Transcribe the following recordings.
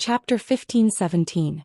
Chapter 15-17.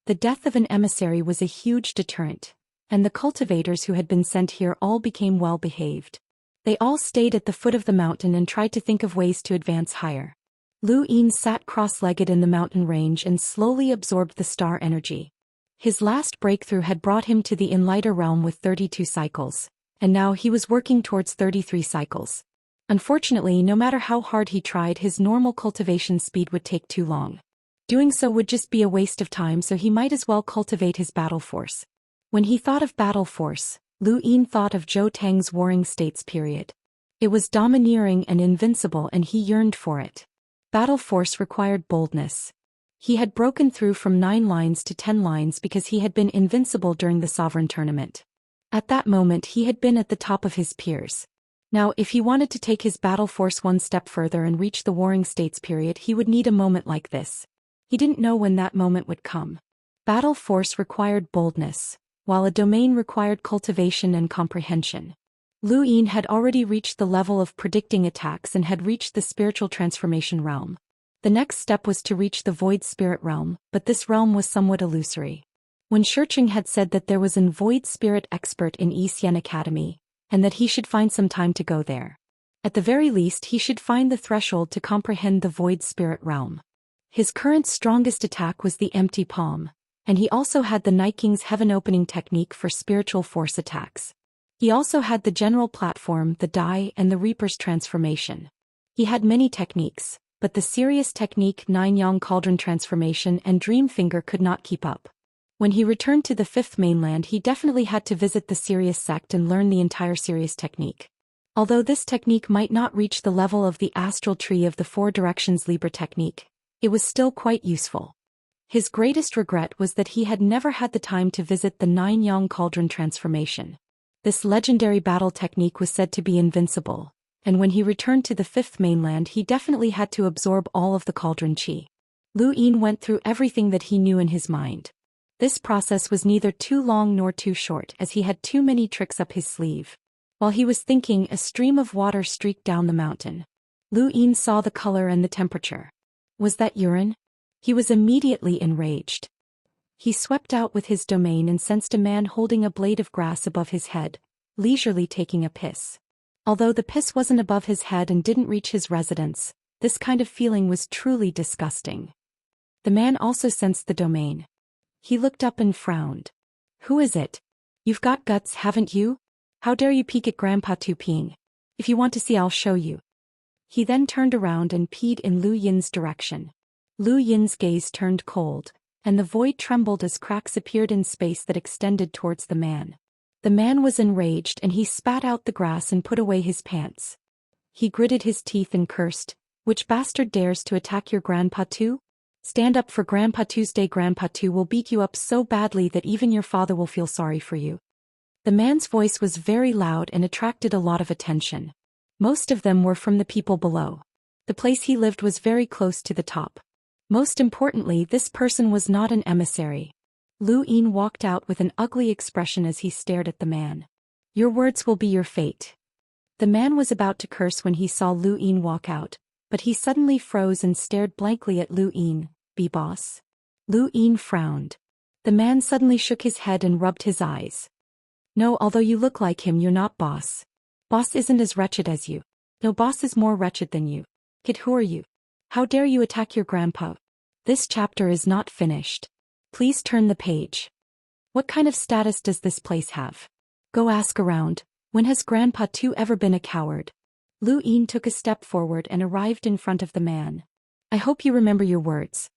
The death of an emissary was a huge deterrent, and the cultivators who had been sent here all became well-behaved. They all stayed at the foot of the mountain and tried to think of ways to advance higher. Lu Yin sat cross-legged in the mountain range and slowly absorbed the star energy. His last breakthrough had brought him to the Enlighter realm with 32 cycles, and now he was working towards 33 cycles. Unfortunately, no matter how hard he tried, his normal cultivation speed would take too long. Doing so would just be a waste of time, so he might as well cultivate his battle force. When he thought of battle force, Lu Yin thought of Zhou Tang's Warring States period. It was domineering and invincible, and he yearned for it. Battle force required boldness. He had broken through from 9 lines to 10 lines because he had been invincible during the Sovereign Tournament. At that moment he had been at the top of his peers. Now if he wanted to take his battle force one step further and reach the Warring States period, he would need a moment like this. He didn't know when that moment would come. Battle force required boldness, while a domain required cultivation and comprehension. Lu Yin had already reached the level of predicting attacks and had reached the spiritual transformation realm. The next step was to reach the void spirit realm, but this realm was somewhat illusory. When Xianxia had said that there was an void spirit expert in Zhou Xian Academy, and that he should find some time to go there. At the very least he should find the threshold to comprehend the void spirit realm. His current strongest attack was the empty palm, and he also had the Night King's heaven opening technique for spiritual force attacks. He also had the general platform, the die, and the Reaper's transformation. He had many techniques, but the serious technique 9 Yang Cauldron transformation and Dream Finger could not keep up. When he returned to the 5th mainland, he definitely had to visit the Sirius sect and learn the entire Sirius technique. Although this technique might not reach the level of the astral tree of the 4 directions Libra technique, it was still quite useful. His greatest regret was that he had never had the time to visit the 9 Yang Cauldron transformation. This legendary battle technique was said to be invincible, and when he returned to the 5th mainland he definitely had to absorb all of the cauldron chi. Lu Yin went through everything that he knew in his mind. This process was neither too long nor too short, as he had too many tricks up his sleeve. While he was thinking, a stream of water streaked down the mountain. Lu Yin saw the color and the temperature. Was that urine? He was immediately enraged. He swept out with his domain and sensed a man holding a blade of grass above his head, leisurely taking a piss. Although the piss wasn't above his head and didn't reach his residence, this kind of feeling was truly disgusting. The man also sensed the domain. He looked up and frowned. Who is it? You've got guts, haven't you? How dare you peek at Grandpa Tu Ping? If you want to see, I'll show you. He then turned around and peed in Lu Yin's direction. Lu Yin's gaze turned cold, and the void trembled as cracks appeared in space that extended towards the man. The man was enraged and he spat out the grass and put away his pants. He gritted his teeth and cursed, "Which bastard dares to attack your Grandpa Tu? Stand up for Grandpa Tuesday. Grandpa Tu will beat you up so badly that even your father will feel sorry for you." The man's voice was very loud and attracted a lot of attention. Most of them were from the people below. The place he lived was very close to the top. Most importantly, this person was not an emissary. Lu Yin walked out with an ugly expression as he stared at the man. "Your words will be your fate." The man was about to curse when he saw Lu Yin walk out, but he suddenly froze and stared blankly at Lu Yin. "Be boss?" Lu Yin frowned. The man suddenly shook his head and rubbed his eyes. "No, although you look like him, you're not boss. Boss isn't as wretched as you. No, boss is more wretched than you. Kid, who are you? How dare you attack your grandpa?" This chapter is not finished. Please turn the page. What kind of status does this place have? Go ask around. When has Grandpa Tu ever been a coward? Lu Yin took a step forward and arrived in front of the man. "I hope you remember your words."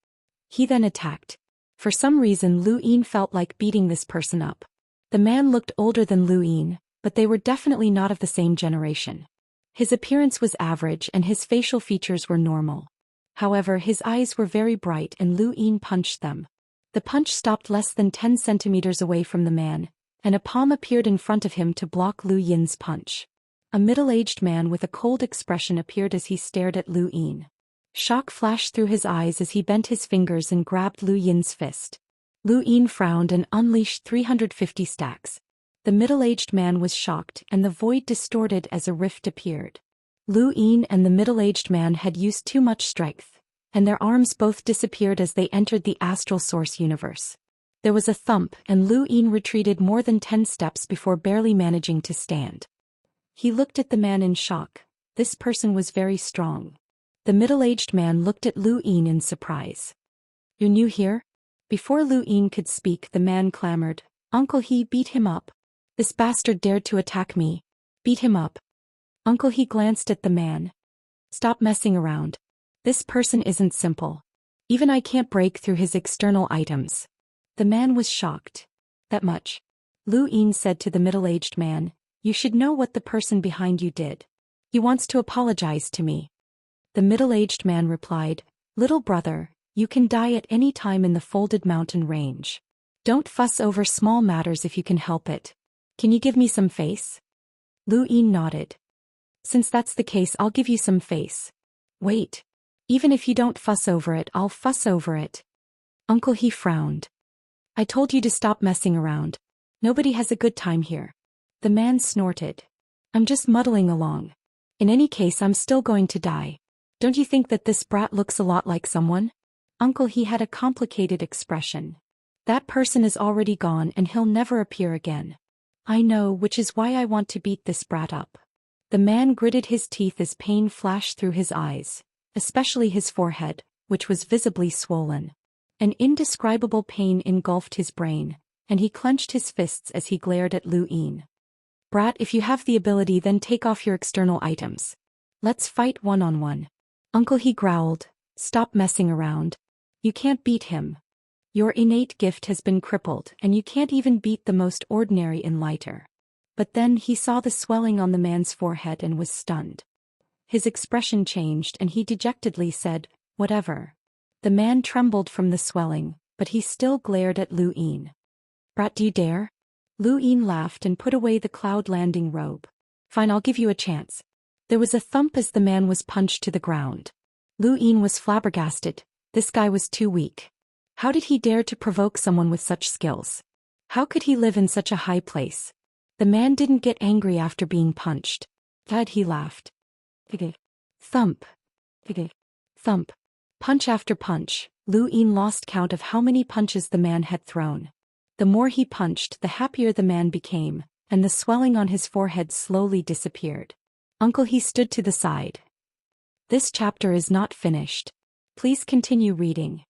He then attacked. For some reason Lu Yin felt like beating this person up. The man looked older than Lu Yin, but they were definitely not of the same generation. His appearance was average and his facial features were normal. However, his eyes were very bright and Lu Yin punched them. The punch stopped less than 10 centimeters away from the man, and a palm appeared in front of him to block Lu Yin's punch. A middle-aged man with a cold expression appeared as he stared at Lu Yin. Shock flashed through his eyes as he bent his fingers and grabbed Lu Yin's fist. Lu Yin frowned and unleashed 350 stacks. The middle-aged man was shocked and the void distorted as a rift appeared. Lu Yin and the middle-aged man had used too much strength, and their arms both disappeared as they entered the astral source universe. There was a thump, and Lu Yin retreated more than 10 steps before barely managing to stand. He looked at the man in shock. This person was very strong. The middle-aged man looked at Lu Yin in surprise. "You're new here?" Before Lu Yin could speak, the man clamored, "Uncle, he beat him up. This bastard dared to attack me. Beat him up." Uncle, he glanced at the man. "Stop messing around. This person isn't simple. Even I can't break through his external items." The man was shocked. "That much?" Lu Yin said to the middle-aged man, "You should know what the person behind you did. He wants to apologize to me." The middle-aged man replied, "Little brother, you can die at any time in the folded mountain range. Don't fuss over small matters if you can help it. Can you give me some face?" Lu Yin nodded. "Since that's the case, I'll give you some face." "Wait. Even if you don't fuss over it, I'll fuss over it." Uncle, he frowned. "I told you to stop messing around. Nobody has a good time here." The man snorted. "I'm just muddling along. In any case, I'm still going to die. Don't you think that this brat looks a lot like someone?" Uncle, he had a complicated expression. "That person is already gone and he'll never appear again." "I know, which is why I want to beat this brat up." The man gritted his teeth as pain flashed through his eyes, especially his forehead, which was visibly swollen. An indescribable pain engulfed his brain, and he clenched his fists as he glared at Lu Yin. "Brat, if you have the ability, then take off your external items. Let's fight one-on-one." Uncle, he growled, "Stop messing around. You can't beat him. Your innate gift has been crippled, and you can't even beat the most ordinary enlighter." But then he saw the swelling on the man's forehead and was stunned. His expression changed and he dejectedly said, "Whatever." The man trembled from the swelling, but he still glared at Lu Yin. "Brat, do you dare?" Lu Yin laughed and put away the cloud landing robe. "Fine, I'll give you a chance." There was a thump as the man was punched to the ground. Lu Yin was flabbergasted. This guy was too weak. How did he dare to provoke someone with such skills? How could he live in such a high place? The man didn't get angry after being punched. Instead, he laughed. Thump. Thump. Punch after punch, Lu Yin lost count of how many punches the man had thrown. The more he punched, the happier the man became, and the swelling on his forehead slowly disappeared. Uncle, he stood to the side. "This chapter is not finished. Please continue reading."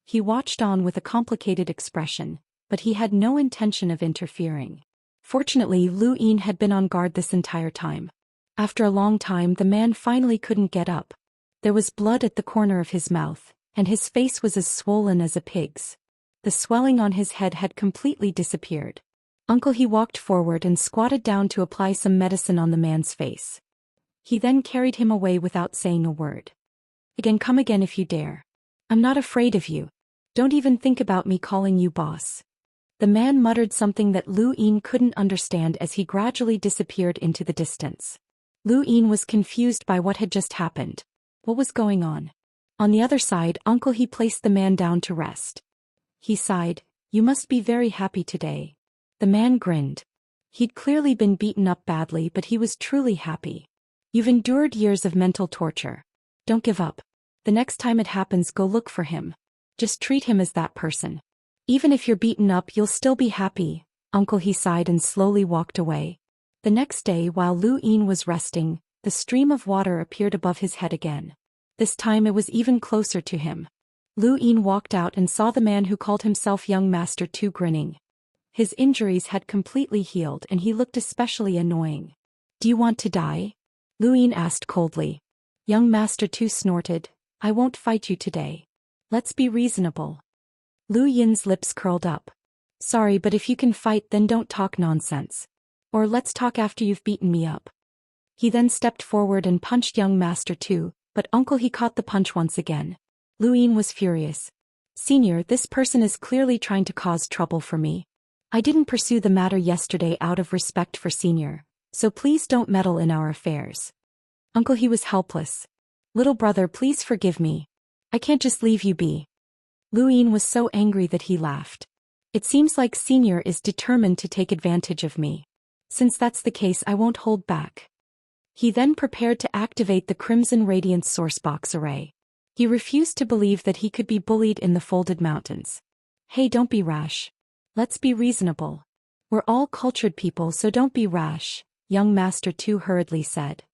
He watched on with a complicated expression, but he had no intention of interfering. Fortunately, Lu Yin had been on guard this entire time. After a long time, the man finally couldn't get up. There was blood at the corner of his mouth, and his face was as swollen as a pig's. The swelling on his head had completely disappeared. Uncle, he walked forward and squatted down to apply some medicine on the man's face. He then carried him away without saying a word. Come again if you dare. I'm not afraid of you. Don't even think about me calling you boss." The man muttered something that Lu Yin couldn't understand as he gradually disappeared into the distance. Lu Yin was confused by what had just happened. What was going on? On the other side, Uncle, he placed the man down to rest. He sighed, "You must be very happy today." The man grinned. He'd clearly been beaten up badly, but he was truly happy. "You've endured years of mental torture. Don't give up. The next time it happens, go look for him. Just treat him as that person. Even if you're beaten up, you'll still be happy." Uncle, he sighed and slowly walked away. The next day, while Lu Yin was resting, the stream of water appeared above his head again. This time it was even closer to him. Lu Yin walked out and saw the man who called himself Young Master Tu grinning. His injuries had completely healed and he looked especially annoying. "Do you want to die?" Lu Yin asked coldly. Young Master Tu snorted, "I won't fight you today. Let's be reasonable." Lu Yin's lips curled up. "Sorry, but if you can fight, then don't talk nonsense. Or let's talk after you've beaten me up." He then stepped forward and punched Young Master Tu, but Uncle, he caught the punch once again. Lu Yin was furious. "Senior, this person is clearly trying to cause trouble for me. I didn't pursue the matter yesterday out of respect for Senior, so please don't meddle in our affairs." Uncle, he was helpless. "Little brother, please forgive me. I can't just leave you be." Lu Yin was so angry that he laughed. "It seems like Senior is determined to take advantage of me. Since that's the case, I won't hold back." He then prepared to activate the Crimson Radiance Source Box Array. He refused to believe that he could be bullied in the folded mountains. Hey, don't be rash. Let's be reasonable. We're all cultured people, so don't be rash, young Master Tu hurriedly said.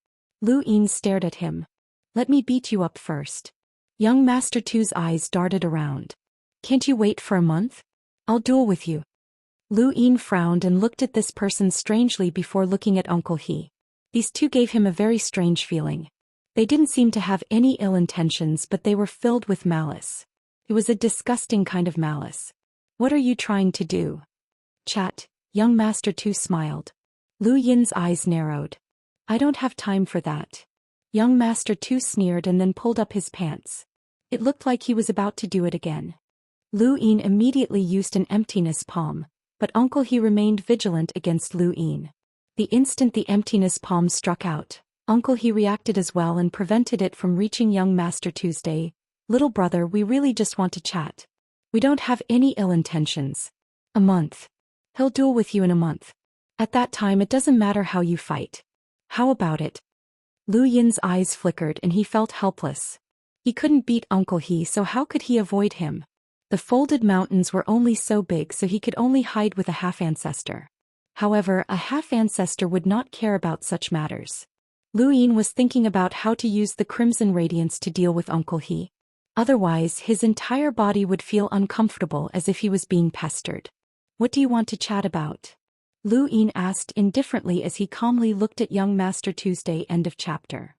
Lu Yin stared at him. Let me beat you up first. Young Master Tu's eyes darted around. Can't you wait for a month? I'll duel with you. Lu Yin frowned and looked at this person strangely before looking at Uncle He. These two gave him a very strange feeling. They didn't seem to have any ill intentions, but they were filled with malice. It was a disgusting kind of malice. What are you trying to do? Chat, young Master Tu smiled. Lu Yin's eyes narrowed. I don't have time for that. Young Master Tu sneered and then pulled up his pants. It looked like he was about to do it again. Lu Yin immediately used an emptiness palm, but Uncle He remained vigilant against Lu Yin. The instant the emptiness palm struck out, Uncle He reacted as well and prevented it from reaching young Master Tuesday. Little brother, we really just want to chat. We don't have any ill intentions. A month. He'll duel with you in a month. At that time it doesn't matter how you fight. How about it? Lu Yin's eyes flickered and he felt helpless. He couldn't beat Uncle He, so how could he avoid him? The folded mountains were only so big, so he could only hide with a half-ancestor. However, a half-ancestor would not care about such matters. Lu Yin was thinking about how to use the Crimson Radiance to deal with Uncle He. Otherwise, his entire body would feel uncomfortable as if he was being pestered. What do you want to chat about? Lu Yin asked indifferently as he calmly looked at young Master Tuesday. End of chapter.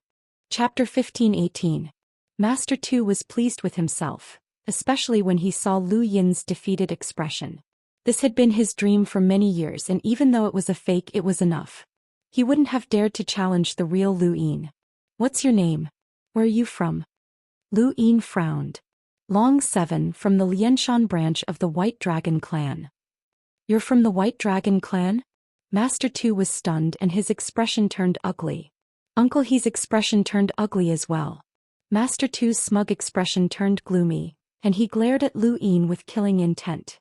Chapter 15-18. Master Tu was pleased with himself, especially when he saw Lu Yin's defeated expression. This had been his dream for many years, and even though it was a fake, it was enough. He wouldn't have dared to challenge the real Lu Yin. What's your name? Where are you from? Lu Yin frowned. Long 7, from the Lianshan branch of the White Dragon clan. You're from the White Dragon clan? Master Tu was stunned and his expression turned ugly. Uncle He's expression turned ugly as well. Master Tu's smug expression turned gloomy, and he glared at Lu Yin with killing intent.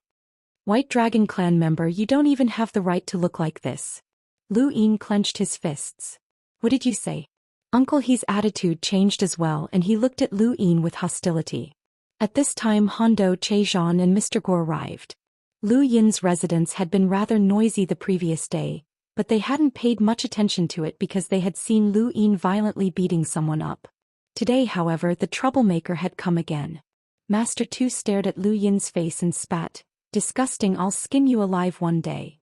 White Dragon clan member, you don't even have the right to look like this. Lu Yin clenched his fists. What did you say? Uncle He's attitude changed as well and he looked at Lu Yin with hostility. At this time Hondo Chezhan and Mr. Guo arrived. Lu Yin's residence had been rather noisy the previous day, but they hadn't paid much attention to it because they had seen Lu Yin violently beating someone up. Today, however, the troublemaker had come again. Master Tu stared at Lu Yin's face and spat, "Disgusting, I'll skin you alive one day."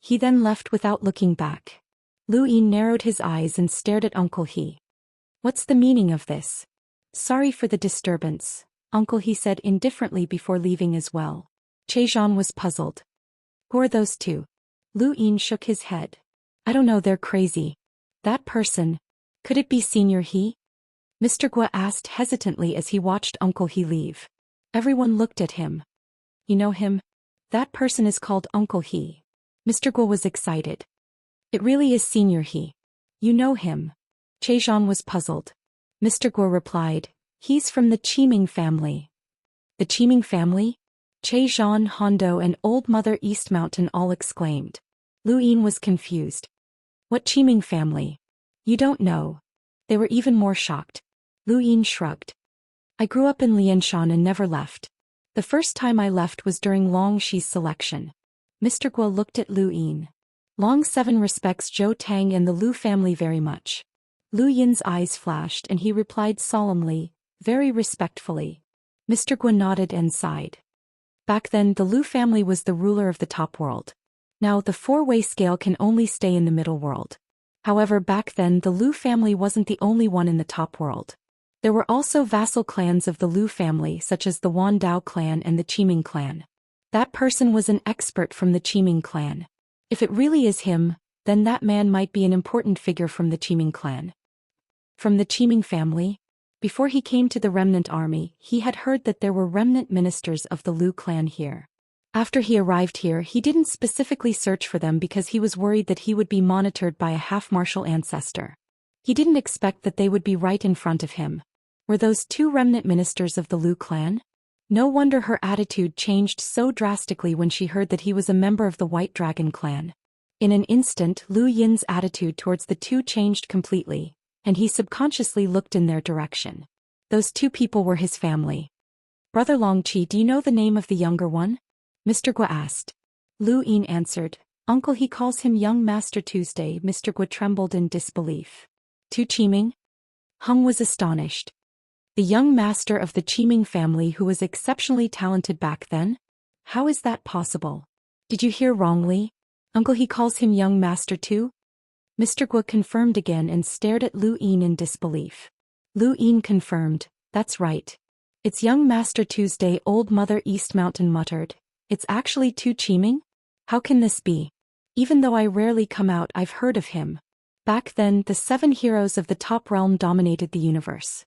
He then left without looking back. Lu Yin narrowed his eyes and stared at Uncle He. What's the meaning of this? Sorry for the disturbance, Uncle He said indifferently before leaving as well. Chezhan was puzzled. Who are those two? Lu Yin shook his head. I don't know, they're crazy. That person. Could it be Senior He? Mr. Guo asked hesitantly as he watched Uncle He leave. Everyone looked at him. You know him? That person is called Uncle He. Mr. Guo was excited. It really is Senior He. You know him. Chezhan was puzzled. Mr. Guo replied, he's from the Qiming family. The Qiming family? Chezhan, Hondo and Old Mother East Mountain all exclaimed. Lu Yin was confused. What Qiming family? You don't know. They were even more shocked. Lu Yin shrugged. I grew up in Lianshan and never left. The first time I left was during Long Shi's selection. Mr. Guo looked at Lu Yin. Long 7 respects Zhou Tang and the Lu family very much. Lu Yin's eyes flashed and he replied solemnly, very respectfully. Mr. Guo nodded and sighed. Back then the Lu family was the ruler of the top world. Now the 4-way scale can only stay in the middle world. However, back then the Lu family wasn't the only one in the top world. There were also vassal clans of the Lu family such as the Wan Dao clan and the Qiming clan. That person was an expert from the Qiming clan. If it really is him, then that man might be an important figure from the Qiming clan. From the Qiming family? Before he came to the remnant army, he had heard that there were remnant ministers of the Lu clan here. After he arrived here, he didn't specifically search for them because he was worried that he would be monitored by a half-martial ancestor. He didn't expect that they would be right in front of him. Were those 2 remnant ministers of the Lu clan? No wonder her attitude changed so drastically when she heard that he was a member of the White Dragon clan. In an instant, Lu Yin's attitude towards the 2 changed completely, and he subconsciously looked in their direction. Those two people were his family. Brother Longqi, do you know the name of the younger one? Mr. Gua asked. Lu Yin answered, Uncle, he calls him Young Master Tuesday. Mr. Gua trembled in disbelief. Tu Qiming? Hung was astonished. The young master of the Qiming family who was exceptionally talented back then? How is that possible? Did you hear wrongly? Uncle, he calls him Young Master too? Mr. Gua confirmed again and stared at Lu Yin in disbelief. Lu Yin confirmed, that's right. It's Young Master Tuesday. Old Mother East Mountain muttered. It's actually Tu Qiming? How can this be? Even though I rarely come out, I've heard of him. Back then, the 7 heroes of the top realm dominated the universe.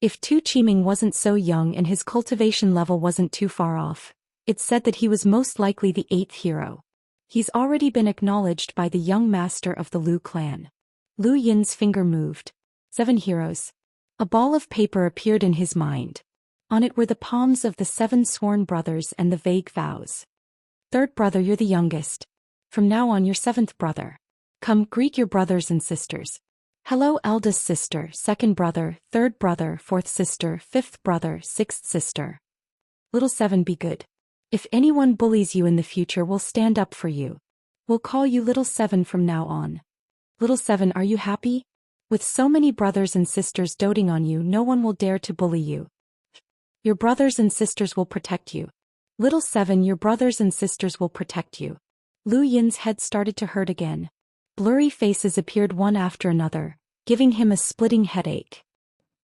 If Tu Qiming wasn't so young and his cultivation level wasn't too far off, it's said that he was most likely the 8th hero. He's already been acknowledged by the young master of the Lu clan. Lu Yin's finger moved. 7 heroes. A ball of paper appeared in his mind. On it were the palms of the 7 sworn brothers and the vague vows. 3rd brother, you're the youngest. From now on, you're 7th brother. Come, greet your brothers and sisters. Hello, eldest sister, 2nd brother, 3rd brother, 4th sister, 5th brother, 6th sister. Little 7, be good. If anyone bullies you in the future, we'll stand up for you. We'll call you Little 7 from now on. Little 7, are you happy? With so many brothers and sisters doting on you, no one will dare to bully you. Your brothers and sisters will protect you. Little 7, your brothers and sisters will protect you. Lu Yin's head started to hurt again. Blurry faces appeared one after another, giving him a splitting headache.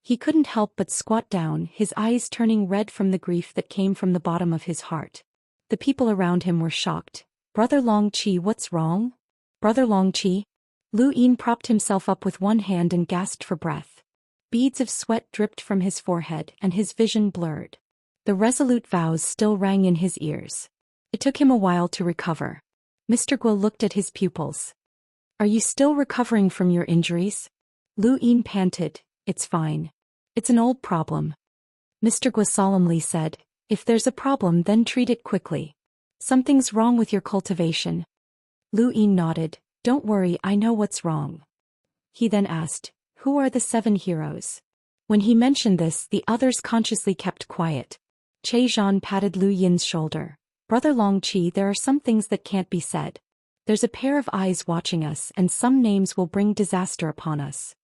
He couldn't help but squat down, his eyes turning red from the grief that came from the bottom of his heart. The people around him were shocked. Brother Longqi, what's wrong? Brother Longqi? Lu Yin propped himself up with one hand and gasped for breath. Beads of sweat dripped from his forehead and his vision blurred. The resolute vows still rang in his ears. It took him a while to recover. Mr. Gua looked at his pupils. Are you still recovering from your injuries? Lu Yin panted, it's fine. It's an old problem. Mr. Gua solemnly said, if there's a problem, then treat it quickly. Something's wrong with your cultivation. Lu Yin nodded, don't worry, I know what's wrong. He then asked, who are the 7 heroes? When he mentioned this, the others consciously kept quiet. Che Zhan patted Lu Yin's shoulder. Brother Longqi, there are some things that can't be said. There's a pair of eyes watching us, and some names will bring disaster upon us.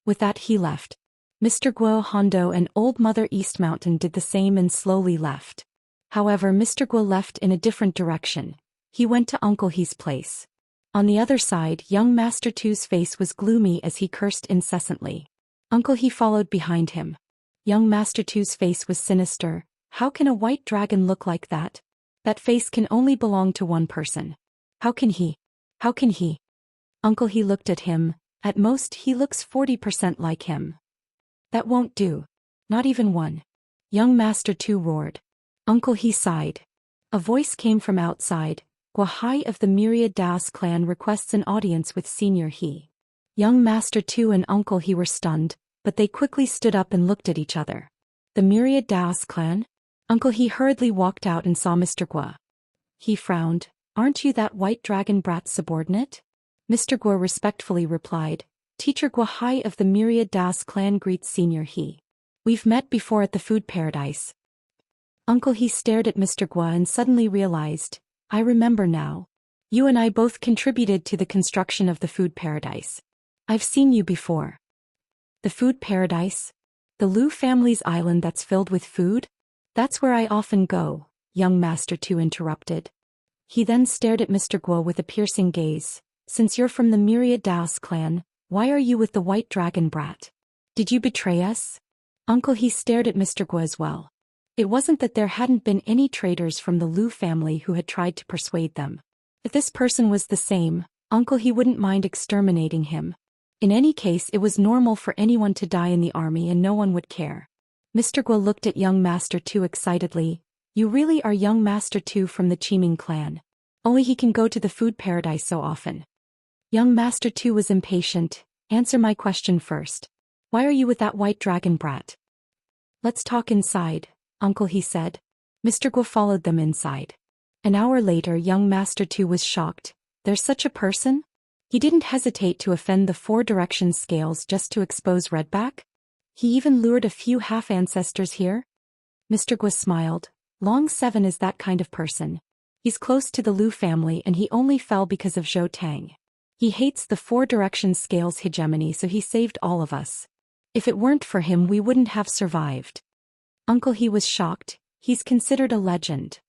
With that, he left. Mr. Guo Hondo and Old Mother East Mountain did the same and slowly left. However, Mr. Guo left in a different direction. He went to Uncle He's place. On the other side, young Master Tu's face was gloomy as he cursed incessantly. Uncle He followed behind him. Young Master Tu's face was sinister. How can a white dragon look like that? That face can only belong to one person. How can he? Uncle He looked at him. At most, he looks 40% like him. That won't do. Not even one. Young Master Tu roared. Uncle He sighed. A voice came from outside. Guahai of the Myriad Daoist clan requests an audience with Senior He. Young Master Tu and Uncle He were stunned, but they quickly stood up and looked at each other. The Myriad Daoist clan? Uncle He hurriedly walked out and saw Mr. Gua. He frowned. Aren't you that white dragon brat's subordinate? Mr. Gua respectfully replied. Teacher Guahai of the Myriad Daoist clan greets Senior He. We've met before at the food paradise. Uncle He stared at Mr. Gua and suddenly realized. I remember now. You and I both contributed to the construction of the food paradise. I've seen you before. The food paradise? The Lu family's island that's filled with food? That's where I often go, young Master Tu interrupted. He then stared at Mr. Guo with a piercing gaze. Since you're from the Myriad Daoist clan, why are you with the white dragon brat? Did you betray us? Uncle He stared at Mr. Guo as well. It wasn't that there hadn't been any traitors from the Lu family who had tried to persuade them. If this person was the same, Uncle He wouldn't mind exterminating him. In any case, it was normal for anyone to die in the army and no one would care. Mr. Guo looked at young Master Tu excitedly. You really are young Master Tu from the Qiming clan. Only he can go to the food paradise so often. Young Master Tu was impatient. Answer my question first. Why are you with that white dragon brat? Let's talk inside, Uncle He said. Mr. Guo followed them inside. An hour later, young Master Tu was shocked. There's such a person? He didn't hesitate to offend the 4 direction scales just to expose Redback. He even lured a few half-ancestors here? Mr. Guo smiled. Long 7 is that kind of person. He's close to the Lu family and he only fell because of Zhou Tang. He hates the Four Directions Scales hegemony, so he saved all of us. If it weren't for him we wouldn't have survived. Uncle He was shocked. He's considered a legend.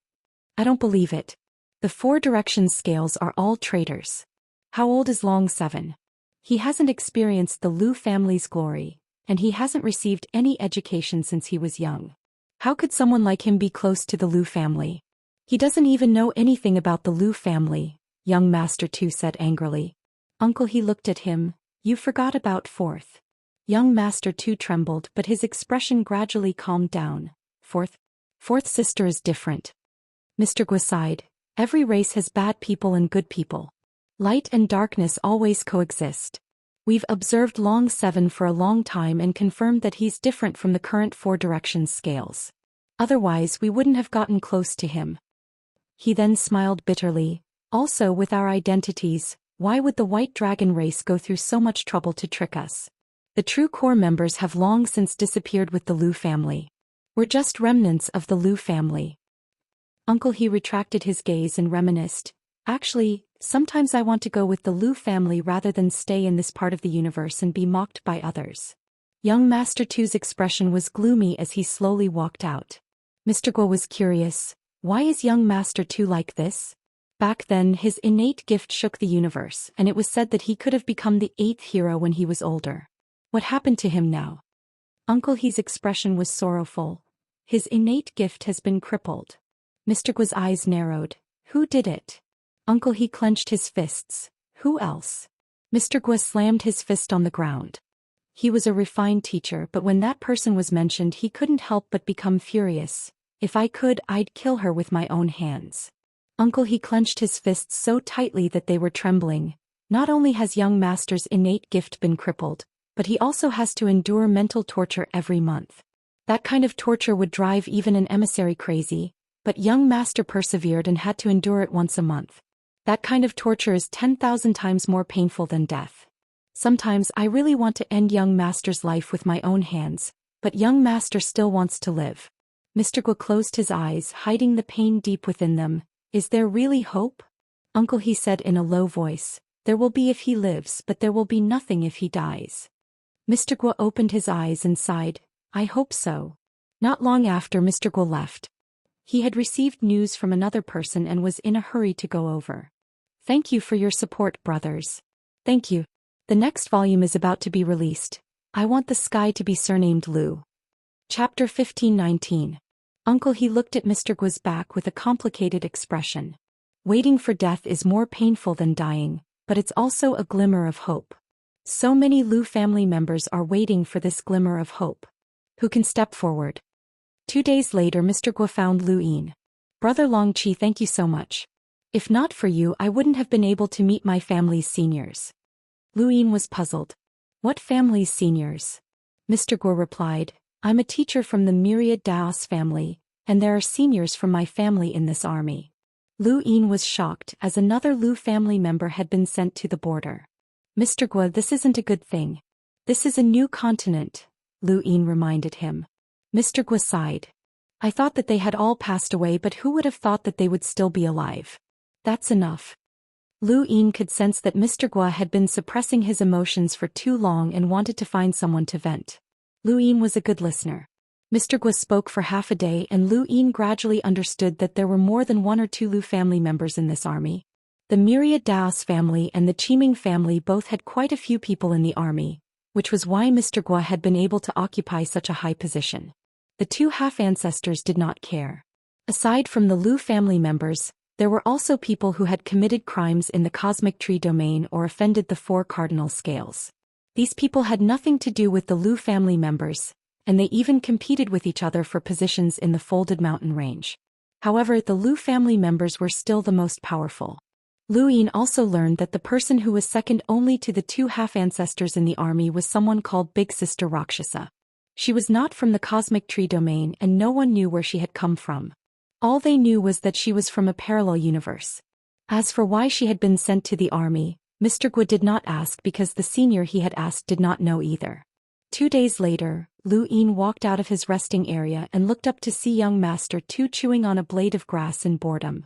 I don't believe it. The Four Directions Scales are all traitors. How old is Long 7? He hasn't experienced the Lu family's glory, and he hasn't received any education since he was young. How could someone like him be close to the Lu family? He doesn't even know anything about the Lu family, young Master Tu said angrily. Uncle He looked at him. You forgot about fourth. Young Master Tu trembled, but his expression gradually calmed down. Fourth sister is different. Mr. Guo sighed. Every race has bad people and good people. Light and darkness always coexist. We've observed Long 7 for a long time and confirmed that he's different from the current Four Directions Scales. Otherwise we wouldn't have gotten close to him. He then smiled bitterly. Also, with our identities, why would the White Dragon race go through so much trouble to trick us? The true core members have long since disappeared with the Lu family. We're just remnants of the Lu family. Uncle He retracted his gaze and reminisced. Actually, sometimes I want to go with the Lu family rather than stay in this part of the universe and be mocked by others. Young Master Tu's expression was gloomy as he slowly walked out. Mr. Guo was curious. Why is young Master Tu like this? Back then his innate gift shook the universe, and it was said that he could have become the 8th hero when he was older. What happened to him now? Uncle He's expression was sorrowful. His innate gift has been crippled. Mr. Guo's eyes narrowed. Who did it? Uncle He clenched his fists. Who else? Mr. Guo slammed his fist on the ground. He was a refined teacher, but when that person was mentioned he couldn't help but become furious. If I could, I'd kill her with my own hands. Uncle He clenched his fists so tightly that they were trembling. Not only has young Master's innate gift been crippled, but he also has to endure mental torture every month. That kind of torture would drive even an emissary crazy, but young Master persevered and had to endure it once a month. That kind of torture is 10,000 times more painful than death. Sometimes I really want to end young Master's life with my own hands, but young Master still wants to live. Mr. Guo closed his eyes, hiding the pain deep within them. Is there really hope? Uncle He said in a low voice. There will be if he lives, but there will be nothing if he dies. Mr. Guo opened his eyes and sighed. I hope so. Not long after Mr. Guo left. He had received news from another person and was in a hurry to go over. Thank you for your support, brothers. Thank you. The next volume is about to be released. I want the sky to be surnamed Lu. Chapter 1519. Uncle He looked at Mr. Guo's back with a complicated expression. Waiting for death is more painful than dying, but it's also a glimmer of hope. So many Lu family members are waiting for this glimmer of hope. Who can step forward? 2 days later Mr. Guo found Lu Yin. Brother Long Qi, thank you so much. If not for you I wouldn't have been able to meet my family's seniors. Lu Yin was puzzled. What family's seniors? Mr. Guo replied. I'm a teacher from the myriad Daoist family, and there are seniors from my family in this army. Lu Yin was shocked as another Lu family member had been sent to the border. Mr. Guo, this isn't a good thing. This is a new continent, Lu Yin reminded him. Mr. Guo sighed. I thought that they had all passed away, but who would have thought that they would still be alive? That's enough. Lu Yin could sense that Mr. Guo had been suppressing his emotions for too long and wanted to find someone to vent. Lu Yin was a good listener. Mr. Guo spoke for half a day and Lu Yin gradually understood that there were more than 1 or 2 Lu family members in this army. The myriad Daoist family and the Qiming family both had quite a few people in the army, which was why Mr. Guo had been able to occupy such a high position. The 2 half-ancestors did not care. Aside from the Lu family members, there were also people who had committed crimes in the cosmic tree domain or offended the 4 cardinal scales. These people had nothing to do with the Lu family members, and they even competed with each other for positions in the folded mountain range. However, the Lu family members were still the most powerful. Lu Yin also learned that the person who was second only to the 2 half-ancestors in the army was someone called Big Sister Rakshasa. She was not from the cosmic tree domain and no one knew where she had come from. All they knew was that she was from a parallel universe. As for why she had been sent to the army, Mr. Guo did not ask because the senior he had asked did not know either. 2 days later, Lu Yin walked out of his resting area and looked up to see young Master Tu chewing on a blade of grass in boredom.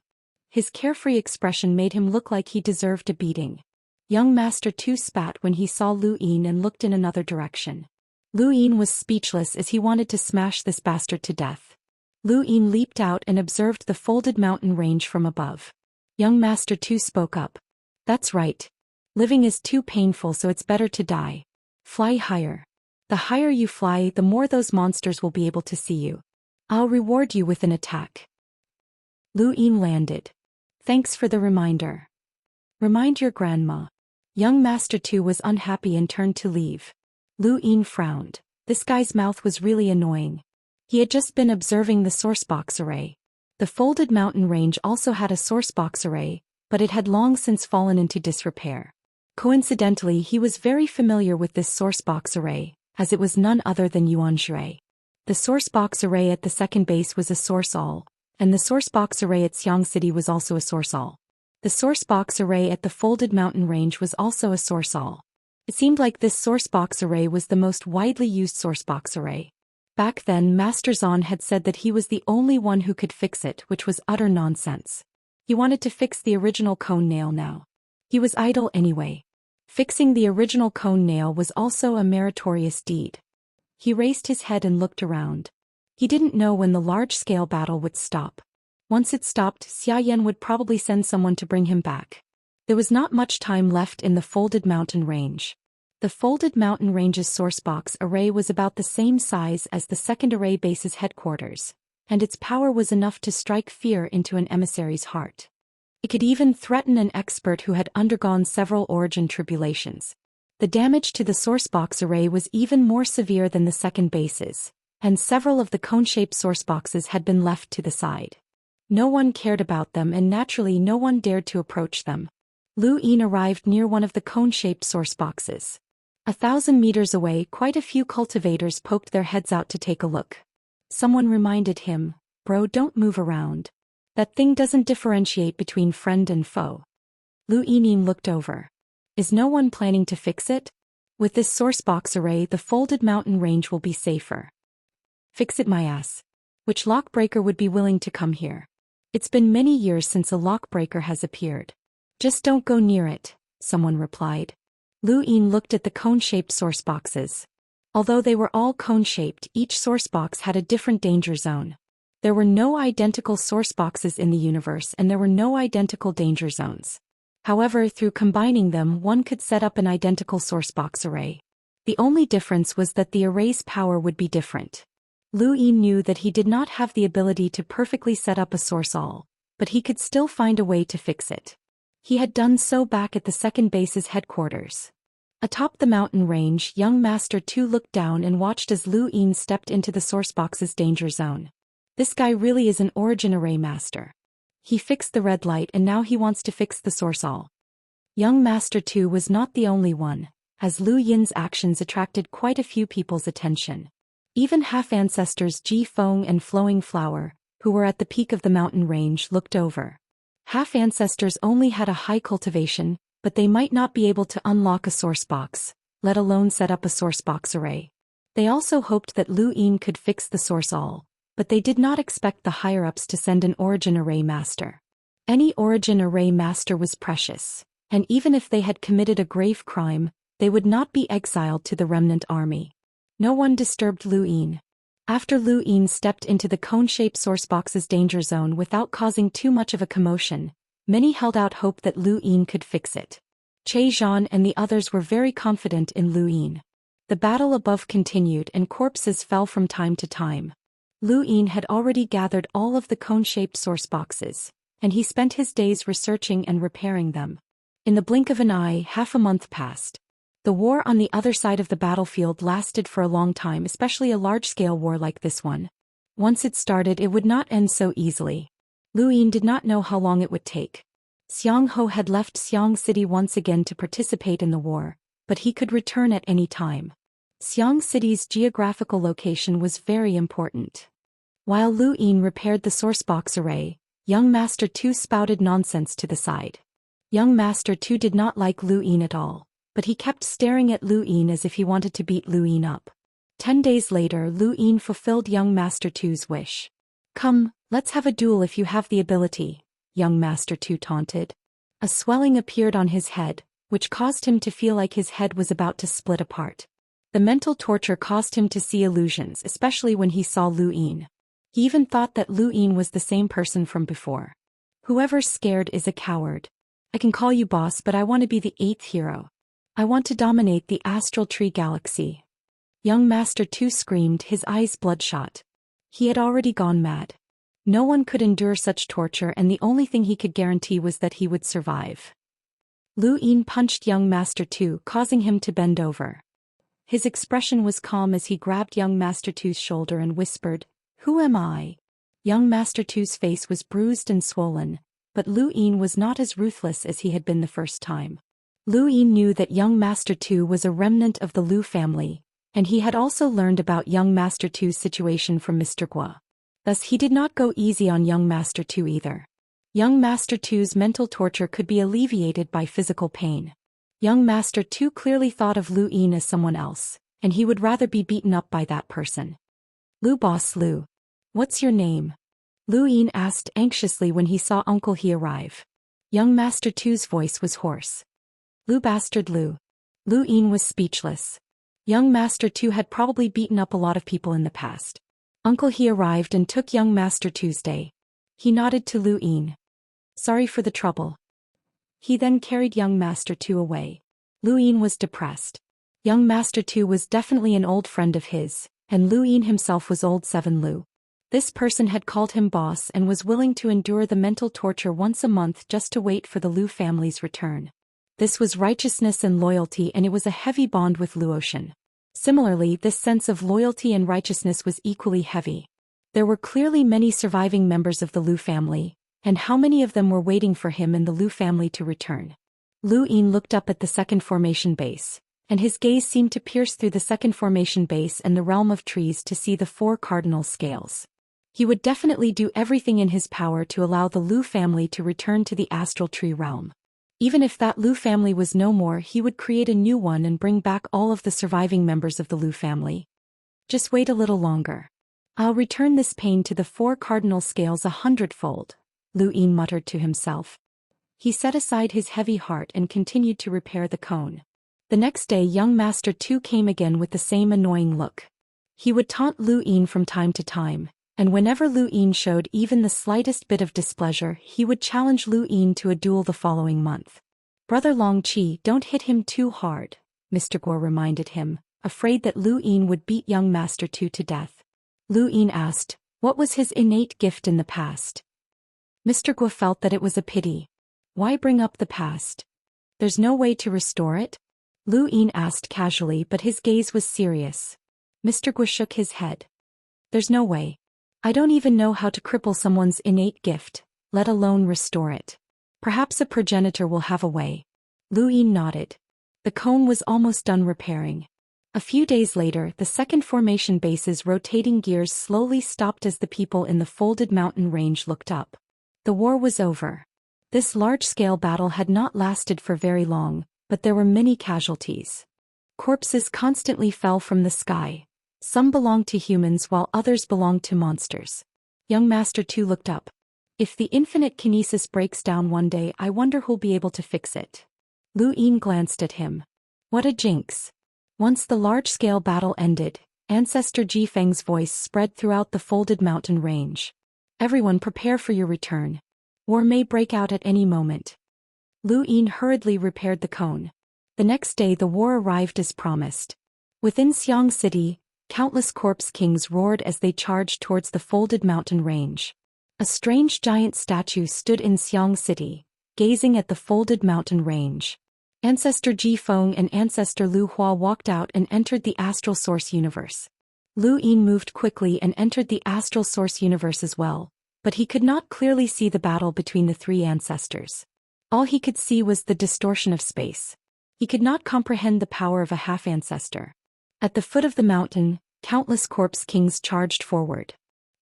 His carefree expression made him look like he deserved a beating. Young Master Tu spat when he saw Lu Yin and looked in another direction. Lu Yin was speechless as he wanted to smash this bastard to death. Lu Yin leaped out and observed the folded mountain range from above. Young Master Tu spoke up. "That's right. Living is too painful, so it's better to die. Fly higher. The higher you fly, the more those monsters will be able to see you. I'll reward you with an attack." Lu Yin landed. "Thanks for the reminder. Remind your grandma." Young Master Tu was unhappy and turned to leave. Lu Yin frowned. This guy's mouth was really annoying. He had just been observing the sourcebox array. The folded mountain range also had a sourcebox array, but it had long since fallen into disrepair. Coincidentally, he was very familiar with this sourcebox array, as it was none other than Yuanzhi. The sourcebox array at the second base was a source all, and the sourcebox array at Xianxia was also a source all. The sourcebox array at the folded mountain range was also a source all. It seemed like this sourcebox array was the most widely used sourcebox array. Back then, Master Zhan had said that he was the only one who could fix it, which was utter nonsense. He wanted to fix the original cone nail now. He was idle anyway. Fixing the original cone nail was also a meritorious deed. He raised his head and looked around. He didn't know when the large-scale battle would stop. Once it stopped, Xiayan would probably send someone to bring him back. There was not much time left in the folded mountain range. The folded mountain range's sourcebox array was about the same size as the second array base's headquarters, and its power was enough to strike fear into an emissary's heart. It could even threaten an expert who had undergone several origin tribulations. The damage to the sourcebox array was even more severe than the second base's, and several of the cone-shaped sourceboxes had been left to the side. No one cared about them, and naturally no one dared to approach them. Lu Yin arrived near one of the cone-shaped sourceboxes. 1,000 meters away, quite a few cultivators poked their heads out to take a look. Someone reminded him, "Bro, don't move around. That thing doesn't differentiate between friend and foe." Lu Yin looked over. "Is no one planning to fix it? With this sourcebox array, the folded mountain range will be safer." "Fix it my ass. Which lockbreaker would be willing to come here? It's been many years since a lockbreaker has appeared." "Just don't go near it," someone replied. Lu Yin looked at the cone-shaped sourceboxes. Although they were all cone-shaped, each sourcebox had a different danger zone. There were no identical sourceboxes in the universe, and there were no identical danger zones. However, through combining them, one could set up an identical sourcebox array. The only difference was that the array's power would be different. Lu Yin knew that he did not have the ability to perfectly set up a source all, but he could still find a way to fix it. He had done so back at the second base's headquarters. Atop the mountain range, young Master Tu looked down and watched as Lu Yin stepped into the sourcebox's danger zone. This guy really is an origin array master. He fixed the red light and now he wants to fix the source all. Young Master Tu was not the only one, as Lu Yin's actions attracted quite a few people's attention. Even half-ancestors Ji Feng and Flowing Flower, who were at the peak of the mountain range, looked over. Half-ancestors only had a high cultivation, but they might not be able to unlock a sourcebox, let alone set up a sourcebox array. They also hoped that Lu Yin could fix the source all, but they did not expect the higher-ups to send an origin array master. Any origin array master was precious, and even if they had committed a grave crime, they would not be exiled to the remnant army. No one disturbed Lu Yin. After Lu Yin stepped into the cone-shaped sourcebox's danger zone without causing too much of a commotion, many held out hope that Lu Yin could fix it. Che Zhan and the others were very confident in Lu Yin. The battle above continued and corpses fell from time to time. Lu Yin had already gathered all of the cone-shaped sourceboxes, and he spent his days researching and repairing them. In the blink of an eye, half a month passed. The war on the other side of the battlefield lasted for a long time, especially a large-scale war like this one. Once it started, it would not end so easily. Lu Yin did not know how long it would take. Xiang Ho had left Xiang City once again to participate in the war, but he could return at any time. Xiang City's geographical location was very important. While Lu Yin repaired the sourcebox array, young Master Tu spouted nonsense to the side. Young Master Tu did not like Lu Yin at all. but he kept staring at Lu Yin as if he wanted to beat Lu Yin up. 10 days later, Lu Yin fulfilled young Master Tu's wish. "Come, let's have a duel if you have the ability," young Master Tu taunted. A swelling appeared on his head, which caused him to feel like his head was about to split apart. The mental torture caused him to see illusions, especially when he saw Lu Yin. He even thought that Lu Yin was the same person from before. "Whoever's scared is a coward. I can call you boss, but I want to be the 8th hero. I want to dominate the astral tree galaxy." Young Master Tu screamed, his eyes bloodshot. He had already gone mad. No one could endure such torture, and the only thing he could guarantee was that he would survive. Lu Yin punched young Master Tu, causing him to bend over. His expression was calm as he grabbed young Master Tu's shoulder and whispered, "Who am I?" Young Master Tu's face was bruised and swollen, but Lu Yin was not as ruthless as he had been the first time. Lu Yin knew that young Master Tu was a remnant of the Lu family, and he had also learned about young Master Tu's situation from Mr. Guo. Thus he did not go easy on young Master Tu either. Young Master Tu's mental torture could be alleviated by physical pain. Young Master Tu clearly thought of Lu Yin as someone else, and he would rather be beaten up by that person. "Lu Boss Lu. What's your name?" Lu Yin asked anxiously when he saw Uncle He arrive. Young Master Tu's voice was hoarse. "Lu Bastard Lu." Lu Yin was speechless. Young Master Tu had probably beaten up a lot of people in the past. Uncle He arrived and took young Master Tuesday. He nodded to Lu Yin. "Sorry for the trouble." He then carried young Master Tu away. Lu Yin was depressed. Young Master Tu was definitely an old friend of his, and Lu Yin himself was old 7 Lu. This person had called him boss and was willing to endure the mental torture once a month just to wait for the Lu family's return. This was righteousness and loyalty, and it was a heavy bond with Luotian. Similarly, this sense of loyalty and righteousness was equally heavy. There were clearly many surviving members of the Lu family, and how many of them were waiting for him and the Lu family to return. Lu Yin looked up at the second formation base, and his gaze seemed to pierce through the second formation base and the realm of trees to see the 4 cardinal scales. He would definitely do everything in his power to allow the Lu family to return to the astral tree realm. Even if that Lu family was no more, he would create a new one and bring back all of the surviving members of the Lu family. "Just wait a little longer. I'll return this pain to the 4 cardinal scales 100-fold, Lu Yin muttered to himself. He set aside his heavy heart and continued to repair the cone. The next day young Master Tu came again with the same annoying look. He would taunt Lu Yin from time to time, and whenever Lu Yin showed even the slightest bit of displeasure, he would challenge Lu Yin to a duel the following month. "Brother Long Qi, don't hit him too hard," Mr. Guo reminded him, afraid that Lu Yin would beat young Master Tu to death. Lu Yin asked, what was his innate gift in the past? Mr. Guo felt that it was a pity. Why bring up the past? There's no way to restore it? Lu Yin asked casually, but his gaze was serious. Mr. Guo shook his head. There's no way. I don't even know how to cripple someone's innate gift, let alone restore it. Perhaps a progenitor will have a way. Lu Yin nodded. The cone was almost done repairing. A few days later, the second formation base's rotating gears slowly stopped as the people in the folded mountain range looked up. The war was over. This large-scale battle had not lasted for very long, but there were many casualties. Corpses constantly fell from the sky. Some belonged to humans while others belonged to monsters. Young Master Tu looked up. If the infinite kinesis breaks down one day, I wonder who'll be able to fix it. Lu Yin glanced at him. What a jinx. Once the large-scale battle ended, Ancestor Ji Feng's voice spread throughout the folded mountain range. Everyone prepare for your return. War may break out at any moment. Lu Yin hurriedly repaired the cone. The next day the war arrived as promised. Within Xiang City, countless corpse kings roared as they charged towards the folded mountain range. A strange giant statue stood in Xiang City, gazing at the folded mountain range. Ancestor Ji Feng and Ancestor Lu Hua walked out and entered the Astral Source Universe. Lu Yin moved quickly and entered the Astral Source Universe as well, but he could not clearly see the battle between the three ancestors. All he could see was the distortion of space. He could not comprehend the power of a half-ancestor. At the foot of the mountain, countless corpse kings charged forward.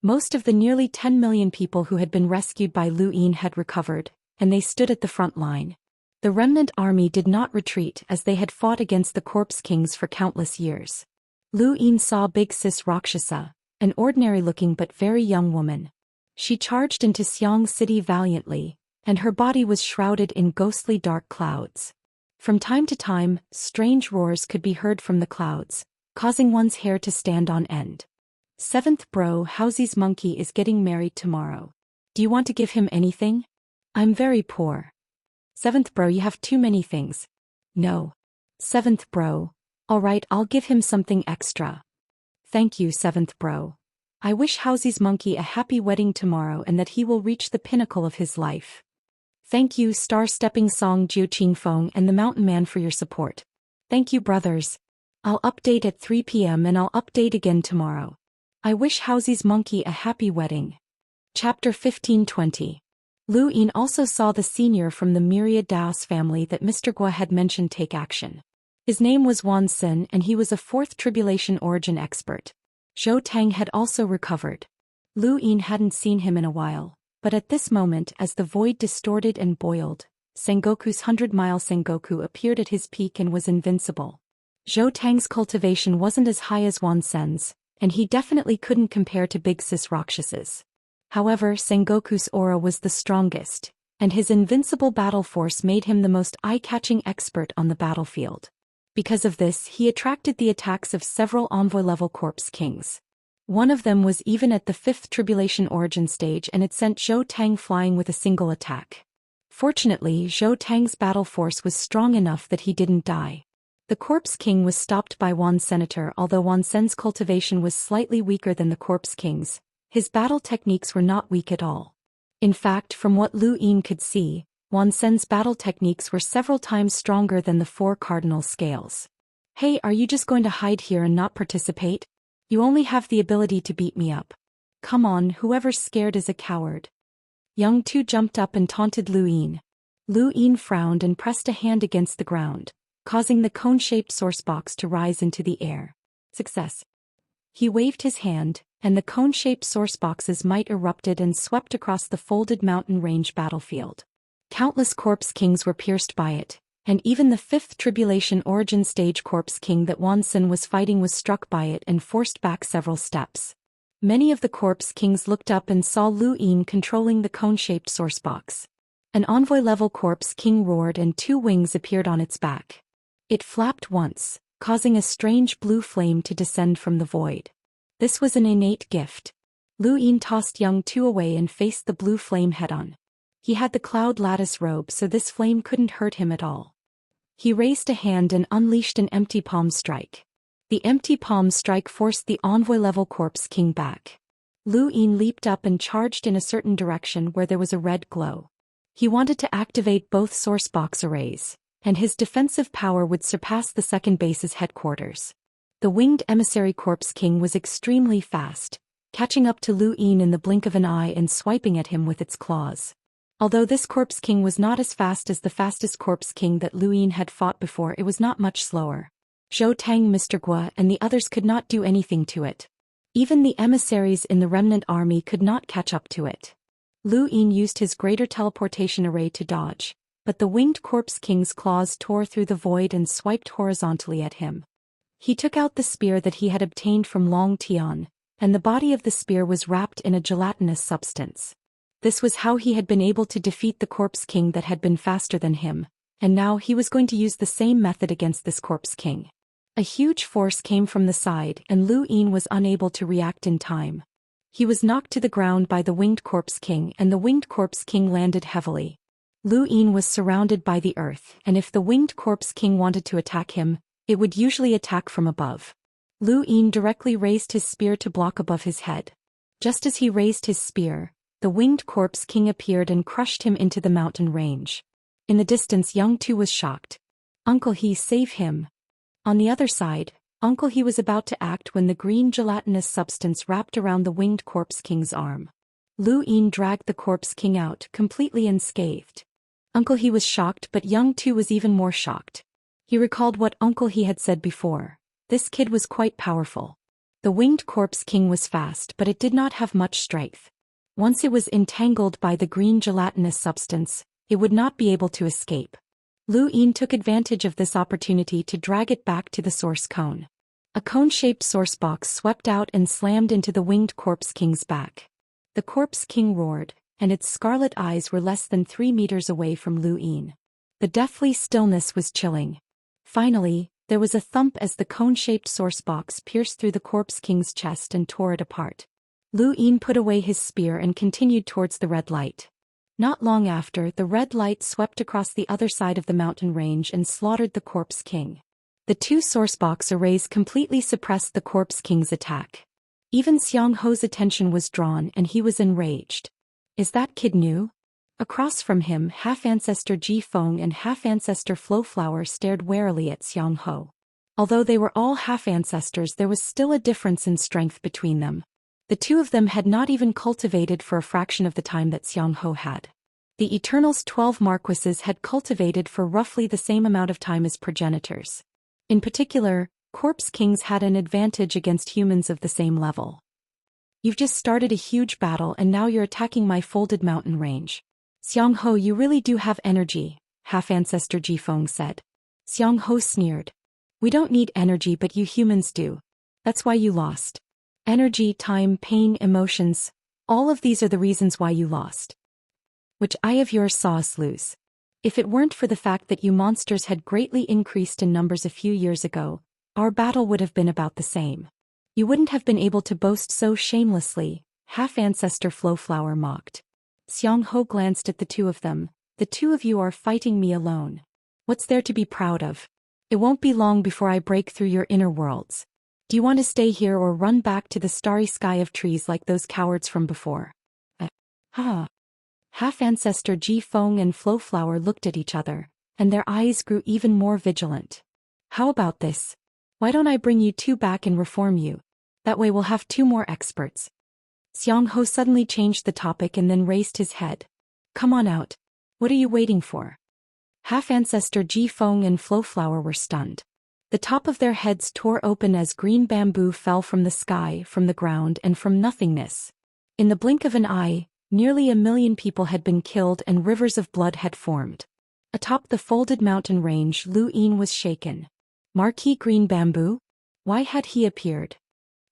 Most of the nearly 10 million people who had been rescued by Lu Yin had recovered, and they stood at the front line. The remnant army did not retreat as they had fought against the corpse kings for countless years. Lu Yin saw Big Sis Rakshasa, an ordinary-looking but very young woman. She charged into Xiang city valiantly, and her body was shrouded in ghostly dark clouds. From time to time, strange roars could be heard from the clouds, causing one's hair to stand on end. Seventh bro, Housy's monkey is getting married tomorrow. Do you want to give him anything? I'm very poor. Seventh bro, you have too many things. No. Seventh bro, alright, I'll give him something extra. Thank you, seventh bro. I wish Housy's monkey a happy wedding tomorrow and that he will reach the pinnacle of his life. Thank you, Star Stepping Song Jiu Qingfeng and the Mountain Man for your support. Thank you, brothers. I'll update at 3 p.m. and I'll update again tomorrow. I wish Housy's monkey a happy wedding. Chapter 1520. Lu Yin also saw the senior from the myriad Daoist family that Mr. Gua had mentioned take action. His name was Wan Sin and he was a fourth tribulation origin expert. Zhou Tang had also recovered. Lu Yin hadn't seen him in a while, but at this moment as the void distorted and boiled, Sengoku's 100-mile Sengoku appeared at his peak and was invincible. Zhou Tang's cultivation wasn't as high as Wan Sen's, and he definitely couldn't compare to Big Sis Rakshas's. However, Sengoku's aura was the strongest, and his invincible battle force made him the most eye-catching expert on the battlefield. Because of this, he attracted the attacks of several envoy-level corpse kings. One of them was even at the 5th tribulation origin stage and it sent Zhou Tang flying with a single attack. Fortunately, Zhou Tang's battle force was strong enough that he didn't die. The corpse king was stopped by Wan Senator. Although Wan Sen's cultivation was slightly weaker than the corpse king's, his battle techniques were not weak at all. In fact, from what Lu Yin could see, Wan Sen's battle techniques were several times stronger than the 4 cardinal scales. Hey, are you just going to hide here and not participate? You only have the ability to beat me up. Come on, whoever's scared is a coward. Young Tu jumped up and taunted Lu Yin. Lu Yin frowned and pressed a hand against the ground, causing the cone-shaped source box to rise into the air. Success. He waved his hand, and the cone-shaped source box's might erupted and swept across the folded mountain range battlefield. Countless corpse kings were pierced by it, and even the 5th tribulation origin stage corpse king that Wan Sen was fighting was struck by it and forced back several steps. Many of the corpse kings looked up and saw Lu Yin controlling the cone-shaped source box. An envoy-level corpse king roared and 2 wings appeared on its back. It flapped once, causing a strange blue flame to descend from the void. This was an innate gift. Lu Yin tossed young Tu away and faced the blue flame head-on. He had the cloud lattice robe so this flame couldn't hurt him at all. He raised a hand and unleashed an empty palm strike. The empty palm strike forced the envoy-level corpse king back. Lu Yin leaped up and charged in a certain direction where there was a red glow. He wanted to activate both source box arrays, and his defensive power would surpass the second base's headquarters. The winged emissary corpse king was extremely fast, catching up to Lu Yin in the blink of an eye and swiping at him with its claws. Although this corpse king was not as fast as the fastest corpse king that Lu Yin had fought before, it was not much slower. Zhou Tang, Mr. Gua, and the others could not do anything to it. Even the emissaries in the remnant army could not catch up to it. Lu Yin used his greater teleportation array to dodge, but the winged corpse king's claws tore through the void and swiped horizontally at him. He took out the spear that he had obtained from Long Tian, and the body of the spear was wrapped in a gelatinous substance. This was how he had been able to defeat the corpse king that had been faster than him, and now he was going to use the same method against this corpse king. A huge force came from the side and Lu Yin was unable to react in time. He was knocked to the ground by the winged corpse king and the winged corpse king landed heavily. Lu Yin was surrounded by the earth, and if the winged corpse king wanted to attack him, it would usually attack from above. Lu Yin directly raised his spear to block above his head. Just as he raised his spear, the winged corpse king appeared and crushed him into the mountain range. In the distance, young Tu was shocked. Uncle He, save him. On the other side, Uncle He was about to act when the green gelatinous substance wrapped around the winged corpse king's arm. Lu Yin dragged the corpse king out, completely unscathed. Uncle He was shocked, but young Tu was even more shocked. He recalled what Uncle He had said before. This kid was quite powerful. The winged corpse king was fast, but it did not have much strength. Once it was entangled by the green gelatinous substance, it would not be able to escape. Lu Yin took advantage of this opportunity to drag it back to the source cone. A cone-shaped source box swept out and slammed into the winged Corpse King's back. The Corpse King roared, and its scarlet eyes were less than 3 meters away from Lu Yin. The deathly stillness was chilling. Finally, there was a thump as the cone-shaped source box pierced through the Corpse King's chest and tore it apart. Lu Yin put away his spear and continued towards the red light. Not long after, the red light swept across the other side of the mountain range and slaughtered the Corpse King. The 2 source box arrays completely suppressed the Corpse King's attack. Even Xianxia's attention was drawn and he was enraged. Is that kid new? Across from him, half-ancestor Ji Feng and half-ancestor Flowflower stared warily at Xianxia. Although they were all half-ancestors, there was still a difference in strength between them. The 2 of them had not even cultivated for a fraction of the time that Xianxia had. The Eternal's 12 marquises had cultivated for roughly the same amount of time as progenitors. In particular, Corpse Kings had an advantage against humans of the same level. You've just started a huge battle and now you're attacking my folded mountain range. Xianxia, you really do have energy, half-ancestor Ji Feng said. Xianxia sneered. We don't need energy, but you humans do. That's why you lost. Energy, time, pain, emotions, all of these are the reasons why you lost. Which eye of yours saw us lose. If it weren't for the fact that you monsters had greatly increased in numbers a few years ago, our battle would have been about the same. You wouldn't have been able to boast so shamelessly, half-ancestor Flowflower mocked. Xianxia glanced at the 2 of them. The 2 of you are fighting me alone. What's there to be proud of? It won't be long before I break through your inner worlds. Do you want to stay here or run back to the starry sky of trees like those cowards from before? Half-ancestor Ji Feng and Flowflower looked at each other, and their eyes grew even more vigilant. How about this? Why don't I bring you 2 back and reform you? That way we'll have 2 more experts. Xianxia suddenly changed the topic and then raised his head. Come on out. What are you waiting for? Half-ancestor Ji Feng and Flowflower were stunned. The top of their heads tore open as green bamboo fell from the sky, from the ground, and from nothingness. In the blink of an eye, nearly 1 million people had been killed and rivers of blood had formed. Atop the folded mountain range, Lu Yin was shaken. Marquis Green Bamboo? Why had he appeared?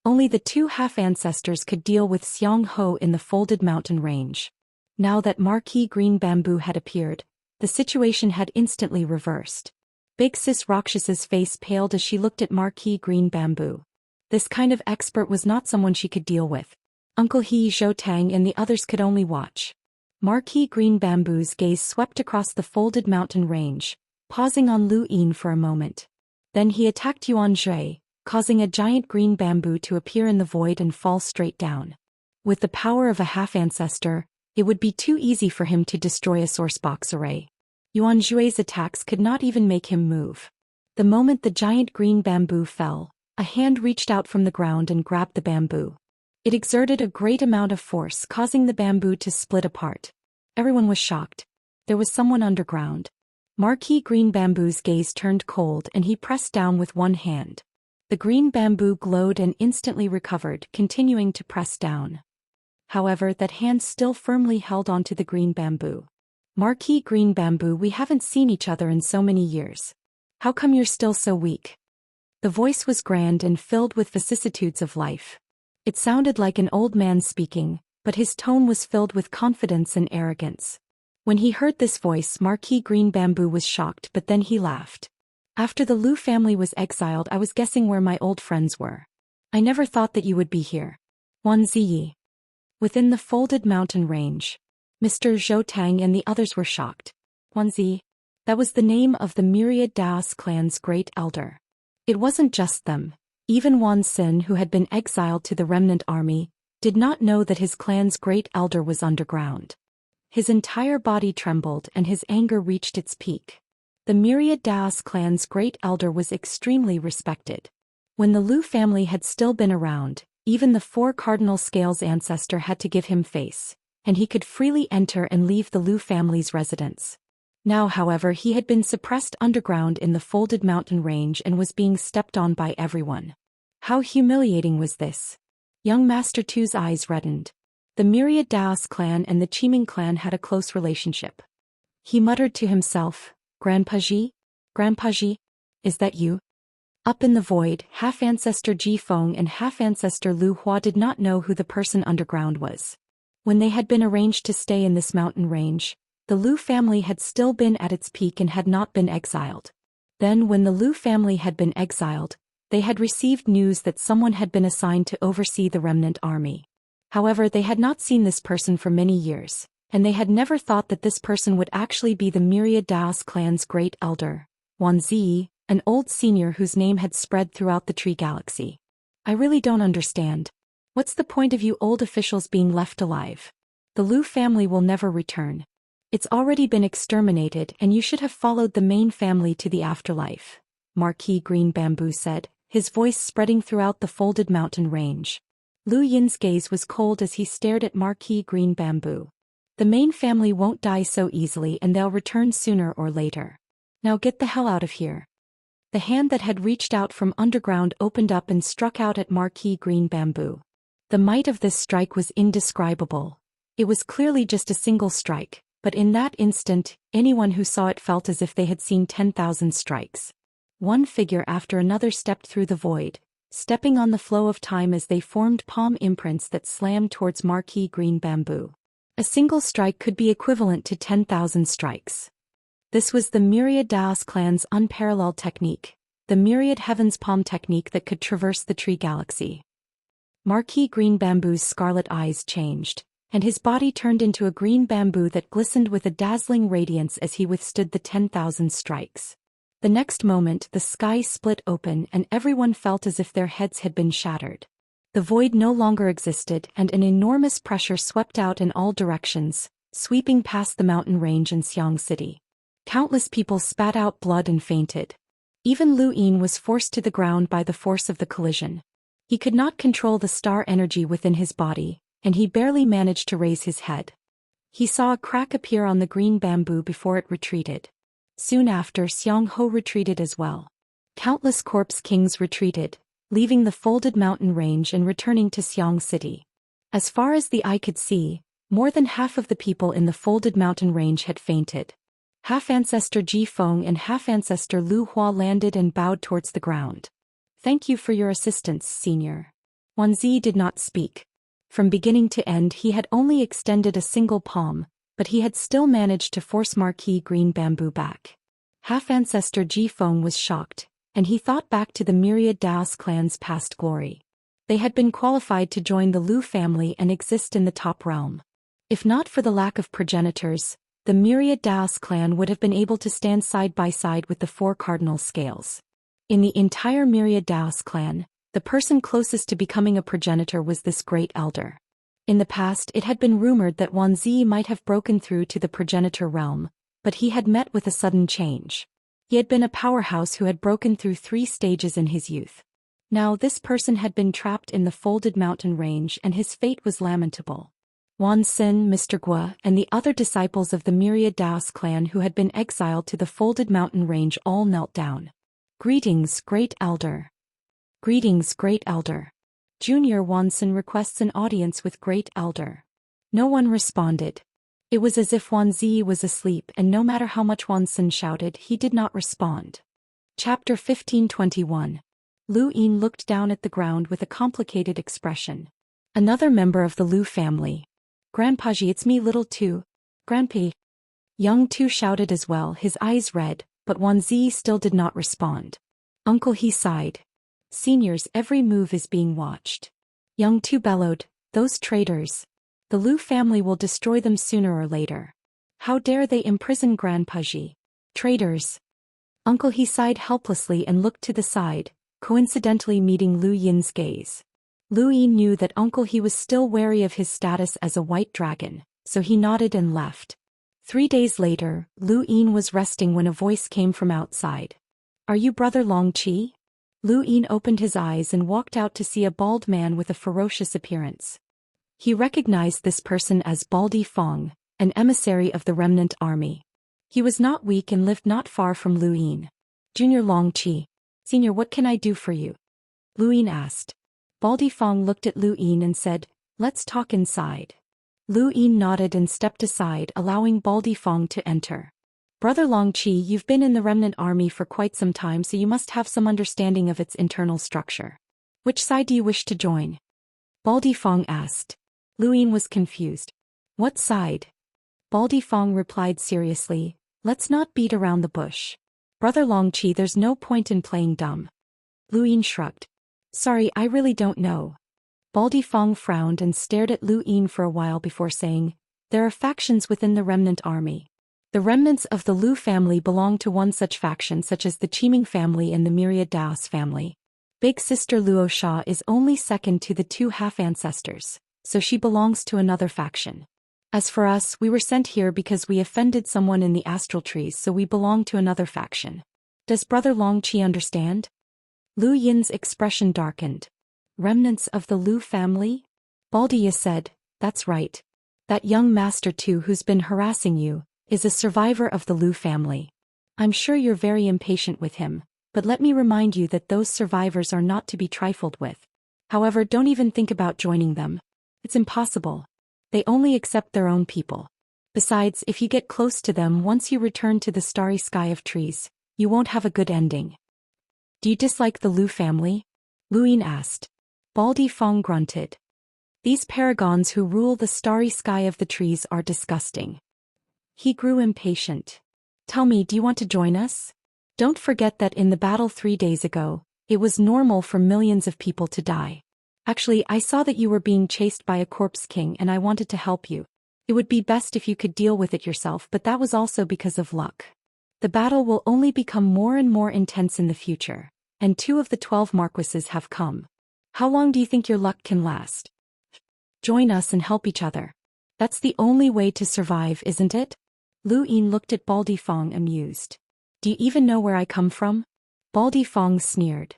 Only the 2 half-ancestors could deal with Xianxia in the folded mountain range. Now that Marquis Green Bamboo had appeared, the situation had instantly reversed. Big Sis Rakshas's face paled as she looked at Marquis Green Bamboo. This kind of expert was not someone she could deal with. Uncle He, Zhou Tang and the others could only watch. Marquis Green Bamboo's gaze swept across the folded mountain range, pausing on Lu Yin for a moment. Then he attacked Yuan Jue, causing a giant green bamboo to appear in the void and fall straight down. With the power of a half-ancestor, it would be too easy for him to destroy a source box array. Yuan Jue's attacks could not even make him move. The moment the giant green bamboo fell, a hand reached out from the ground and grabbed the bamboo. It exerted a great amount of force, causing the bamboo to split apart. Everyone was shocked. There was someone underground. Marquis Green Bamboo's gaze turned cold and he pressed down with one hand. The green bamboo glowed and instantly recovered, continuing to press down. However, that hand still firmly held onto the green bamboo. Marquis Green Bamboo, we haven't seen each other in so many years. How come you're still so weak? The voice was grand and filled with vicissitudes of life. It sounded like an old man speaking, but his tone was filled with confidence and arrogance. When he heard this voice, Marquis Green Bamboo was shocked, but then he laughed. After the Lu family was exiled, I was guessing where my old friends were. I never thought that you would be here. Wan Ziyi. Within the folded mountain range, Mr. Zhou Tang and the others were shocked. Wan Zi. That was the name of the myriad Daoist clan's great elder. It wasn't just them. Even Wan Xin, who had been exiled to the remnant army, did not know that his clan's great elder was underground. His entire body trembled and his anger reached its peak. The myriad Daoist clan's great elder was extremely respected. When the Lu family had still been around, even the 4 cardinal scales ancestor had to give him face, and he could freely enter and leave the Lu family's residence. Now, however, he had been suppressed underground in the folded mountain range and was being stepped on by everyone. How humiliating was this? Young Master Tu's eyes reddened. The myriad Daoist clan and the Qiming clan had a close relationship. He muttered to himself, Grandpa Ji? Grandpa Ji? Is that you? Up in the void, half-ancestor Ji Feng and half-ancestor Lu Hua did not know who the person underground was. When they had been arranged to stay in this mountain range, the Lu family had still been at its peak and had not been exiled. Then when the Lu family had been exiled, they had received news that someone had been assigned to oversee the remnant army. However, they had not seen this person for many years, and they had never thought that this person would actually be the myriad Daoist clan's great elder, Wan Zi, an old senior whose name had spread throughout the tree galaxy. I really don't understand. What's the point of you old officials being left alive? The Lu family will never return. It's already been exterminated and you should have followed the main family to the afterlife, Marquis Green Bamboo said, his voice spreading throughout the folded mountain range. Lu Yin's gaze was cold as he stared at Marquis Green Bamboo. The main family won't die so easily and they'll return sooner or later. Now get the hell out of here. The hand that had reached out from underground opened up and struck out at Marquis Green Bamboo. The might of this strike was indescribable. It was clearly just a single strike, but in that instant, anyone who saw it felt as if they had seen 10,000 strikes. One figure after another stepped through the void, stepping on the flow of time as they formed palm imprints that slammed towards Marquis Green Bamboo. A single strike could be equivalent to 10,000 strikes. This was the Myriad Daoist clan's unparalleled technique, the Myriad Heaven's Palm technique that could traverse the tree galaxy. Marquis Green Bamboo's scarlet eyes changed, and his body turned into a green bamboo that glistened with a dazzling radiance as he withstood the 10,000 strikes. The next moment the sky split open and everyone felt as if their heads had been shattered. The void no longer existed and an enormous pressure swept out in all directions, sweeping past the mountain range and Xiang City. Countless people spat out blood and fainted. Even Lu Yin was forced to the ground by the force of the collision. He could not control the star energy within his body, and he barely managed to raise his head. He saw a crack appear on the green bamboo before it retreated. Soon after, Xiang Ho retreated as well. Countless corpse kings retreated, leaving the folded mountain range and returning to Xiang City. As far as the eye could see, more than half of the people in the folded mountain range had fainted. Half-ancestor Ji Feng and half-ancestor Lu Hua landed and bowed towards the ground. Thank you for your assistance, Senior. Wan Zi did not speak. From beginning to end he had only extended a single palm, but he had still managed to force Marquis Green Bamboo back. Half-ancestor Ji Feng was shocked, and he thought back to the Myriad Daoist clan's past glory. They had been qualified to join the Lu family and exist in the top realm. If not for the lack of progenitors, the Myriad Daoist clan would have been able to stand side by side with the four cardinal scales. In the entire Myriad Daoist clan, the person closest to becoming a progenitor was this great elder. In the past it had been rumored that Wan Zi might have broken through to the progenitor realm, but he had met with a sudden change. He had been a powerhouse who had broken through 3 stages in his youth. Now this person had been trapped in the folded mountain range and his fate was lamentable. Wan Xin, Mr. Gua, and the other disciples of the Myriad Daoist clan who had been exiled to the folded mountain range all knelt down. Greetings, Great Elder. Greetings, Great Elder. Junior Wan Xin requests an audience with Great Elder. No one responded. It was as if Wan Zi was asleep and no matter how much Wan Xin shouted he did not respond. Chapter 1521. Lu Yin looked down at the ground with a complicated expression. Another member of the Lu family. Grandpa Ji, it's me little Tu. Grandpa. Young Tu shouted as well, his eyes red, but Wan Zi still did not respond. Uncle, he sighed. Seniors, every move is being watched. Young Tu bellowed, those traitors. The Lu family will destroy them sooner or later. How dare they imprison Grandpa Ji? Traitors. Uncle, he sighed helplessly and looked to the side, coincidentally meeting Lu Yin's gaze. Lu Yin knew that Uncle He was still wary of his status as a white dragon, so he nodded and left. 3 days later, Lu Yin was resting when a voice came from outside. Are you Brother Long Qi? Lu Yin opened his eyes and walked out to see a bald man with a ferocious appearance. He recognized this person as Baldy Fong, an emissary of the remnant army. He was not weak and lived not far from Lu Yin. Junior Long Qi. Senior, what can I do for you? Lu Yin asked. Baldy Fong looked at Lu Yin and said, let's talk inside. Lu Yin nodded and stepped aside, allowing Baldy Fong to enter. Brother Longqi, you've been in the remnant army for quite some time, so you must have some understanding of its internal structure. Which side do you wish to join? Baldi Fong asked. Lu Yin was confused. What side? Baldi Fong replied seriously, let's not beat around the bush. Brother Longqi, there's no point in playing dumb. Lu Yin shrugged. Sorry, I really don't know. Baldi Fong frowned and stared at Lu Yin for a while before saying, there are factions within the remnant army. The remnants of the Lu family belong to one such faction, such as the Qiming family and the Myriad Daoist family. Big sister Luo Sha is only second to the two half-ancestors, so she belongs to another faction. As for us, we were sent here because we offended someone in the astral trees, so we belong to another faction. Does Brother Longqi understand? Lu Yin's expression darkened. Remnants of the Lu family? Baldi said, that's right. That young master too who's been harassing you is a survivor of the Lu family. I'm sure you're very impatient with him, but let me remind you that those survivors are not to be trifled with. However, don't even think about joining them. It's impossible. They only accept their own people. Besides, if you get close to them once you return to the starry sky of trees, you won't have a good ending. Do you dislike the Lu family? Lu Yin asked. Baldi Fong grunted. These paragons who rule the starry sky of the trees are disgusting. He grew impatient. Tell me, do you want to join us? Don't forget that in the battle 3 days ago, it was normal for millions of people to die. Actually, I saw that you were being chased by a corpse king and I wanted to help you. It would be best if you could deal with it yourself, but that was also because of luck. The battle will only become more and more intense in the future, and 2 of the 12 marquises have come. How long do you think your luck can last? Join us and help each other. That's the only way to survive, isn't it? Lu Yin looked at Baldi Fong amused. Do you even know where I come from? Baldi Fong sneered.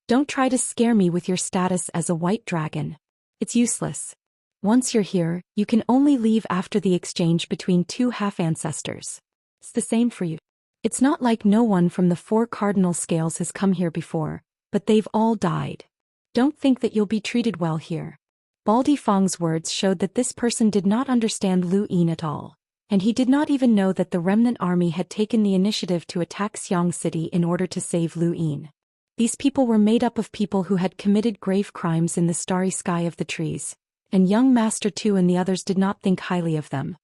Don't try to scare me with your status as a white dragon. It's useless. Once you're here, you can only leave after the exchange between 2 half-ancestors. It's the same for you. It's not like no one from the 4 cardinal scales has come here before, but they've all died. Don't think that you'll be treated well here. Baldi Fong's words showed that this person did not understand Lu Yin at all, and he did not even know that the remnant army had taken the initiative to attack Xiang City in order to save Lu Yin. These people were made up of people who had committed grave crimes in the starry sky of the trees, and young Master Tu and the others did not think highly of them.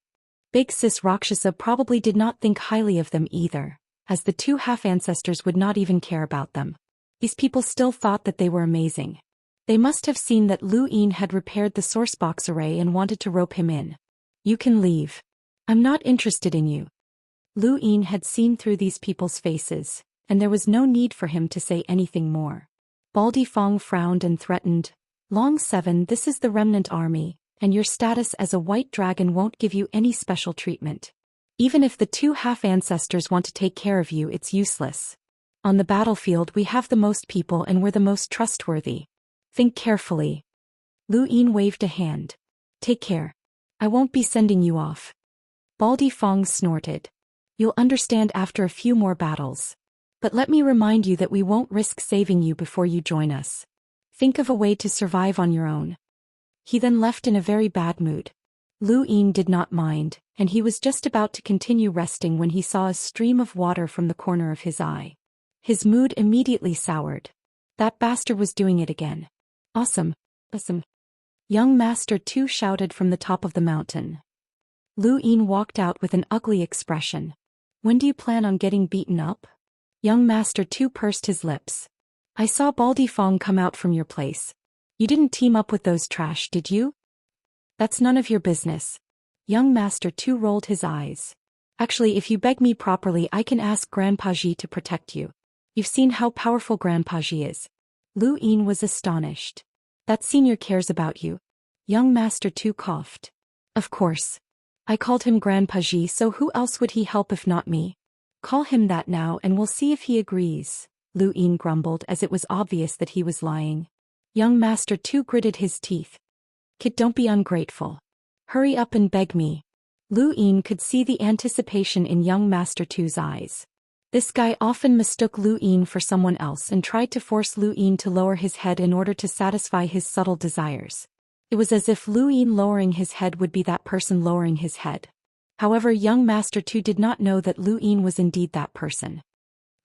Big Sis Rakshasa probably did not think highly of them either, as the 2 half-ancestors would not even care about them. These people still thought that they were amazing. They must have seen that Lu Yin had repaired the sourcebox array and wanted to rope him in. You can leave. I'm not interested in you. Lu Yin had seen through these people's faces, and there was no need for him to say anything more. Baldi Fong frowned and threatened, Long 7, this is the remnant army, and your status as a white dragon won't give you any special treatment. Even if the 2 half-ancestors want to take care of you, it's useless. On the battlefield we have the most people and we're the most trustworthy. Think carefully. Lu Yin waved a hand. Take care. I won't be sending you off. Baldi Fong snorted. You'll understand after a few more battles. But let me remind you that we won't risk saving you before you join us. Think of a way to survive on your own. He then left in a very bad mood. Lu Yin did not mind, and he was just about to continue resting when he saw a stream of water from the corner of his eye. His mood immediately soured. That bastard was doing it again. Awesome. Awesome. Young Master Tu shouted from the top of the mountain. Lu Yin walked out with an ugly expression. When do you plan on getting beaten up? Young Master Tu pursed his lips. I saw Baldi Fong come out from your place. You didn't team up with those trash, did you? That's none of your business. Young Master Tu rolled his eyes. Actually, if you beg me properly, I can ask Grandpa Ji to protect you. You've seen how powerful Grandpa Ji is. Lu Yin was astonished. That senior cares about you. Young Master Tu coughed. Of course. I called him Grandpa Ji, so who else would he help if not me? Call him that now and we'll see if he agrees, Lu Yin grumbled as it was obvious that he was lying. Young Master Tu gritted his teeth. Kid, don't be ungrateful. Hurry up and beg me. Lu Yin could see the anticipation in young Master Tu's eyes. This guy often mistook Lu Yin for someone else and tried to force Lu Yin to lower his head in order to satisfy his subtle desires. It was as if Lu Yin lowering his head would be that person lowering his head. However, young Master Tu did not know that Lu Yin was indeed that person.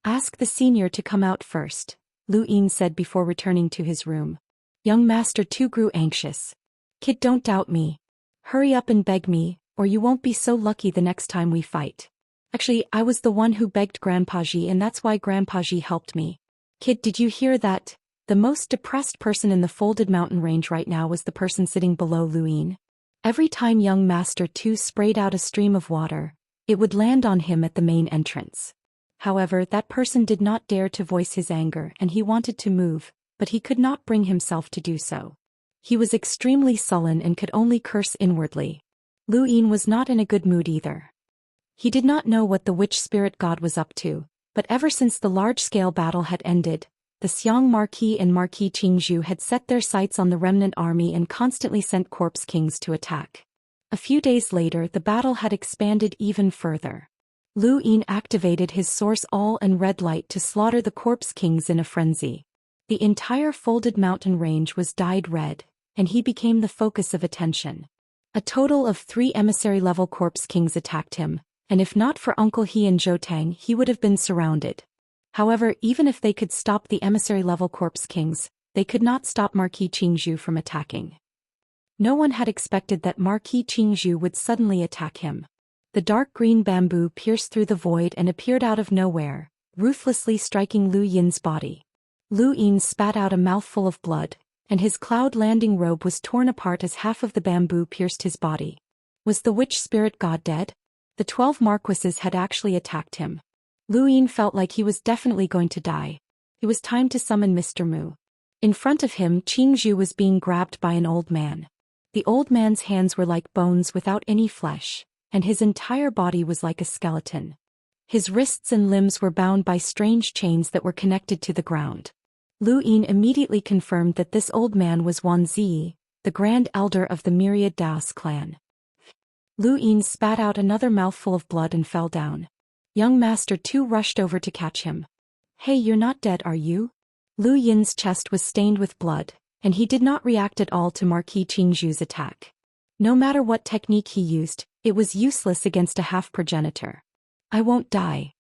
Ask the senior to come out first, Lu Yin said before returning to his room. Young Master Tu grew anxious. Kid, don't doubt me. Hurry up and beg me, or you won't be so lucky the next time we fight. Actually, I was the one who begged Grandpa Ji, and that's why Grandpa Ji helped me. Kid, did you hear that? The most depressed person in the folded mountain range right now was the person sitting below Lu Yin. Every time young Master Tu sprayed out a stream of water, it would land on him at the main entrance. However, that person did not dare to voice his anger, and he wanted to move, but he could not bring himself to do so. He was extremely sullen and could only curse inwardly. Lu Yin was not in a good mood either. He did not know what the witch spirit god was up to, but ever since the large-scale battle had ended, the Xiang Marquis and Marquis Qingzhu had set their sights on the remnant army and constantly sent corpse kings to attack. A few days later, the battle had expanded even further. Lu Yin activated his source all and red light to slaughter the corpse kings in a frenzy. The entire folded mountain range was dyed red, and he became the focus of attention. A total of 3 emissary-level corpse kings attacked him, and if not for Uncle He and Zhou Tang, he would have been surrounded. However, even if they could stop the emissary-level corpse kings, they could not stop Marquis Qingzhu from attacking. No one had expected that Marquis Qingzhu would suddenly attack him. The dark green bamboo pierced through the void and appeared out of nowhere, ruthlessly striking Lu Yin's body. Lu Yin spat out a mouthful of blood, and his cloud landing robe was torn apart as half of the bamboo pierced his body. Was the witch spirit god dead? The 12 marquises had actually attacked him. Lu Yin felt like he was definitely going to die. It was time to summon Mr. Mu. In front of him, Qingzhu was being grabbed by an old man. The old man's hands were like bones without any flesh, and his entire body was like a skeleton. His wrists and limbs were bound by strange chains that were connected to the ground. Lu Yin immediately confirmed that this old man was Wan Zi, the grand elder of the myriad Daoist clan. Lu Yin spat out another mouthful of blood and fell down. Young Master Tu rushed over to catch him. Hey, you're not dead, are you? Lu Yin's chest was stained with blood, and he did not react at all to Marquis Qingzhu's attack. No matter what technique he used, it was useless against a half-progenitor. I won't die.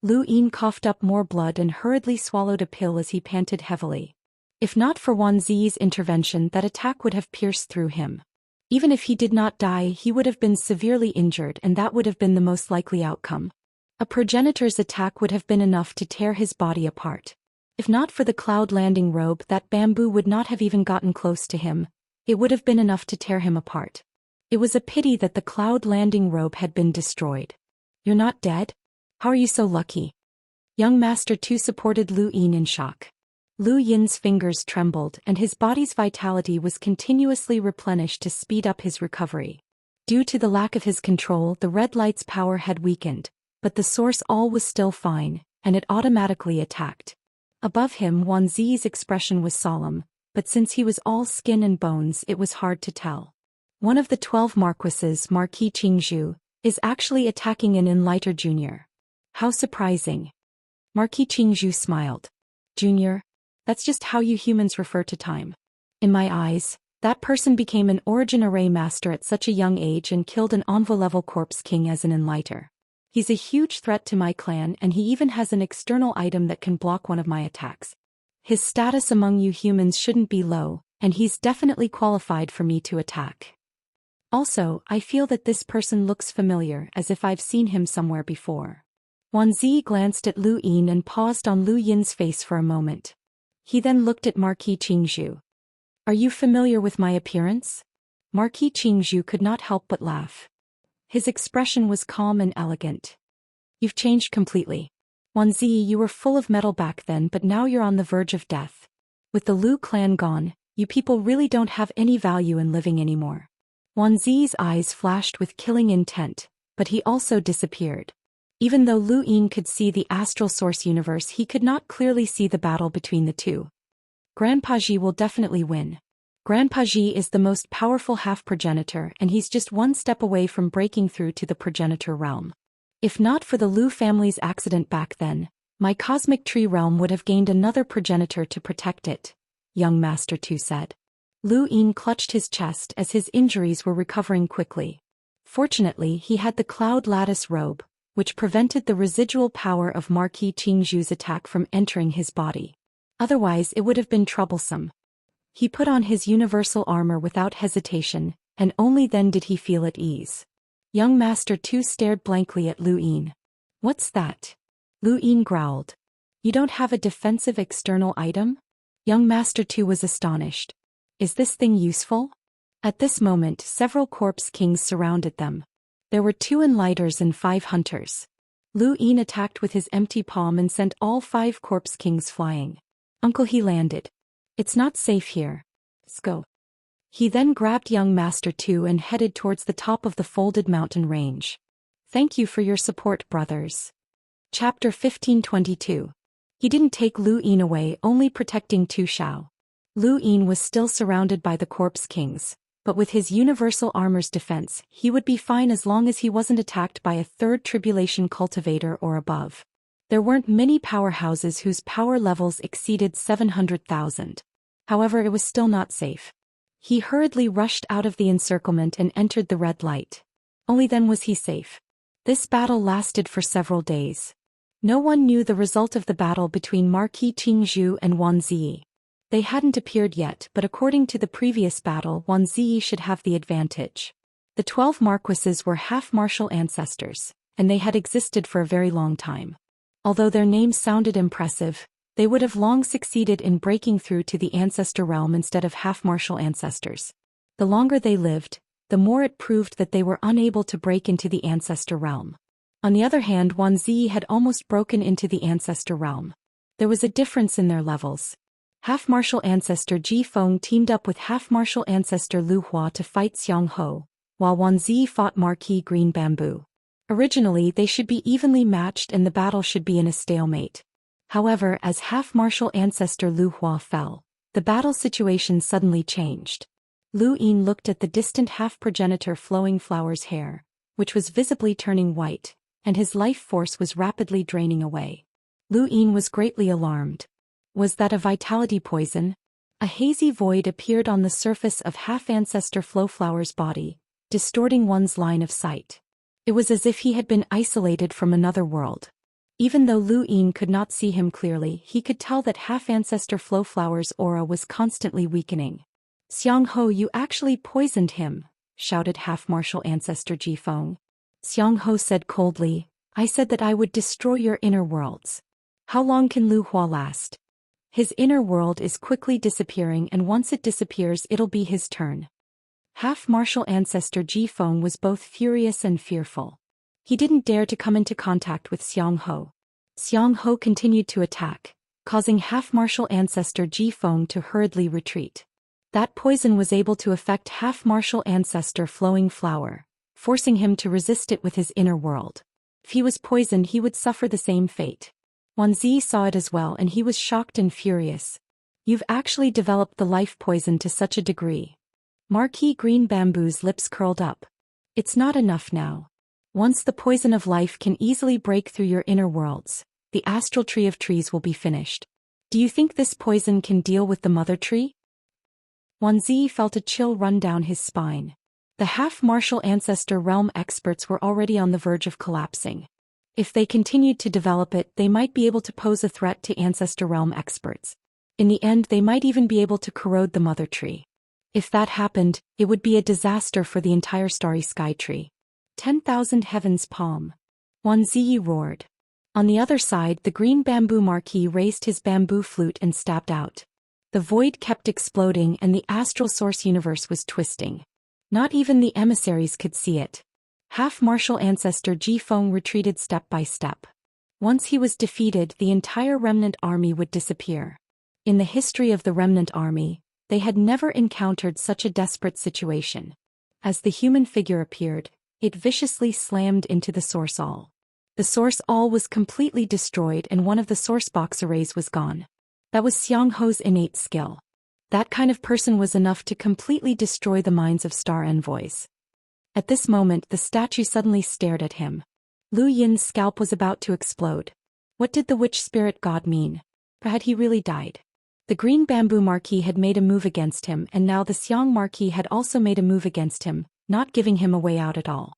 Lu Yin coughed up more blood and hurriedly swallowed a pill as he panted heavily. If not for Wan Zi's intervention, that attack would have pierced through him. Even if he did not die, he would have been severely injured, and that would have been the most likely outcome. A progenitor's attack would have been enough to tear his body apart. If not for the cloud landing robe, that bamboo would not have even gotten close to him. It would have been enough to tear him apart. It was a pity that the cloud landing robe had been destroyed. You're not dead? How are you so lucky? Young Master Tu supported Lu Yin in shock. Lu Yin's fingers trembled, and his body's vitality was continuously replenished to speed up his recovery. Due to the lack of his control, the red light's power had weakened, but the source all was still fine, and it automatically attacked. Above him, Wan Zi's expression was solemn, but since he was all skin and bones, it was hard to tell. One of the 12 marquises, Marquis Qingzhu, is actually attacking an enlighter junior. How surprising. Marquis Qingzhu smiled. Junior? That's just how you humans refer to time. In my eyes, that person became an origin array master at such a young age and killed an Envo-level corpse king as an enlighter. He's a huge threat to my clan, and he even has an external item that can block one of my attacks. His status among you humans shouldn't be low, and he's definitely qualified for me to attack. Also, I feel that this person looks familiar, as if I've seen him somewhere before. Wan Zi glanced at Lu Yin and paused on Lu Yin's face for a moment. He then looked at Marquis Qingzhu. Are you familiar with my appearance? Marquis Qingzhu could not help but laugh. His expression was calm and elegant. You've changed completely. Wan Zi, you were full of metal back then, but now you're on the verge of death. With the Lu clan gone, you people really don't have any value in living anymore. Wan Zi's eyes flashed with killing intent, but he also disappeared. Even though Lu Yin could see the astral source universe, he could not clearly see the battle between the two. Grandpa Ji will definitely win. Grandpa Ji is the most powerful half-progenitor, and he's just one step away from breaking through to the progenitor realm. If not for the Lu family's accident back then, my cosmic tree realm would have gained another progenitor to protect it, young Master Tu said. Lu Yin clutched his chest as his injuries were recovering quickly. Fortunately, he had the cloud lattice robe, which prevented the residual power of Marquis Qingzhu's attack from entering his body. Otherwise it would have been troublesome. He put on his universal armor without hesitation, and only then did he feel at ease. Young Master Tu stared blankly at Lu Yin. "What's that?" Lu Yin growled. "You don't have a defensive external item?" Young Master Tu was astonished. "Is this thing useful?" At this moment several corpse kings surrounded them. There were 2 enlighters and 5 hunters. Lu Yin attacked with his empty palm and sent all 5 corpse kings flying. "Uncle," he landed. "It's not safe here. Let's go." He then grabbed young Master Tu and headed towards the top of the folded mountain range. "Thank you for your support, brothers." Chapter 1522. He didn't take Lu Yin away, only protecting Tu Shao. Lu Yin was still surrounded by the corpse kings, but with his universal armor's defense, he would be fine as long as he wasn't attacked by a 3rd tribulation cultivator or above. There weren't many powerhouses whose power levels exceeded 700,000. However, it was still not safe. He hurriedly rushed out of the encirclement and entered the red light. Only then was he safe. This battle lasted for several days. No one knew the result of the battle between Marquis Qingzhu and Wan Ziyi. They hadn't appeared yet, but according to the previous battle, Wan Ziyi should have the advantage. The 12 marquises were half-martial ancestors, and they had existed for a very long time. Although their names sounded impressive, they would have long succeeded in breaking through to the ancestor realm instead of half-martial ancestors. The longer they lived, the more it proved that they were unable to break into the ancestor realm. On the other hand, Wan Ziyi had almost broken into the ancestor realm. There was a difference in their levels. Half-martial ancestor Ji Feng teamed up with half-martial ancestor Lu Hua to fight Xiang Ho, while Wan Ziyi fought Marquis Green Bamboo. Originally, they should be evenly matched and the battle should be in a stalemate. However, as half-martial ancestor Lu Hua fell, the battle situation suddenly changed. Lu Yin looked at the distant half-progenitor Flowing Flower's hair, which was visibly turning white, and his life force was rapidly draining away. Lu Yin was greatly alarmed. Was that a vitality poison? A hazy void appeared on the surface of half-ancestor Flowflower's body, distorting one's line of sight. It was as if he had been isolated from another world. Even though Lu Yin could not see him clearly, he could tell that half-ancestor Flowflower's aura was constantly weakening. "Xiang Ho, you actually poisoned him," shouted half-martial ancestor Ji Feng. Xiang Ho said coldly, "I said that I would destroy your inner worlds. How long can Lu Hua last? His inner world is quickly disappearing, and once it disappears it'll be his turn." Half-martial ancestor Ji Feng was both furious and fearful. He didn't dare to come into contact with Xiang Ho. Xiang Ho continued to attack, causing half-martial ancestor Ji Feng to hurriedly retreat. That poison was able to affect half-martial ancestor Flowing Flower, forcing him to resist it with his inner world. If he was poisoned, he would suffer the same fate. Wan Zi saw it as well, and he was shocked and furious. "You've actually developed the life poison to such a degree." Marquis Green Bamboo's lips curled up. "It's not enough now. Once the poison of life can easily break through your inner worlds, the astral tree of trees will be finished. Do you think this poison can deal with the mother tree?" Wan Zi felt a chill run down his spine. The half-martial ancestor realm experts were already on the verge of collapsing. If they continued to develop it, they might be able to pose a threat to ancestor realm experts. In the end, they might even be able to corrode the mother tree. If that happened, it would be a disaster for the entire starry sky tree. 10,000 heavens palm. Wan Ziyi roared. On the other side, the green bamboo marquis raised his bamboo flute and stabbed out. The void kept exploding and the astral source universe was twisting. Not even the emissaries could see it. Half-martial ancestor Ji Feng retreated step by step. Once he was defeated, the entire remnant army would disappear. In the history of the remnant army, they had never encountered such a desperate situation. As the human figure appeared, it viciously slammed into the source all. The source all was completely destroyed and one of the source box arrays was gone. That was Xiang Ho's innate skill. That kind of person was enough to completely destroy the minds of star envoys. At this moment, the statue suddenly stared at him. Lu Yin's scalp was about to explode. What did the witch spirit god mean? Or had he really died? The green bamboo marquis had made a move against him, and now the Xiang marquis had also made a move against him, not giving him a way out at all.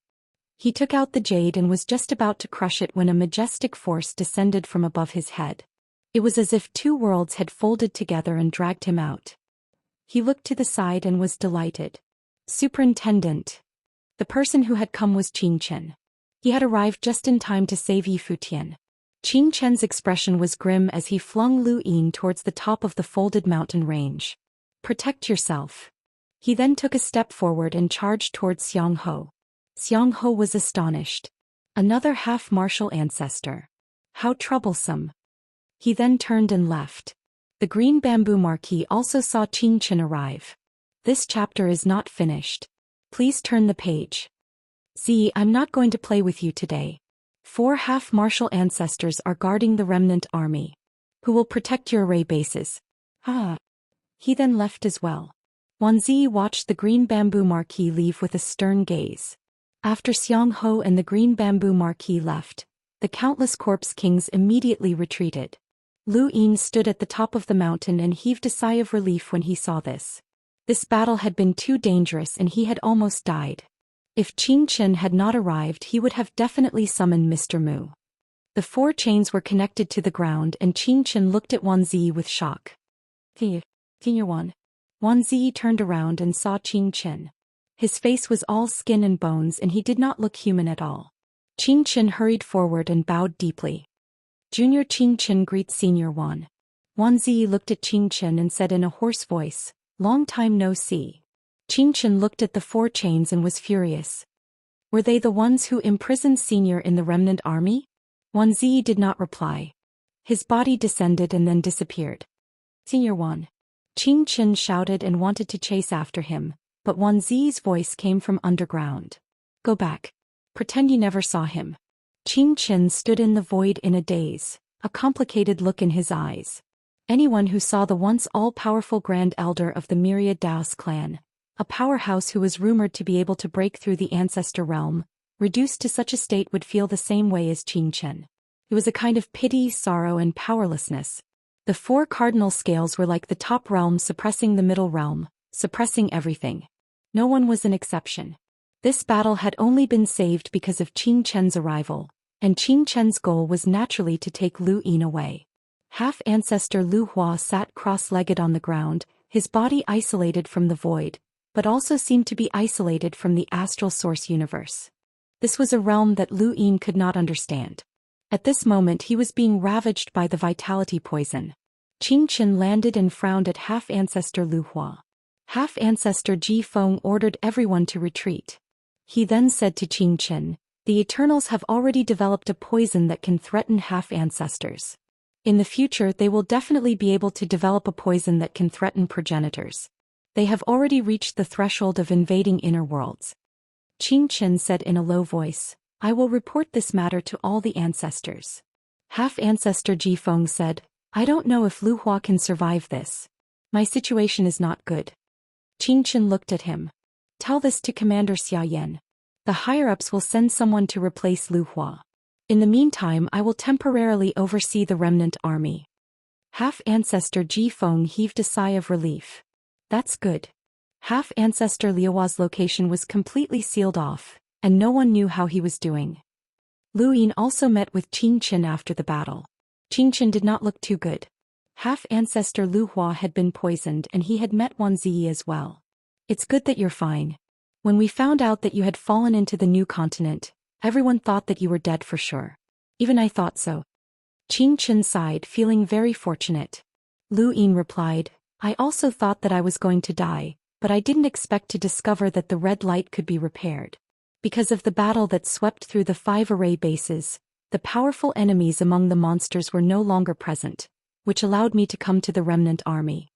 He took out the jade and was just about to crush it when a majestic force descended from above his head. It was as if two worlds had folded together and dragged him out. He looked to the side and was delighted. Superintendent. The person who had come was Qing Chen. He had arrived just in time to save Yi Futian. Qing Chen's expression was grim as he flung Lu Yin towards the top of the folded mountain range. Protect yourself. He then took a step forward and charged towards Xiang Ho. Xiang Ho was astonished. Another half-martial ancestor. How troublesome. He then turned and left. The green bamboo marquis also saw Qing Chen arrive. This chapter is not finished. Please turn the page. See, I'm not going to play with you today. 4 half-martial ancestors are guarding the remnant army. Who will protect your array bases? Ah. He then left as well. Wanzi watched the green bamboo marquis leave with a stern gaze. After Xiang Ho and the green bamboo marquis left, the countless corpse kings immediately retreated. Lu Yin stood at the top of the mountain and heaved a sigh of relief when he saw this. This battle had been too dangerous and he had almost died. If Qing Chen had not arrived, he would have definitely summoned Mr. Mu. The 4 chains were connected to the ground and Qing Chen looked at Wanzi with shock. Senior one. Wanzi turned around and saw Qing Chen. His face was all skin and bones and he did not look human at all. Qing Chen hurried forward and bowed deeply. Junior Qing Chen greets Senior Wan. Wanzi looked at Qing Chen and said in a hoarse voice, "Long time no see." Qing Chen looked at the 4 chains and was furious. Were they the ones who imprisoned Senior in the remnant army? Wanzi did not reply. His body descended and then disappeared. Senior Wan. Qing Chen shouted and wanted to chase after him, but Wanzi's voice came from underground. Go back. Pretend you never saw him. Qing Chen stood in the void in a daze, a complicated look in his eyes. Anyone who saw the once all-powerful Grand Elder of the myriad Daoist clan, a powerhouse who was rumored to be able to break through the ancestor realm, reduced to such a state would feel the same way as Qing Chen. It was a kind of pity, sorrow and powerlessness. The 4 cardinal scales were like the top realm suppressing the middle realm, suppressing everything. No one was an exception. This battle had only been saved because of Qing Chen's arrival, and Qing Chen's goal was naturally to take Lu Yin away. Half-ancestor Lu Hua sat cross-legged on the ground, his body isolated from the void, but also seemed to be isolated from the astral source universe. This was a realm that Lu Yin could not understand. At this moment he was being ravaged by the vitality poison. Qing Chen landed and frowned at half-ancestor Lu Hua. Half-ancestor Ji Feng ordered everyone to retreat. He then said to Qing Chen, "The Eternals have already developed a poison that can threaten half-ancestors. In the future they will definitely be able to develop a poison that can threaten progenitors. They have already reached the threshold of invading inner worlds." Qing Chen said in a low voice, "I will report this matter to all the ancestors." Half-ancestor Ji Feng said, "I don't know if Lu Hua can survive this. My situation is not good." Qing Chen looked at him. "Tell this to Commander Xia Yan. The higher-ups will send someone to replace Lu Hua. In the meantime I will temporarily oversee the remnant army." Half-ancestor Ji Feng heaved a sigh of relief. That's good. Half-ancestor Liuhua's location was completely sealed off, and no one knew how he was doing. Lu Yin also met with Qing Chen after the battle. Qing Chen did not look too good. Half-ancestor Lu Hua had been poisoned and he had met Wanzi as well. "It's good that you're fine. When we found out that you had fallen into the new continent, everyone thought that you were dead for sure. Even I thought so." Qing Chen sighed, feeling very fortunate. Lu Yin replied, "I also thought that I was going to die, but I didn't expect to discover that the red light could be repaired. Because of the battle that swept through the 5 array bases, the powerful enemies among the monsters were no longer present, which allowed me to come to the remnant army."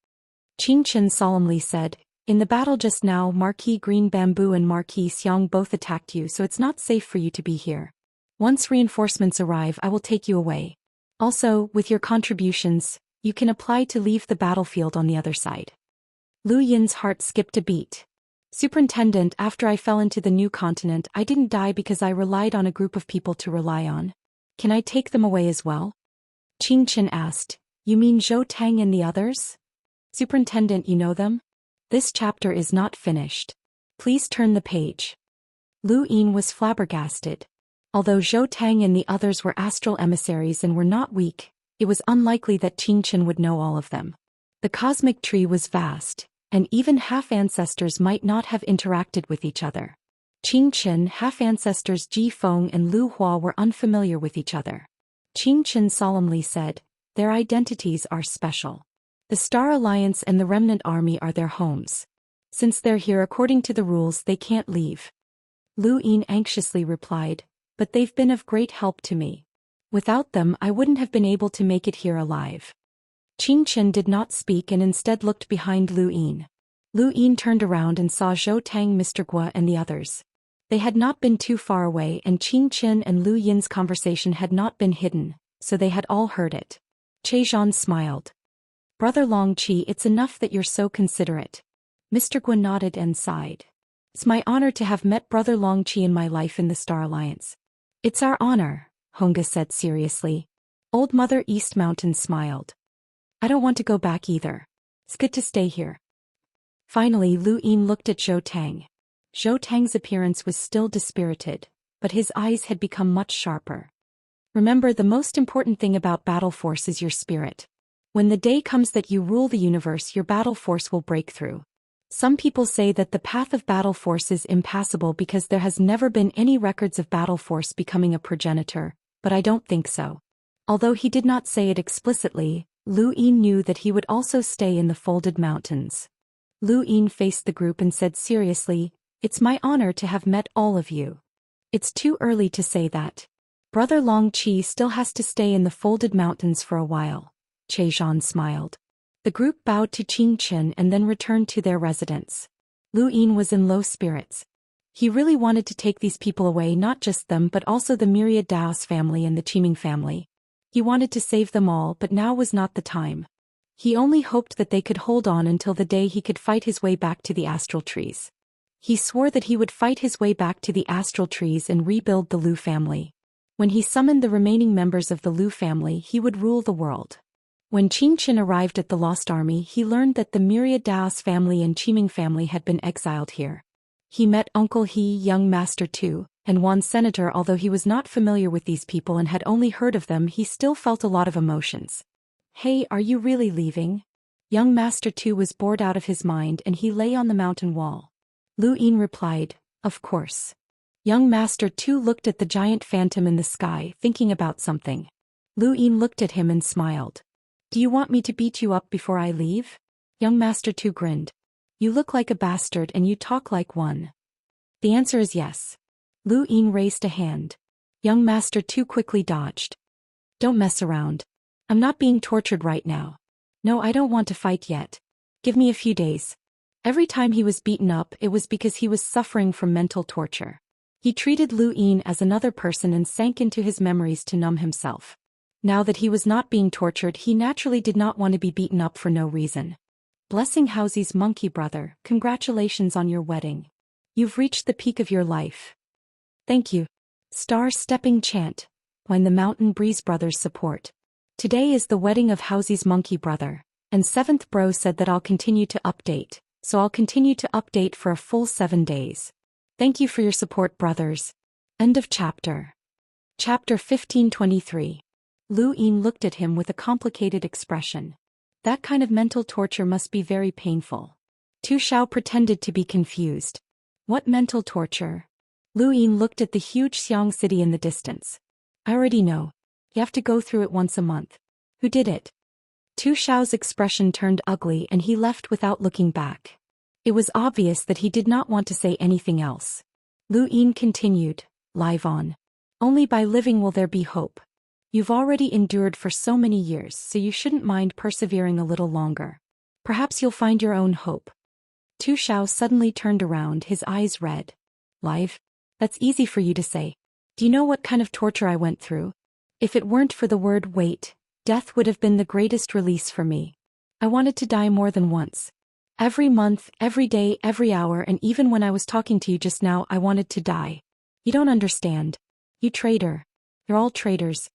Qing Chen solemnly said, "In the battle just now, Marquis Green Bamboo and Marquis Xiang both attacked you, so it's not safe for you to be here. Once reinforcements arrive, I will take you away. Also, with your contributions, you can apply to leave the battlefield on the other side." Lu Yin's heart skipped a beat. "Superintendent, after I fell into the new continent, I didn't die because I relied on a group of people to rely on. Can I take them away as well?" Qing Chen asked, "You mean Zhou Tang and the others? Superintendent, you know them? This chapter is not finished. Please turn the page." Lu Yin was flabbergasted. Although Zhou Tang and the others were astral emissaries and were not weak, it was unlikely that Qianchen would know all of them. The cosmic tree was vast, and even half-ancestors might not have interacted with each other. Qianchen, half-ancestors Ji Feng and Lu Hua were unfamiliar with each other. Qianchen solemnly said, "Their identities are special. The Star Alliance and the Remnant Army are their homes. Since they're here according to the rules, they can't leave." Lu Yin anxiously replied, "But they've been of great help to me. Without them I wouldn't have been able to make it here alive." Qianchen did not speak and instead looked behind Lu Yin. Lu Yin turned around and saw Zhou Tang, Mr. Guo and the others. They had not been too far away and Qianchen and Lu Yin's conversation had not been hidden, so they had all heard it. Zhang smiled. "Brother Long Qi, it's enough that you're so considerate." Mr. Guo nodded and sighed. "It's my honor to have met Brother Long Qi in my life in the Star Alliance." "It's our honor," Honga said seriously. Old Mother East Mountain smiled. "I don't want to go back either. It's good to stay here." Finally Lu Yin looked at Zhou Tang. Zhou Tang's appearance was still dispirited, but his eyes had become much sharper. "Remember, the most important thing about battle force is your spirit. When the day comes that you rule the universe, your battle force will break through. Some people say that the path of battle force is impassable because there has never been any records of battle force becoming a progenitor, but I don't think so." Although he did not say it explicitly, Lu Yin knew that he would also stay in the Folded Mountains. Lu Yin faced the group and said seriously, "It's my honor to have met all of you. It's too early to say that. Brother Long Qi still has to stay in the Folded Mountains for a while." Zhang smiled. The group bowed to Qianchen and then returned to their residence. Lu Yin was in low spirits. He really wanted to take these people away, not just them but also the myriad Daoist family and the Qiming family. He wanted to save them all, but now was not the time. He only hoped that they could hold on until the day he could fight his way back to the astral trees. He swore that he would fight his way back to the astral trees and rebuild the Lu family. When he summoned the remaining members of the Lu family, he would rule the world. When Qianchen arrived at the Lost Army, he learned that the myriad Daoist family and Qiming family had been exiled here. He met Uncle He, Young Master Tu, and Wan Senator. Although he was not familiar with these people and had only heard of them, he still felt a lot of emotions. "Hey, are you really leaving?" Young Master Tu was bored out of his mind and he lay on the mountain wall. Lu Yin replied, "Of course." Young Master Tu looked at the giant phantom in the sky, thinking about something. Lu Yin looked at him and smiled. "Do you want me to beat you up before I leave?" Young Master Tu grinned. "You look like a bastard and you talk like one." "The answer is yes." Lu Yin raised a hand. Young Master Tu quickly dodged. "Don't mess around. I'm not being tortured right now. No, I don't want to fight yet. Give me a few days." Every time he was beaten up, it was because he was suffering from mental torture. He treated Lu Yin as another person and sank into his memories to numb himself. Now that he was not being tortured, he naturally did not want to be beaten up for no reason. "Blessing Housy's monkey brother, congratulations on your wedding. You've reached the peak of your life." "Thank you." Star stepping chant, when the Mountain Breeze brothers support. "Today is the wedding of Housy's monkey brother, and Seventh Bro said that I'll continue to update, so I'll continue to update for a full 7 days. Thank you for your support, brothers." End of chapter. Chapter 1523. Lu Yin looked at him with a complicated expression. That kind of mental torture must be very painful. Tu Xiao pretended to be confused. "What mental torture?" Lu Yin looked at the huge Xiang city in the distance. "I already know. You have to go through it once a month." "Who did it?" Tu Xiao's expression turned ugly and he left without looking back. It was obvious that he did not want to say anything else. Lu Yin continued, "Live on. Only by living will there be hope. You've already endured for so many years, so you shouldn't mind persevering a little longer. Perhaps you'll find your own hope." Tu Xiao suddenly turned around, his eyes red. "Live? That's easy for you to say. Do you know what kind of torture I went through? If it weren't for the word wait, death would have been the greatest release for me. I wanted to die more than once. Every month, every day, every hour, and even when I was talking to you just now, I wanted to die. You don't understand. You traitor. You're all traitors."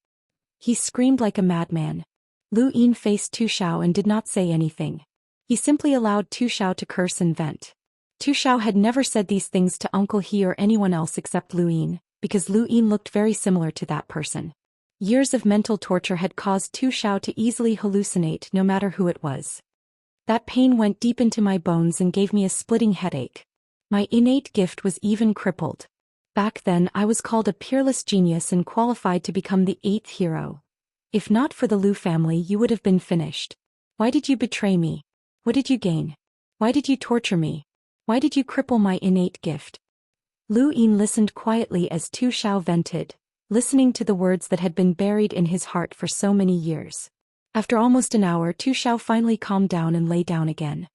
He screamed like a madman. Lu Yin faced Tu Xiao and did not say anything. He simply allowed Tu Xiao to curse and vent. Tu Xiao had never said these things to Uncle He or anyone else except Lu Yin, because Lu Yin looked very similar to that person. Years of mental torture had caused Tu Xiao to easily hallucinate no matter who it was. That pain went deep into my bones and gave me a splitting headache. My innate gift was even crippled. Back then I was called a peerless genius and qualified to become the 8th hero. If not for the Lu family, you would have been finished. Why did you betray me? What did you gain? Why did you torture me? Why did you cripple my innate gift? Lu Yin listened quietly as Tu Xiao vented, listening to the words that had been buried in his heart for so many years. After almost an hour, Tu Xiao finally calmed down and lay down again.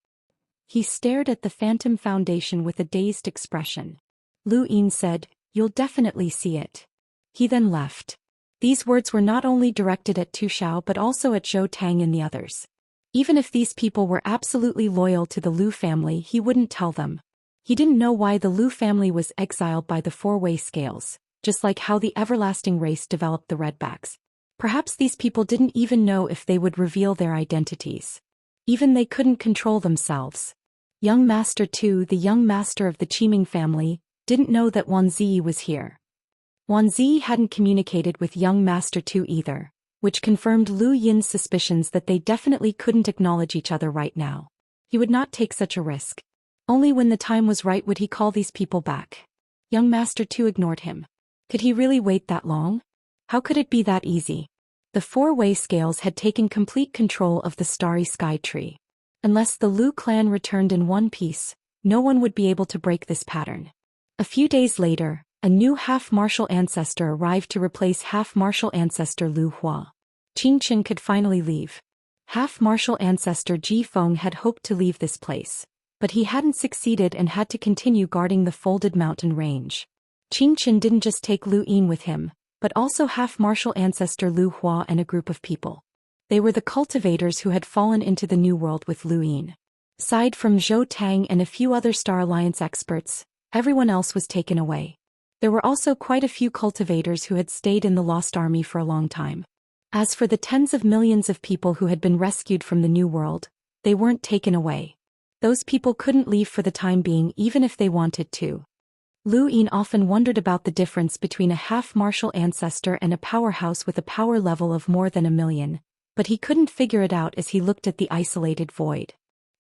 He stared at the phantom foundation with a dazed expression. Lu Yin said, "You'll definitely see it." He then left. These words were not only directed at Tu Xiao but also at Zhou Tang and the others. Even if these people were absolutely loyal to the Lu family, he wouldn't tell them. He didn't know why the Lu family was exiled by the four-way scales, just like how the everlasting race developed the redbacks. Perhaps these people didn't even know if they would reveal their identities. Even they couldn't control themselves. Young Master Tu, the young master of the Qiming family, didn't know that Wan Zi was here. Wan Zi hadn't communicated with young Master Tu either, which confirmed Lu Yin's suspicions that they definitely couldn't acknowledge each other right now. He would not take such a risk. Only when the time was right would he call these people back. Young Master Tu ignored him. Could he really wait that long? How could it be that easy? The four-way scales had taken complete control of the starry sky tree. Unless the Lu clan returned in one piece, no one would be able to break this pattern. A few days later, a new half-martial ancestor arrived to replace half-martial ancestor Lu Hua. Xianxia could finally leave. Half-martial ancestor Ji Feng had hoped to leave this place, but he hadn't succeeded and had to continue guarding the folded mountain range. Xianxia didn't just take Lu Yin with him, but also half-martial ancestor Lu Hua and a group of people. They were the cultivators who had fallen into the New World with Lu Yin. Aside from Zhou Tang and a few other Star Alliance experts, everyone else was taken away. There were also quite a few cultivators who had stayed in the Lost Army for a long time. As for the tens of millions of people who had been rescued from the New World, they weren't taken away. Those people couldn't leave for the time being even if they wanted to. Lu Yin often wondered about the difference between a half-martial ancestor and a powerhouse with a power level of more than 1 million, but he couldn't figure it out as he looked at the isolated void.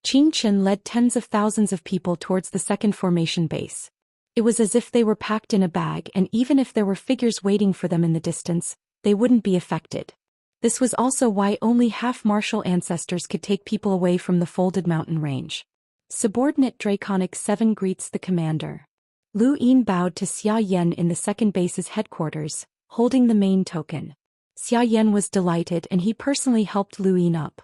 Xianxia led tens of thousands of people towards the second formation base. It was as if they were packed in a bag, and even if there were figures waiting for them in the distance, they wouldn't be affected. This was also why only half-martial ancestors could take people away from the folded mountain range. Subordinate Draconic 7 greets the commander. Lu Yin bowed to Xia Yan in the second base's headquarters, holding the main token. Xia Yan was delighted and he personally helped Lu Yin up.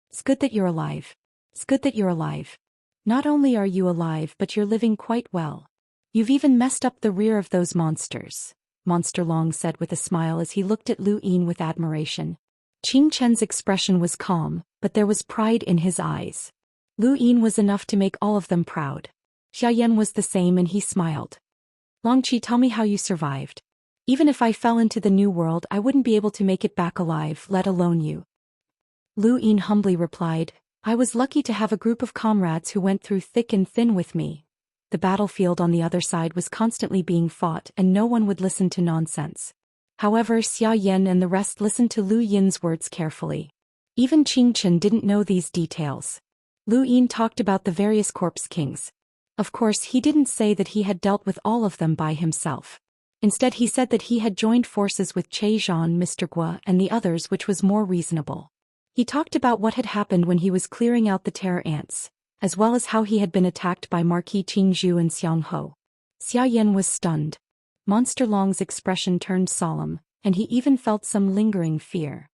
"It's good that you're alive. It's good that you're alive. Not only are you alive but you're living quite well. You've even messed up the rear of those monsters," Monster Long said with a smile as he looked at Lu Yin with admiration. Xianxia's expression was calm, but there was pride in his eyes. Lu Yin was enough to make all of them proud. Xia Yan was the same and he smiled. "Longqi, tell me how you survived. Even if I fell into the New World I wouldn't be able to make it back alive, let alone you." Lu Yin humbly replied, "I was lucky to have a group of comrades who went through thick and thin with me. The battlefield on the other side was constantly being fought and no one would listen to nonsense." However, Xia Yan and the rest listened to Lu Yin's words carefully. Even Xianxia didn't know these details. Lu Yin talked about the various corpse kings. Of course, he didn't say that he had dealt with all of them by himself. Instead he said that he had joined forces with Che Zhan, Mr. Gua and the others, which was more reasonable. He talked about what had happened when he was clearing out the terror ants, as well as how he had been attacked by Marquis Qingzhu and Xiang Ho. Xia Yan was stunned. Monster Long's expression turned solemn, and he even felt some lingering fear.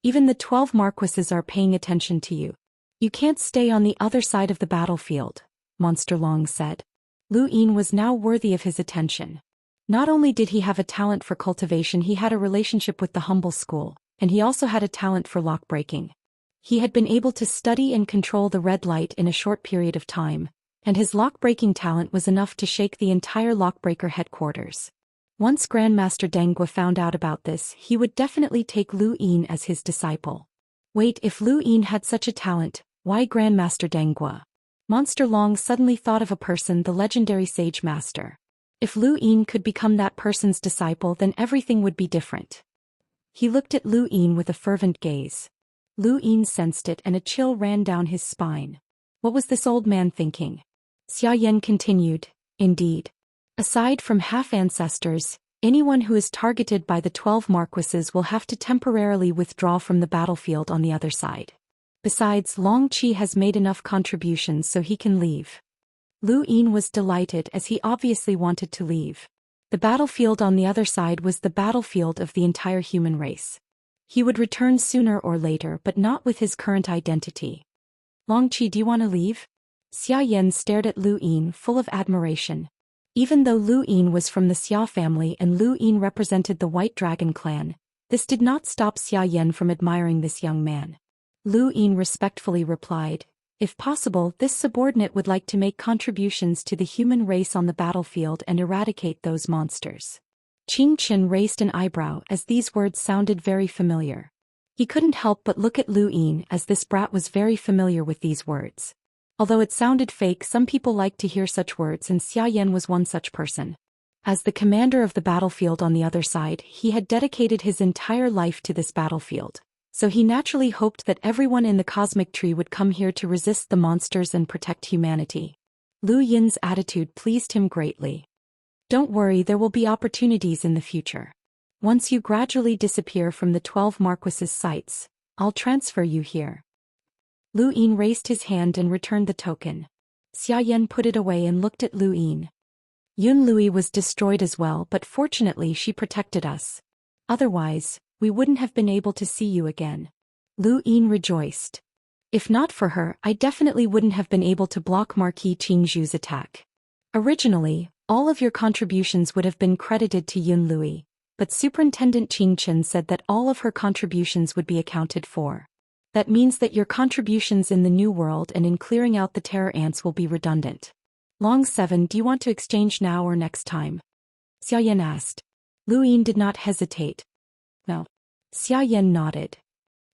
"Even the 12 marquises are paying attention to you. You can't stay on the other side of the battlefield," Monster Long said. Lu Yin was now worthy of his attention. Not only did he have a talent for cultivation, he had a relationship with the humble school, and he also had a talent for lock-breaking. He had been able to study and control the red light in a short period of time, and his lock-breaking talent was enough to shake the entire lockbreaker headquarters. Once Grandmaster Dengua found out about this, he would definitely take Lu Yin as his disciple. Wait, if Lu Yin had such a talent, why Grandmaster Dengua? Monster Long suddenly thought of a person, the legendary sage master. If Lu Yin could become that person's disciple, then everything would be different. He looked at Lu Yin with a fervent gaze. Lu Yin sensed it and a chill ran down his spine. What was this old man thinking? Xiaoyan continued, indeed. Aside from half-ancestors, anyone who is targeted by the 12 marquises will have to temporarily withdraw from the battlefield on the other side. Besides, Long Qi has made enough contributions so he can leave. Lu Yin was delighted as he obviously wanted to leave. The battlefield on the other side was the battlefield of the entire human race. He would return sooner or later, but not with his current identity. Long Qi, do you want to leave? Xiaoyan stared at Lu Yin full of admiration. Even though Lu Yin was from the Xia family and Lu Yin represented the White Dragon clan, this did not stop Xiaoyan from admiring this young man. Lu Yin respectfully replied, if possible, this subordinate would like to make contributions to the human race on the battlefield and eradicate those monsters. Qing Chen raised an eyebrow as these words sounded very familiar. He couldn't help but look at Lu Yin as this brat was very familiar with these words. Although it sounded fake, some people liked to hear such words and Xiaoyan was one such person. As the commander of the battlefield on the other side, he had dedicated his entire life to this battlefield. So he naturally hoped that everyone in the cosmic tree would come here to resist the monsters and protect humanity. Lu Yin's attitude pleased him greatly. Don't worry, there will be opportunities in the future. Once you gradually disappear from the 12 marquises' sites, I'll transfer you here. Lu Yin raised his hand and returned the token. Xiaoyan put it away and looked at Lu Yin. Yun Lui was destroyed as well, but fortunately she protected us. Otherwise, we wouldn't have been able to see you again. Lu Yin rejoiced. If not for her, I definitely wouldn't have been able to block Marquis Qingzhu's attack. Originally, all of your contributions would have been credited to Yun Lui, but Superintendent Qing Chen said that all of her contributions would be accounted for. That means that your contributions in the new world and in clearing out the terror ants will be redundant. Long 7, do you want to exchange now or next time? Xiaoyan asked. Lu Yin did not hesitate. No. Xiaoyan nodded.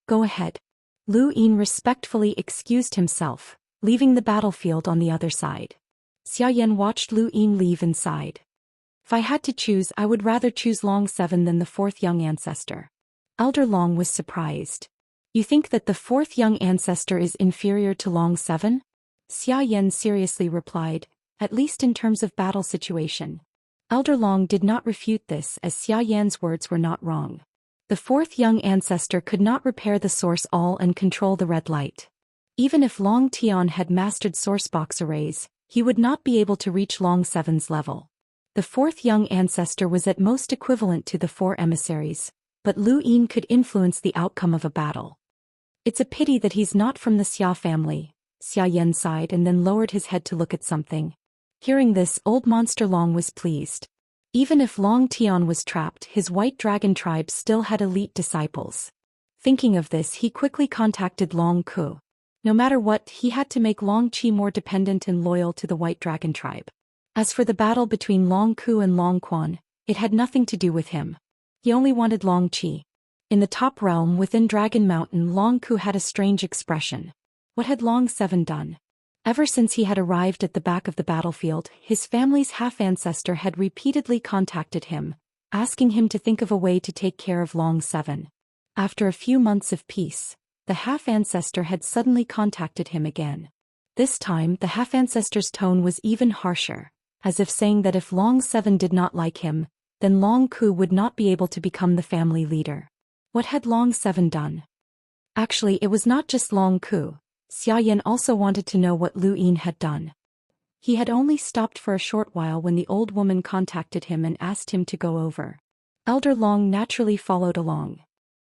Go ahead. Lu Yin respectfully excused himself, leaving the battlefield on the other side. Xiaoyan watched Lu Yin leave inside. If I had to choose, I would rather choose Long 7 than the 4th young ancestor. Elder Long was surprised. You think that the 4th young ancestor is inferior to Long 7? Xiaoyan seriously replied, at least in terms of battle situation. Elder Long did not refute this as Xiaoyan's words were not wrong. The 4th young ancestor could not repair the source all and control the red light. Even if Long Tian had mastered source box arrays, he would not be able to reach Long 7's level. The 4th young ancestor was at most equivalent to the 4 emissaries, but Lu Yin could influence the outcome of a battle. It's a pity that he's not from the Xia family, Xiaoyan sighed and then lowered his head to look at something. Hearing this, old Monster Long was pleased. Even if Long Tian was trapped, his White Dragon tribe still had elite disciples. Thinking of this, he quickly contacted Long Ku. No matter what, he had to make Long Qi more dependent and loyal to the White Dragon tribe. As for the battle between Long Ku and Long Quan, it had nothing to do with him. He only wanted Long Qi. In the top realm within Dragon Mountain, Long Ku had a strange expression. What had Long 7 done? Ever since he had arrived at the back of the battlefield, his family's half-ancestor had repeatedly contacted him, asking him to think of a way to take care of Long 7. After a few months of peace, the half-ancestor had suddenly contacted him again. This time, the half-ancestor's tone was even harsher, as if saying that if Long 7 did not like him, then Long Ku would not be able to become the family leader. What had Long 7 done? Actually, it was not just Long Ku. Xiaoyan also wanted to know what Lu Yin had done. He had only stopped for a short while when the old woman contacted him and asked him to go over. Elder Long naturally followed along.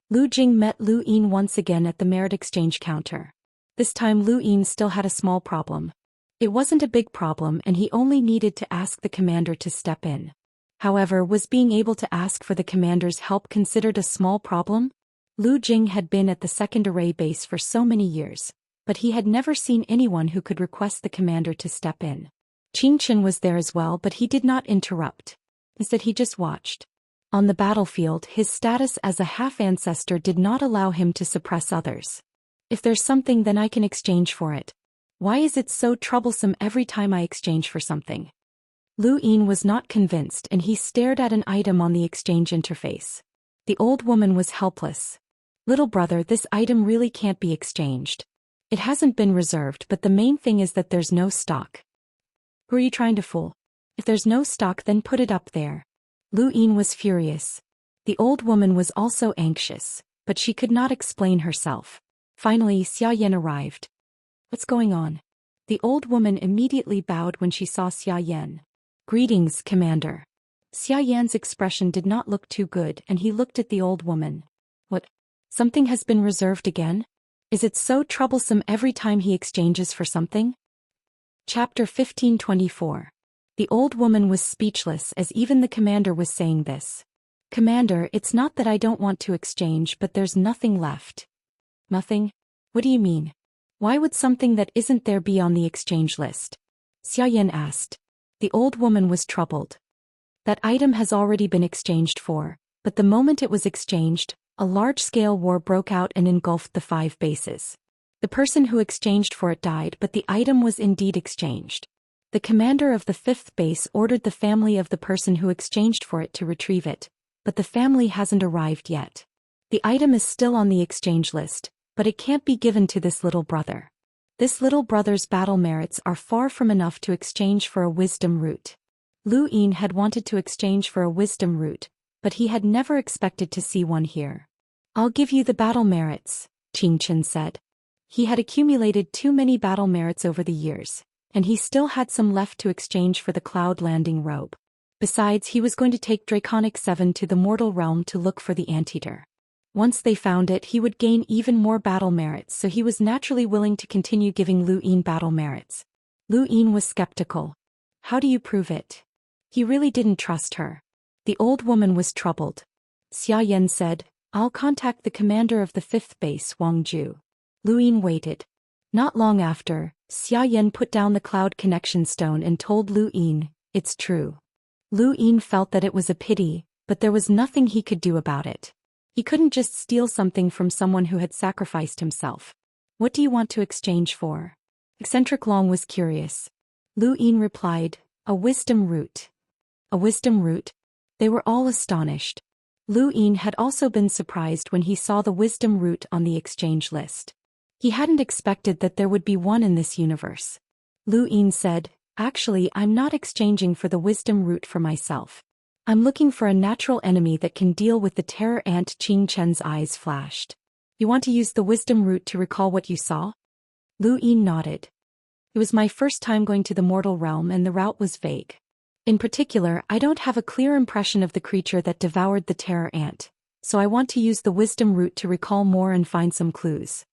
Lu Jing met Lu Yin once again at the merit exchange counter. This time Lu Yin still had a small problem. It wasn't a big problem and he only needed to ask the commander to step in. However, was being able to ask for the commander's help considered a small problem? Lu Jing had been at the second array base for so many years, but he had never seen anyone who could request the commander to step in. Qing Chen was there as well, but he did not interrupt. Instead, he just watched. On the battlefield, his status as a half-ancestor did not allow him to suppress others. If there's something, then I can exchange for it. Why is it so troublesome every time I exchange for something? Lu Yin was not convinced and he stared at an item on the exchange interface. The old woman was helpless. Little brother, this item really can't be exchanged. It hasn't been reserved, but the main thing is that there's no stock. Who are you trying to fool? If there's no stock, then put it up there. Lu Yin was furious. The old woman was also anxious, but she could not explain herself. Finally, Xianxia arrived. What's going on? The old woman immediately bowed when she saw Xianxia. Greetings, Commander. Xianxia's expression did not look too good and he looked at the old woman. What? Something has been reserved again? Is it so troublesome every time he exchanges for something? Chapter 1524. The old woman was speechless as even the commander was saying this. Commander, it's not that I don't want to exchange, but there's nothing left. Nothing? What do you mean? Why would something that isn't there be on the exchange list? Xianxia asked. The old woman was troubled. That item has already been exchanged for, but the moment it was exchanged, a large-scale war broke out and engulfed the 5 bases. The person who exchanged for it died, but the item was indeed exchanged. The commander of the 5th base ordered the family of the person who exchanged for it to retrieve it, but the family hasn't arrived yet. The item is still on the exchange list, but it can't be given to this little brother. This little brother's battle merits are far from enough to exchange for a wisdom root. Lu Yin had wanted to exchange for a wisdom root, but he had never expected to see one here. I'll give you the battle merits, Xianxia said. He had accumulated too many battle merits over the years, and he still had some left to exchange for the cloud landing robe. Besides, he was going to take Draconic 7 to the mortal realm to look for the anteater. Once they found it, he would gain even more battle merits, so he was naturally willing to continue giving Lu Yin battle merits. Lu Yin was skeptical. How do you prove it? He really didn't trust her. The old woman was troubled. Xianxia said, I'll contact the commander of the 5th base, Wang Ju. Lu Yin waited. Not long after, Xianxia put down the cloud connection stone and told Lu Yin, it's true. Lu Yin felt that it was a pity, but there was nothing he could do about it. He couldn't just steal something from someone who had sacrificed himself. What do you want to exchange for? Eccentric Long was curious. Lu Yin replied, a wisdom root. A wisdom root? They were all astonished. Lu Yin had also been surprised when he saw the wisdom root on the exchange list. He hadn't expected that there would be one in this universe. Lu Yin said, actually, I'm not exchanging for the wisdom root for myself. I'm looking for a natural enemy that can deal with the terror ant. Xianxia's eyes flashed. You want to use the wisdom root to recall what you saw? Lu Yin nodded. It was my first time going to the mortal realm and the route was vague. In particular, I don't have a clear impression of the creature that devoured the terror ant, so I want to use the wisdom root to recall more and find some clues.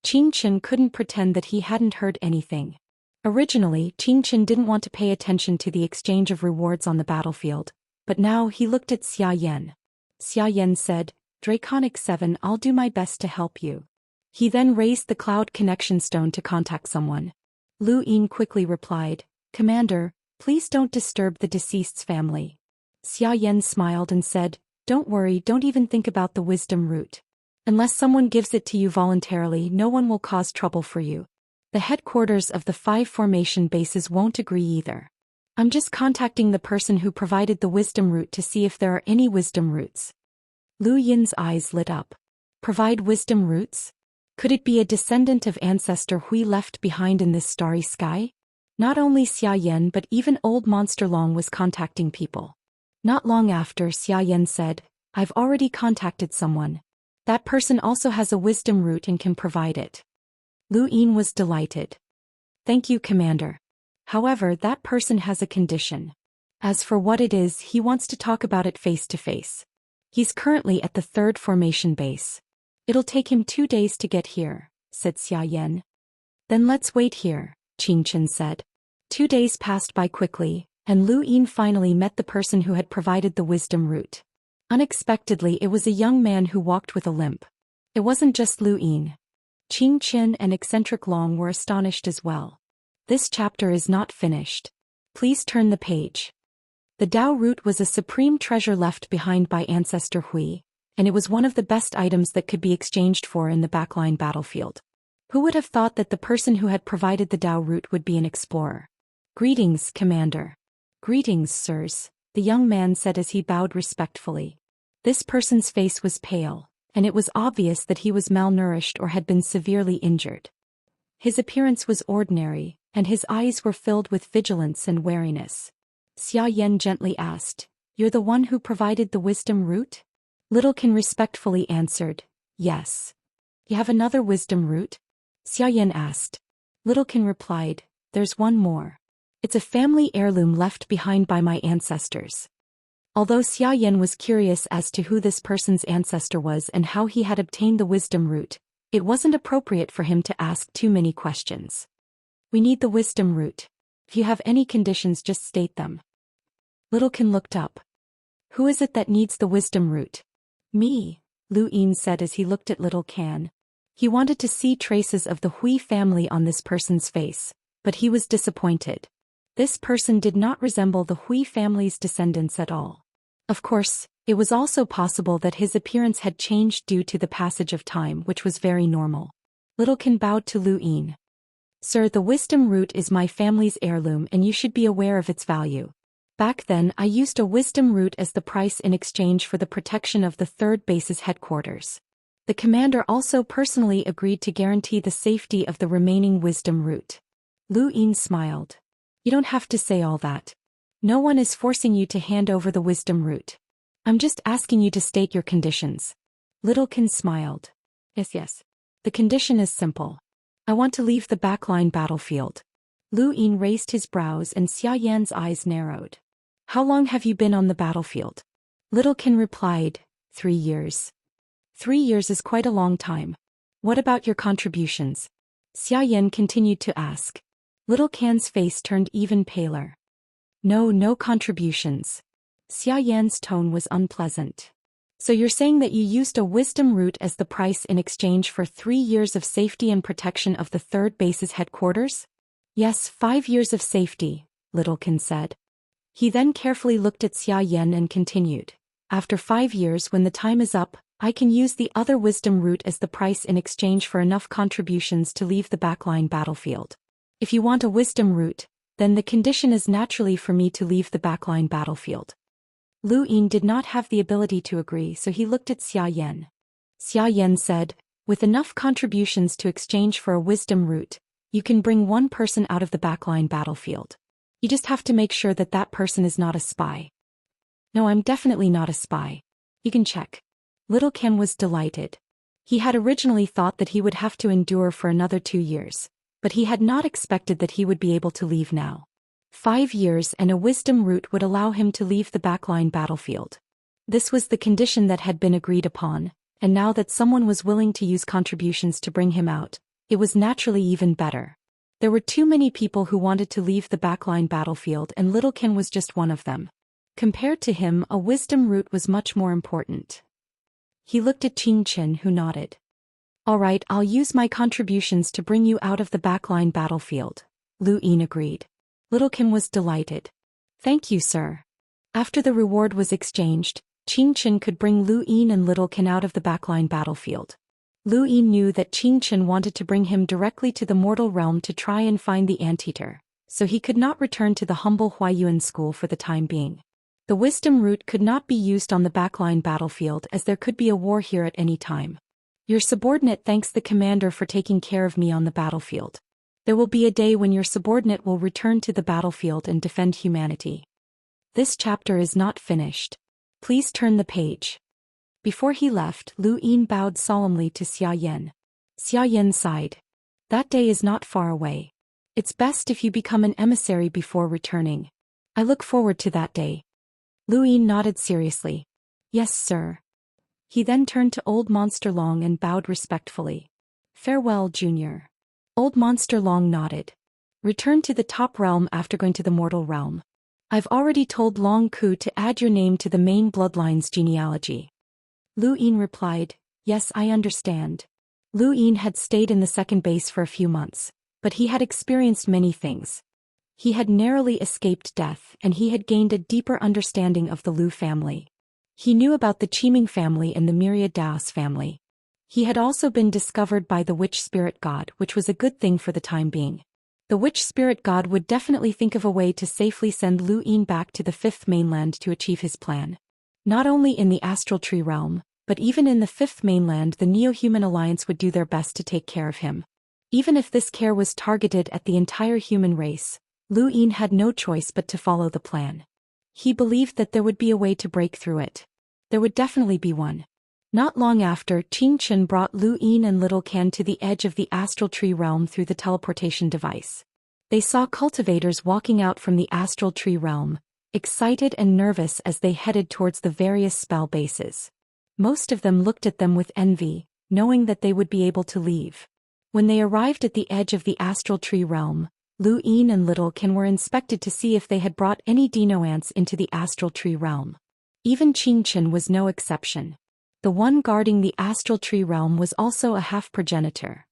Xianxia couldn't pretend that he hadn't heard anything. Originally, Xianxia didn't want to pay attention to the exchange of rewards on the battlefield, but now he looked at Xianxia. Xianxia said, Draconic 7, I'll do my best to help you. He then raised the cloud connection stone to contact someone. Lu Yin quickly replied, Commander, please don't disturb the deceased's family. Xianxia smiled and said, don't worry, don't even think about the wisdom root. Unless someone gives it to you voluntarily, no one will cause trouble for you. The headquarters of the 5 formation bases won't agree either. I'm just contacting the person who provided the wisdom root to see if there are any wisdom roots. Lu Yin's eyes lit up. Provide wisdom roots? Could it be a descendant of ancestor Hui left behind in this starry sky? Not only Xianxia but even old Monster Long was contacting people. Not long after, Xianxia said, I've already contacted someone. That person also has a wisdom root and can provide it. Lu Yin was delighted. Thank you, Commander. However, that person has a condition. As for what it is, he wants to talk about it face to face. He's currently at the 3rd formation base. It'll take him 2 days to get here, said Xianxia. Then let's wait here, Xianxia said. 2 days passed by quickly, and Lu Yin finally met the person who had provided the wisdom root. Unexpectedly, it was a young man who walked with a limp. It wasn't just Lu Yin. Xianxia and Eccentric Long were astonished as well. This chapter is not finished. Please turn the page. The Dao root was a supreme treasure left behind by Ancestor Hui, and it was one of the best items that could be exchanged for in the backline battlefield. Who would have thought that the person who had provided the Dao root would be an explorer? Greetings, Commander. Greetings, sirs, the young man said as he bowed respectfully. This person's face was pale, and it was obvious that he was malnourished or had been severely injured. His appearance was ordinary, and his eyes were filled with vigilance and wariness. Xianxia gently asked, "You're the one who provided the wisdom root?" Littlekin respectfully answered, "Yes." "You have another wisdom root?" Xianxia asked. Littlekin replied, "There's one more. It's a family heirloom left behind by my ancestors." Although Xianxia was curious as to who this person's ancestor was and how he had obtained the wisdom root, it wasn't appropriate for him to ask too many questions. "We need the wisdom root. If you have any conditions, just state them." Littlekin looked up. "Who is it that needs the wisdom root?" "Me," Lu Yin said as he looked at Littlekin. He wanted to see traces of the Hui family on this person's face, but he was disappointed. This person did not resemble the Hui family's descendants at all. Of course, it was also possible that his appearance had changed due to the passage of time, which was very normal. Littlekin bowed to Lu Yin. "Sir, the wisdom root is my family's heirloom and you should be aware of its value. Back then I used a wisdom root as the price in exchange for the protection of the third base's headquarters. The commander also personally agreed to guarantee the safety of the remaining wisdom root." Lu Yin smiled. "You don't have to say all that. No one is forcing you to hand over the wisdom root. I'm just asking you to state your conditions." Littlekin smiled. Yes. The condition is simple. I want to leave the backline battlefield." Lu Yin raised his brows and Xiaoyan's eyes narrowed. "How long have you been on the battlefield?" Littlekin replied, 3 years. 3 years is quite a long time. What about your contributions?" Xiaoyan continued to ask. Littlekin's face turned even paler. No contributions." Xiaoyan's tone was unpleasant. "So you're saying that you used a wisdom root as the price in exchange for 3 years of safety and protection of the third base's headquarters?" "Yes, 5 years of safety," Littlekin said. He then carefully looked at Xiaoyan and continued, "After 5 years, when the time is up, I can use the other wisdom root as the price in exchange for enough contributions to leave the backline battlefield. If you want a wisdom root, then the condition is naturally for me to leave the backline battlefield." Lu Yin did not have the ability to agree, so he looked at Xiaoyan. Xiaoyan said, "With enough contributions to exchange for a wisdom root, you can bring one person out of the backline battlefield. You just have to make sure that that person is not a spy." "No, I'm definitely not a spy. You can check." Littlekin was delighted. He had originally thought that he would have to endure for another 2 years, but he had not expected that he would be able to leave now. 5 years and a wisdom root would allow him to leave the backline battlefield. This was the condition that had been agreed upon, and now that someone was willing to use contributions to bring him out, it was naturally even better. There were too many people who wanted to leave the backline battlefield, and Littlekin was just one of them. Compared to him, a wisdom root was much more important. He looked at Qingshen, who nodded. "All right, I'll use my contributions to bring you out of the backline battlefield," Lu Yin agreed. Littlekin was delighted. "Thank you, sir." After the reward was exchanged, Qingshen could bring Lu Yin and Littlekin out of the backline battlefield. Lu Yin knew that Qingshen wanted to bring him directly to the mortal realm to try and find the anteater, so he could not return to the humble Huaiyuan school for the time being. The wisdom root could not be used on the backline battlefield as there could be a war here at any time. "Your subordinate thanks the commander for taking care of me on the battlefield. There will be a day when your subordinate will return to the battlefield and defend humanity." This chapter is not finished. Please turn the page. Before he left, Lu Yin bowed solemnly to Xiaoyan. Xiaoyan sighed. "That day is not far away. It's best if you become an emissary before returning. I look forward to that day." Lu Yin nodded seriously. "Yes, sir." He then turned to Old Monster Long and bowed respectfully. "Farewell, Junior." Old Monster Long nodded. "Return to the top realm after going to the mortal realm. I've already told Long Ku to add your name to the main bloodline's genealogy." Lu Yin replied, "Yes, I understand." Lu Yin had stayed in the second base for a few months, but he had experienced many things. He had narrowly escaped death, and he had gained a deeper understanding of the Lu family. He knew about the Qiming family and the myriad Daoist family. He had also been discovered by the witch spirit god, which was a good thing for the time being. The witch spirit god would definitely think of a way to safely send Lu Yin back to the Fifth Mainland to achieve his plan. Not only in the Astral Tree realm, but even in the Fifth Mainland, the Neo-Human Alliance would do their best to take care of him. Even if this care was targeted at the entire human race, Lu Yin had no choice but to follow the plan. He believed that there would be a way to break through it. There would definitely be one. Not long after, Xianxia brought Lu Yin and Little Can to the edge of the Astral Tree realm through the teleportation device. They saw cultivators walking out from the Astral Tree realm, excited and nervous as they headed towards the various spell bases. Most of them looked at them with envy, knowing that they would be able to leave. When they arrived at the edge of the Astral Tree realm, Lu Yin and Little Can were inspected to see if they had brought any dino ants into the Astral Tree realm. Even Xianxia was no exception. The one guarding the Astral Tree realm was also a half-progenitor.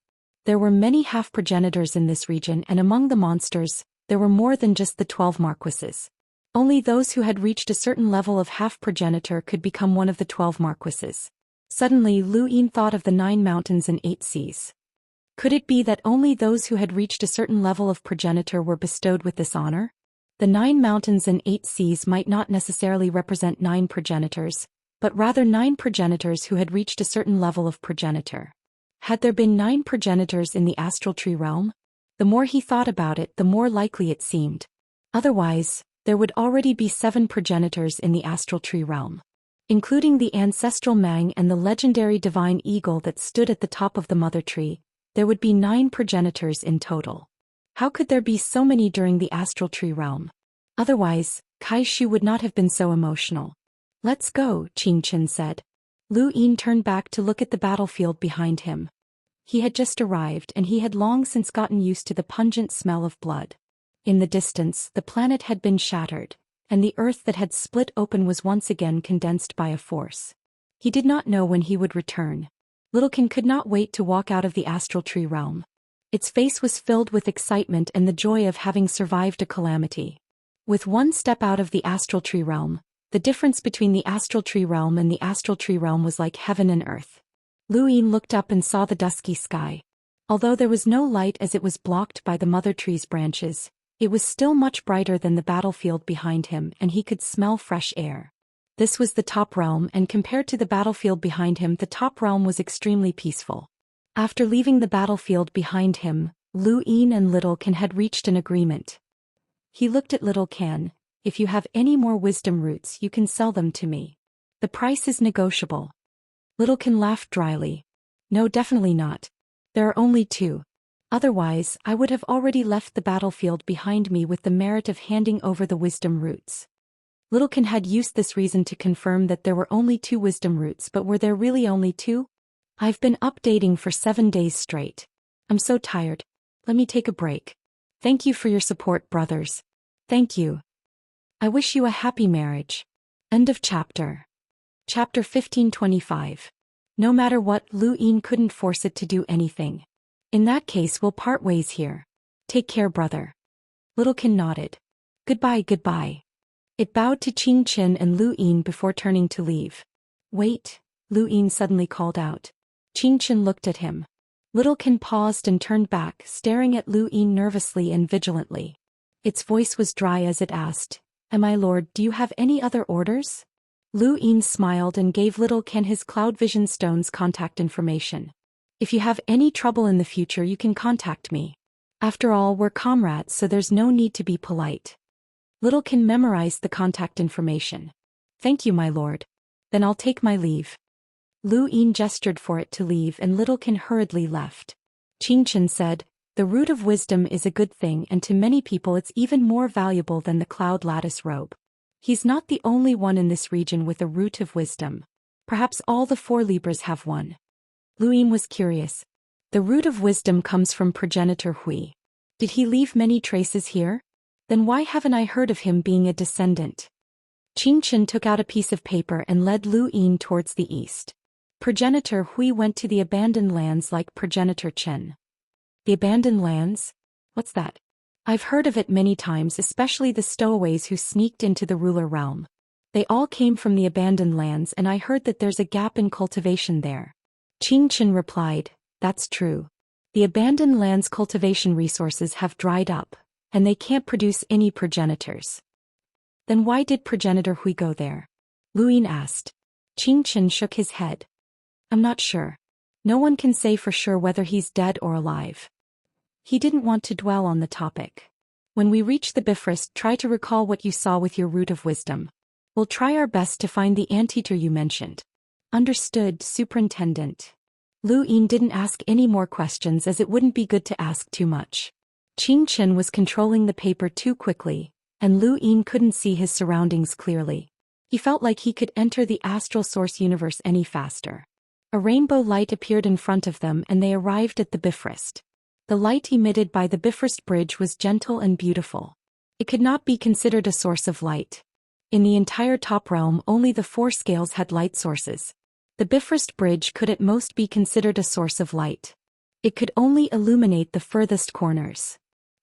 There were many half-progenitors in this region, and among the monsters, there were more than just the 12 marquises. Only those who had reached a certain level of half-progenitor could become one of the 12 marquises. Suddenly Lu Yin thought of the 9 mountains and 8 seas. Could it be that only those who had reached a certain level of progenitor were bestowed with this honor? The 9 mountains and 8 seas might not necessarily represent 9 progenitors, but rather 9 progenitors who had reached a certain level of progenitor. Had there been 9 progenitors in the Astral Tree realm? The more he thought about it, the more likely it seemed. Otherwise, there would already be 7 progenitors in the Astral Tree realm. Including the ancestral Mang and the legendary divine eagle that stood at the top of the mother tree, there would be 9 progenitors in total. How could there be so many during the Astral Tree realm? Otherwise, Kai Shu would not have been so emotional. "Let's go," Xianxia said. Lu Yin turned back to look at the battlefield behind him. He had just arrived and he had long since gotten used to the pungent smell of blood. In the distance, the planet had been shattered, and the earth that had split open was once again condensed by a force. He did not know when he would return. Littlekin could not wait to walk out of the Astral Tree realm. Its face was filled with excitement and the joy of having survived a calamity. With one step out of the Astral Tree realm, the difference between the Astral Tree realm and the Astral Tree realm was like heaven and earth. Lu Yin looked up and saw the dusky sky. Although there was no light as it was blocked by the mother tree's branches, it was still much brighter than the battlefield behind him, and he could smell fresh air. This was the top realm, and compared to the battlefield behind him, the top realm was extremely peaceful. After leaving the battlefield behind him, Lu Yin and Little Can had reached an agreement. He looked at Little Can. "If you have any more wisdom roots, you can sell them to me. The price is negotiable." Little Can laughed dryly. "No, definitely not. There are only 2. Otherwise, I would have already left the battlefield behind me with the merit of handing over the wisdom roots." Little Can had used this reason to confirm that there were only 2 wisdom roots, but were there really only 2? "I've been updating for 7 days straight. I'm so tired. Let me take a break. Thank you for your support, brothers. Thank you. I wish you a happy marriage." End of chapter. Chapter 1525. No matter what, Lu Yin couldn't force it to do anything. "In that case, we'll part ways here. Take care, brother." Little Can nodded. "Goodbye, goodbye." It bowed to Xianxia and Lu Yin before turning to leave. "Wait," Lu Yin suddenly called out. Xianxia looked at him. Little Can paused and turned back, staring at Lu Yin nervously and vigilantly. Its voice was dry as it asked, "My lord, do you have any other orders?" Lu Yin smiled and gave Little Can his Cloud Vision Stone's contact information. "If you have any trouble in the future, you can contact me. After all, we're comrades, so there's no need to be polite." Little Can memorized the contact information. "Thank you, my lord. Then I'll take my leave." Lu Yin gestured for it to leave, and Little Can hurriedly left. Xianxia said, "The root of wisdom is a good thing, and to many people it's even more valuable than the cloud lattice robe. He's not the only one in this region with a root of wisdom. Perhaps all the 4 Libras have one." Lu Yin was curious. "The root of wisdom comes from progenitor Hui. Did he leave many traces here? Then why haven't I heard of him being a descendant?" Xianxia took out a piece of paper and led Lu Yin towards the east. Progenitor Hui went to the abandoned lands like progenitor Chen. The abandoned lands? What's that? I've heard of it many times, especially the stowaways who sneaked into the ruler realm. They all came from the abandoned lands, and I heard that there's a gap in cultivation there. Chen replied, "That's true. The abandoned land's cultivation resources have dried up, and they can't produce any progenitors." "Then why did progenitor Hui go there?" Lu Yin asked. Chen shook his head. "I'm not sure. No one can say for sure whether he's dead or alive." He didn't want to dwell on the topic. "When we reach the Bifrost, try to recall what you saw with your root of wisdom. We'll try our best to find the anteater you mentioned." "Understood, Superintendent." Lu Yin didn't ask any more questions as it wouldn't be good to ask too much. Chen was controlling the paper too quickly, and Lu Yin couldn't see his surroundings clearly. He felt like he could enter the astral source universe any faster. A rainbow light appeared in front of them and they arrived at the Bifrost. The light emitted by the Bifrost bridge was gentle and beautiful. It could not be considered a source of light. In the entire top realm, only the 4 scales had light sources. The Bifrost bridge could at most be considered a source of light. It could only illuminate the furthest corners.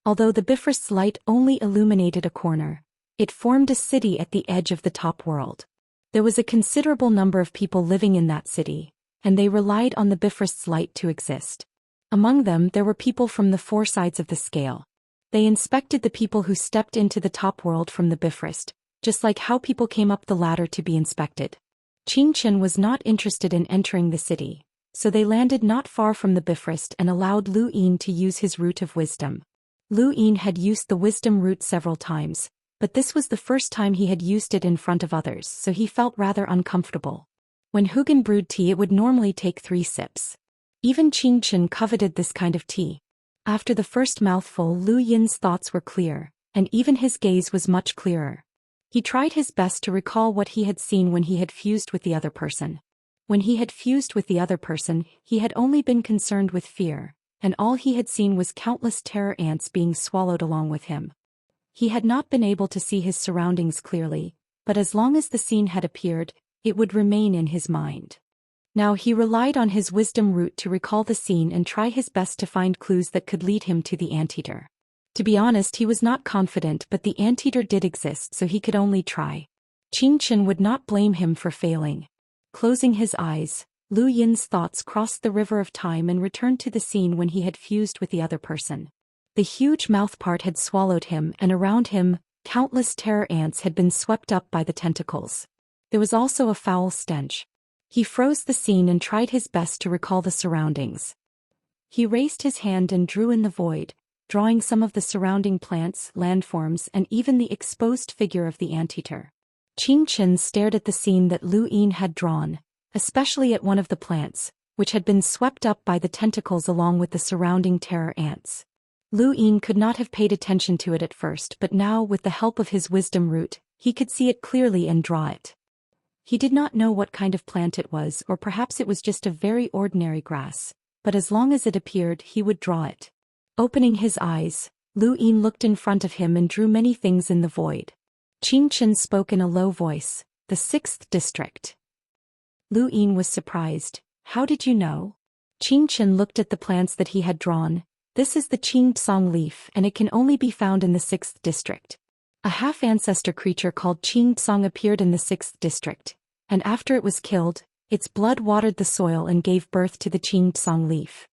Although the Bifrost's light only illuminated a corner, it formed a city at the edge of the top world. There was a considerable number of people living in that city, and they relied on the Bifrost's light to exist. Among them there were people from the 4 sides of the scale. They inspected the people who stepped into the top world from the Bifrost, just like how people came up the ladder to be inspected. Chen was not interested in entering the city, so they landed not far from the Bifrost and allowed Lu Yin to use his root of wisdom. Lu Yin had used the wisdom root several times, but this was the first time he had used it in front of others, so he felt rather uncomfortable. When Hugin brewed tea, it would normally take 3 sips. Even Chen coveted this kind of tea. After the first mouthful, Lu Yin's thoughts were clear, and even his gaze was much clearer. He tried his best to recall what he had seen when he had fused with the other person. When he had fused with the other person, he had only been concerned with fear, and all he had seen was countless terror ants being swallowed along with him. He had not been able to see his surroundings clearly, but as long as the scene had appeared, it would remain in his mind. Now he relied on his wisdom root to recall the scene and try his best to find clues that could lead him to the anteater. To be honest, he was not confident, but the anteater did exist, so he could only try. Chen would not blame him for failing. Closing his eyes, Lu Yin's thoughts crossed the river of time and returned to the scene when he had fused with the other person. The huge mouthpart had swallowed him, and around him, countless terror ants had been swept up by the tentacles. There was also a foul stench. He froze the scene and tried his best to recall the surroundings. He raised his hand and drew in the void, drawing some of the surrounding plants, landforms, and even the exposed figure of the anteater. Chen stared at the scene that Lu Yin had drawn, especially at one of the plants, which had been swept up by the tentacles along with the surrounding terror ants. Lu Yin could not have paid attention to it at first, but now, with the help of his wisdom root, he could see it clearly and draw it. He did not know what kind of plant it was, or perhaps it was just a very ordinary grass, but as long as it appeared, he would draw it. Opening his eyes, Lu Yin looked in front of him and drew many things in the void. Chen spoke in a low voice, "The 6th district." Lu Yin was surprised. "How did you know?" Chen looked at the plants that he had drawn. "This is the Qing leaf, and it can only be found in the 6th district. A half-ancestor creature called Qing appeared in the 6th district, and after it was killed, its blood watered the soil and gave birth to the Qing leaf."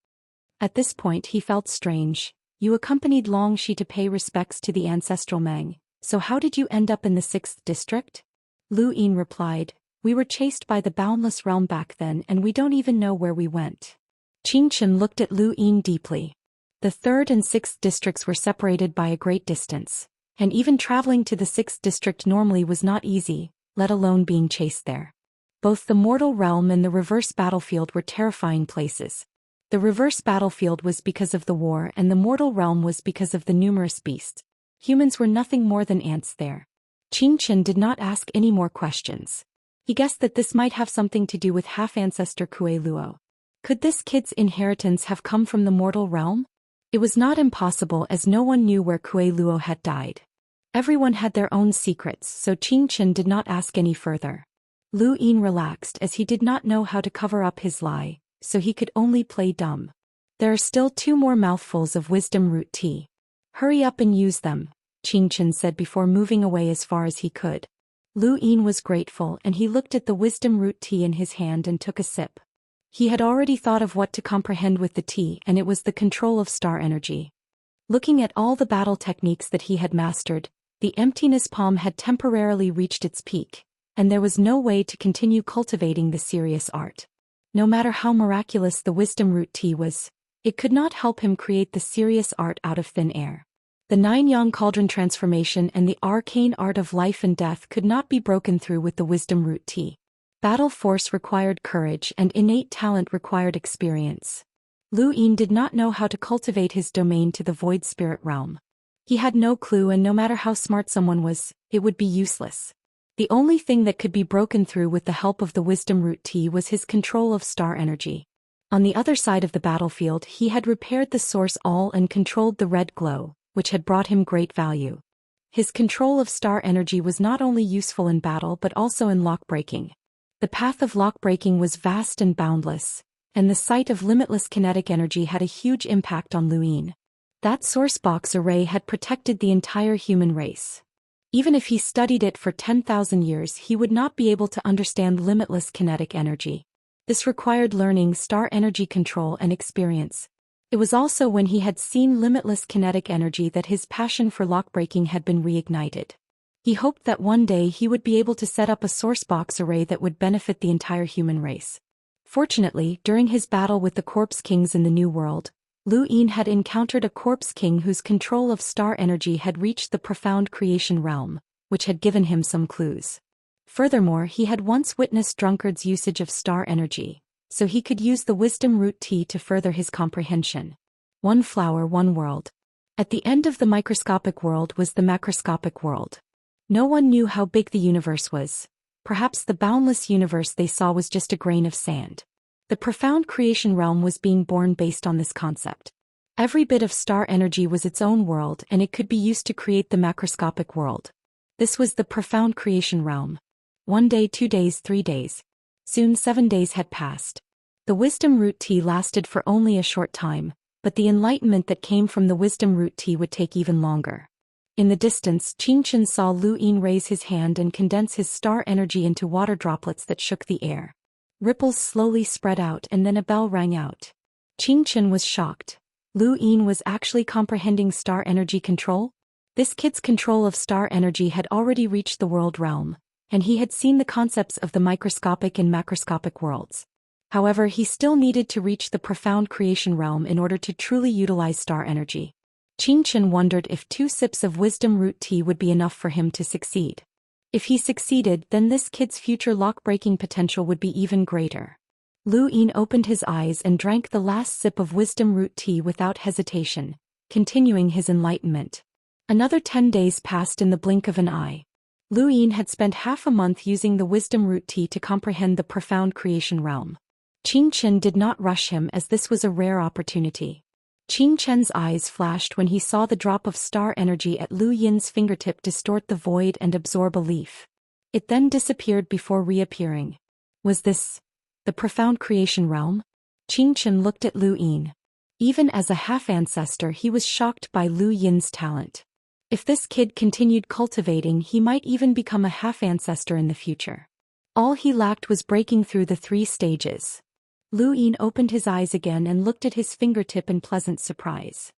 At this point he felt strange. "You accompanied Long Shi to pay respects to the ancestral Meng, so how did you end up in the 6th district?" Lu Yin replied, "We were chased by the boundless realm back then and we don't even know where we went." Chen looked at Lu Yin deeply. The 3rd and 6th districts were separated by a great distance, and even traveling to the 6th district normally was not easy, let alone being chased there. Both the mortal realm and the reverse battlefield were terrifying places. The reverse battlefield was because of the war and the mortal realm was because of the numerous beasts. Humans were nothing more than ants there. Chen did not ask any more questions. He guessed that this might have something to do with half-ancestor Kue Luo. Could this kid's inheritance have come from the mortal realm? It was not impossible, as no one knew where Kue Luo had died. Everyone had their own secrets, so Chen did not ask any further. Lu Yin relaxed as he did not know how to cover up his lie, so he could only play dumb. "There are still 2 more mouthfuls of wisdom root tea. Hurry up and use them," Chen said before moving away as far as he could. Lu Yin was grateful and he looked at the wisdom root tea in his hand and took a sip. He had already thought of what to comprehend with the tea, and it was the control of star energy. Looking at all the battle techniques that he had mastered, the emptiness palm had temporarily reached its peak, and there was no way to continue cultivating the serious art. No matter how miraculous the wisdom root tea was, it could not help him create the serious art out of thin air. The 9-yang cauldron transformation and the arcane art of life and death could not be broken through with the wisdom root tea. Battle force required courage and innate talent required experience. Lu Yin did not know how to cultivate his domain to the void spirit realm. He had no clue, and no matter how smart someone was, it would be useless. The only thing that could be broken through with the help of the wisdom root tea was his control of star energy. On the other side of the battlefield, he had repaired the source all and controlled the red glow, which had brought him great value. His control of star energy was not only useful in battle but also in lock-breaking. The path of lock-breaking was vast and boundless, and the sight of limitless kinetic energy had a huge impact on Lu Yin. That source box array had protected the entire human race. Even if he studied it for 10,000 years, he would not be able to understand limitless kinetic energy. This required learning star energy control and experience. It was also when he had seen limitless kinetic energy that his passion for lock-breaking had been reignited. He hoped that one day he would be able to set up a source box array that would benefit the entire human race. Fortunately, during his battle with the Corpse Kings in the New World, Lu Yin had encountered a Corpse King whose control of star energy had reached the profound creation realm, which had given him some clues. Furthermore, he had once witnessed drunkards' usage of star energy, so he could use the wisdom root tea to further his comprehension. One flower, one world. At the end of the microscopic world was the macroscopic world. No one knew how big the universe was. Perhaps the boundless universe they saw was just a grain of sand. The profound creation realm was being born based on this concept. Every bit of star energy was its own world, and it could be used to create the macroscopic world. This was the profound creation realm. 1 day, 2 days, 3 days. Soon 7 days had passed. The wisdom root tea lasted for only a short time, but the enlightenment that came from the wisdom root tea would take even longer. In the distance, Xianxia saw Lu Yin raise his hand and condense his star energy into water droplets that shook the air. Ripples slowly spread out, and then a bell rang out. Xianxia was shocked. Lu Yin was actually comprehending star energy control? This kid's control of star energy had already reached the world realm, and he had seen the concepts of the microscopic and macroscopic worlds. However, he still needed to reach the profound creation realm in order to truly utilize star energy. Xianxia wondered if 2 sips of wisdom root tea would be enough for him to succeed. If he succeeded, then this kid's future lock-breaking potential would be even greater. Lu Yin opened his eyes and drank the last sip of wisdom root tea without hesitation, continuing his enlightenment. Another 10 days passed in the blink of an eye. Lu Yin had spent half a month using the wisdom root tea to comprehend the profound creation realm. Xianxia did not rush him, as this was a rare opportunity. Xianxia's eyes flashed when he saw the drop of star energy at Lu Yin's fingertip distort the void and absorb a leaf. It then disappeared before reappearing. Was this the profound creation realm? Xianxia looked at Lu Yin. Even as a half-ancestor, he was shocked by Lu Yin's talent. If this kid continued cultivating, he might even become a half-ancestor in the future. All he lacked was breaking through the 3 stages. Lu Yin opened his eyes again and looked at his fingertip in pleasant surprise.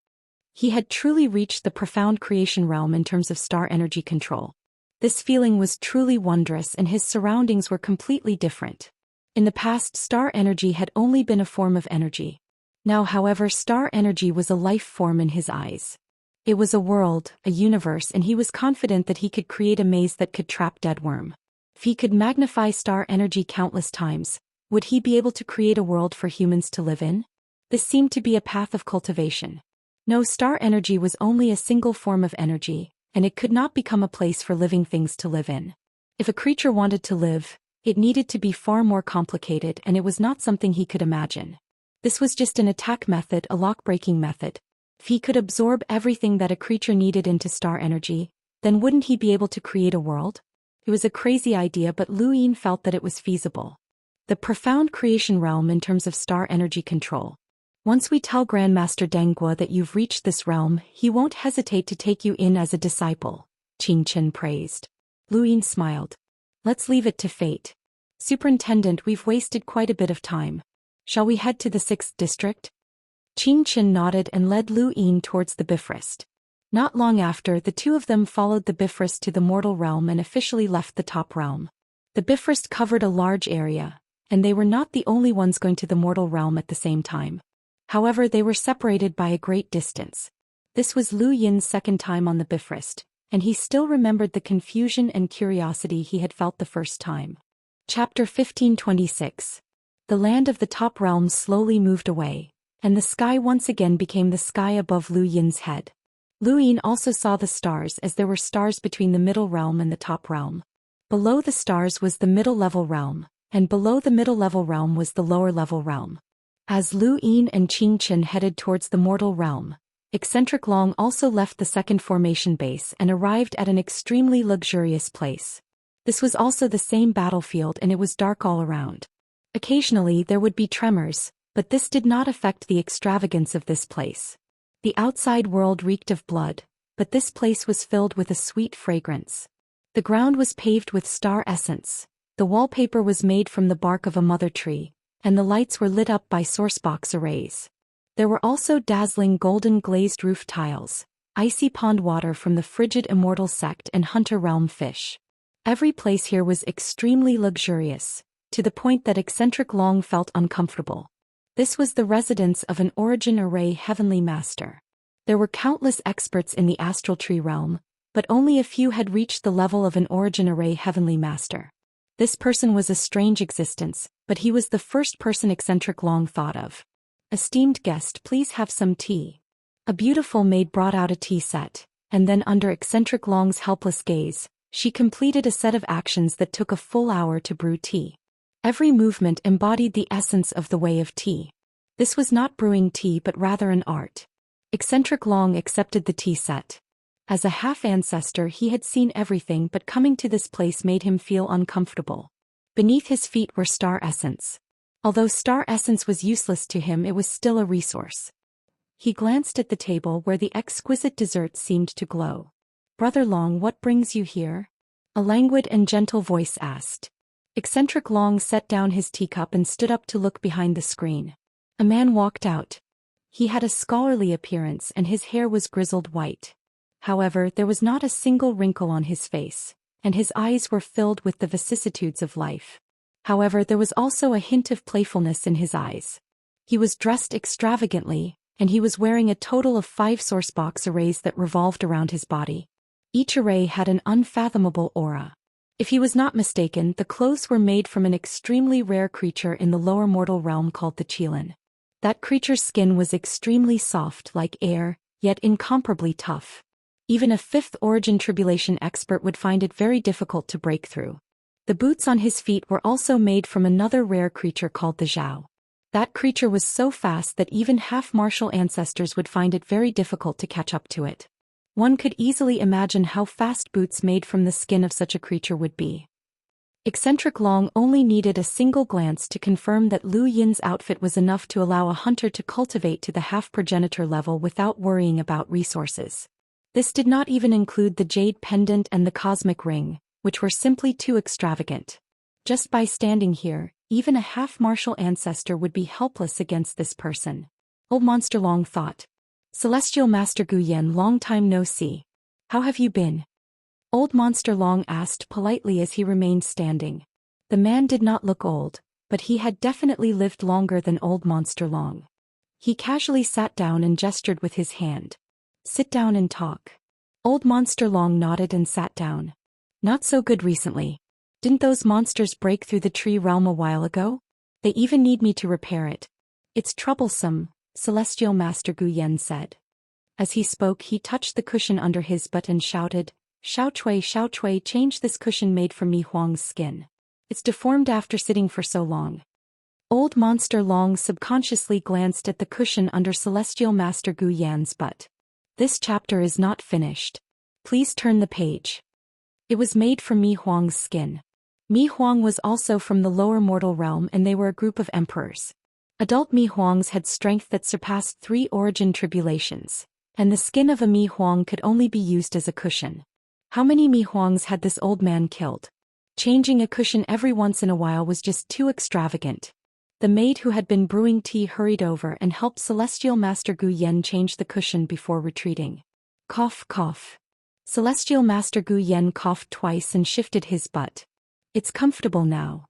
He had truly reached the profound creation realm in terms of star energy control. This feeling was truly wondrous, and his surroundings were completely different. In the past, star energy had only been a form of energy. Now, however, star energy was a life form in his eyes. It was a world, a universe, and he was confident that he could create a maze that could trap Deadworm. If he could magnify star energy countless times, would he be able to create a world for humans to live in? This seemed to be a path of cultivation. No, star energy was only a single form of energy, and it could not become a place for living things to live in. If a creature wanted to live, it needed to be far more complicated, and it was not something he could imagine. This was just an attack method, a lock-breaking method. If he could absorb everything that a creature needed into star energy, then wouldn't he be able to create a world? It was a crazy idea, but Lu Yin felt that it was feasible. The profound creation realm in terms of star energy control. Once we tell Grandmaster Denghua that you've reached this realm, he won't hesitate to take you in as a disciple, Xianxia praised. Lu Yin smiled. Let's leave it to fate. Superintendent, we've wasted quite a bit of time. Shall we head to the 6th district? Xianxia nodded and led Lu Yin towards the Bifrost. Not long after, the two of them followed the Bifrost to the mortal realm and officially left the top realm. The Bifrost covered a large area, and they were not the only ones going to the mortal realm at the same time. However, they were separated by a great distance. This was Lu Yin's second time on the Bifrost, and he still remembered the confusion and curiosity he had felt the first time. Chapter 1526. The land of the top realm slowly moved away, and the sky once again became the sky above Lu Yin's head. Lu Yin also saw the stars, as there were stars between the middle realm and the top realm. Below the stars was the middle level realm, and below the middle level realm was the lower level realm. As Lu Yin and Xianxia headed towards the mortal realm, Eccentric Long also left the second formation base and arrived at an extremely luxurious place. This was also the same battlefield, and it was dark all around. Occasionally there would be tremors, but this did not affect the extravagance of this place. The outside world reeked of blood, but this place was filled with a sweet fragrance. The ground was paved with star essence, the wallpaper was made from the bark of a mother tree, and the lights were lit up by sourcebox arrays. There were also dazzling golden glazed roof tiles, icy pond water from the frigid Immortal sect, and hunter realm fish. Every place here was extremely luxurious, to the point that Eccentric Long felt uncomfortable. This was the residence of an Origin Array Heavenly Master. There were countless experts in the Astral Tree realm, but only a few had reached the level of an Origin Array Heavenly Master. This person was a strange existence, but he was the first person Eccentric Long thought of. Esteemed guest, please have some tea. A beautiful maid brought out a tea set, and then under Eccentric Long's helpless gaze, she completed a set of actions that took a full hour to brew tea. Every movement embodied the essence of the way of tea. This was not brewing tea but rather an art. Eccentric Long accepted the tea set. As a half-ancestor, he had seen everything, but coming to this place made him feel uncomfortable. Beneath his feet were star essence. Although star essence was useless to him, it was still a resource. He glanced at the table where the exquisite dessert seemed to glow. Brother Long, what brings you here? A languid and gentle voice asked. Eccentric Long set down his teacup and stood up to look behind the screen. A man walked out. He had a scholarly appearance and his hair was grizzled white. However, there was not a single wrinkle on his face, and his eyes were filled with the vicissitudes of life. However, there was also a hint of playfulness in his eyes. He was dressed extravagantly, and he was wearing a total of 5 sourcebox arrays that revolved around his body. Each array had an unfathomable aura. If he was not mistaken, the clothes were made from an extremely rare creature in the lower mortal realm called the Qilin. That creature's skin was extremely soft like air, yet incomparably tough. Even a 5th Origin Tribulation expert would find it very difficult to break through. The boots on his feet were also made from another rare creature called the Zhou. That creature was so fast that even half-martial ancestors would find it very difficult to catch up to it. One could easily imagine how fast boots made from the skin of such a creature would be. Eccentric Long only needed a single glance to confirm that Lu Yin's outfit was enough to allow a hunter to cultivate to the half-progenitor level without worrying about resources. This did not even include the jade pendant and the cosmic ring, which were simply too extravagant. Just by standing here, even a half-martial ancestor would be helpless against this person. Old Monster Long thought. Celestial Master Gu Yan, long time no see. How have you been? Old Monster Long asked politely as he remained standing. The man did not look old, but he had definitely lived longer than Old Monster Long. He casually sat down and gestured with his hand. Sit down and talk. Old Monster Long nodded and sat down. Not so good recently. Didn't those monsters break through the tree realm a while ago? They even need me to repair it. It's troublesome, Celestial Master Gu Yan said. As he spoke, he touched the cushion under his butt and shouted, Xiao Chui, change this cushion made from Mi Huang's skin. It's deformed after sitting for so long. Old Monster Long subconsciously glanced at the cushion under Celestial Master Gu Yan's butt. This chapter is not finished. Please turn the page. It was made from Mi Huang's skin. Mi Huang was also from the lower mortal realm, and they were a group of emperors. Adult Mi Huangs had strength that surpassed 3 Origin Tribulations, and the skin of a Mi Huang could only be used as a cushion. How many Mi Huangs had this old man killed? Changing a cushion every once in a while was just too extravagant. The maid who had been brewing tea hurried over and helped Celestial Master Gu Yen change the cushion before retreating. Cough, cough. Celestial Master Gu Yen coughed twice and shifted his butt. It's comfortable now.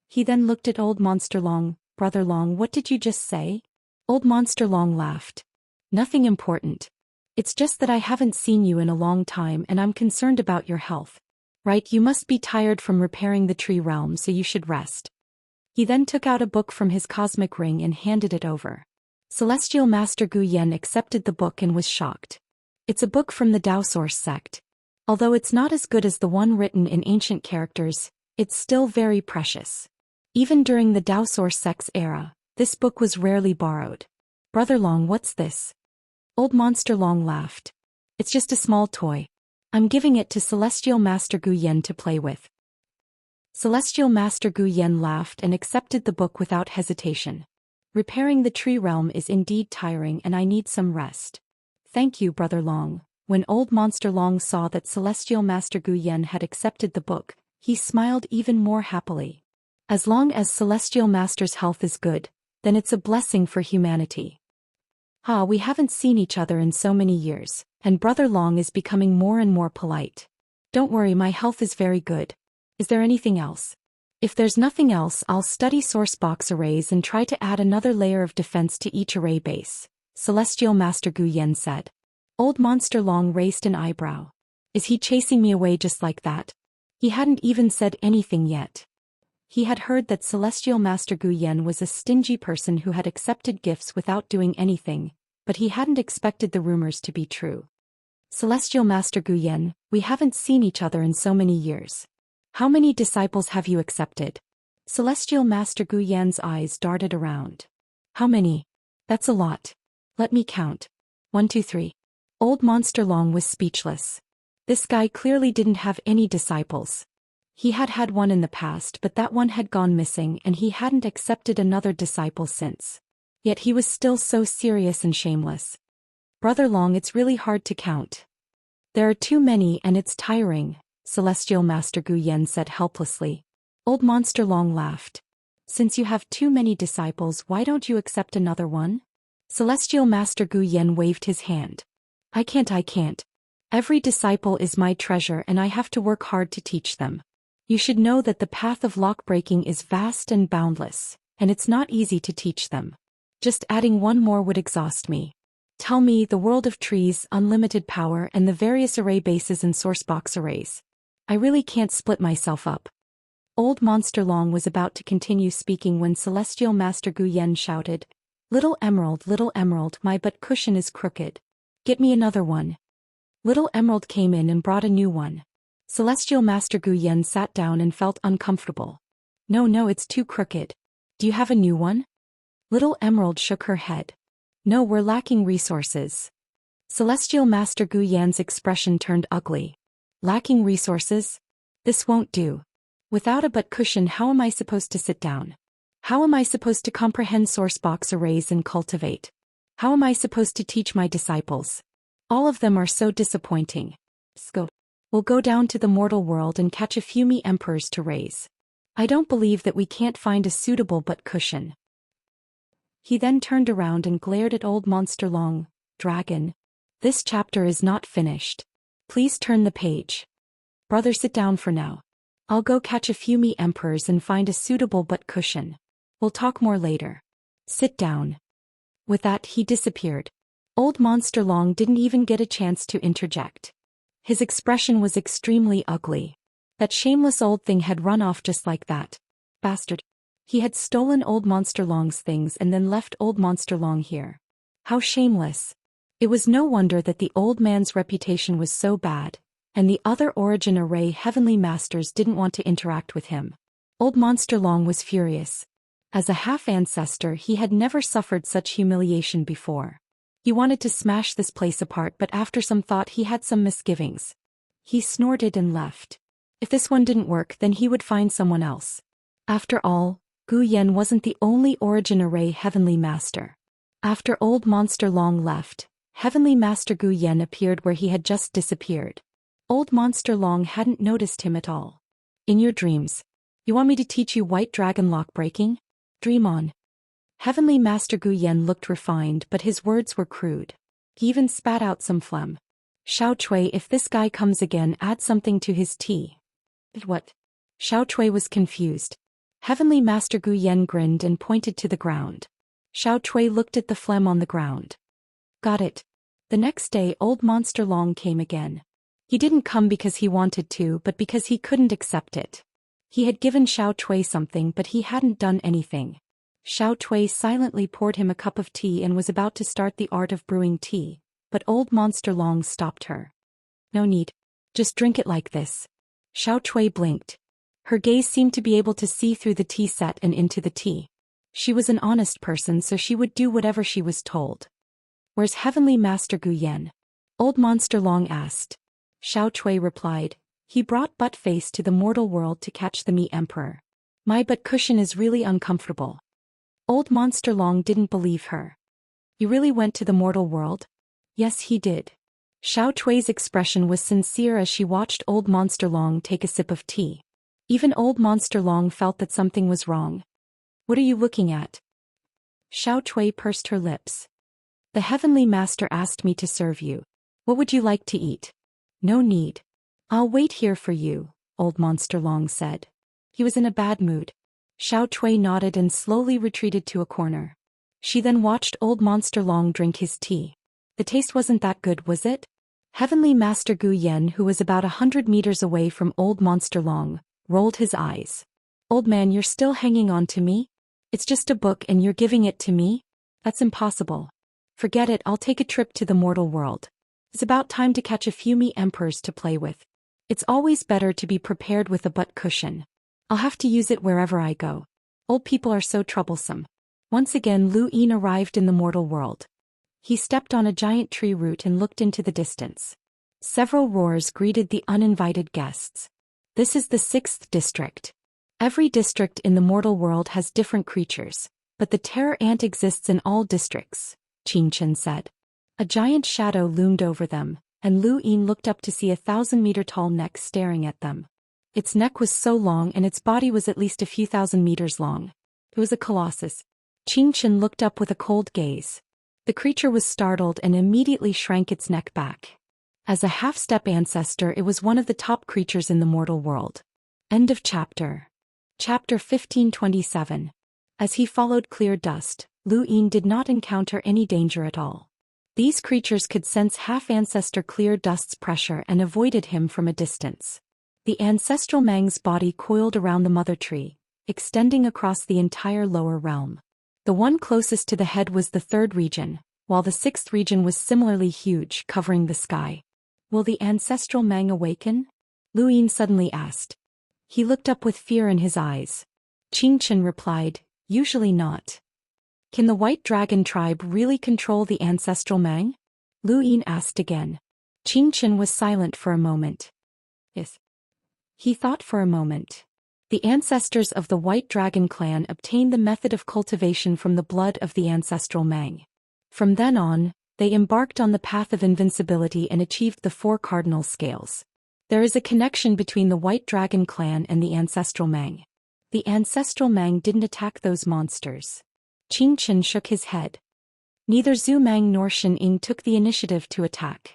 He then looked at Old Monster Long. Brother Long, what did you just say? Old Monster Long laughed. Nothing important. It's just that I haven't seen you in a long time and I'm concerned about your health. Right, you must be tired from repairing the tree realm, so you should rest. He then took out a book from his cosmic ring and handed it over. Celestial Master Gu Yen accepted the book and was shocked. It's a book from the Daoist sect. Although it's not as good as the one written in ancient characters, it's still very precious. Even during the Daoist sect's era, this book was rarely borrowed. Brother Long, what's this? Old Monster Long laughed. It's just a small toy. I'm giving it to Celestial Master Gu Yen to play with. Celestial Master Gu Yen laughed and accepted the book without hesitation. Repairing the tree realm is indeed tiring and I need some rest. Thank you, Brother Long. When Old Monster Long saw that Celestial Master Gu Yen had accepted the book, he smiled even more happily. As long as Celestial Master's health is good, then it's a blessing for humanity. We haven't seen each other in so many years, and Brother Long is becoming more and more polite. Don't worry, my health is very good. Is there anything else? If there's nothing else, I'll study source box arrays and try to add another layer of defense to each array base, Celestial Master Gu Yen said. Old Monster Long raised an eyebrow. Is he chasing me away just like that? He hadn't even said anything yet. He had heard that Celestial Master Gu Yen was a stingy person who had accepted gifts without doing anything, but he hadn't expected the rumors to be true. Celestial Master Gu Yen, we haven't seen each other in so many years. How many disciples have you accepted? Celestial Master Gu Yen's eyes darted around. How many? That's a lot. Let me count. 1, 2, 3. Old Monster Long was speechless. This guy clearly didn't have any disciples. He had had one in the past, but that one had gone missing and he hadn't accepted another disciple since. Yet he was still so serious and shameless. Brother Long, it's really hard to count. There are too many and it's tiring, Celestial Master Gu Yen said helplessly. Old Monster Long laughed. Since you have too many disciples, why don't you accept another one? Celestial Master Gu Yen waved his hand. I can't. Every disciple is my treasure and I have to work hard to teach them. You should know that the path of lock-breaking is vast and boundless, and it's not easy to teach them. Just adding one more would exhaust me. Tell me, the world of trees, unlimited power, and the various array bases and sourcebox arrays. I really can't split myself up. Old Monster Long was about to continue speaking when Celestial Master Gu Yen shouted, Little Emerald, my butt cushion is crooked. Get me another one. Little Emerald came in and brought a new one. Celestial Master Gu Yen sat down and felt uncomfortable. No, it's too crooked. Do you have a new one? Little Emerald shook her head. No, we're lacking resources. Celestial Master Gu Yan's expression turned ugly. Lacking resources? This won't do. Without a butt cushion, how am I supposed to sit down? How am I supposed to comprehend sourcebox arrays and cultivate? How am I supposed to teach my disciples? All of them are so disappointing. Scope. We'll go down to the mortal world and catch a few me emperors to raise. I don't believe that we can't find a suitable butt cushion. He then turned around and glared at Old Monster Long. Dragon. This chapter is not finished. Please turn the page. Brother, sit down for now. I'll go catch a few me emperors and find a suitable butt cushion. We'll talk more later. Sit down. With that, he disappeared. Old Monster Long didn't even get a chance to interject. His expression was extremely ugly. That shameless old thing had run off just like that. Bastard. He had stolen Old Monster Long's things and then left Old Monster Long here. How shameless. It was no wonder that the old man's reputation was so bad, and the other Origin Array Heavenly Masters didn't want to interact with him. Old Monster Long was furious. As a half-ancestor, he had never suffered such humiliation before. He wanted to smash this place apart, but after some thought he had some misgivings. He snorted and left. If this one didn't work, then he would find someone else. After all, Gu Yen wasn't the only Origin Array Heavenly Master. After Old Monster Long left, Heavenly Master Gu Yen appeared where he had just disappeared. Old Monster Long hadn't noticed him at all. In your dreams. You want me to teach you White Dragon lock breaking? Dream on. Heavenly Master Gu Yen looked refined, but his words were crude. He even spat out some phlegm. Xiao Cui, if this guy comes again, add something to his tea. What? Xiao Cui was confused. Heavenly Master Gu Yen grinned and pointed to the ground. Xiao Cui looked at the phlegm on the ground. Got it. The next day, old Monster Long came again. He didn't come because he wanted to, but because he couldn't accept it. He had given Xiao Cui something, but he hadn't done anything. Xiao Cui silently poured him a cup of tea and was about to start the art of brewing tea, but old Monster Long stopped her. No need. Just drink it like this. Xiao Cui blinked. Her gaze seemed to be able to see through the tea set and into the tea. She was an honest person, so she would do whatever she was told. Where's Heavenly Master Gu Yen? Old Monster Long asked. Xiao Cui replied. He brought Butt-Face to the mortal world to catch the meat emperor. My butt cushion is really uncomfortable. Old Monster Long didn't believe her. You really went to the mortal world? Yes, he did. Xiao Cui's expression was sincere as she watched Old Monster Long take a sip of tea. Even Old Monster Long felt that something was wrong. What are you looking at? Xiao Cui pursed her lips. The Heavenly Master asked me to serve you. What would you like to eat? No need. I'll wait here for you, Old Monster Long said. He was in a bad mood. Xiao Cui nodded and slowly retreated to a corner. She then watched Old Monster Long drink his tea. The taste wasn't that good, was it? Heavenly Master Gu Yen, who was about 100 meters away from Old Monster Long, rolled his eyes. Old man, you're still hanging on to me? It's just a book and you're giving it to me? That's impossible. Forget it, I'll take a trip to the mortal world. It's about time to catch a few meat emperors to play with. It's always better to be prepared with a butt cushion. I'll have to use it wherever I go. Old people are so troublesome. Once again Lu Yin arrived in the mortal world. He stepped on a giant tree root and looked into the distance. Several roars greeted the uninvited guests. This is the 6th district. Every district in the mortal world has different creatures, but the terror ant exists in all districts, Qianxia said. A giant shadow loomed over them, and Lu Yin looked up to see a 1,000-meter-tall neck staring at them. Its neck was so long and its body was at least a few thousand meters long. It was a colossus. Qianxia looked up with a cold gaze. The creature was startled and immediately shrank its neck back. As a half-step ancestor, it was one of the top creatures in the mortal world. End of chapter. Chapter 1527. As he followed clear dust, Lu Yin did not encounter any danger at all. These creatures could sense half-ancestor clear dust's pressure and avoided him from a distance. The ancestral Mang's body coiled around the mother tree, extending across the entire lower realm. The one closest to the head was the 3rd region, while the 6th region was similarly huge, covering the sky. Will the ancestral Mang awaken? Lu Yin suddenly asked. He looked up with fear in his eyes. Qianxia replied, usually not. Can the White Dragon tribe really control the ancestral Mang? Lu Yin asked again. Qianxia was silent for a moment. Yes. He thought for a moment. The ancestors of the White Dragon clan obtained the method of cultivation from the blood of the ancestral Mang. From then on, they embarked on the path of invincibility and achieved the 4 cardinal scales. There is a connection between the White Dragon clan and the ancestral Mang. The ancestral Mang didn't attack those monsters. Qianxia shook his head. Neither Zhu Mang nor Shen Ying took the initiative to attack.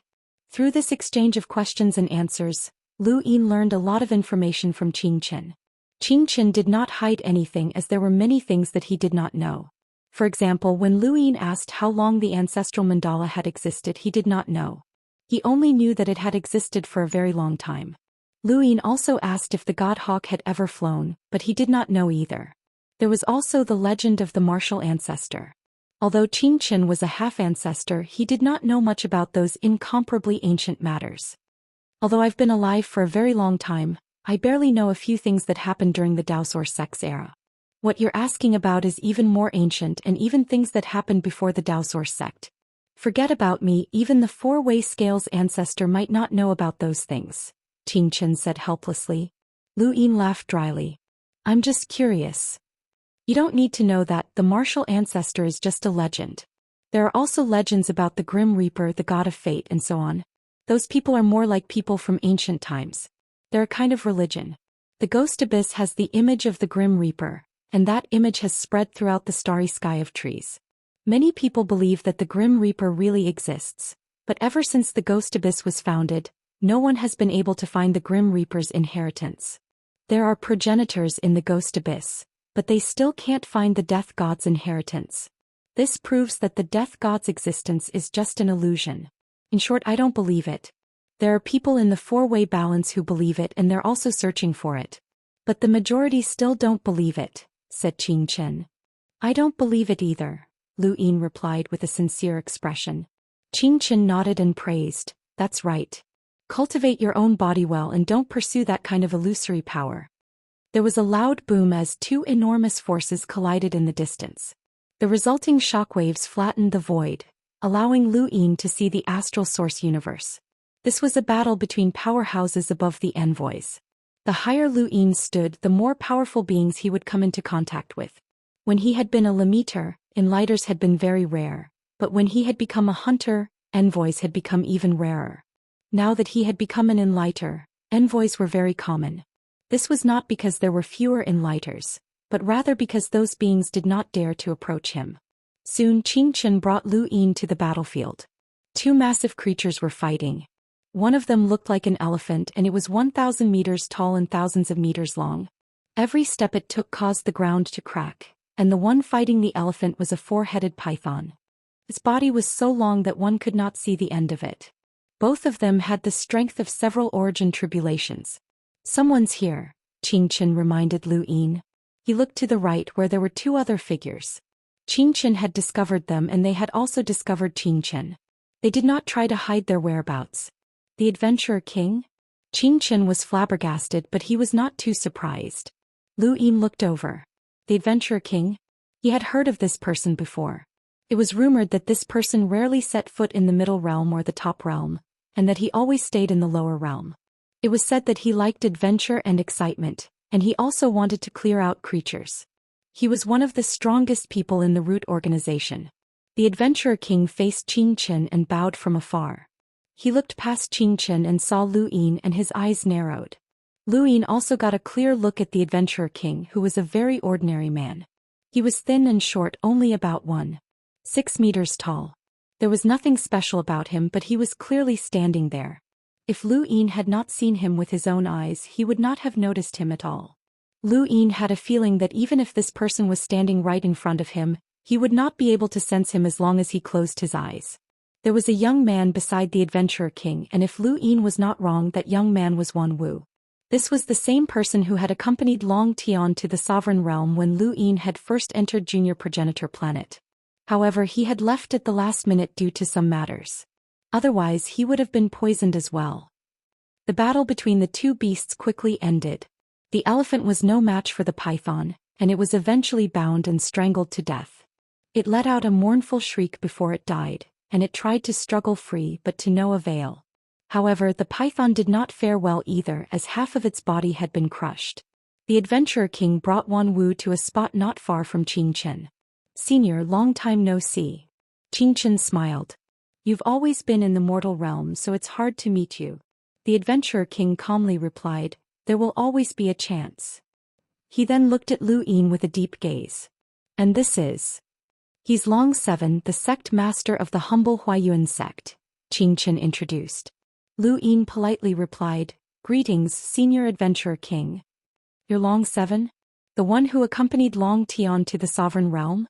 Through this exchange of questions and answers, Lu Yin learned a lot of information from Qianxia. Qianxia did not hide anything as there were many things that he did not know. For example, when Lu Yin asked how long the ancestral mandala had existed, he did not know. He only knew that it had existed for a very long time. Lu Yin also asked if the god hawk had ever flown, but he did not know either. There was also the legend of the martial ancestor. Although Qianxia was a half-ancestor, he did not know much about those incomparably ancient matters. Although I've been alive for a very long time, I barely know a few things that happened during the Daoist sect's era. What you're asking about is even more ancient and even things that happened before the Daoist sect. Forget about me, even the 4-way scales ancestor might not know about those things, Qianxia said helplessly. Lu Yin laughed dryly. I'm just curious. You don't need to know that, the martial ancestor is just a legend. There are also legends about the Grim Reaper, the god of fate, and so on. Those people are more like people from ancient times. They're a kind of religion. The Ghost Abyss has the image of the Grim Reaper, and that image has spread throughout the starry sky of trees. Many people believe that the Grim Reaper really exists, but ever since the Ghost Abyss was founded, no one has been able to find the Grim Reaper's inheritance. There are progenitors in the Ghost Abyss, but they still can't find the Death God's inheritance. This proves that the Death God's existence is just an illusion. In short, I don't believe it. There are people in the four-way balance who believe it, and they're also searching for it. But the majority still don't believe it, said Xianxia. I don't believe it either, Lu Yin replied with a sincere expression. Xianxia nodded and praised, that's right. Cultivate your own body well and don't pursue that kind of illusory power. There was a loud boom as two enormous forces collided in the distance. The resulting shockwaves flattened the void, allowing Lu Yin to see the astral source universe. This was a battle between powerhouses above the envoys. The higher Lu Yin stood, the more powerful beings he would come into contact with. When he had been a limiter, enlighters had been very rare, but when he had become a hunter, envoys had become even rarer. Now that he had become an enlighter, envoys were very common. This was not because there were fewer enlighters, but rather because those beings did not dare to approach him. Soon Xianxia brought Lu Yin to the battlefield. Two massive creatures were fighting. One of them looked like an elephant, and it was 1,000 meters tall and thousands of meters long. Every step it took caused the ground to crack, and the one fighting the elephant was a four-headed python. Its body was so long that one could not see the end of it. Both of them had the strength of several origin tribulations. Someone's here, Xianxia reminded Lu Yin. He looked to the right where there were two other figures. Xianxia had discovered them, and they had also discovered Xianxia. They did not try to hide their whereabouts. The Adventurer King? Xianxia was flabbergasted, but he was not too surprised. Lu Yin looked over. The Adventurer King? He had heard of this person before. It was rumored that this person rarely set foot in the middle realm or the top realm, and that he always stayed in the lower realm. It was said that he liked adventure and excitement, and he also wanted to clear out creatures. He was one of the strongest people in the Root organization. The Adventurer King faced Xianxia and bowed from afar. He looked past Xianxia and saw Lu Yin, and his eyes narrowed. Lu Yin also got a clear look at the Adventurer King, who was a very ordinary man. He was thin and short, only about 1.6 meters tall. There was nothing special about him, but he was clearly standing there. If Lu Yin had not seen him with his own eyes, he would not have noticed him at all. Lu Yin had a feeling that even if this person was standing right in front of him, he would not be able to sense him as long as he closed his eyes. There was a young man beside the Adventurer King, and if Lu Yin was not wrong, that young man was Wanwu. This was the same person who had accompanied Long Tian to the Sovereign Realm when Lu Yin had first entered Junior Progenitor Planet. However, he had left at the last minute due to some matters. Otherwise, he would have been poisoned as well. The battle between the two beasts quickly ended. The elephant was no match for the python, and it was eventually bound and strangled to death. It let out a mournful shriek before it died, and it tried to struggle free, but to no avail. However, the python did not fare well either, as half of its body had been crushed. The Adventurer King brought Wanwu to a spot not far from Xianxia. Senior, long time no see. Xianxia smiled. You've always been in the mortal realm, so it's hard to meet you. The Adventurer King calmly replied, there will always be a chance. He then looked at Lu Yin with a deep gaze. And this is? He's Long 7, the sect master of the humble Huayuan sect, Xianxia introduced. Lu Yin politely replied, greetings, Senior Adventurer King. You're Long 7? The one who accompanied Long Tian to the Sovereign Realm?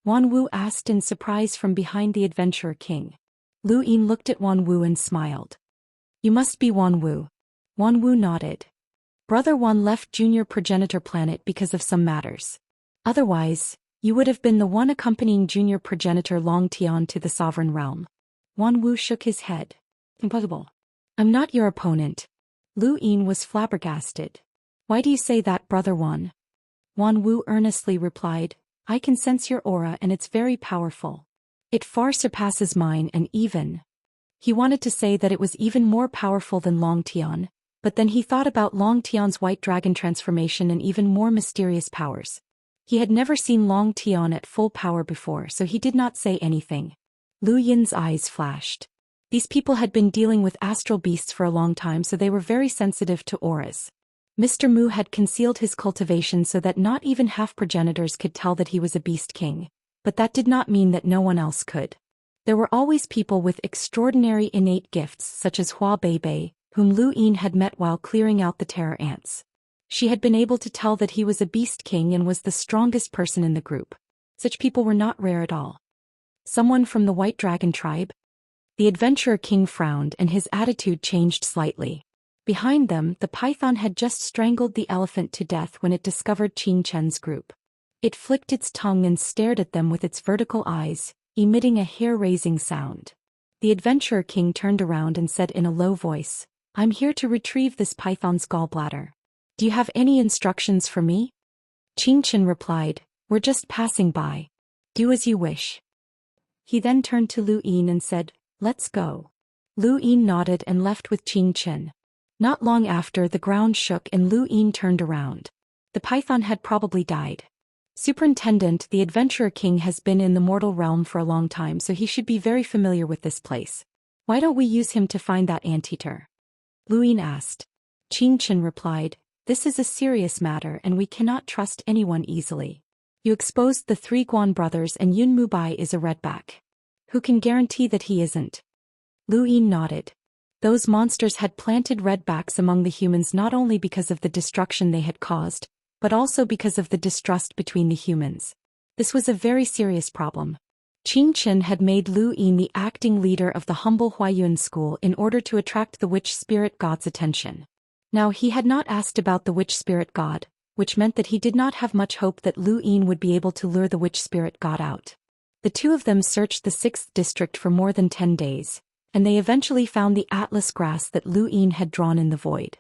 Wanwu asked in surprise from behind the Adventurer King. Lu Yin looked at Wanwu and smiled. You must be Wanwu. Wanwu nodded. Brother Wan left Junior Progenitor Planet because of some matters. Otherwise, you would have been the one accompanying Junior Progenitor Long Tian to the Sovereign Realm. Wanwu shook his head. Impossible. I'm not your opponent. Lu Yin was flabbergasted. Why do you say that, Brother Wan? Wanwu earnestly replied, I can sense your aura and it's very powerful. It far surpasses mine and even. He wanted to say that it was even more powerful than Long Tian, but then he thought about Long Tian's white dragon transformation and even more mysterious powers. He had never seen Long Tian at full power before, so he did not say anything. Lu Yin's eyes flashed. These people had been dealing with astral beasts for a long time, so they were very sensitive to auras. Mr. Mu had concealed his cultivation so that not even half-progenitors could tell that he was a beast king, but that did not mean that no one else could. There were always people with extraordinary innate gifts such as Hua Beibei, whom Lu Yin had met while clearing out the terror ants. She had been able to tell that he was a beast king and was the strongest person in the group. Such people were not rare at all. Someone from the White Dragon tribe? The adventurer king frowned and his attitude changed slightly. Behind them, the python had just strangled the elephant to death when it discovered Qin Chen's group. It flicked its tongue and stared at them with its vertical eyes, emitting a hair-raising sound. The adventurer king turned around and said in a low voice, "I'm here to retrieve this python's gallbladder. Do you have any instructions for me?" Qin Chen replied, "We're just passing by. Do as you wish." He then turned to Lu Yin and said, "Let's go." Lu Yin nodded and left with Qin Chen. Not long after, the ground shook and Lu Yin turned around. The python had probably died. "Superintendent, the adventurer king has been in the mortal realm for a long time, so he should be very familiar with this place. Why don't we use him to find that anteater?" Lu Yin asked. Qin Chen replied, "This is a serious matter and we cannot trust anyone easily. You exposed the 3 Guan brothers and Yun Mubai is a redback. Who can guarantee that he isn't?" Lu Yin nodded. Those monsters had planted redbacks among the humans not only because of the destruction they had caused, but also because of the distrust between the humans. This was a very serious problem. Qin Chen had made Lu Yin the acting leader of the humble Huayuan school in order to attract the witch spirit god's attention. Now he had not asked about the witch spirit god, which meant that he did not have much hope that Lu Yin would be able to lure the witch spirit god out. The two of them searched the 6th district for more than 10 days, and they eventually found the atlas grass that Lu Yin had drawn in the void.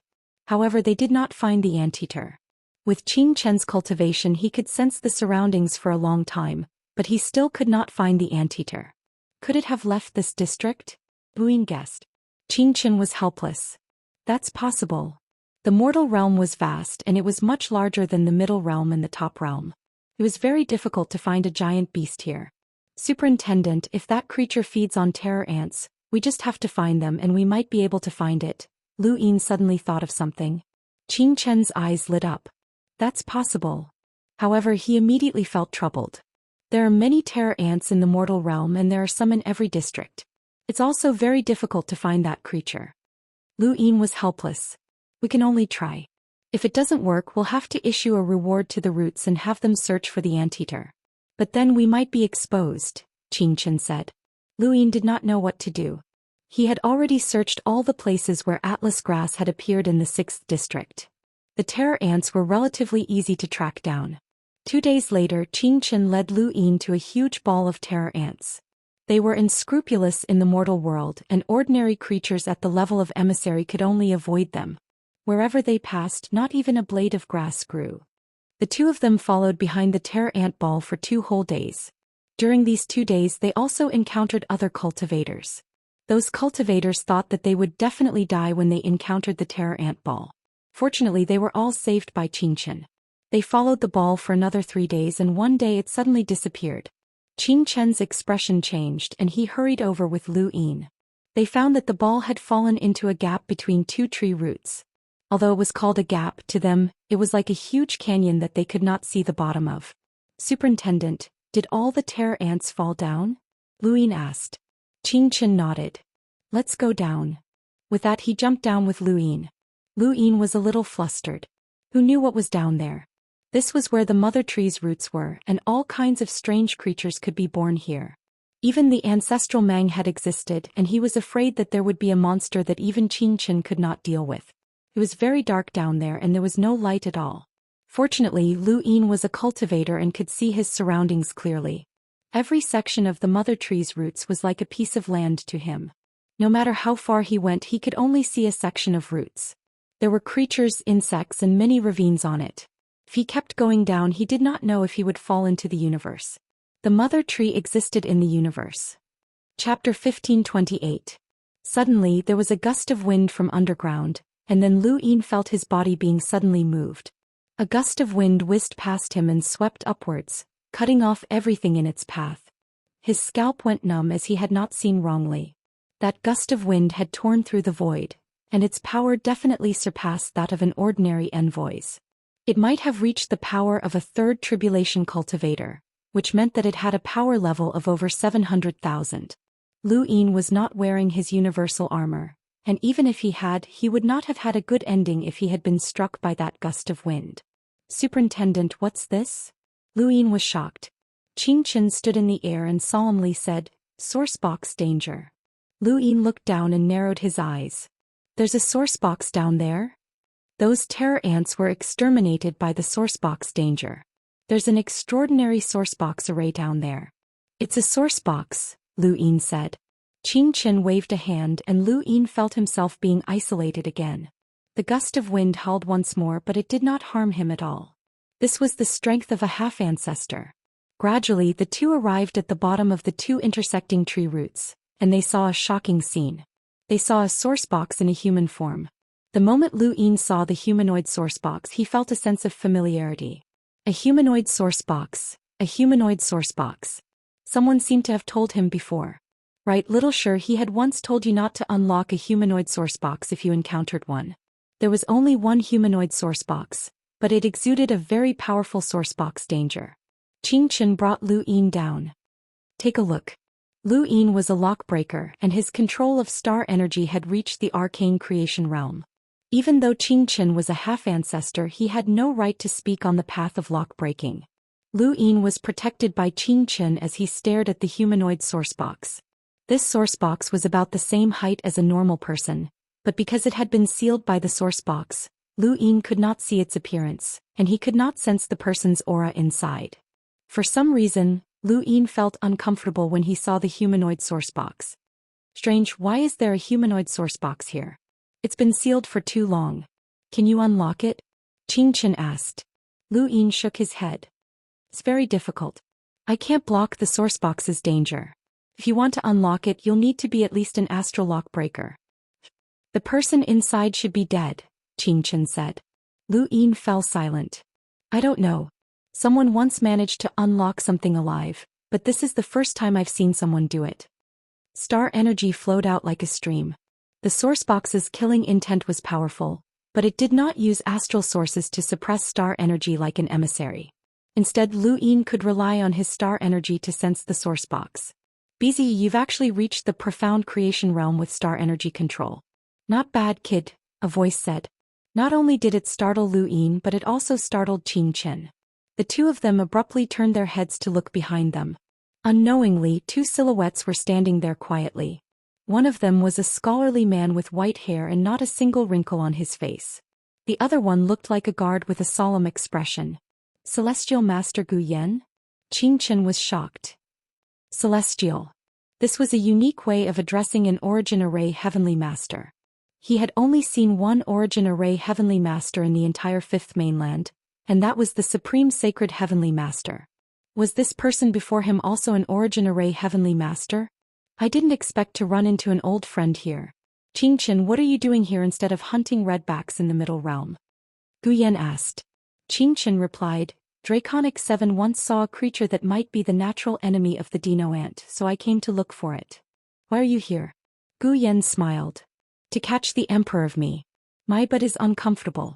However, they did not find the anteater. With Qin Chen's cultivation, he could sense the surroundings for a long time, but he still could not find the anteater. Could it have left this district? Lu Yin guessed. Qin Chen was helpless. That's possible. The mortal realm was vast and it was much larger than the middle realm and the top realm. It was very difficult to find a giant beast here. Superintendent, if that creature feeds on terror ants, we just have to find them and we might be able to find it. Lu Yin suddenly thought of something. Qin Chen's eyes lit up. That's possible. However, he immediately felt troubled. There are many terror ants in the mortal realm and there are some in every district. It's also very difficult to find that creature. Lu Yin was helpless. We can only try. If it doesn't work, we'll have to issue a reward to the roots and have them search for the anteater. But then we might be exposed, Qin Chen said. Lu Yin did not know what to do. He had already searched all the places where atlas grass had appeared in the 6th district. The terror ants were relatively easy to track down. 2 days later, Qin Chen led Lu Yin to a huge ball of terror ants. They were unscrupulous in the mortal world, and ordinary creatures at the level of emissary could only avoid them. Wherever they passed, not even a blade of grass grew. The two of them followed behind the terror ant ball for 2 whole days. During these 2 days, they also encountered other cultivators. Those cultivators thought that they would definitely die when they encountered the terror ant ball. Fortunately, they were all saved by Qin Chen. They followed the ball for another 3 days and one day it suddenly disappeared. Qin Chen's expression changed and he hurried over with Lu Yin. They found that the ball had fallen into a gap between 2 tree roots. Although it was called a gap, to them, it was like a huge canyon that they could not see the bottom of. Superintendent, did all the terror ants fall down? Lu Yin asked. Qin Chen nodded. Let's go down. With that he jumped down with Lu Yin. Lu Yin was a little flustered. Who knew what was down there? This was where the mother tree's roots were, and all kinds of strange creatures could be born here. Even the ancestral Mang had existed, and he was afraid that there would be a monster that even Qin Chen could not deal with. It was very dark down there and there was no light at all. Fortunately, Lu Yin was a cultivator and could see his surroundings clearly. Every section of the mother tree's roots was like a piece of land to him. No matter how far he went, he could only see a section of roots. There were creatures, insects, and many ravines on it. If he kept going down, he did not know if he would fall into the universe. The mother tree existed in the universe. Chapter 1528. Suddenly, there was a gust of wind from underground, and then Lu Yin felt his body being suddenly moved. A gust of wind whizzed past him and swept upwards, cutting off everything in its path. His scalp went numb as he had not seen wrongly. That gust of wind had torn through the void, and its power definitely surpassed that of an ordinary envoy's. It might have reached the power of a third tribulation cultivator, which meant that it had a power level of over 700,000. Lu Yin was not wearing his universal armor, and even if he had, he would not have had a good ending if he had been struck by that gust of wind. Superintendent, what's this? Lu Yin was shocked. Xianxia stood in the air and solemnly said, Source box danger. Lu Yin looked down and narrowed his eyes. There's a source box down there? Those terror ants were exterminated by the source box danger. There's an extraordinary source box array down there. It's a source box, Lu Yin said. Xianxia waved a hand and Lu Yin felt himself being isolated again. The gust of wind howled once more, but it did not harm him at all. This was the strength of a half-ancestor. Gradually the two arrived at the bottom of the two intersecting tree roots, and they saw a shocking scene. They saw a source box in a human form. The moment Lu Yin saw the humanoid source box, he felt a sense of familiarity. A humanoid source box, a humanoid source box. Someone seemed to have told him before. Right, little sure, he had once told you not to unlock a humanoid source box if you encountered one. There was only one humanoid source box, but it exuded a very powerful source box danger. Xianxia brought Lu Yin down. Take a look. Lu Yin was a lockbreaker, and his control of star energy had reached the arcane creation realm. Even though Xianxia was a half-ancestor, he had no right to speak on the path of lockbreaking. Lu Yin was protected by Xianxia as he stared at the humanoid source box. This source box was about the same height as a normal person, but because it had been sealed by the source box, Lu Yin could not see its appearance, and he could not sense the person's aura inside. For some reason, Lu Yin felt uncomfortable when he saw the humanoid source box. Strange, why is there a humanoid source box here? It's been sealed for too long. Can you unlock it? Xianxia asked. Lu Yin shook his head. It's very difficult. I can't block the source box's danger. If you want to unlock it, you'll need to be at least an astral lock breaker. The person inside should be dead, Xianxia said. Lu Yin fell silent. I don't know. Someone once managed to unlock something alive, but this is the first time I've seen someone do it. Star energy flowed out like a stream. The source box's killing intent was powerful, but it did not use astral sources to suppress star energy like an emissary. Instead, Lu Yin could rely on his star energy to sense the source box. BZ, you've actually reached the profound creation realm with star energy control. Not bad, kid, a voice said. Not only did it startle Lu Yin, but it also startled Xianxia. The two of them abruptly turned their heads to look behind them. Unknowingly, two silhouettes were standing there quietly. One of them was a scholarly man with white hair and not a single wrinkle on his face. The other one looked like a guard with a solemn expression. Celestial Master Zhou Xian? Xianxia was shocked. Celestial. This was a unique way of addressing an Origin Array Heavenly Master. He had only seen one Origin Array Heavenly Master in the entire Fifth Mainland, and that was the Supreme Sacred Heavenly Master. Was this person before him also an Origin Array Heavenly Master? I didn't expect to run into an old friend here. Xianxia, what are you doing here instead of hunting redbacks in the Middle Realm? Zhou Xian asked. Xianxia replied, Draconic 7 once saw a creature that might be the natural enemy of the Dino ant, so I came to look for it. Why are you here? Zhou Xian smiled. To catch the Emperor of me. My butt is uncomfortable.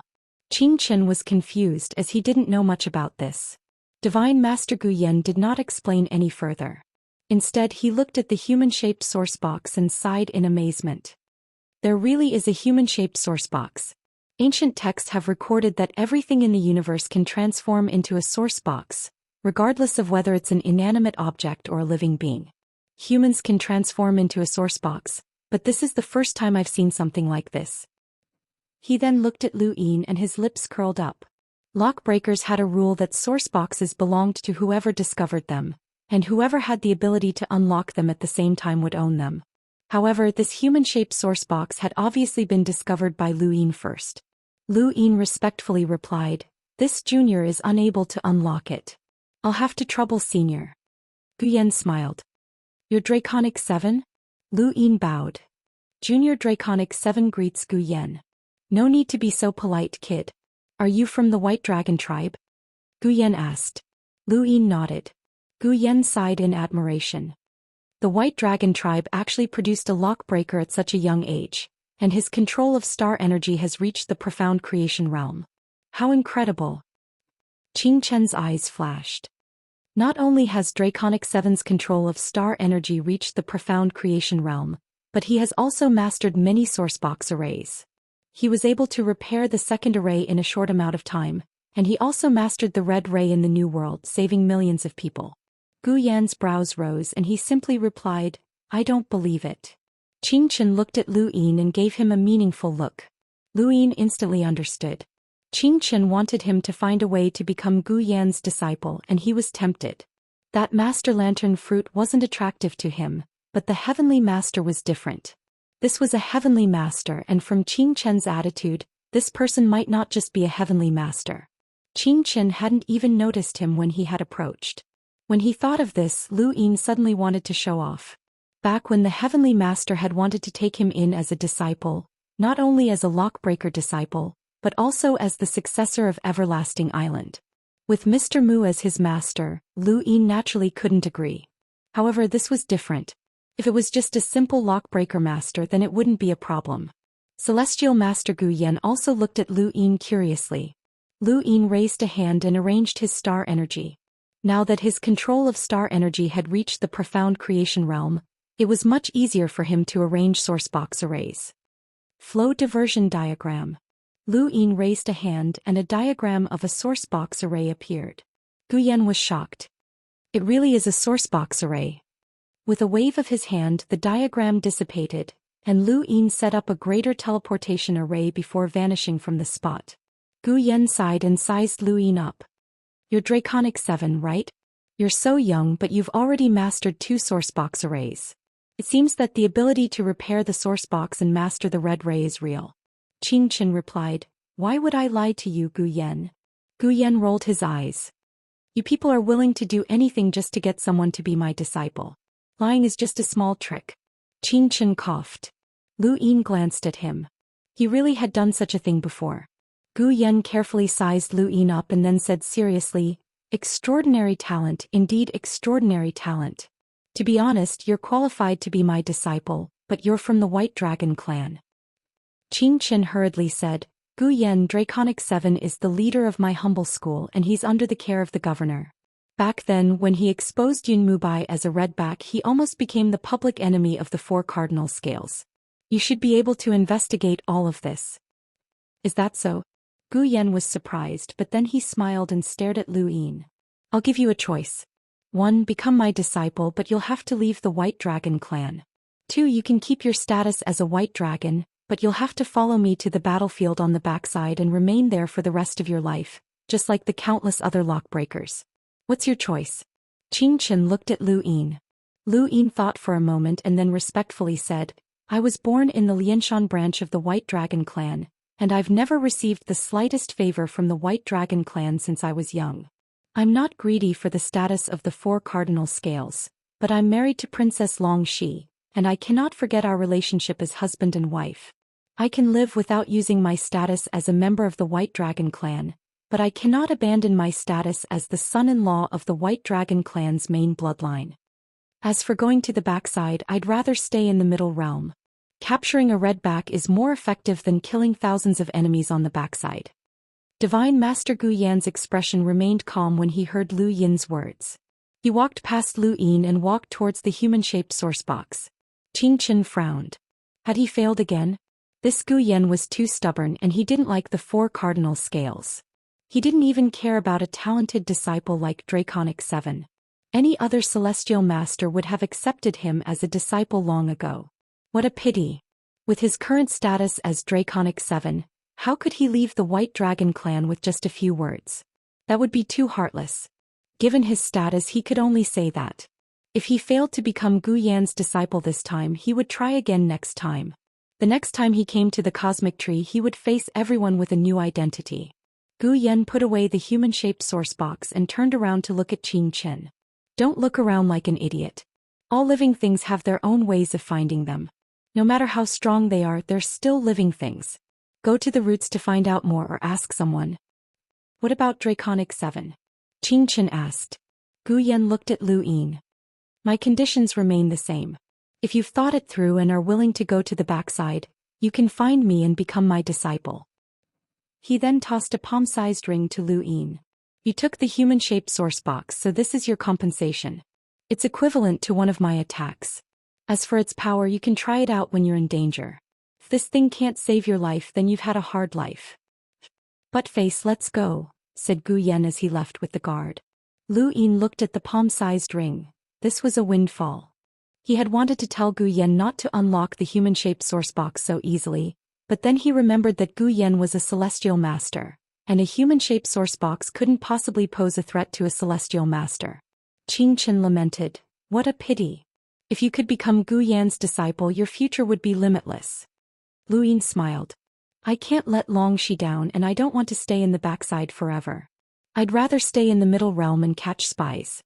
Xianxia was confused as he didn't know much about this. Divine Master Zhou Xian did not explain any further. Instead, he looked at the human-shaped source box and sighed in amazement. There really is a human-shaped source box. Ancient texts have recorded that everything in the universe can transform into a source box, regardless of whether it's an inanimate object or a living being. Humans can transform into a source box, but this is the first time I've seen something like this. He then looked at Lu Yin and his lips curled up. Lockbreakers had a rule that source boxes belonged to whoever discovered them, and whoever had the ability to unlock them at the same time would own them. However, this human-shaped source box had obviously been discovered by Lu Yin first. Lu Yin respectfully replied, This junior is unable to unlock it. I'll have to trouble senior. Zhou Xian smiled. You're Draconic 7? Lu Yin bowed. Junior Draconic 7 greets Zhou Xian. No need to be so polite, kid. Are you from the White Dragon tribe? Zhou Xian asked. Lu Yin nodded. Zhou Xian sighed in admiration. The White Dragon tribe actually produced a lockbreaker at such a young age, and his control of star energy has reached the profound creation realm. How incredible! Qinchen's eyes flashed. Not only has Draconic Seven's control of star energy reached the profound creation realm, but he has also mastered many sourcebox arrays. He was able to repair the second array in a short amount of time, and he also mastered the red ray in the New World, saving millions of people. Gu Yan's brows rose and he simply replied, "I don't believe it." Qinchen looked at Lu Yin and gave him a meaningful look. Lu Yin instantly understood. Qinchen wanted him to find a way to become Gu Yan's disciple, and he was tempted. That Master Lantern fruit wasn't attractive to him, but the Heavenly Master was different. This was a Heavenly Master, and from Qinchen's attitude, this person might not just be a Heavenly Master. Qinchen hadn't even noticed him when he had approached. When he thought of this, Lu Yin suddenly wanted to show off. Back when the Heavenly Master had wanted to take him in as a disciple, not only as a lockbreaker disciple, but also as the successor of Everlasting Island. With Mr. Mu as his master, Lu Yin naturally couldn't agree. However, this was different. If it was just a simple lockbreaker master, then it wouldn't be a problem. Celestial Master Gu Yan also looked at Lu Yin curiously. Lu Yin raised a hand and arranged his star energy. Now that his control of star energy had reached the profound creation realm, it was much easier for him to arrange sourcebox arrays. Flow diversion diagram. Lu Yin raised a hand and a diagram of a sourcebox array appeared. Gu Yan was shocked. It really is a sourcebox array. With a wave of his hand, the diagram dissipated, and Lu Yin set up a greater teleportation array before vanishing from the spot. Gu Yan sighed and sized Lu Yin up. "You're Draconic 7, right? You're so young, but you've already mastered 2 sourcebox arrays. It seems that the ability to repair the sourcebox and master the red ray is real." Qinchen replied, "Why would I lie to you, Gu Yan?" Gu Yan rolled his eyes. "You people are willing to do anything just to get someone to be my disciple. Lying is just a small trick." Qinchen coughed. Lu Yin glanced at him. He really had done such a thing before. Gu Yan carefully sized Lu Yin up and then said seriously, "Extraordinary talent, indeed extraordinary talent. To be honest, you're qualified to be my disciple, but you're from the White Dragon clan." Qinchen hurriedly said, "Gu Yan, Draconic 7 is the leader of my humble school and he's under the care of the governor. Back then, when he exposed Yun Mubai as a redback, he almost became the public enemy of the 4 cardinal scales. You should be able to investigate all of this." "Is that so?" Gu Yan was surprised, but then he smiled and stared at Lu Yin. "I'll give you a choice. 1. Become my disciple, but you'll have to leave the White Dragon clan. 2. You can keep your status as a White Dragon, but you'll have to follow me to the battlefield on the backside and remain there for the rest of your life, just like the countless other lockbreakers. What's your choice?" Qinchen looked at Lu Yin. Lu Yin thought for a moment and then respectfully said, "I was born in the Lianshan branch of the White Dragon clan, and I've never received the slightest favor from the White Dragon clan since I was young. I'm not greedy for the status of the 4 cardinal scales, but I'm married to Princess Longxi, and I cannot forget our relationship as husband and wife. I can live without using my status as a member of the White Dragon clan, but I cannot abandon my status as the son-in-law of the White Dragon clan's main bloodline. As for going to the backside, I'd rather stay in the middle realm. Capturing a redback is more effective than killing thousands of enemies on the backside." Divine Master Gu Yan's expression remained calm when he heard Lu Yin's words. He walked past Lu Yin and walked towards the human-shaped sourcebox. Qinchen frowned. Had he failed again? This Gu Yan was too stubborn and he didn't like the 4 cardinal scales. He didn't even care about a talented disciple like Draconic 7. Any other celestial master would have accepted him as a disciple long ago. What a pity. With his current status as Draconic 7, how could he leave the White Dragon clan with just a few words? That would be too heartless. Given his status, he could only say that. If he failed to become Gu Yan's disciple this time, he would try again next time. The next time he came to the cosmic tree, he would face everyone with a new identity. Gu Yan put away the human-shaped sourcebox and turned around to look at Qinchen. "Don't look around like an idiot. All living things have their own ways of finding them. No matter how strong they are, they're still living things. Go to the roots to find out more or ask someone." "What about Draconic 7? Qinchen asked. Gu Yan looked at Lu Yin. "My conditions remain the same. If you've thought it through and are willing to go to the backside, You can find me and become my disciple. He then tossed a palm-sized ring to Lu Yin. You took the human-shaped source box, so this is your compensation. It's equivalent to one of my attacks. As for its power, you can try it out when you're in danger. If this thing can't save your life, then you've had a hard life. Buttface, let's go, said Gu Yan as he left with the guard. Lu Yin looked at the palm-sized ring. This was a windfall. He had wanted to tell Gu Yan not to unlock the human-shaped source box so easily, but then he remembered that Gu Yan was a celestial master, and a human-shaped source box couldn't possibly pose a threat to a celestial master. Qianxia lamented, what a pity. If you could become Gu Yan's disciple, your future would be limitless. Lu Yin smiled. I can't let Longxi down, and I don't want to stay in the backside forever. I'd rather stay in the middle realm and catch spies.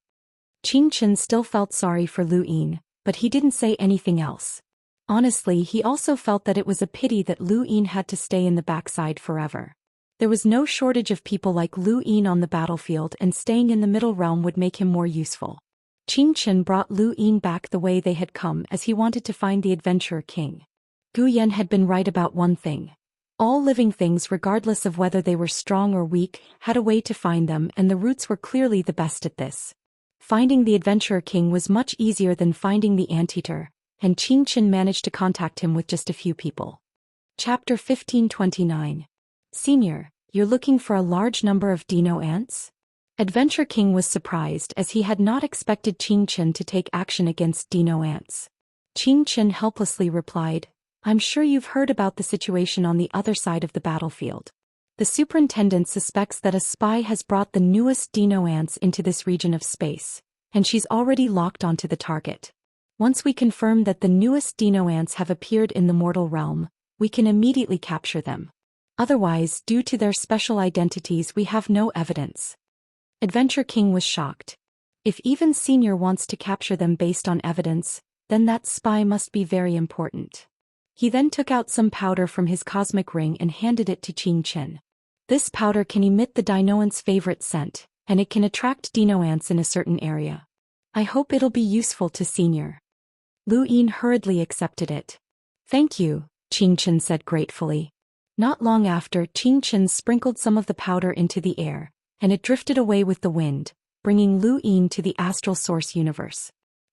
Qianxia still felt sorry for Lu Yin, but he didn't say anything else. Honestly, he also felt that it was a pity that Lu Yin had to stay in the backside forever. There was no shortage of people like Lu Yin on the battlefield, and staying in the middle realm would make him more useful. Qianxia brought Lu Yin back the way they had come, as he wanted to find the Adventurer King. Gu Yan had been right about one thing. All living things, regardless of whether they were strong or weak, had a way to find them, and the roots were clearly the best at this. Finding the Adventurer King was much easier than finding the Anteater, and Qianxia managed to contact him with just a few people. Chapter 1529. Senior, you're looking for a large number of dino ants? Adventure King was surprised, as he had not expected Qianxia to take action against dino ants. Qianxia helplessly replied, I'm sure you've heard about the situation on the other side of the battlefield. The superintendent suspects that a spy has brought the newest dino ants into this region of space, and she's already locked onto the target. Once we confirm that the newest dino ants have appeared in the mortal realm, we can immediately capture them. Otherwise, due to their special identities, we have no evidence. Adventure King was shocked. If even Senior wants to capture them based on evidence, then that spy must be very important. He then took out some powder from his cosmic ring and handed it to Qianxia. This powder can emit the dinoant's favorite scent, and it can attract dino ants in a certain area. I hope it'll be useful to Senior. Lu Yin hurriedly accepted it. Thank you, Qianxia said gratefully. Not long after, Qianxia sprinkled some of the powder into the air, and it drifted away with the wind, bringing Lu Yin to the astral source universe.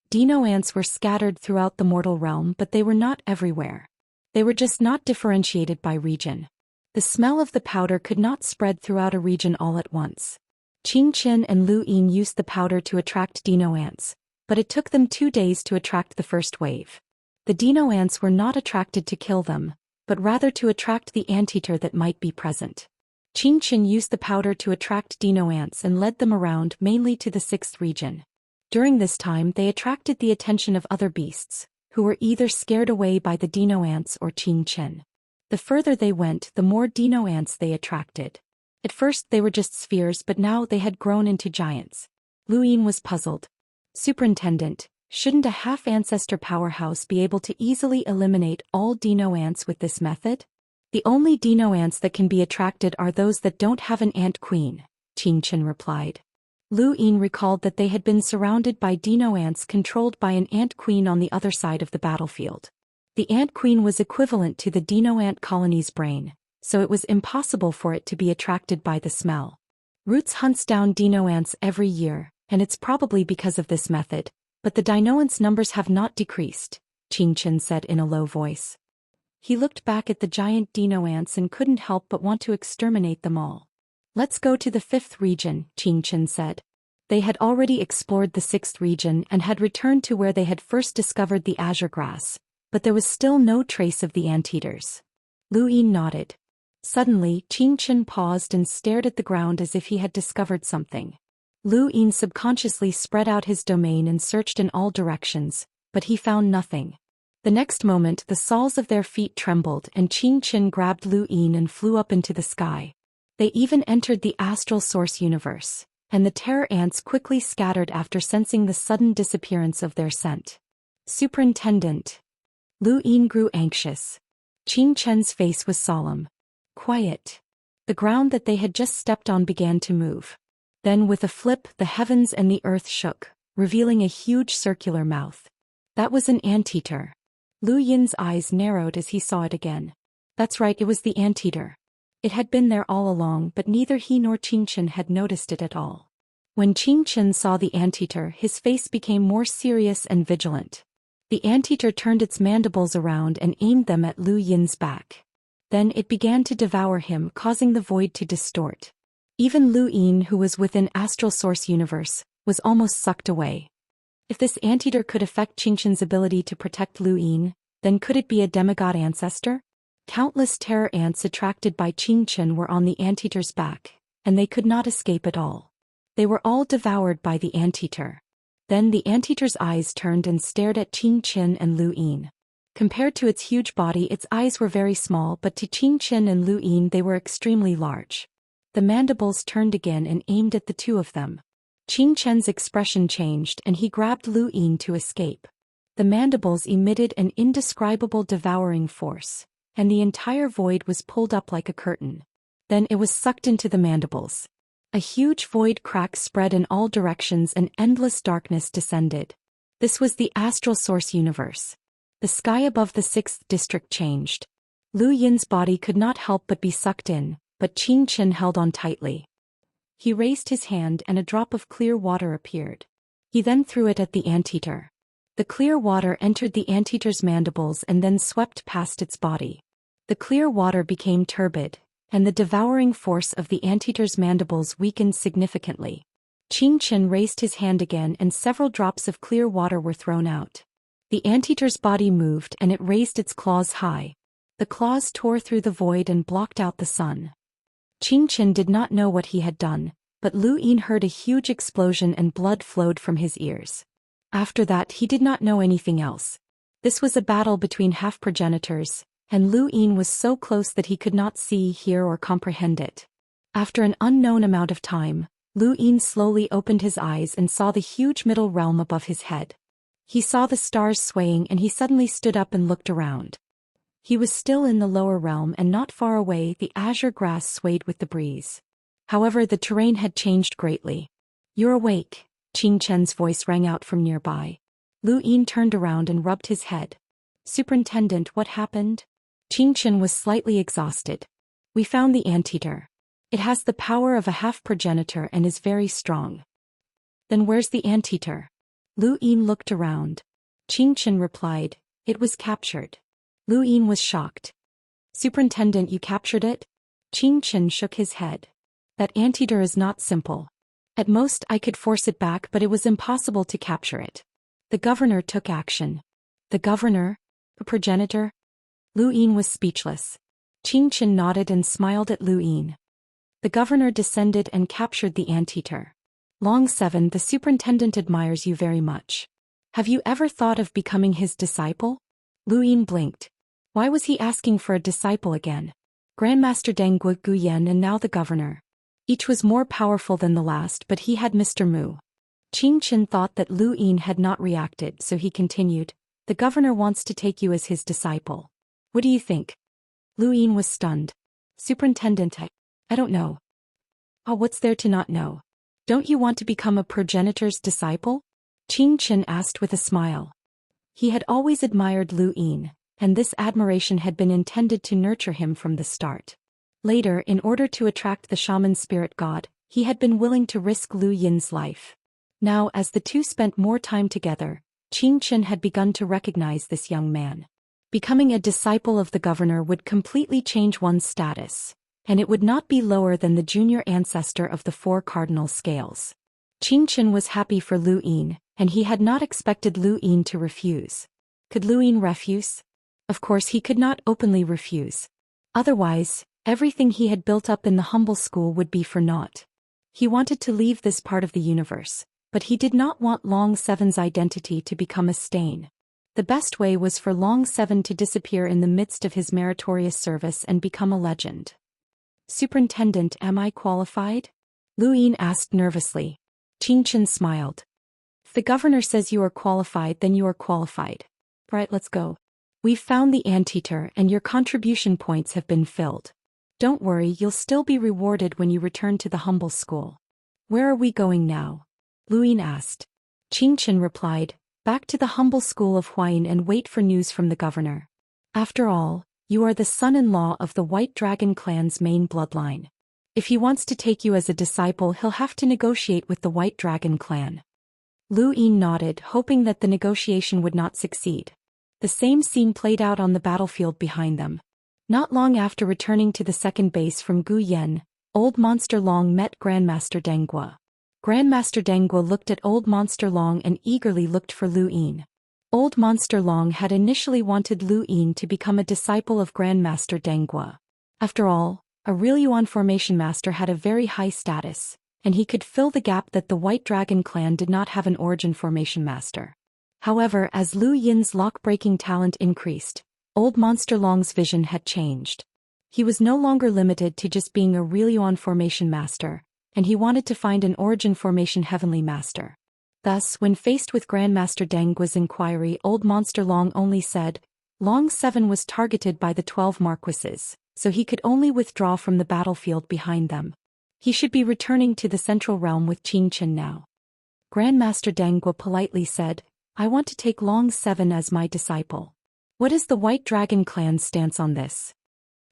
Dino ants were scattered throughout the mortal realm, but they were not everywhere. They were just not differentiated by region. The smell of the powder could not spread throughout a region all at once. Qianxia and Lu Yin used the powder to attract dino ants, but it took them 2 days to attract the first wave. The dino ants were not attracted to kill them, but rather to attract the anteater that might be present. Qianxia used the powder to attract dino ants and led them around mainly to the 6th region. During this time, they attracted the attention of other beasts, who were either scared away by the dino ants or Qianxia. The further they went, the more dino ants they attracted. At first they were just spheres, but now they had grown into giants. Lu Yin was puzzled. Superintendent, shouldn't a half-ancestor powerhouse be able to easily eliminate all dino ants with this method? The only dino ants that can be attracted are those that don't have an ant queen, Qianxia replied. Lu Yin recalled that they had been surrounded by dino ants controlled by an ant queen on the other side of the battlefield. The ant queen was equivalent to the dino ant colony's brain, so it was impossible for it to be attracted by the smell. Roots hunts down dino ants every year, and it's probably because of this method, but the dino ants' numbers have not decreased, Qianxia said in a low voice. He looked back at the giant dino ants and couldn't help but want to exterminate them all. Let's go to the 5th region, Qianxia said. They had already explored the 6th region and had returned to where they had first discovered the azure grass, but there was still no trace of the anteaters. Lu Yin nodded. Suddenly, Qianxia paused and stared at the ground as if he had discovered something. Lu Yin subconsciously spread out his domain and searched in all directions, but he found nothing. The next moment, the soles of their feet trembled and Qianxia grabbed Lu Yin and flew up into the sky. They even entered the astral source universe, and the terror ants quickly scattered after sensing the sudden disappearance of their scent. Superintendent. Lu Yin grew anxious. Qianxia's face was solemn. Quiet. The ground that they had just stepped on began to move. Then with a flip, the heavens and the earth shook, revealing a huge circular mouth. That was an anteater. Lu Yin's eyes narrowed as he saw it again. That's right, it was the anteater. It had been there all along, but neither he nor Qingchen had noticed it at all. When Qingchen saw the anteater, his face became more serious and vigilant. The anteater turned its mandibles around and aimed them at Lu Yin's back. Then it began to devour him, causing the void to distort. Even Lu Yin, who was within Astral Source Universe, was almost sucked away. If this anteater could affect Qingchen's ability to protect Lu Yin, then could it be a demigod ancestor? Countless terror ants attracted by Qingchen were on the anteater's back, and they could not escape at all. They were all devoured by the anteater. Then the anteater's eyes turned and stared at Qingchen and Lu Yin. Compared to its huge body, its eyes were very small, but to Qingchen and Lu Yin they were extremely large. The mandibles turned again and aimed at the two of them. Qingchen's expression changed and he grabbed Lu Yin to escape. The mandibles emitted an indescribable devouring force, and the entire void was pulled up like a curtain. Then it was sucked into the mandibles. A huge void crack spread in all directions and endless darkness descended. This was the Astral Source Universe. The sky above the 6th district changed. Lu Yin's body could not help but be sucked in, but Qingchen held on tightly. He raised his hand and a drop of clear water appeared. He then threw it at the anteater. The clear water entered the anteater's mandibles and then swept past its body. The clear water became turbid, and the devouring force of the anteater's mandibles weakened significantly. Qingchen raised his hand again and several drops of clear water were thrown out. The anteater's body moved and it raised its claws high. The claws tore through the void and blocked out the sun. Qingchen did not know what he had done, but Lu Yin heard a huge explosion and blood flowed from his ears. After that he did not know anything else. This was a battle between half-progenitors, and Lu Yin was so close that he could not see, hear or comprehend it. After an unknown amount of time, Lu Yin slowly opened his eyes and saw the huge middle realm above his head. He saw the stars swaying and he suddenly stood up and looked around. He was still in the lower realm and not far away the azure grass swayed with the breeze. However, the terrain had changed greatly. "You're awake," Qingchen's voice rang out from nearby. Lu Yin turned around and rubbed his head. "Superintendent, what happened?" Qingchen was slightly exhausted. "We found the anteater. It has the power of a half-progenitor and is very strong." "Then where's the anteater?" Lu Yin looked around. Qingchen replied, "It was captured." Lu Yin was shocked. "Superintendent, you captured it?" Qingchen shook his head. "That anteater is not simple. At most I could force it back, but it was impossible to capture it. The governor took action." "The governor? A progenitor?" Lu Yin was speechless. Qingchen nodded and smiled at Lu Yin. "The governor descended and captured the anteater. Long 7, the superintendent admires you very much. Have you ever thought of becoming his disciple?" Lu Yin blinked. Why was he asking for a disciple again? Grandmaster Deng Guyen and now the governor. Each was more powerful than the last, but he had Mr. Mu. Qingchen thought that Lu Yin had not reacted, so he continued, "The governor wants to take you as his disciple. What do you think?" Lu Yin was stunned. "Superintendent, I don't know." "Oh, what's there to not know? Don't you want to become a progenitor's disciple?" Qingchen asked with a smile. He had always admired Lu Yin, and this admiration had been intended to nurture him from the start. Later, in order to attract the shaman spirit god, he had been willing to risk Lu Yin's life. Now, as the two spent more time together, Qingchen had begun to recognize this young man. Becoming a disciple of the governor would completely change one's status, and it would not be lower than the junior ancestor of the 4 cardinal scales. Qingchen was happy for Lu Yin, and he had not expected Lu Yin to refuse. Could Lu Yin refuse? Of course he could not openly refuse. Otherwise, everything he had built up in the humble school would be for naught. He wanted to leave this part of the universe, but he did not want Long 7's identity to become a stain. The best way was for Long 7 to disappear in the midst of his meritorious service and become a legend. "Superintendent, am I qualified?" Lu Yin asked nervously. Qingchen smiled. "If the governor says you are qualified, then you are qualified. Right, let's go. We've found the anteater and your contribution points have been filled. Don't worry, you'll still be rewarded when you return to the humble school." "Where are we going now?" Lu Yin asked. Qingchen replied, back to the humble school of Huayin and wait for news from the governor. After all, you are the son-in-law of the White Dragon clan's main bloodline. If he wants to take you as a disciple, he'll have to negotiate with the White Dragon clan. Lu Yin nodded, hoping that the negotiation would not succeed. The same scene played out on the battlefield behind them. Not long after returning to the second base from Gu Yan, Old Monster Long met Grandmaster Denghua. Grandmaster Denghua looked at Old Monster Long and eagerly looked for Lu Yin. Old Monster Long had initially wanted Lu Yin to become a disciple of Grandmaster Denghua. After all, a real Yuan formation master had a very high status, and he could fill the gap that the White Dragon clan did not have an origin formation master. However, as Lu Yin's lock-breaking talent increased, Old Monster Long's vision had changed. He was no longer limited to just being a real Yuan formation master, and he wanted to find an origin formation heavenly master. Thus, when faced with Grandmaster Denghua's inquiry, Old Monster Long only said, Long 7 was targeted by the 12 marquises, so he could only withdraw from the battlefield behind them. He should be returning to the central realm with Qianxia now. Grandmaster Denghua politely said, I want to take Long 7 as my disciple. What is the White Dragon clan's stance on this?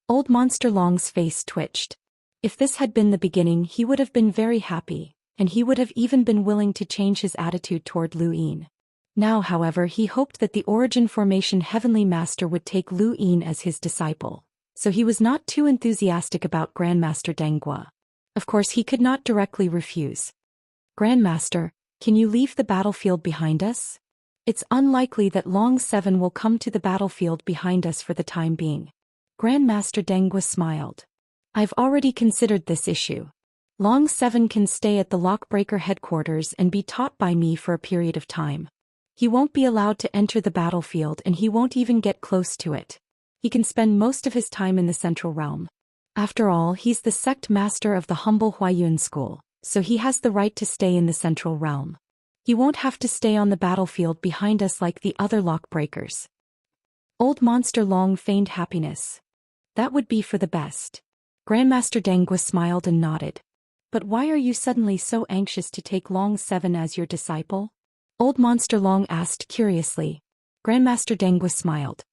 Old Monster Long's face twitched. If this had been the beginning, he would have been very happy, and he would have even been willing to change his attitude toward Lu Yin. Now, however, he hoped that the Origin Formation Heavenly Master would take Lu Yin as his disciple, so he was not too enthusiastic about Grandmaster Denghua. Of course, he could not directly refuse. Grandmaster, can you leave the battlefield behind us? It's unlikely that Long 7 will come to the battlefield behind us for the time being. Grandmaster Denghua smiled. I've already considered this issue. Long 7 can stay at the Lockbreaker headquarters and be taught by me for a period of time. He won't be allowed to enter the battlefield and he won't even get close to it. He can spend most of his time in the Central Realm. After all, he's the sect master of the humble Huaiyun school, so he has the right to stay in the Central Realm. He won't have to stay on the battlefield behind us like the other Lockbreakers. Old Monster Long feigned happiness. That would be for the best. Grandmaster Denghua smiled and nodded. But why are you suddenly so anxious to take Long 7 as your disciple? Old Monster Long asked curiously. Grandmaster Denghua smiled.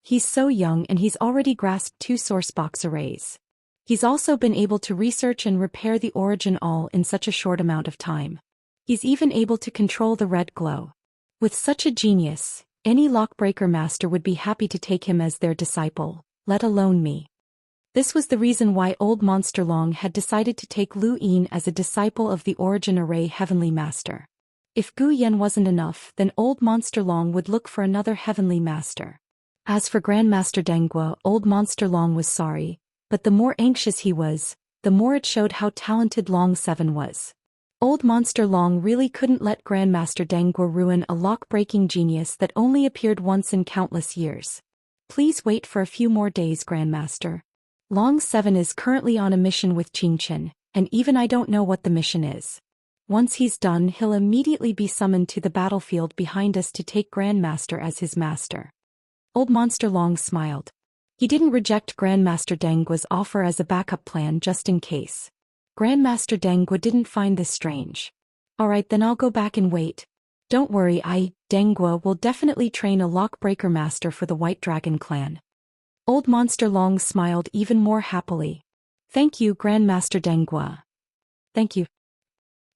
He's so young and he's already grasped 2 source box arrays. He's also been able to research and repair the Origin All in such a short amount of time. He's even able to control the red glow. With such a genius, any Lockbreaker master would be happy to take him as their disciple, let alone me. This was the reason why Old Monster Long had decided to take Lu Yin as a disciple of the Origin Array Heavenly Master. If Gu Yan wasn't enough, then Old Monster Long would look for another Heavenly Master. As for Grandmaster Denghua, Old Monster Long was sorry, but the more anxious he was, the more it showed how talented Long 7 was. Old Monster Long really couldn't let Grandmaster Denghua ruin a lock-breaking genius that only appeared once in countless years. Please wait for a few more days, Grandmaster. Long 7 is currently on a mission with Qianxia, and even I don't know what the mission is. Once he's done, he'll immediately be summoned to the battlefield behind us to take Grandmaster as his master. Old Monster Long smiled. He didn't reject Grandmaster Denghua's offer as a backup plan just in case. Grandmaster Denghua didn't find this strange. Alright, then I'll go back and wait. Don't worry, Denghua, will definitely train a Lockbreaker master for the White Dragon clan. Old Monster Long smiled even more happily. Thank you, Grandmaster Denghua. Thank you.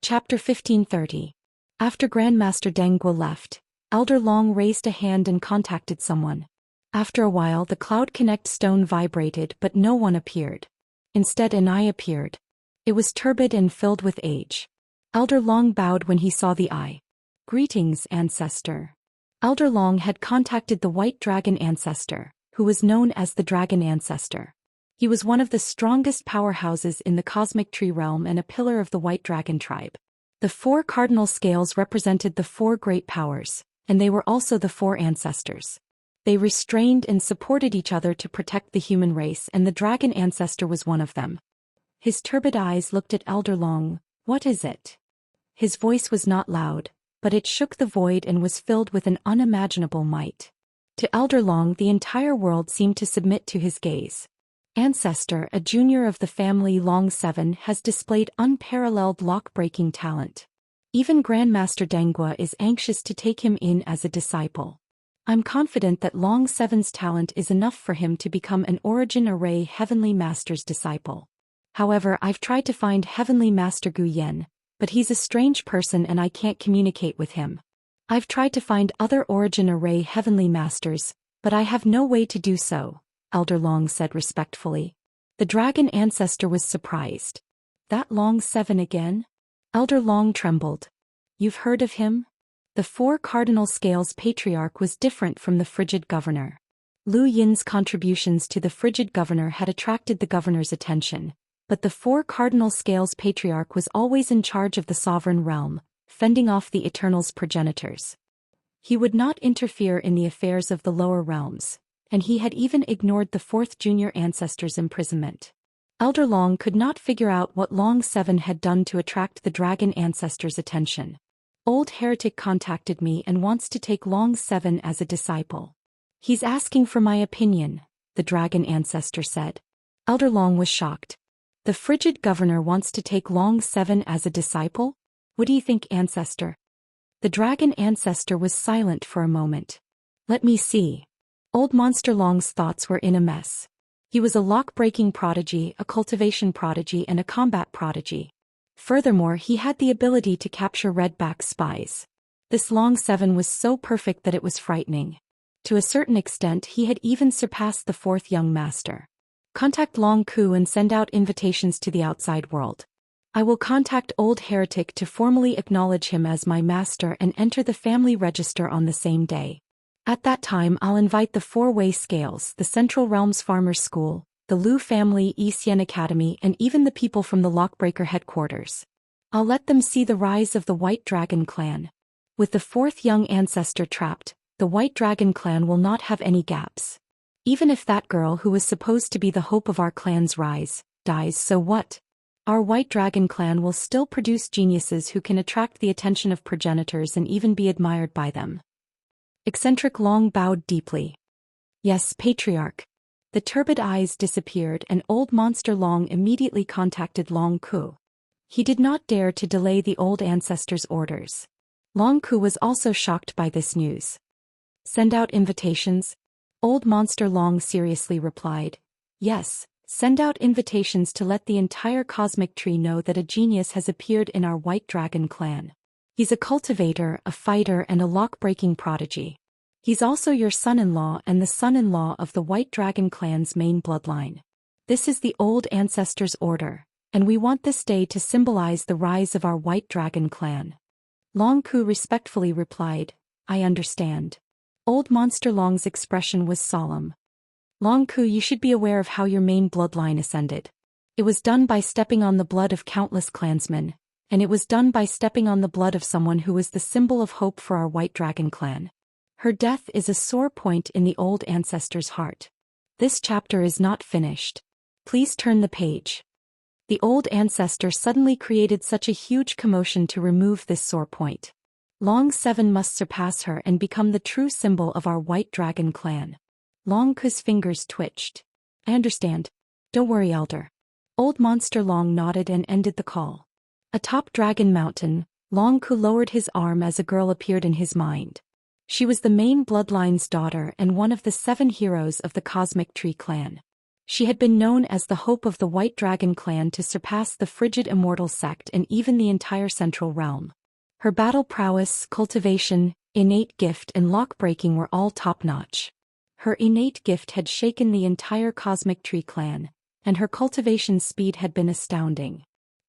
Chapter 1530. After Grandmaster Denghua left, Elder Long raised a hand and contacted someone. After a while, the Cloud Connect stone vibrated, but no one appeared. Instead, an eye appeared. It was turbid and filled with age. Elder Long bowed when he saw the eye. Greetings, Ancestor. Elder Long had contacted the White Dragon Ancestor, who was known as the Dragon Ancestor. He was one of the strongest powerhouses in the Cosmic Tree Realm and a pillar of the White Dragon tribe. The 4 cardinal scales represented the 4 great powers, and they were also the 4 ancestors. They restrained and supported each other to protect the human race, and the Dragon Ancestor was one of them. His turbid eyes looked at Elder Long. What is it? His voice was not loud, but it shook the void and was filled with an unimaginable might. To Elder Long, the entire world seemed to submit to his gaze. Ancestor, a junior of the family Long 7, has displayed unparalleled lock-breaking talent. Even Grandmaster Dengua is anxious to take him in as a disciple. I'm confident that Long Seven's talent is enough for him to become an Origin Array Heavenly Master's disciple. However, I've tried to find Heavenly Master Gu Yen, but he's a strange person and I can't communicate with him. I've tried to find other Origin Array Heavenly Masters, but I have no way to do so, Elder Long said respectfully. The dragon ancestor was surprised. That Long Seven again? Elder Long trembled. You've heard of him? The Four Cardinal Scales Patriarch was different from the Frigid Governor. Lu Yin's contributions to the Frigid Governor had attracted the governor's attention, but the Four Cardinal Scales Patriarch was always in charge of the sovereign realm, fending off the Eternal's progenitors. He would not interfere in the affairs of the lower realms, and he had even ignored the fourth junior ancestor's imprisonment. Elder Long could not figure out what Long Seven had done to attract the dragon ancestor's attention. Old Heretic contacted me and wants to take Long Seven as a disciple. He's asking for my opinion, the dragon ancestor said. Elder Long was shocked. The Frigid Governor wants to take Long Seven as a disciple? What do you think, ancestor? The dragon ancestor was silent for a moment. Let me see. Old Monster Long's thoughts were in a mess. He was a lock-breaking prodigy, a cultivation prodigy and a combat prodigy. Furthermore, he had the ability to capture redback spies. This Long Seven was so perfect that it was frightening. To a certain extent, he had even surpassed the fourth young master. Contact Long Ku and send out invitations to the outside world. I will contact Old Heretic to formally acknowledge him as my master and enter the family register on the same day. At that time I'll invite the Four-Way Scales, the Central Realms Farmers School, the Lu family Xian Academy and even the people from the Lockbreaker headquarters. I'll let them see the rise of the White Dragon clan. With the fourth young ancestor trapped, the White Dragon clan will not have any gaps. Even if that girl who was supposed to be the hope of our clan's rise, dies, so what? Our White Dragon clan will still produce geniuses who can attract the attention of progenitors and even be admired by them. Eccentric Long bowed deeply. Yes, Patriarch. The turbid eyes disappeared and Old Monster Long immediately contacted Long Ku. He did not dare to delay the old ancestor's orders. Long Ku was also shocked by this news. Send out invitations? Old Monster Long seriously replied. Yes, send out invitations to let the entire cosmic tree know that a genius has appeared in our White Dragon clan. He's a cultivator, a fighter and a lock-breaking prodigy. He's also your son-in-law and the son-in-law of the White Dragon clan's main bloodline. This is the old ancestor's order, and we want this day to symbolize the rise of our White Dragon clan. Long Ku respectfully replied, I understand. Old Monster Long's expression was solemn. Long Ku, you should be aware of how your main bloodline ascended. It was done by stepping on the blood of countless clansmen, and it was done by stepping on the blood of someone who was the symbol of hope for our White Dragon clan. Her death is a sore point in the old ancestor's heart. This chapter is not finished. Please turn the page. The old ancestor suddenly created such a huge commotion to remove this sore point. Long Seven must surpass her and become the true symbol of our White Dragon clan. Long Ku's fingers twitched. I understand. Don't worry, Elder. Old Monster Long nodded and ended the call. Atop Dragon Mountain, Long Ku lowered his arm as a girl appeared in his mind. She was the main bloodline's daughter and one of the 7 heroes of the Cosmic Tree clan. She had been known as the hope of the White Dragon clan to surpass the frigid Immortal sect and even the entire Central Realm. Her battle prowess, cultivation, innate gift and lock-breaking were all top-notch. Her innate gift had shaken the entire Cosmic Tree clan, and her cultivation speed had been astounding.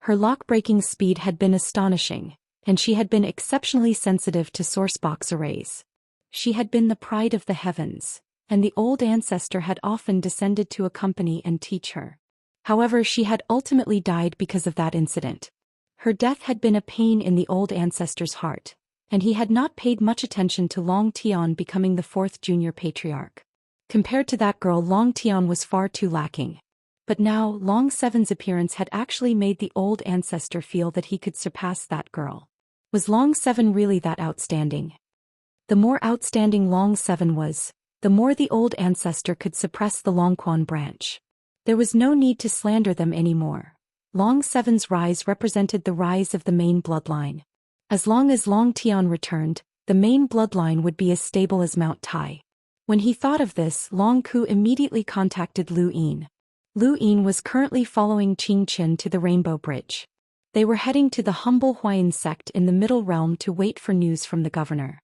Her lock-breaking speed had been astonishing, and she had been exceptionally sensitive to sourcebox arrays. She had been the pride of the heavens, and the old ancestor had often descended to accompany and teach her. However, she had ultimately died because of that incident. Her death had been a pain in the old ancestor's heart, and he had not paid much attention to Long Tian becoming the 4th junior patriarch. Compared to that girl, Long Tian was far too lacking. But now, Long Seven's appearance had actually made the old ancestor feel that he could surpass that girl. Was Long Seven really that outstanding? The more outstanding Long Seven was, the more the old ancestor could suppress the Longquan branch. There was no need to slander them anymore. Long Seven's rise represented the rise of the main bloodline. As long as Long Tian returned, the main bloodline would be as stable as Mount Tai. When he thought of this, Long Ku immediately contacted Lu Yin. Lu Yin was currently following Qian to the Rainbow Bridge. They were heading to the humble Huayan sect in the Middle Realm to wait for news from the governor.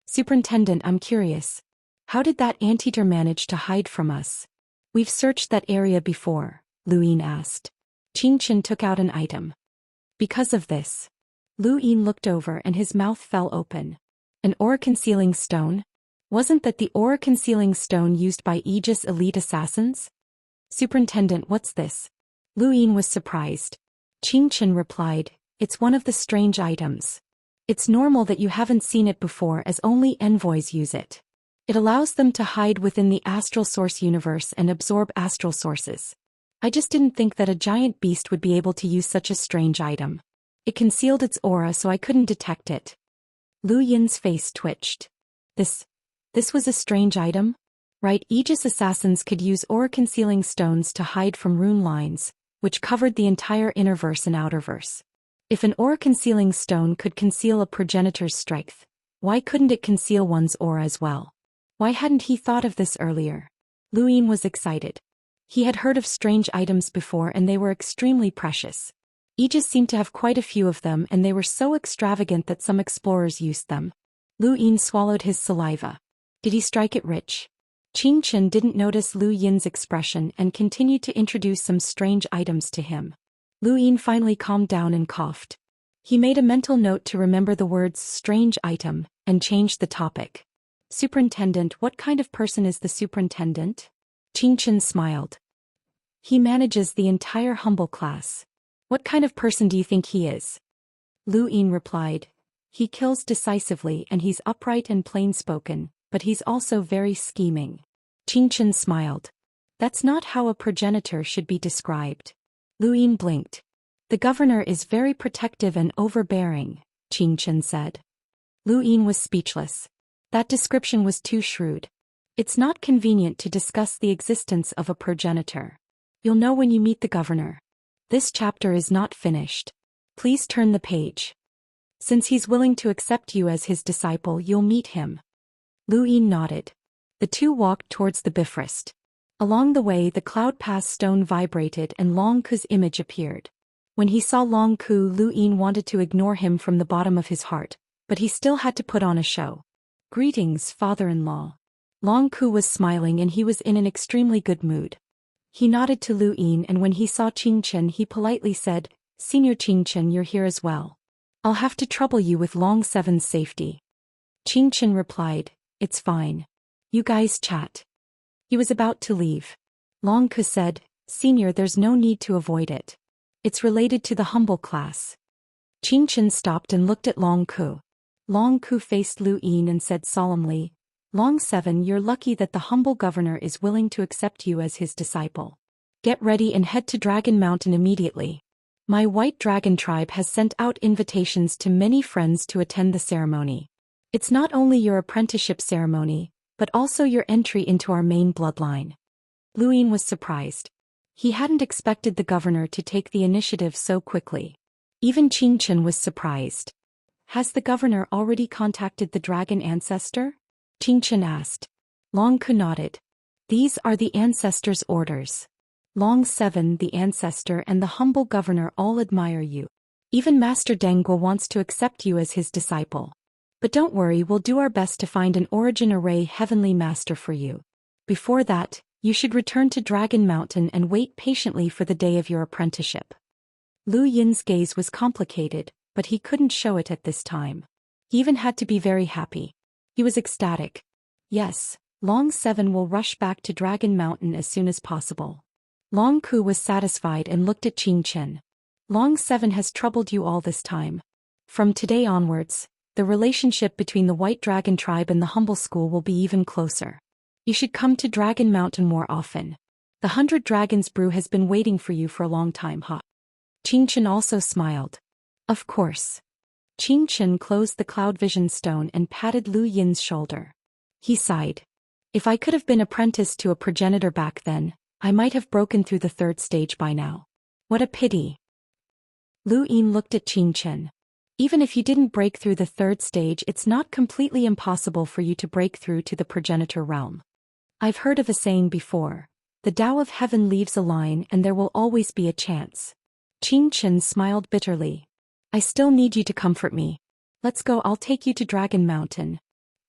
Superintendent, I'm curious. How did that anteater manage to hide from us? We've searched that area before, Lu Yin asked. Qian took out an item. Because of this. Lu Yin looked over and his mouth fell open. An aura-concealing stone? Wasn't that the aura-concealing stone used by Aegis elite assassins? Superintendent, what's this? Lu Yin was surprised. Qian replied, it's one of the strange items. It's normal that you haven't seen it before as only envoys use it. It allows them to hide within the astral source universe and absorb astral sources. I just didn't think that a giant beast would be able to use such a strange item. It concealed its aura so I couldn't detect it. Lu Yin's face twitched. This was a strange item? Right, Aegis assassins could use aura-concealing stones to hide from rune lines, which covered the entire innerverse and outerverse. If an aura-concealing stone could conceal a progenitor's strength, why couldn't it conceal one's aura as well? Why hadn't he thought of this earlier? Lu Yin was excited. He had heard of strange items before and they were extremely precious. Aegis seemed to have quite a few of them and they were so extravagant that some explorers used them. Lu Yin swallowed his saliva. Did he strike it rich? Qian didn't notice Lu Yin's expression and continued to introduce some strange items to him. Lu Yin finally calmed down and coughed. He made a mental note to remember the words strange item and changed the topic. Superintendent, what kind of person is the superintendent? Qian smiled. He manages the entire humble class. What kind of person do you think he is? Lu Yin replied. He kills decisively and he's upright and plain-spoken, but he's also very scheming. Qian smiled. That's not how a progenitor should be described. Lu Yin blinked. The governor is very protective and overbearing, Qian said. Lu Yin was speechless. That description was too shrewd. It's not convenient to discuss the existence of a progenitor. You'll know when you meet the governor. This chapter is not finished. Please turn the page. Since he's willing to accept you as his disciple, you'll meet him. Lu Yin nodded. The two walked towards the Bifrost. Along the way, the Cloud Pass stone vibrated and Long Ku's image appeared. When he saw Long Ku, Lu Yin wanted to ignore him from the bottom of his heart, but he still had to put on a show. Greetings, father-in-law. Long Ku was smiling and he was in an extremely good mood. He nodded to Lu Yin and when he saw Qian he politely said, Senior Qian, you're here as well. I'll have to trouble you with Long Seven's safety. Qian replied, it's fine. You guys chat. He was about to leave. Long Ku said, Senior, there's no need to avoid it. It's related to the humble class. Qian stopped and looked at Long Ku. Long Ku faced Lu Yin and said solemnly, Long Seven, you're lucky that the humble governor is willing to accept you as his disciple. Get ready and head to Dragon Mountain immediately. My White Dragon tribe has sent out invitations to many friends to attend the ceremony. It's not only your apprenticeship ceremony, but also your entry into our main bloodline. Lu Yin was surprised. He hadn't expected the governor to take the initiative so quickly. Even Qian was surprised. Has the governor already contacted the dragon ancestor? Qian asked. Long Ku nodded. These are the ancestor's orders. Long Seven, the ancestor, and the humble governor all admire you. Even Master Dengguo wants to accept you as his disciple. But don't worry, we'll do our best to find an origin array heavenly master for you. Before that, you should return to Dragon Mountain and wait patiently for the day of your apprenticeship. Lu Yin's gaze was complicated, but he couldn't show it at this time. He even had to be very happy. He was ecstatic. Yes, Long Seven will rush back to Dragon Mountain as soon as possible. Long Ku was satisfied and looked at Qian. Long Seven has troubled you all this time. From today onwards, the relationship between the White Dragon tribe and the humble school will be even closer. You should come to Dragon Mountain more often. The 100 Dragons brew has been waiting for you for a long time, huh? Qian also smiled. Of course. Qian closed the cloud vision stone and patted Lu Yin's shoulder. He sighed. If I could have been apprenticed to a progenitor back then, I might have broken through the 3rd stage by now. What a pity. Lu Yin looked at Qian. Even if you didn't break through the third stage, it's not completely impossible for you to break through to the progenitor realm. I've heard of a saying before. The Tao of Heaven leaves a line and there will always be a chance. Qing Chen smiled bitterly. I still need you to comfort me. Let's go, I'll take you to Dragon Mountain.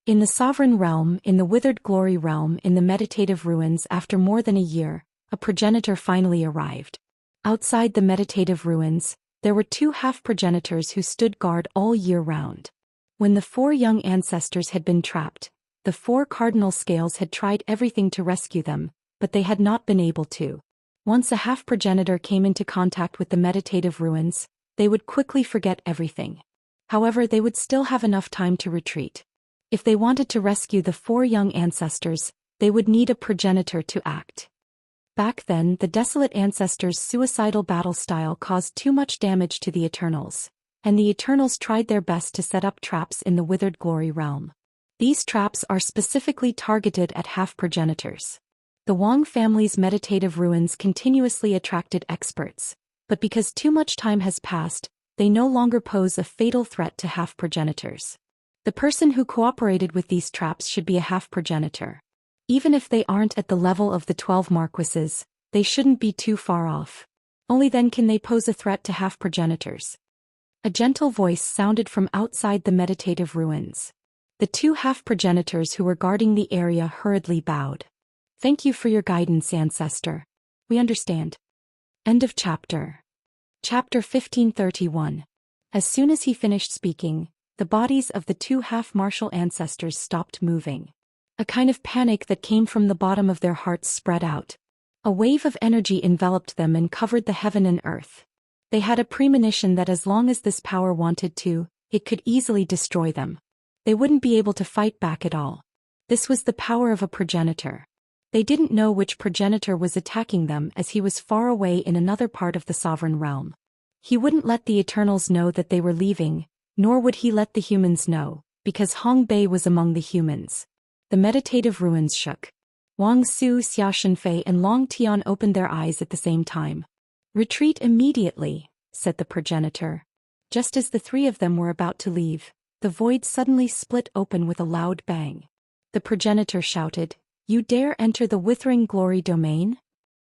In the Sovereign Realm, in the Withered Glory Realm, in the Meditative Ruins, after more than a year, a progenitor finally arrived. Outside the Meditative Ruins, there were 2 half-progenitors who stood guard all year round. When the 4 young ancestors had been trapped, the 4 cardinal scales had tried everything to rescue them, but they had not been able to. Once a half-progenitor came into contact with the Meditative Ruins, they would quickly forget everything. However, they would still have enough time to retreat. If they wanted to rescue the 4 young ancestors, they would need a progenitor to act. Back then, the desolate ancestors' suicidal battle style caused too much damage to the Eternals, and the Eternals tried their best to set up traps in the Withered Glory Realm. These traps are specifically targeted at half-progenitors. The Wang family's meditative ruins continuously attracted experts, but because too much time has passed, they no longer pose a fatal threat to half-progenitors. The person who cooperated with these traps should be a half-progenitor. Even if they aren't at the level of the 12 marquises, they shouldn't be too far off. Only then can they pose a threat to half-progenitors. A gentle voice sounded from outside the meditative ruins. The 2 half-progenitors who were guarding the area hurriedly bowed. Thank you for your guidance, ancestor. We understand. End of chapter. Chapter 1531. As soon as he finished speaking, the bodies of the 2 half-martial ancestors stopped moving. A kind of panic that came from the bottom of their hearts spread out. A wave of energy enveloped them and covered the heaven and earth. They had a premonition that as long as this power wanted to, it could easily destroy them. They wouldn't be able to fight back at all. This was the power of a progenitor. They didn't know which progenitor was attacking them as he was far away in another part of the sovereign realm. He wouldn't let the Eternals know that they were leaving, nor would he let the humans know, because Hong Bei was among the humans. The meditative ruins shook. Wang Su, Xia Shenfei and Long Tian opened their eyes at the same time. Retreat immediately, said the progenitor. Just as the 3 of them were about to leave, the void suddenly split open with a loud bang. The progenitor shouted, You dare enter the Withering Glory domain?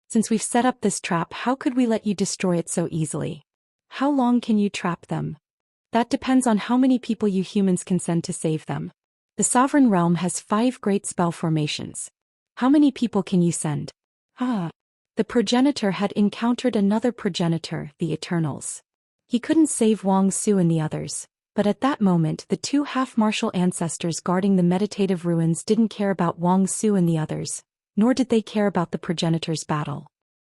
Since we've set up this trap, how could we let you destroy it so easily? How long can you trap them? That depends on how many people you humans can send to save them. The Sovereign Realm has 5 great spell formations. How many people can you send? The progenitor had encountered another progenitor, the Eternals. He couldn't save Wang Su and the others, but at that moment the 2 half-martial ancestors guarding the meditative ruins didn't care about Wang Su and the others, nor did they care about the progenitor's battle.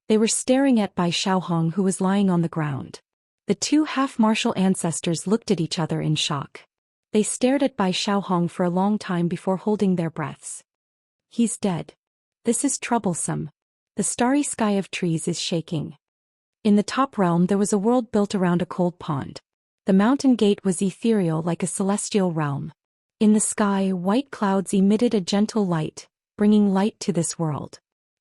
They were staring at Bai Xiaohong, who was lying on the ground. The 2 half-martial ancestors looked at each other in shock. They stared at Bai Xiaohong for a long time before holding their breaths. He's dead. This is troublesome. The starry sky of trees is shaking. In the top realm there was a world built around a cold pond. The mountain gate was ethereal like a celestial realm. In the sky, white clouds emitted a gentle light, bringing light to this world.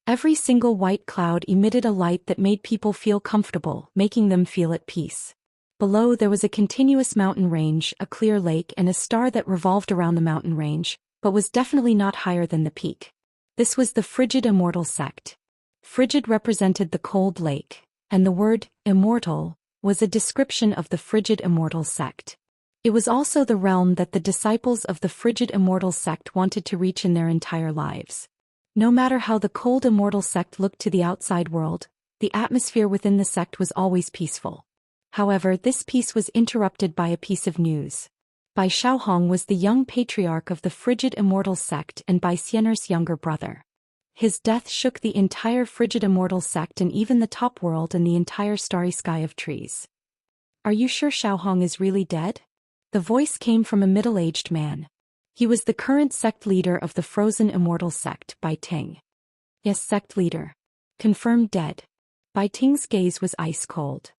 Every single white cloud emitted a light that made people feel comfortable, making them feel at peace. Below there was a continuous mountain range, a clear lake and a star that revolved around the mountain range, but was definitely not higher than the peak. This was the Frigid Immortal sect. Frigid represented the cold lake, and the word, Immortal, was a description of the Frigid Immortal sect. It was also the realm that the disciples of the Frigid Immortal sect wanted to reach in their entire lives. No matter how the cold Immortal sect looked to the outside world, the atmosphere within the sect was always peaceful. However, this peace was interrupted by a piece of news. Bai Xiaohong was the young patriarch of the Frigid Immortal sect and Bai Xian'er's younger brother. His death shook the entire Frigid Immortal sect and even the top world and the entire starry sky of trees. Are you sure Xiaohong is really dead? The voice came from a middle-aged man. He was the current sect leader of the Frozen Immortal sect, Bai Ting. Yes, sect leader. Confirmed dead. Bai Ting's gaze was ice-cold.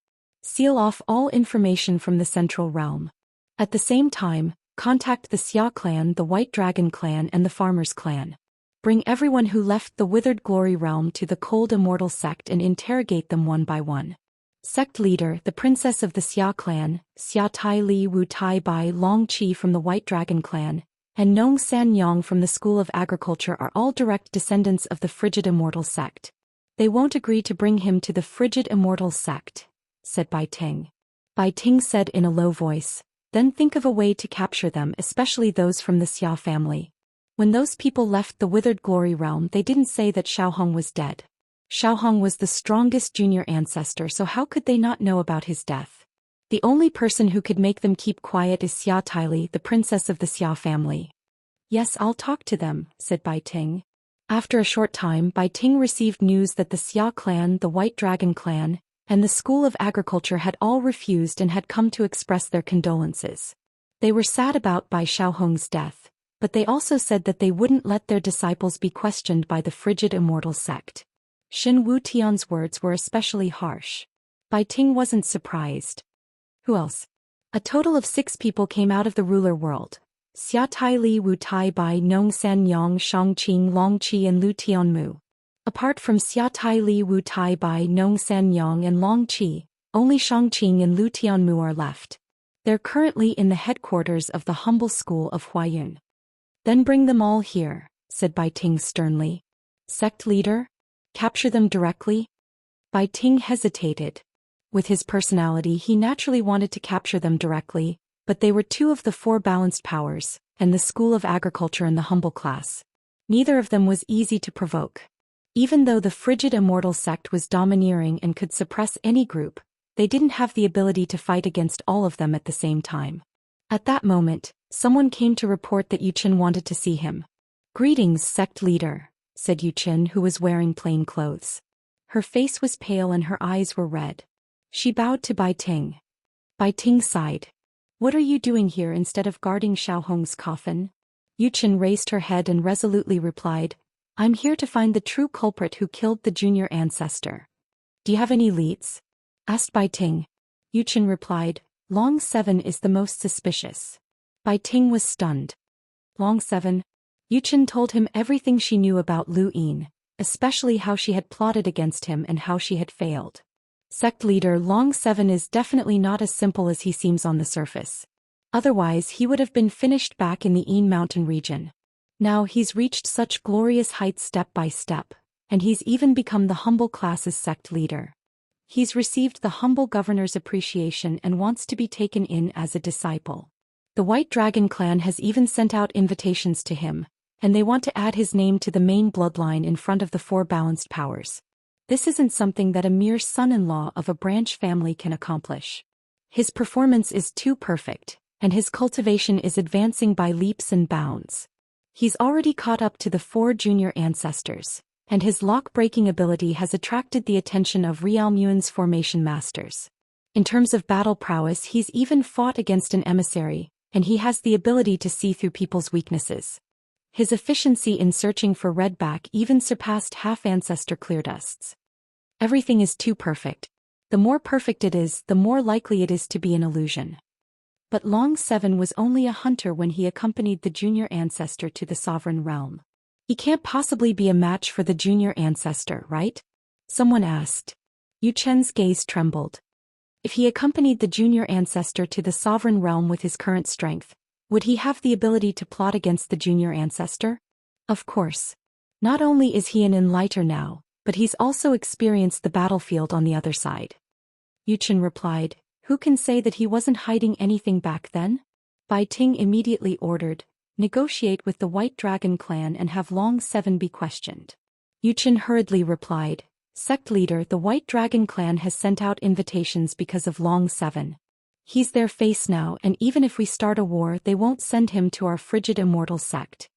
Seal off all information from the Central Realm. At the same time, contact the Xia clan, the White Dragon clan and the Farmers clan. Bring everyone who left the Withered Glory Realm to the Cold Immortal sect and interrogate them one by one. Sect leader, the princess of the Xia clan, Xia Tai Li Wu Tai Bai Long Qi from the White Dragon clan, and Nong San Yang from the School of Agriculture are all direct descendants of the frigid immortal sect. They won't agree to bring him to the frigid immortal sect, said Bai Ting. Bai Ting said in a low voice, then think of a way to capture them, especially those from the Xia family. When those people left the withered glory realm, they didn't say that Xiaohong was dead. Xiaohong was the strongest junior ancestor, so how could they not know about his death? The only person who could make them keep quiet is Xia Taili, the princess of the Xia family. Yes, I'll talk to them, said Bai Ting. After a short time, Bai Ting received news that the Xia clan, the White Dragon clan, and the School of Agriculture had all refused and had come to express their condolences. They were sad about Bai Xiaohong's death, but they also said that they wouldn't let their disciples be questioned by the frigid immortal sect. Xin Wu Tian's words were especially harsh. Bai Ting wasn't surprised. Who else? A total of 6 people came out of the ruler world. Xia Tai Li Wu Tai Bai Nong San Yang Shang Qing Long Qi and Lu Tianmu. Apart from Xia Tai Li Wu Tai Bai Nong San Yang and Long Qi, only Shang Qing and Lu Tianmu are left. They're currently in the headquarters of the humble school of Huayun. Then bring them all here, said Bai Ting sternly. Sect leader? Capture them directly? Bai Ting hesitated. With his personality, he naturally wanted to capture them directly, but they were 2 of the 4 balanced powers, and the School of Agriculture and the humble class. Neither of them was easy to provoke. Even though the frigid immortal sect was domineering and could suppress any group, they didn't have the ability to fight against all of them at the same time. At that moment, someone came to report that Yuchen wanted to see him. Greetings, sect leader, said Yuchen, who was wearing plain clothes. Her face was pale and her eyes were red. She bowed to Bai Ting. Bai Ting sighed. What are you doing here instead of guarding Xiaohong's coffin? Yuchen raised her head and resolutely replied, I'm here to find the true culprit who killed the junior ancestor. Do you have any leads? Asked Bai Ting. Yuchen replied, Long 7 is the most suspicious. Bai Ting was stunned. Long 7? Yuchen told him everything she knew about Lu Yin, especially how she had plotted against him and how she had failed. Sect leader Long 7 is definitely not as simple as he seems on the surface. Otherwise he would have been finished back in the Yin mountain region. Now he's reached such glorious heights step by step, and he's even become the humble class's sect leader. He's received the humble governor's appreciation and wants to be taken in as a disciple. The White Dragon clan has even sent out invitations to him, and they want to add his name to the main bloodline in front of the 4 balanced powers. This isn't something that a mere son-in-law of a branch family can accomplish. His performance is too perfect, and his cultivation is advancing by leaps and bounds. He's already caught up to the 4 junior ancestors, and his lock-breaking ability has attracted the attention of Realmuan's formation masters. In terms of battle prowess, he's even fought against an emissary, and he has the ability to see through people's weaknesses. His efficiency in searching for Redback even surpassed half-ancestor Cleardusts. Everything is too perfect. The more perfect it is, the more likely it is to be an illusion. But Long 7 was only a hunter when he accompanied the junior ancestor to the sovereign realm. He can't possibly be a match for the junior ancestor, right? Someone asked. Yu Chen's gaze trembled. If he accompanied the junior ancestor to the sovereign realm with his current strength, would he have the ability to plot against the junior ancestor? Of course. Not only is he an enlighter now, but he's also experienced the battlefield on the other side. Yu Chen replied, Who can say that he wasn't hiding anything back then? Bai Ting immediately ordered, Negotiate with the White Dragon clan and have Long 7 be questioned. Yu Chen hurriedly replied, Sect leader, the White Dragon clan has sent out invitations because of Long 7. He's their face now, and even if we start a war, they won't send him to our frigid immortal sect.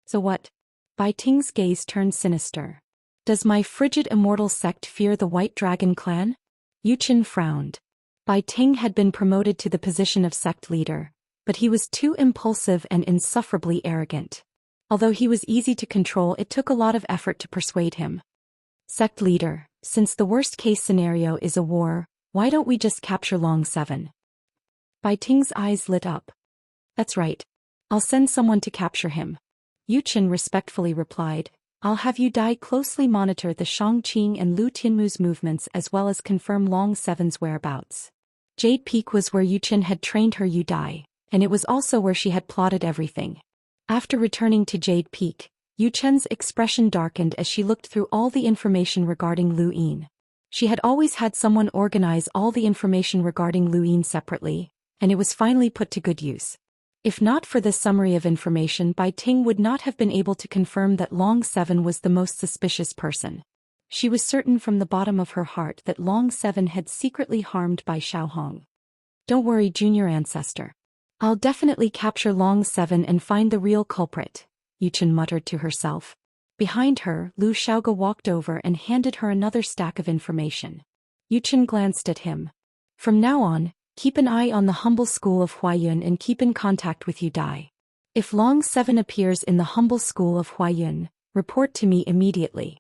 So what? Bai Ting's gaze turned sinister. Does my frigid immortal sect fear the White Dragon clan? Yu Chen frowned. Bai Ting had been promoted to the position of sect leader, but he was too impulsive and insufferably arrogant. Although he was easy to control, it took a lot of effort to persuade him. Sect leader, since the worst-case scenario is a war, why don't we just capture Long 7? Bai Ting's eyes lit up. That's right. I'll send someone to capture him. Yu Chen respectfully replied, I'll have Yu Dai closely monitor the Xianxia and Lu Tianmu's movements as well as confirm Long Seven's whereabouts. Jade Peak was where Yu Qin had trained her Yu Dai, and it was also where she had plotted everything. After returning to Jade Peak, Yu Chen's expression darkened as she looked through all the information regarding Lu Yin. She had always had someone organize all the information regarding Lu Yin separately, and it was finally put to good use. If not for this summary of information, Bai Ting would not have been able to confirm that Long Seven was the most suspicious person. She was certain from the bottom of her heart that Long Seven had secretly harmed Bai Xiaohong. Don't worry, junior ancestor. I'll definitely capture Long Seven and find the real culprit, Yu Chen muttered to herself. Behind her, Lu Xiaoge walked over and handed her another stack of information. Yu Chen glanced at him. From now on, keep an eye on the humble school of Huayun and keep in contact with Yu Dai. If Long Seven appears in the humble school of Huayun, report to me immediately.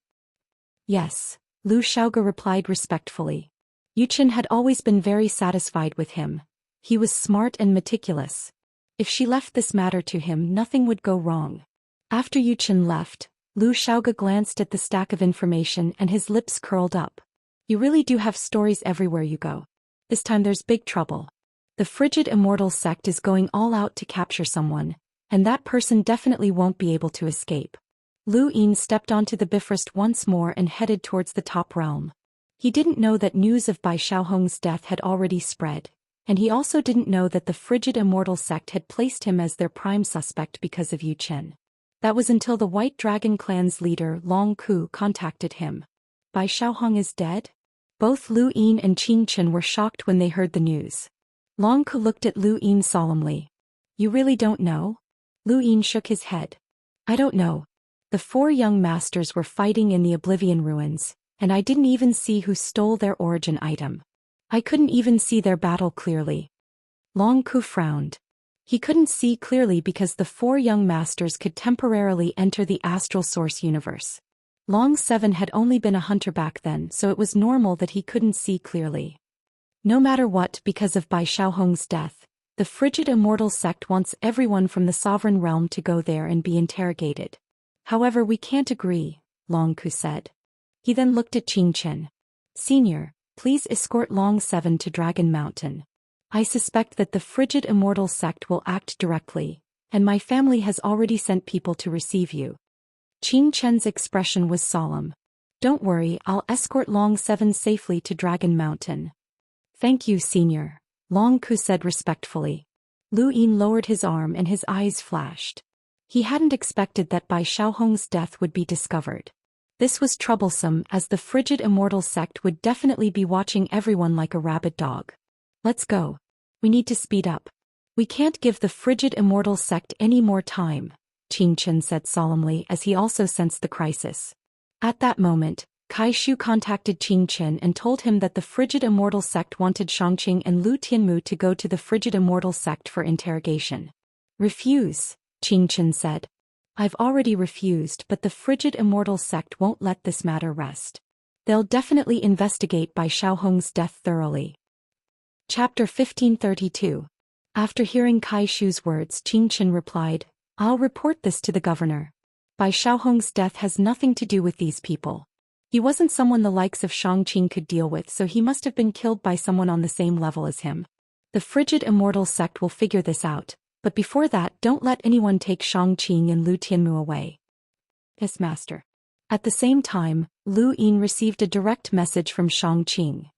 Yes, Lu Xiaoge replied respectfully. Yu Chen had always been very satisfied with him. He was smart and meticulous. If she left this matter to him, nothing would go wrong. After Yu Chen left, Lu Xiaoge glanced at the stack of information and his lips curled up. You really do have stories everywhere you go. This time there's big trouble. The frigid Immortal sect is going all out to capture someone, and that person definitely won't be able to escape. Lu Yin stepped onto the Bifrost once more and headed towards the top realm. He didn't know that news of Bai Xiaohong's death had already spread, and he also didn't know that the frigid Immortal sect had placed him as their prime suspect because of Yu Chen. That was until the White Dragon clan's leader Long Ku contacted him. Bai Xiaohong is dead? Both Lu Yin and Qing Chen were shocked when they heard the news. Long Ku looked at Lu Yin solemnly. You really don't know? Lu Yin shook his head. I don't know. The four young masters were fighting in the Oblivion ruins, and I didn't even see who stole their origin item. I couldn't even see their battle clearly. Long Ku frowned. He couldn't see clearly because the four young masters could temporarily enter the astral source universe. Long Seven had only been a hunter back then, so it was normal that he couldn't see clearly. No matter what, because of Bai Xiaohong's death, the frigid Immortal sect wants everyone from the sovereign realm to go there and be interrogated. However, we can't agree, Long Ku said. He then looked at Qing Chen. Senior, please escort Long Seven to Dragon Mountain. I suspect that the frigid Immortal sect will act directly, and my family has already sent people to receive you. Qing Chen's expression was solemn. Don't worry, I'll escort Long Seven safely to Dragon Mountain. Thank you, Senior, Long Ku said respectfully. Lu Yin lowered his arm and his eyes flashed. He hadn't expected that Bai Xiaohong's death would be discovered. This was troublesome, as the frigid Immortal sect would definitely be watching everyone like a rabid dog. Let's go. We need to speed up. We can't give the frigid Immortal sect any more time, Qing Chen said solemnly as he also sensed the crisis. At that moment, Kai Shu contacted Qing Chen and told him that the frigid Immortal sect wanted Xianxia and Lu Tianmu to go to the frigid Immortal sect for interrogation. Refuse, Qing Chen said. I've already refused, but the frigid Immortal sect won't let this matter rest. They'll definitely investigate Bai Xiaohong's death thoroughly. Chapter 1532. After hearing Kai Shu's words, Qing Chen replied, I'll report this to the governor. Bai Xiaohong's death has nothing to do with these people. He wasn't someone the likes of Xianxia could deal with, so he must have been killed by someone on the same level as him. The frigid Immortal sect will figure this out. But before that, don't let anyone take Xianxia and Lu Tianmu away. Yes, master. At the same time, Lu Yin received a direct message from Xianxia.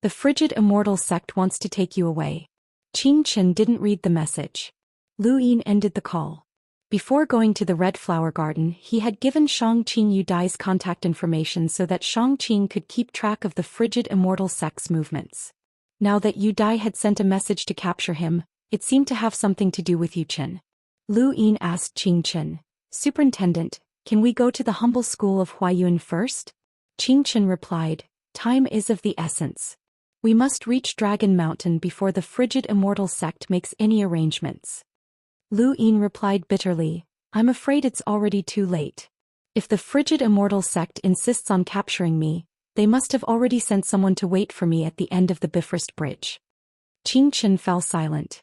The frigid Immortal sect wants to take you away. Qing Chen didn't read the message. Lu Yin ended the call. Before going to the Red Flower Garden, he had given Xianxia Yu Dai's contact information so that Xianxia could keep track of the frigid Immortal sect's movements. Now that Yu Dai had sent a message to capture him, it seemed to have something to do with Yu Chen. Lu Yin asked Qing Chen, Superintendent, can we go to the humble school of Huayun first? Qing Chen replied, Time is of the essence. We must reach Dragon Mountain before the frigid Immortal sect makes any arrangements. Lu Yin replied bitterly, I'm afraid it's already too late. If the frigid Immortal sect insists on capturing me, they must have already sent someone to wait for me at the end of the Bifrost Bridge. Qing Chen fell silent.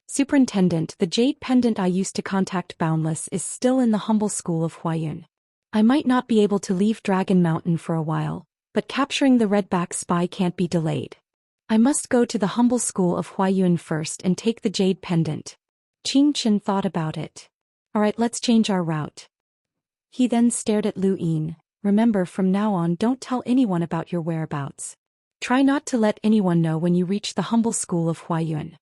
Superintendent, the jade pendant I used to contact Boundless is still in the humble school of Huayun. I might not be able to leave Dragon Mountain for a while, but capturing the Redback spy can't be delayed. I must go to the humble school of Huayuan first and take the jade pendant. Qing Chen thought about it. Alright, let's change our route. He then stared at Lu Yin. Remember, from now on, don't tell anyone about your whereabouts. Try not to let anyone know when you reach the humble school of Huayuan.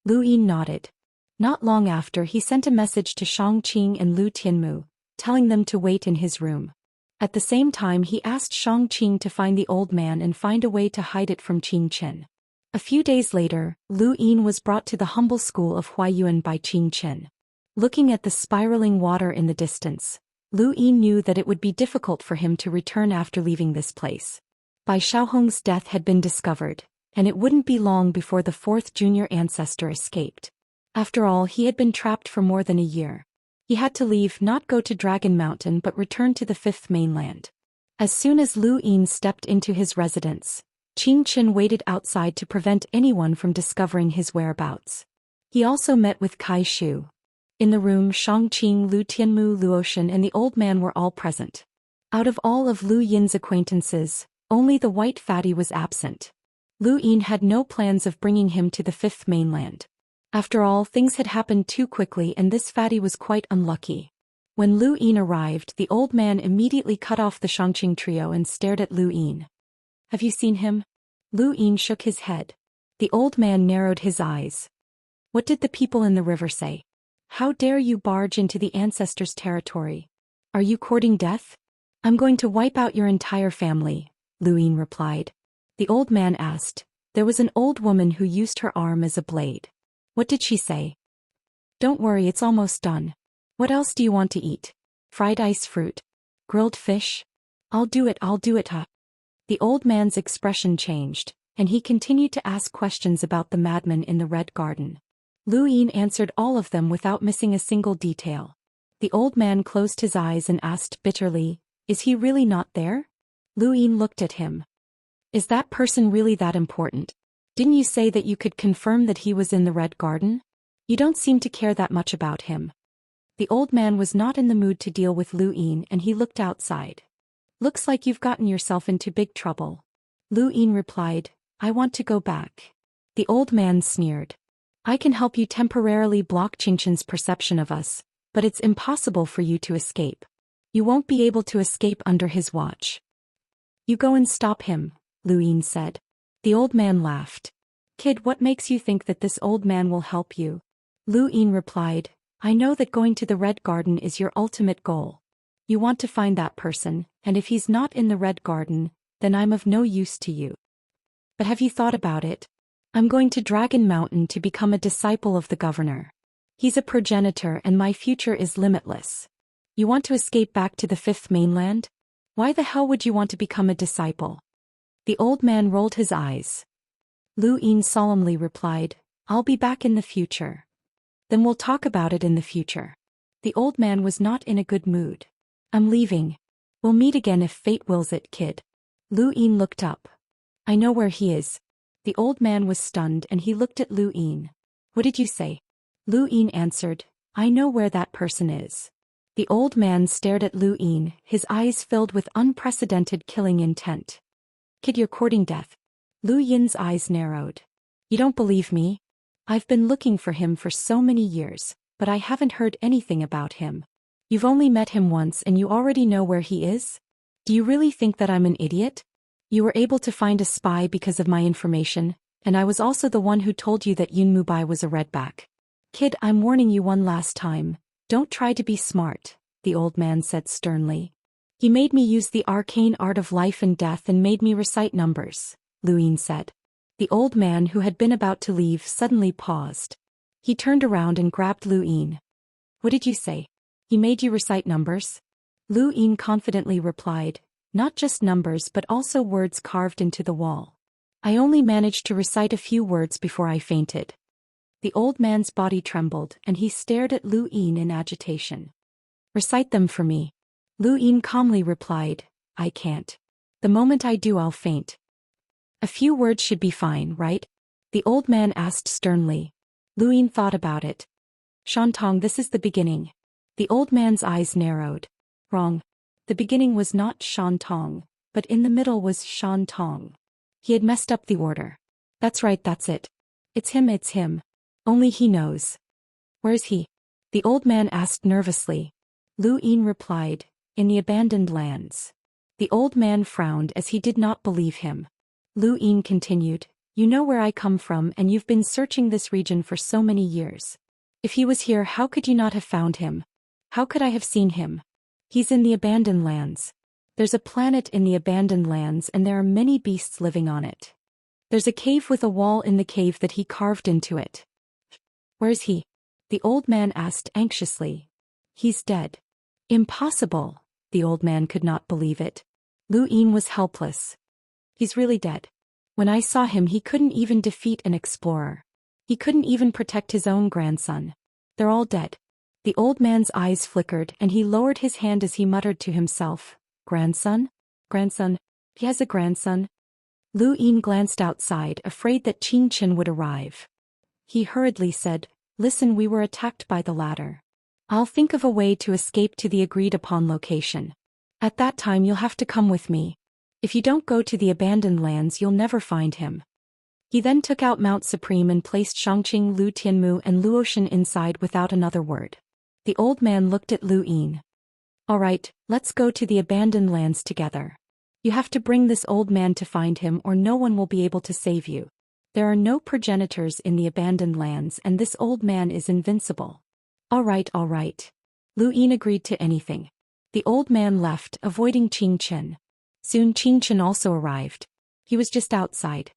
Lu Yin nodded. Not long after, he sent a message to Shang Qing and Lu Tianmu, telling them to wait in his room. At the same time, he asked Shang Qing to find the old man and find a way to hide it from Qing Chen. A few days later, Lu Yin was brought to the humble school of Huayuan by Qing Chen. Looking at the spiraling water in the distance, Lu Yin knew that it would be difficult for him to return after leaving this place. Bai Xiaohong's death had been discovered, and it wouldn't be long before the fourth junior ancestor escaped. After all, he had been trapped for more than a year. He had to leave, not go to Dragon Mountain but return to the fifth mainland. As soon as Lu Yin stepped into his residence, Qing Chen waited outside to prevent anyone from discovering his whereabouts. He also met with Kai Shu. In the room, Shang Qing, Lu Tianmu, Luo Shen and the old man were all present. Out of all of Lu Yin's acquaintances, only the white fatty was absent. Lu Yin had no plans of bringing him to the fifth mainland. After all, things had happened too quickly and this fatty was quite unlucky. When Lu Yin arrived, the old man immediately cut off the Shangqing trio and stared at Lu Yin. Have you seen him? Lu Yin shook his head. The old man narrowed his eyes. What did the people in the river say? How dare you barge into the ancestors' territory? Are you courting death? I'm going to wipe out your entire family, Lu Yin replied. The old man asked. There was an old woman who used her arm as a blade. What did she say? Don't worry, it's almost done. What else do you want to eat? Fried ice fruit? Grilled fish? I'll do it, huh? The old man's expression changed, and he continued to ask questions about the madman in the Red Garden. Lu Yin answered all of them without missing a single detail. The old man closed his eyes and asked bitterly, Is he really not there? Lu Yin looked at him. Is that person really that important? Didn't you say that you could confirm that he was in the Red Garden? You don't seem to care that much about him. The old man was not in the mood to deal with Lu Yin and he looked outside. Looks like you've gotten yourself into big trouble. Lu Yin replied, I want to go back. The old man sneered. I can help you temporarily block Qingchen's perception of us, but it's impossible for you to escape. You won't be able to escape under his watch. You go and stop him, Lu Yin said. The old man laughed. Kid, what makes you think that this old man will help you? Lu Yin replied, I know that going to the Red Garden is your ultimate goal. You want to find that person, and if he's not in the Red Garden, then I'm of no use to you. But have you thought about it? I'm going to Dragon Mountain to become a disciple of the governor. He's a progenitor and my future is limitless. You want to escape back to the fifth mainland? Why the hell would you want to become a disciple? The old man rolled his eyes. Lu Yin solemnly replied, I'll be back in the future. Then we'll talk about it in the future. The old man was not in a good mood. I'm leaving. We'll meet again if fate wills it, kid. Lu Yin looked up. I know where he is. The old man was stunned and he looked at Lu Yin. What did you say? Lu Yin answered, I know where that person is. The old man stared at Lu Yin, his eyes filled with unprecedented killing intent. Kid, you're courting death. Lu Yin's eyes narrowed. You don't believe me? I've been looking for him for so many years, but I haven't heard anything about him. You've only met him once and you already know where he is? Do you really think that I'm an idiot? You were able to find a spy because of my information, and I was also the one who told you that Yun Mubai was a redback. Kid, I'm warning you one last time, don't try to be smart, the old man said sternly. He made me use the arcane art of life and death and made me recite numbers, Lu Yin said. The old man who had been about to leave suddenly paused. He turned around and grabbed Lu Yin. What did you say? He made you recite numbers? Lu Yin confidently replied, not just numbers but also words carved into the wall. I only managed to recite a few words before I fainted. The old man's body trembled and he stared at Lu Yin in agitation. Recite them for me. Lu Yin calmly replied, I can't. The moment I do I'll faint. A few words should be fine, right? The old man asked sternly. Lu Yin thought about it. Shantong, this is the beginning. The old man's eyes narrowed. Wrong. The beginning was not Shan Tong, but in the middle was Shan Tong. He had messed up the order. That's right, that's it. It's him. Only he knows. Where's he? The old man asked nervously. Lu Yin replied, in the abandoned lands. The old man frowned as he did not believe him. Lu Yin continued, you know where I come from and you've been searching this region for so many years. If he was here, how could you not have found him? How could I have seen him? He's in the abandoned lands. There's a planet in the abandoned lands and there are many beasts living on it. There's a cave with a wall in the cave that he carved into it. Where's he? The old man asked anxiously. He's dead. Impossible. The old man could not believe it. Lu Yin was helpless. He's really dead. When I saw him, he couldn't even defeat an explorer. He couldn't even protect his own grandson. They're all dead. The old man's eyes flickered and he lowered his hand as he muttered to himself, grandson? Grandson? He has a grandson? Lu Yin glanced outside, afraid that Xianxia would arrive. He hurriedly said, listen, we were attacked by the latter. I'll think of a way to escape to the agreed-upon location. At that time you'll have to come with me. If you don't go to the abandoned lands, you'll never find him. He then took out Mount Supreme and placed Shangqing, Lu Tianmu and Luotian inside without another word. The old man looked at Lu Yin. All right, let's go to the abandoned lands together. You have to bring this old man to find him or no one will be able to save you. There are no progenitors in the abandoned lands and this old man is invincible. All right. Lu Yin agreed to anything. The old man left, avoiding Xianxia. Soon Xianxia also arrived. He was just outside.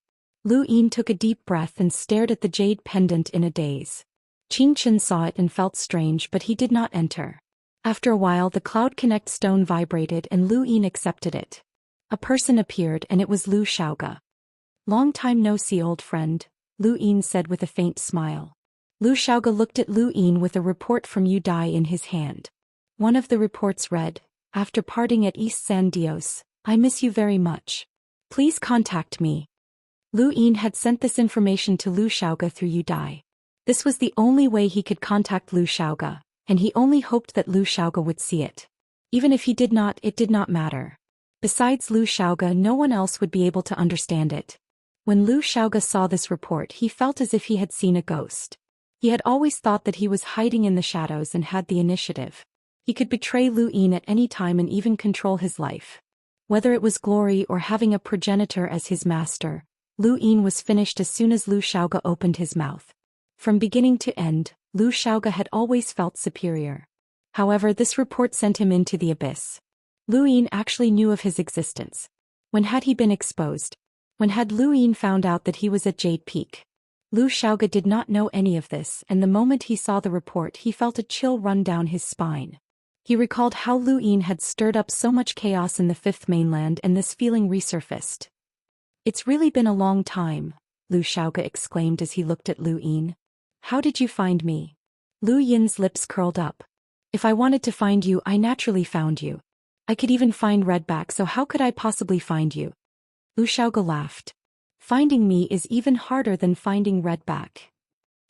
Lu Yin took a deep breath and stared at the jade pendant in a daze. Xianxia saw it and felt strange, but he did not enter. After a while the Cloud Connect stone vibrated and Lu Yin accepted it. A person appeared and it was Lu Xiaoge. Long time no see, old friend, Lu Yin said with a faint smile. Lu Xiaoge looked at Lu Yin with a report from Yu Dai in his hand. One of the reports read, after parting at East San Dios, I miss you very much. Please contact me. Lu Yin had sent this information to Lu Xiaoge through Yu Dai. This was the only way he could contact Lu Xiaoge, and he only hoped that Lu Xiaoge would see it. Even if he did not, it did not matter. Besides Lu Xiaoge, no one else would be able to understand it. When Lu Xiaoge saw this report, he felt as if he had seen a ghost. He had always thought that he was hiding in the shadows and had the initiative. He could betray Lu Yin at any time and even control his life. Whether it was glory or having a progenitor as his master, Lu Yin was finished as soon as Lu Xiaoge opened his mouth. From beginning to end, Lu Xiaoge had always felt superior. However, this report sent him into the abyss. Lu Yin actually knew of his existence. When had he been exposed? When had Lu Yin found out that he was at Jade Peak? Lu Xiaoge did not know any of this, and the moment he saw the report he felt a chill run down his spine. He recalled how Lu Yin had stirred up so much chaos in the Fifth Mainland and this feeling resurfaced. It's really been a long time, Lu Xiaoge exclaimed as he looked at Lu Yin. How did you find me? Lu Yin's lips curled up. If I wanted to find you, I naturally found you. I could even find Redback, so how could I possibly find you? Lu Xiaoge laughed. Finding me is even harder than finding Redback.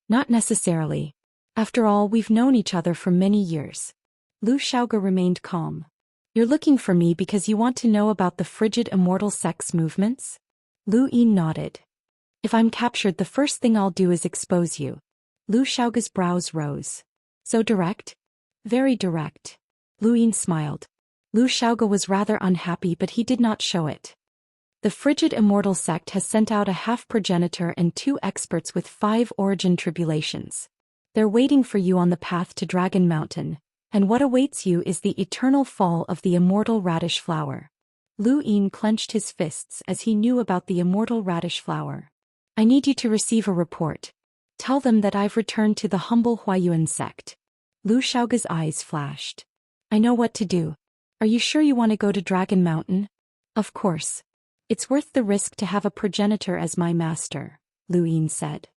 Not necessarily. After all, we've known each other for many years. Lu Xiaoge remained calm. You're looking for me because you want to know about the frigid immortal sex movements? Lu Yin nodded. If I'm captured, the first thing I'll do is expose you. Lu Xiaoge's brows rose. So direct? Very direct. Lu Yin smiled. Lu Xiaoge was rather unhappy, but he did not show it. The frigid immortal sect has sent out a half-progenitor and 2 experts with 5 origin tribulations. They're waiting for you on the path to Dragon Mountain, and what awaits you is the eternal fall of the immortal radish flower. Lu Yin clenched his fists as he knew about the immortal radish flower. I need you to receive a report. Tell them that I've returned to the humble Huayuan sect. Lu Xiaoge's eyes flashed. I know what to do. Are you sure you want to go to Dragon Mountain? Of course. It's worth the risk to have a progenitor as my master, Lu Yin said.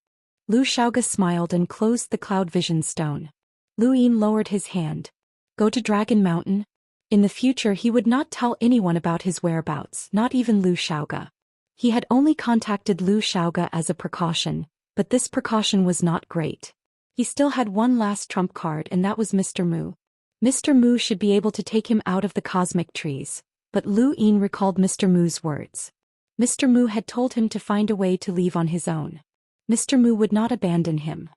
Lu Xiaoge smiled and closed the cloud vision stone. Lu Yin lowered his hand. Go to Dragon Mountain? In the future he would not tell anyone about his whereabouts, not even Lu Xiaoge. He had only contacted Lu Xiaoge as a precaution, but this precaution was not great. He still had one last trump card, and that was Mr. Mu. Mr. Mu should be able to take him out of the cosmic trees, but Lu Yin recalled Mr. Mu's words. Mr. Mu had told him to find a way to leave on his own. Mr. Mu would not abandon him.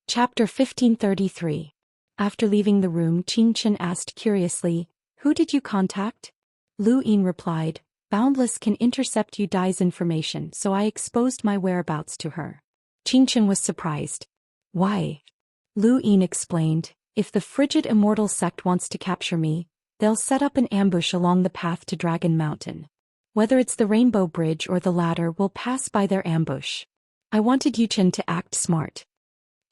Chapter 1533. After leaving the room, Qing Chen asked curiously, "Who did you contact?" Lu Yin replied, "Boundless can intercept you Dai's information, so I exposed my whereabouts to her." Qing Chen was surprised. "Why?" Lu Yin explained, "If the frigid Immortal sect wants to capture me, they'll set up an ambush along the path to Dragon Mountain. Whether it's the Rainbow Bridge or the latter, we'll pass by their ambush. I wanted Yu Chen to act smart."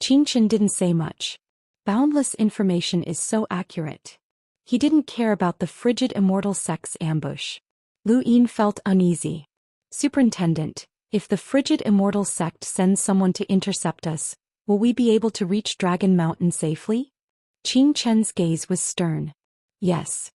Qing Chen didn't say much. Boundless information is so accurate. He didn't care about the frigid Immortal sect's ambush. Lu Yin felt uneasy. "Superintendent, if the frigid Immortal sect sends someone to intercept us, will we be able to reach Dragon Mountain safely?" Qing Chen's gaze was stern. "Yes."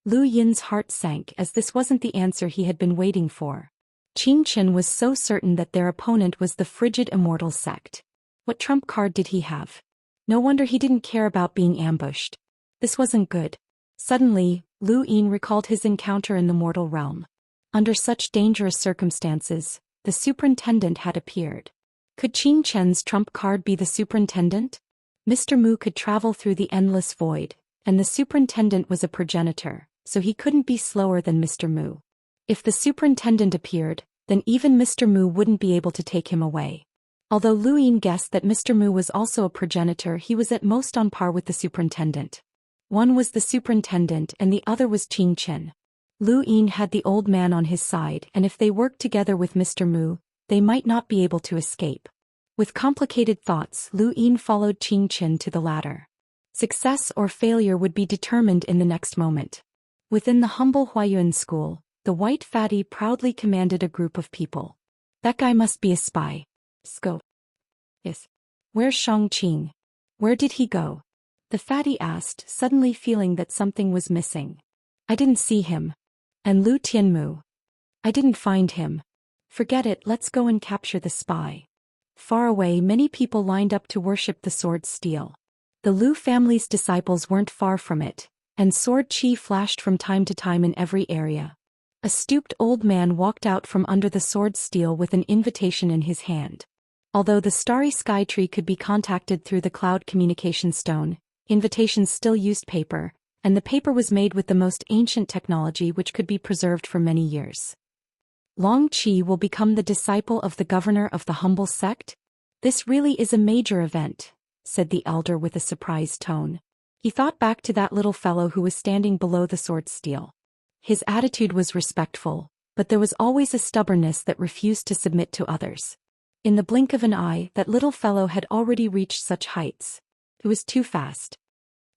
Lu Yin's heart sank as this wasn't the answer he had been waiting for. Qing Chen was so certain that their opponent was the frigid Immortal sect. What trump card did he have? No wonder he didn't care about being ambushed. This wasn't good. Suddenly, Lu Yin recalled his encounter in the mortal realm. Under such dangerous circumstances, the superintendent had appeared. Could Qing Chen's trump card be the superintendent? Mr. Mu could travel through the endless void, and the superintendent was a progenitor, so he couldn't be slower than Mr. Mu. If the superintendent appeared, then even Mr. Mu wouldn't be able to take him away. Although Lu Yin guessed that Mr. Mu was also a progenitor, he was at most on par with the superintendent. One was the superintendent and the other was Qing Chen. Lu Yin had the old man on his side, and if they worked together with Mr. Mu, they might not be able to escape. With complicated thoughts, Lu Yin followed Qing Chen to the ladder. Success or failure would be determined in the next moment. Within the humble Huayuan school, the white fatty proudly commanded a group of people. "That guy must be a spy." "Scope." "Yes." "Where's Shangqing? Where did he go?" the fatty asked, suddenly feeling that something was missing. "I didn't see him." "And Lu Tianmu?" "I didn't find him." "Forget it, let's go and capture the spy." Far away, many people lined up to worship the sword steel. The Lu family's disciples weren't far from it, and sword chi flashed from time to time in every area. A stooped old man walked out from under the sword steel with an invitation in his hand. Although the starry sky tree could be contacted through the cloud communication stone, invitations still used paper, and the paper was made with the most ancient technology which could be preserved for many years. "Long Qi will become the disciple of the governor of the humble sect? This really is a major event," said the elder with a surprised tone. He thought back to that little fellow who was standing below the sword steel. His attitude was respectful, but there was always a stubbornness that refused to submit to others. In the blink of an eye, that little fellow had already reached such heights. It was too fast.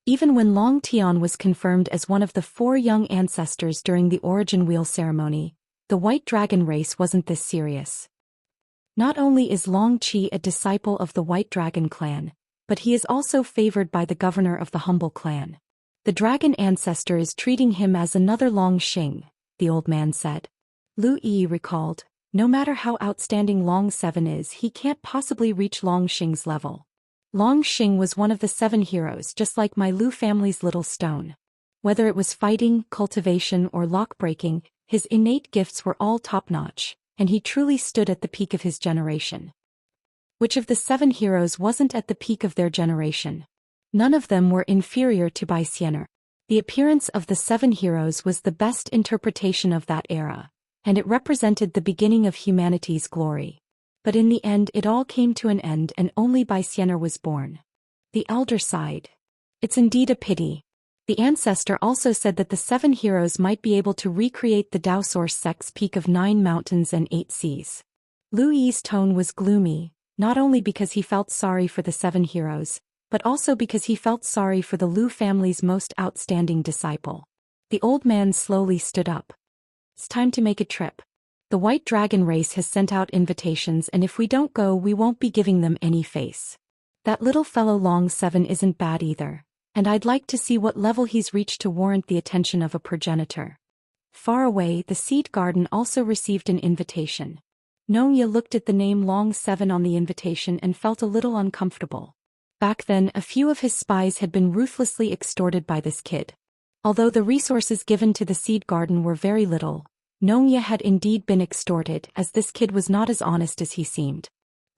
Even when Long Tian was confirmed as one of the 4 young ancestors during the origin wheel ceremony, the White Dragon race wasn't this serious. Not only is Long Qi a disciple of the White Dragon clan, but he is also favored by the governor of the humble clan. The dragon ancestor is treating him as another Long Xing, the old man said. Lu Yi recalled, no matter how outstanding Long 7 is, he can't possibly reach Long Xing's level. Long Xing was one of the 7 heroes, just like my Lu family's little stone. Whether it was fighting, cultivation, or lock-breaking, his innate gifts were all top-notch, and he truly stood at the peak of his generation. Which of the 7 heroes wasn't at the peak of their generation? None of them were inferior to Bai Xianer. The appearance of the 7 heroes was the best interpretation of that era, and it represented the beginning of humanity's glory. But in the end it all came to an end and only Bai Xianer was born. The elder sighed. It's indeed a pity. The ancestor also said that the 7 heroes might be able to recreate the Dao Source sect's peak of 9 mountains and 8 seas. Lu Yi's tone was gloomy, not only because he felt sorry for the 7 heroes, but also because he felt sorry for the Lu family's most outstanding disciple. The old man slowly stood up. It's time to make a trip. The White Dragon race has sent out invitations, and if we don't go, we won't be giving them any face. That little fellow Long 7 isn't bad either, and I'd like to see what level he's reached to warrant the attention of a progenitor. Far away, the seed garden also received an invitation. Nongya looked at the name Long 7 on the invitation and felt a little uncomfortable. Back then, a few of his spies had been ruthlessly extorted by this kid. Although the resources given to the seed garden were very little, Nongya had indeed been extorted, as this kid was not as honest as he seemed.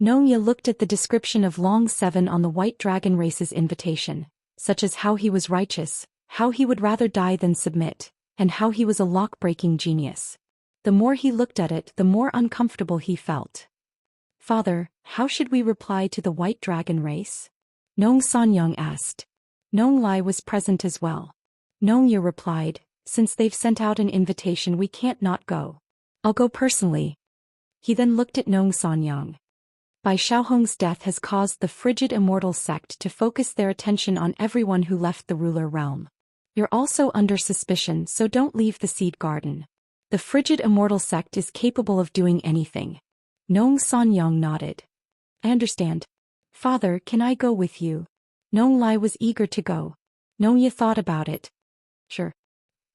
Nongya looked at the description of Long 7 on the White Dragon race's invitation, such as how he was righteous, how he would rather die than submit, and how he was a lock-breaking genius. The more he looked at it, the more uncomfortable he felt. "Father, how should we reply to the White Dragon race?" Nong Sanyang asked. Nong Lai was present as well. Nongya replied, "Since they've sent out an invitation, we can't not go. I'll go personally." He then looked at Nong Sanyang. Bai Xiaohong's death has caused the frigid Immortal sect to focus their attention on everyone who left the ruler realm. You're also under suspicion, so don't leave the seed garden. The frigid Immortal sect is capable of doing anything. Nong Sanyang nodded. "I understand. Father, can I go with you?" Nong Lai was eager to go. Nongya thought about it. Sure.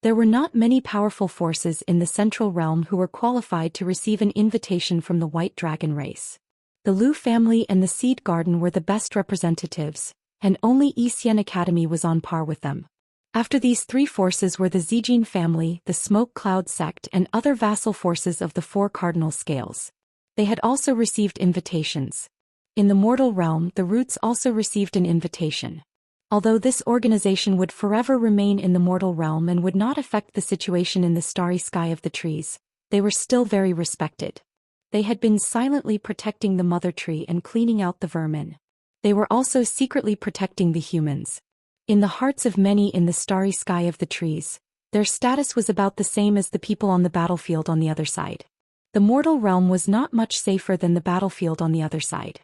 There were not many powerful forces in the Central Realm who were qualified to receive an invitation from the White Dragon race. The Lu family and the Seed Garden were the best representatives, and only Xian Academy was on par with them. After these three forces were the Zijin family, the Smoke Cloud sect, and other vassal forces of the Four Cardinal Scales. They had also received invitations. In the mortal realm, the Roots also received an invitation. Although this organization would forever remain in the mortal realm and would not affect the situation in the starry sky of the trees, they were still very respected. They had been silently protecting the mother tree and cleaning out the vermin. They were also secretly protecting the humans. In the hearts of many in the starry sky of the trees, their status was about the same as the people on the battlefield on the other side. The mortal realm was not much safer than the battlefield on the other side.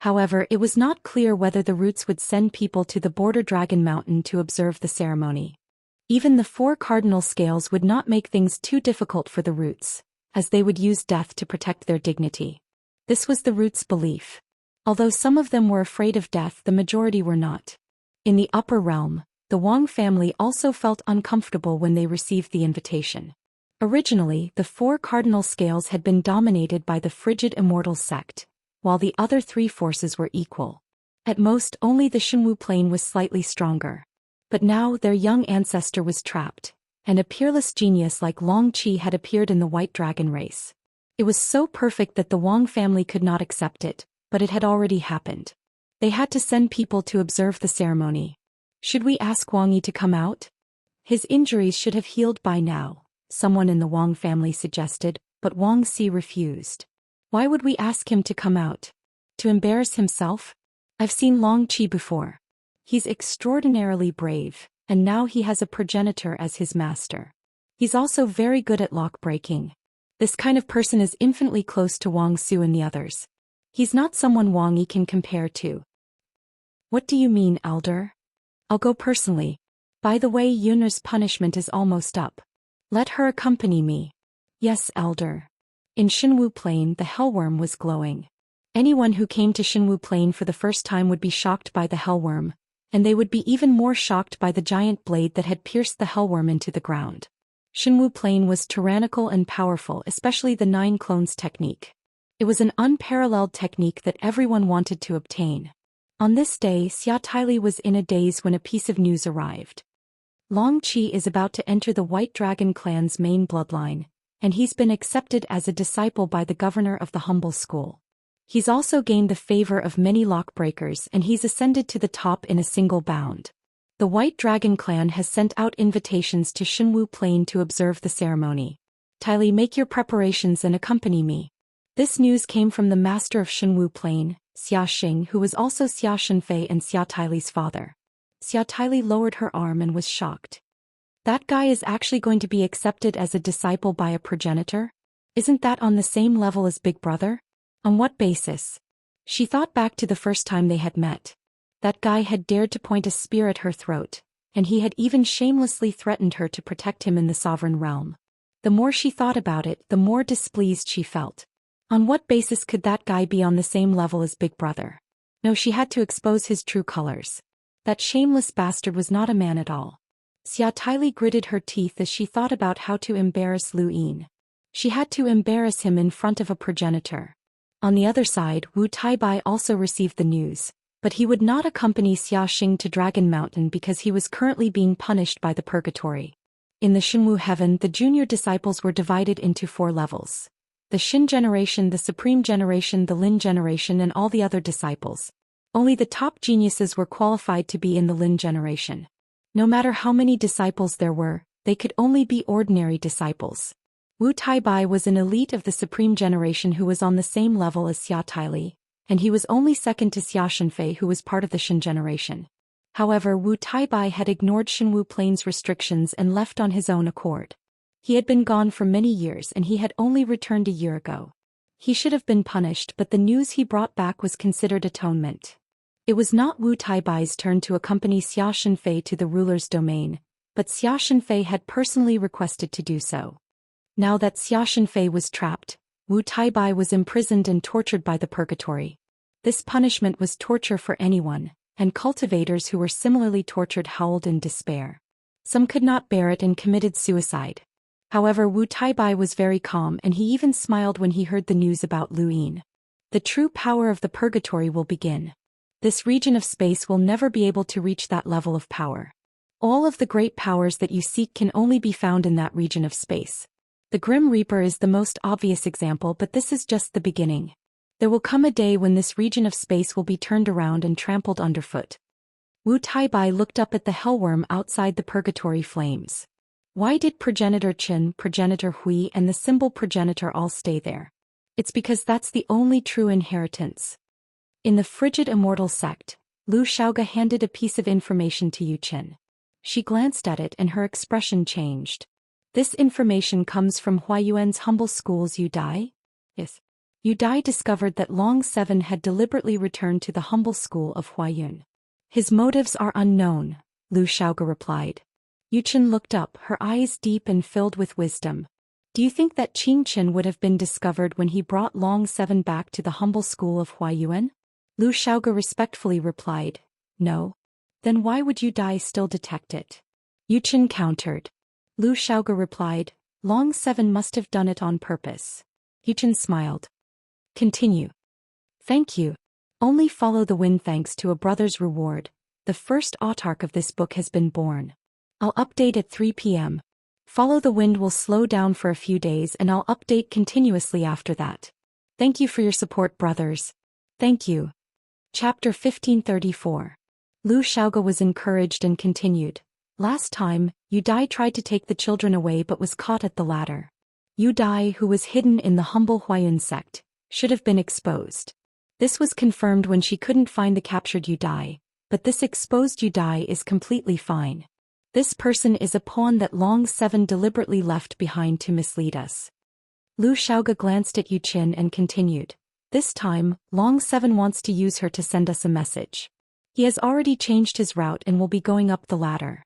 However, it was not clear whether the Roots would send people to the border Dragon Mountain to observe the ceremony. Even the Four Cardinal Scales would not make things too difficult for the Roots, as they would use death to protect their dignity. This was the Roots' belief. Although some of them were afraid of death, the majority were not. In the upper realm, the Wang family also felt uncomfortable when they received the invitation. Originally, the Four Cardinal Scales had been dominated by the frigid Immortal sect, while the other three forces were equal. At most, only the Xinwu Plain was slightly stronger. But now their young ancestor was trapped, and a peerless genius like Long Qi had appeared in the White Dragon race. It was so perfect that the Wang family could not accept it, but it had already happened. They had to send people to observe the ceremony. Should we ask Wang Yi to come out? His injuries should have healed by now, someone in the Wang family suggested, but Wang Si refused. Why would we ask him to come out? To embarrass himself? I've seen Long Qi before. He's extraordinarily brave, and now he has a progenitor as his master. He's also very good at lock breaking. This kind of person is infinitely close to Wang Su and the others. He's not someone Wang Yi can compare to. What do you mean, Elder? I'll go personally. By the way, Yunna's punishment is almost up. Let her accompany me. Yes, Elder. In Xinwu Plain, the hellworm was glowing. Anyone who came to Xinwu Plain for the first time would be shocked by the hellworm, and they would be even more shocked by the giant blade that had pierced the hellworm into the ground. Xinwu Plain was tyrannical and powerful, especially the 9 clones technique. It was an unparalleled technique that everyone wanted to obtain. On this day, Xia Taili was in a daze when a piece of news arrived. Long Qi is about to enter the White Dragon clan's main bloodline, and he's been accepted as a disciple by the governor of the humble school. He's also gained the favor of many lockbreakers, and he's ascended to the top in a single bound. The White Dragon clan has sent out invitations to Xinwu Plain to observe the ceremony. Taili, make your preparations and accompany me. This news came from the master of Xinwu Plain, Xia Xing, who was also Xia Shenfei and Xia Taili's father. Xia Taili lowered her arm and was shocked. That guy is actually going to be accepted as a disciple by a progenitor? Isn't that on the same level as Big Brother? On what basis? She thought back to the first time they had met. That guy had dared to point a spear at her throat, and he had even shamelessly threatened her to protect him in the sovereign realm. The more she thought about it, the more displeased she felt. On what basis could that guy be on the same level as Big Brother? No, she had to expose his true colors. That shameless bastard was not a man at all. Xia Taili gritted her teeth as she thought about how to embarrass Lu Yin. She had to embarrass him in front of a progenitor. On the other side, Wu Taibai also received the news, But he would not accompany Xiaxing to Dragon Mountain because he was currently being punished by the purgatory. In the Xinwu heaven, the junior disciples were divided into 4 levels. The Xin generation, the Supreme generation, the Lin generation, and all the other disciples. Only the top geniuses were qualified to be in the Lin generation. No matter how many disciples there were, they could only be ordinary disciples. Wu Taibai was an elite of the Supreme generation who was on the same level as Xia Taili, and he was only second to Xia Shenfei, who was part of the Xin generation. However, Wu Taibai had ignored Xinwu Plains restrictions and left on his own accord. He had been gone for many years and he had only returned a year ago. He should have been punished, but the news he brought back was considered atonement. It was not Wu Taibai's turn to accompany Xia Shenfei to the ruler's domain, but Xia Shenfei had personally requested to do so. Now that Xia Shenfei was trapped, Wu Taibai was imprisoned and tortured by the purgatory. This punishment was torture for anyone, and cultivators who were similarly tortured howled in despair. Some could not bear it and committed suicide. However, Wu Taibai was very calm and he even smiled when he heard the news about Lu Yin. The true power of the purgatory will begin. This region of space will never be able to reach that level of power. All of the great powers that you seek can only be found in that region of space. The Grim Reaper is the most obvious example, but this is just the beginning. There will come a day when this region of space will be turned around and trampled underfoot. Wu Taibai looked up at the hellworm outside the purgatory flames. Why did Progenitor Qin, Progenitor Hui, and the symbol Progenitor all stay there? It's because that's the only true inheritance. In the frigid Immortal sect, Lu Xiaoga handed a piece of information to Yu Qin. She glanced at it and her expression changed. This information comes from Huayuan's humble schools. Yu Dai? Yes. Yu Dai discovered that Long Seven had deliberately returned to the humble school of Huayun. His motives are unknown, Lu Xiaoga replied. Yu Qin looked up, her eyes deep and filled with wisdom. Do you think that Qing Qin would have been discovered when he brought Long Seven back to the humble school of Huayuan? Lu Xiaoga respectfully replied, no. Then why would Yu Dai still detect it? Yu Qin countered. Lu Xiaoga replied, Long Seven must have done it on purpose. Yu Qin smiled. Continue. Thank you. Only follow the wind. Thanks to a brother's reward, the first autarch of this book has been born. I'll update at 3 p.m. Follow the wind will slow down for a few days and I'll update continuously after that. Thank you for your support, brothers. Thank you. Chapter 1534. Lu Xiaoga was encouraged and continued. Last time, Yu Dai tried to take the children away but was caught at the ladder. Yu Dai, who was hidden in the humble Huayun sect, should have been exposed. This was confirmed when she couldn't find the captured Yu Dai, but this exposed Yu Dai is completely fine. This person is a pawn that Long Seven deliberately left behind to mislead us. Lu Xiaoga glanced at Yu Qin and continued. This time, Long Seven wants to use her to send us a message. He has already changed his route and will be going up the ladder.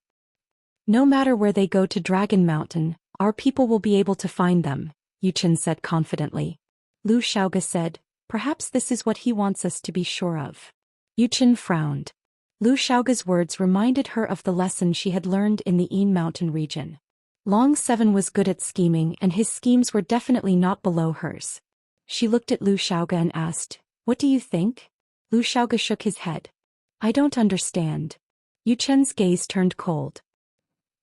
No matter where they go to Dragon Mountain, our people will be able to find them, Yu Qin said confidently. Lu Xiaoga said, perhaps this is what he wants us to be sure of. Yu Qin frowned. Lu Xiaoga's words reminded her of the lesson she had learned in the Yin Mountain region. Long Seven was good at scheming and his schemes were definitely not below hers. She looked at Lu Xiaoga and asked, what do you think? Lu Xiaoga shook his head. I don't understand. Yu Qin's gaze turned cold.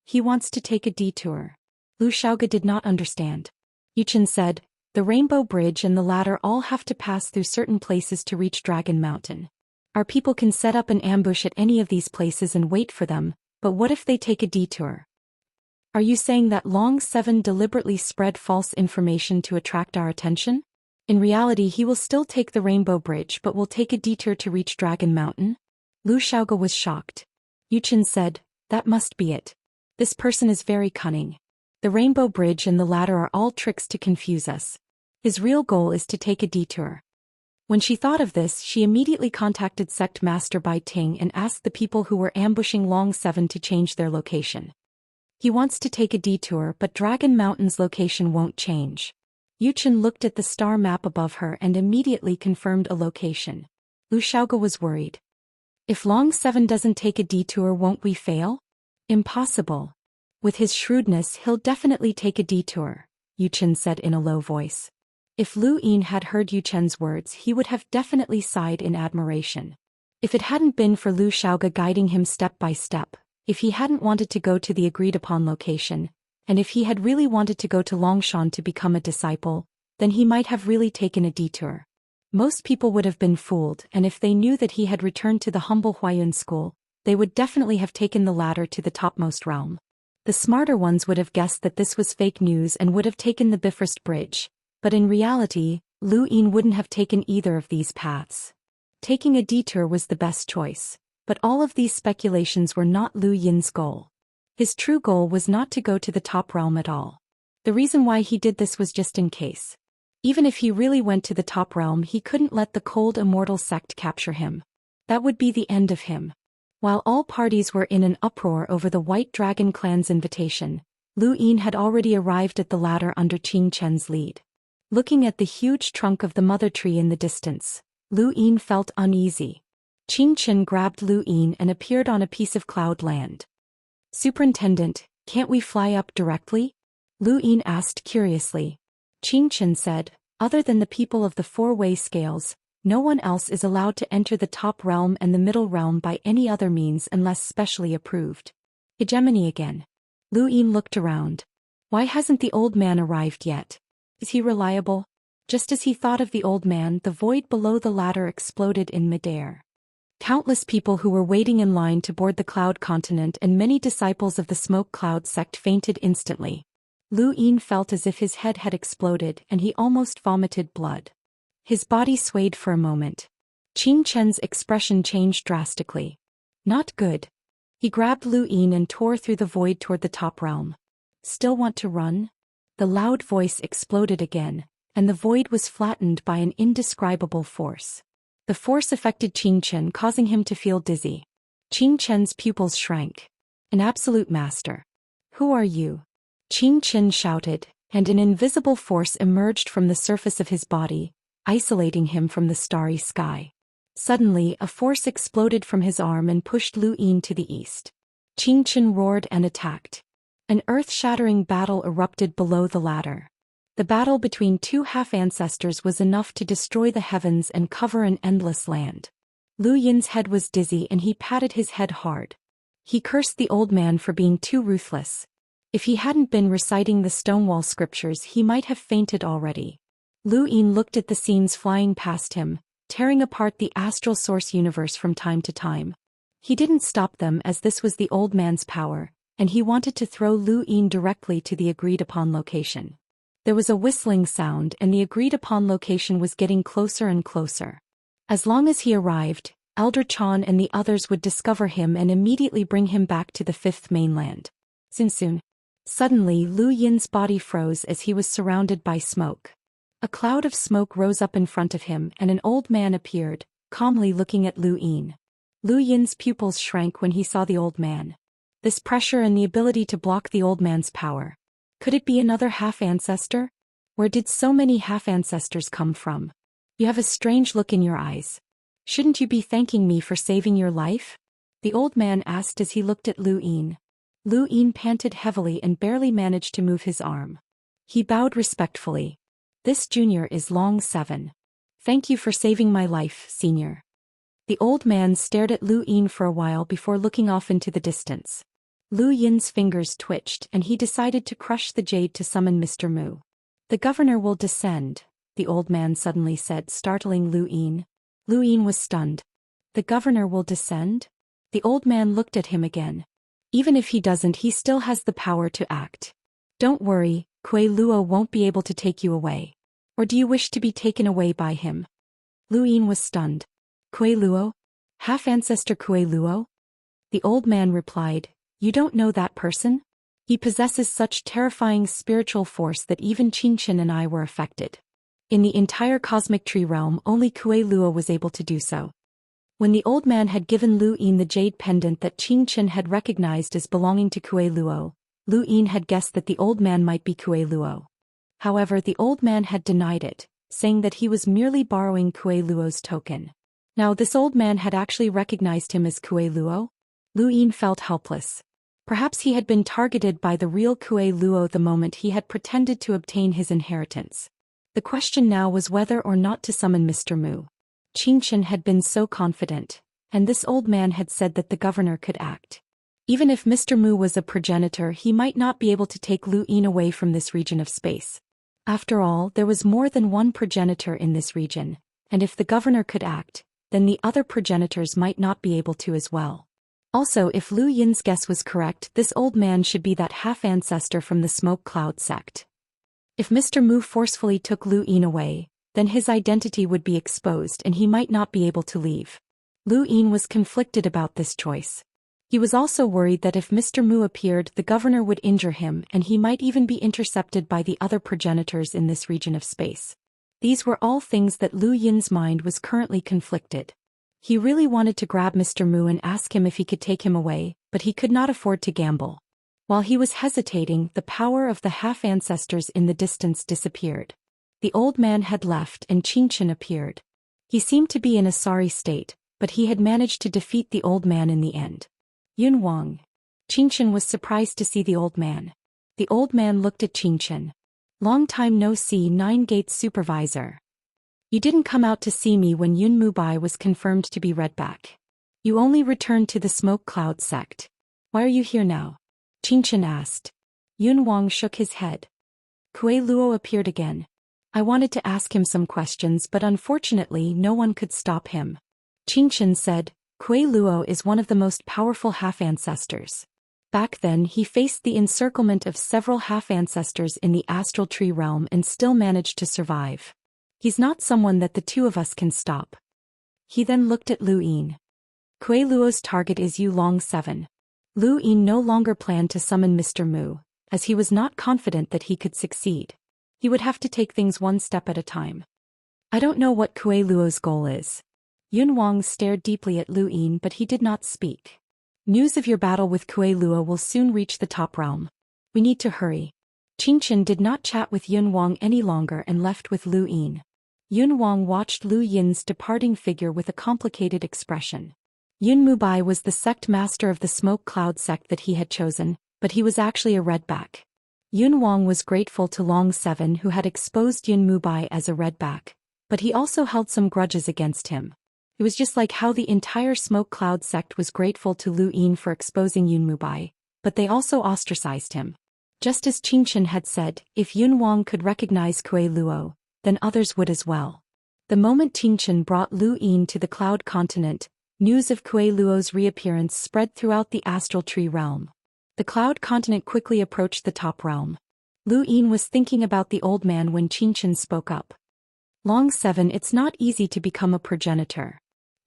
He wants to take a detour. Lu Xiaoga did not understand. Yu Qin said, the Rainbow Bridge and the ladder all have to pass through certain places to reach Dragon Mountain. Our people can set up an ambush at any of these places and wait for them, but what if they take a detour? Are you saying that Long Seven deliberately spread false information to attract our attention? In reality, he will still take the Rainbow Bridge but will take a detour to reach Dragon Mountain? Lu Xiaoga was shocked. Yu Qin said, that must be it. This person is very cunning. The Rainbow Bridge and the ladder are all tricks to confuse us. His real goal is to take a detour. When she thought of this, she immediately contacted Sect Master Bai Ting and asked the people who were ambushing Long Seven to change their location. He wants to take a detour, but Dragon Mountain's location won't change. Yu Qin looked at the star map above her and immediately confirmed a location. Lu Xiaoga was worried. If Long Seven doesn't take a detour, won't we fail? Impossible. With his shrewdness, he'll definitely take a detour, Yu Qin said in a low voice. If Lu Yin had heard Yu Qin's words, he would have definitely sighed in admiration. If it hadn't been for Lu Xiaoga guiding him step by step, if he hadn't wanted to go to the agreed-upon location, and if he had really wanted to go to Longshan to become a disciple, then he might have really taken a detour. Most people would have been fooled, and if they knew that he had returned to the humble Huayun school, they would definitely have taken the ladder to the topmost realm. The smarter ones would have guessed that this was fake news and would have taken the Bifrost Bridge, but in reality, Lu Yin wouldn't have taken either of these paths. Taking a detour was the best choice, but all of these speculations were not Lu Yin's goal. His true goal was not to go to the top realm at all. The reason why he did this was just in case. Even if he really went to the top realm, he couldn't let the cold immortal sect capture him. That would be the end of him. While all parties were in an uproar over the White Dragon clan's invitation, Lu Yin had already arrived at the ladder under Qing Chen's lead. Looking at the huge trunk of the mother tree in the distance, Lu Yin felt uneasy. Qing Chen grabbed Lu Yin and appeared on a piece of cloud land. "Superintendent, can't we fly up directly?" Lu Yin asked curiously. Qing Chen said, "Other than the people of the four-way scales, no one else is allowed to enter the top realm and the middle realm by any other means unless specially approved." Hegemony again. Lu Yin looked around. Why hasn't the old man arrived yet? Is he reliable? Just as he thought of the old man, the void below the ladder exploded in midair. Countless people who were waiting in line to board the Cloud Continent and many disciples of the Smoke Cloud sect fainted instantly. Lu Yin felt as if his head had exploded and he almost vomited blood. His body swayed for a moment. Qing Chen's expression changed drastically. Not good. He grabbed Lu Yin and tore through the void toward the top realm. "Still want to run?" The loud voice exploded again, and the void was flattened by an indescribable force. The force affected Qing Chen, causing him to feel dizzy. Qing Chen's pupils shrank. "An absolute master. Who are you?" Qing Chen shouted, and an invisible force emerged from the surface of his body, isolating him from the starry sky. Suddenly, a force exploded from his arm and pushed Lu Yin to the east. Qing Chen roared and attacked. An earth-shattering battle erupted below the ladder. The battle between two half-ancestors was enough to destroy the heavens and cover an endless land. Lu Yin's head was dizzy and he patted his head hard. He cursed the old man for being too ruthless. If he hadn't been reciting the Stonewall scriptures, he might have fainted already. Lu Yin looked at the scenes flying past him, tearing apart the astral source universe from time to time. He didn't stop them as this was the old man's power, and he wanted to throw Lu Yin directly to the agreed-upon location. There was a whistling sound and the agreed-upon location was getting closer and closer. As long as he arrived, Elder Chan and the others would discover him and immediately bring him back to the fifth mainland. Soon. Suddenly, Lu Yin's body froze as he was surrounded by smoke. A cloud of smoke rose up in front of him and an old man appeared, calmly looking at Lu Yin. Lu Yin's pupils shrank when he saw the old man. This pressure and the ability to block the old man's power. Could it be another half-ancestor? Where did so many half-ancestors come from? You have a strange look in your eyes. Shouldn't you be thanking me for saving your life? The old man asked as he looked at Lu Yin. Lu Yin panted heavily and barely managed to move his arm. He bowed respectfully. "This junior is Long 7. Thank you for saving my life, senior." The old man stared at Lu Yin for a while before looking off into the distance. Lu Yin's fingers twitched and he decided to crush the jade to summon Mr. Mu. "The governor will descend," the old man suddenly said, startling Lu Yin. Lu Yin was stunned. "The governor will descend?" The old man looked at him again. "Even if he doesn't, he still has the power to act. Don't worry, Kuei Luo won't be able to take you away. Or do you wish to be taken away by him?" Lu Yin was stunned. "Kuei Luo? Half-ancestor Kuei Luo?" The old man replied, "You don't know that person? He possesses such terrifying spiritual force that even Qing Chen and I were affected. In the entire cosmic tree realm, only Kuei Luo was able to do so." When the old man had given Lu Yin the jade pendant that Qing Chen had recognized as belonging to Kuei Luo, Lu Yin had guessed that the old man might be Kuei Luo. However, the old man had denied it, saying that he was merely borrowing Kuei Luo's token. Now this old man had actually recognized him as Kuei Luo? Lu Yin felt helpless. Perhaps he had been targeted by the real Kuei Luo the moment he had pretended to obtain his inheritance. The question now was whether or not to summon Mr. Mu. Qing Chen had been so confident, and this old man had said that the governor could act. Even if Mr. Mu was a progenitor, he might not be able to take Lu Yin away from this region of space. After all, there was more than one progenitor in this region, and if the governor could act, then the other progenitors might not be able to as well. Also, if Lu Yin's guess was correct, this old man should be that half-ancestor from the smoke cloud sect. If Mr. Mu forcefully took Lu Yin away, then his identity would be exposed and he might not be able to leave. Lu Yin was conflicted about this choice. He was also worried that if Mr. Mu appeared, the governor would injure him and he might even be intercepted by the other progenitors in this region of space. These were all things that Lu Yin's mind was currently conflicted. He really wanted to grab Mr. Mu and ask him if he could take him away, but he could not afford to gamble. While he was hesitating, the power of the half-ancestors in the distance disappeared. The old man had left and Xianxia appeared. He seemed to be in a sorry state, but he had managed to defeat the old man in the end. Yun Wang. Xianxia was surprised to see the old man. The old man looked at Xianxia. Long time no see, Nine Gates supervisor. You didn't come out to see me when Yun Mubai was confirmed to be Redback. You only returned to the smoke cloud sect. Why are you here now? Xianxia asked. Yun Wang shook his head. Kuei Luo appeared again. I wanted to ask him some questions, but unfortunately no one could stop him. Xianxia said, Kuei Luo is one of the most powerful half-ancestors. Back then he faced the encirclement of several half-ancestors in the astral tree realm and still managed to survive. He's not someone that the two of us can stop. He then looked at Lu Yin. Kuei Luo's target is Yulong 7. Lu Yin no longer planned to summon Mr. Mu, as he was not confident that he could succeed. He would have to take things one step at a time. I don't know what Kuei Luo's goal is. Yun Wang stared deeply at Lu Yin, but he did not speak. News of your battle with Kuei Luo will soon reach the top realm. We need to hurry. Xianxia did not chat with Yun Wang any longer and left with Lu Yin. Yun Wang watched Lu Yin's departing figure with a complicated expression. Yun Mubai was the sect master of the smoke cloud sect that he had chosen, but he was actually a redback. Yun Wang was grateful to Long 7 who had exposed Yun Mubai as a redback, but he also held some grudges against him. It was just like how the entire smoke cloud sect was grateful to Lu Yin for exposing Yun Mubai, but they also ostracized him. Just as Xianxia had said, if Yun Wang could recognize Kuei Luo, then others would as well. The moment Xianxia brought Lu Yin to the cloud continent, news of Kuei Luo's reappearance spread throughout the astral tree realm. The cloud continent quickly approached the top realm. Lu Yin was thinking about the old man when Xianxia spoke up. Long 7, it's not easy to become a progenitor.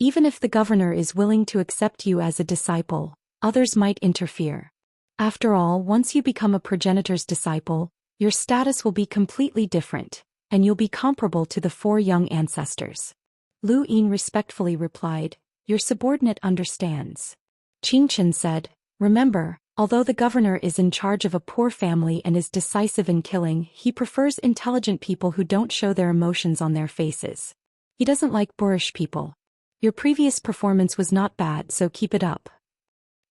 Even if the governor is willing to accept you as a disciple, others might interfere. After all, once you become a progenitor's disciple, your status will be completely different, and you'll be comparable to the 4 young ancestors. Lu Yin respectfully replied, your subordinate understands. Xianxia said, remember, although the governor is in charge of a poor family and is decisive in killing, he prefers intelligent people who don't show their emotions on their faces. He doesn't like boorish people. Your previous performance was not bad, so keep it up.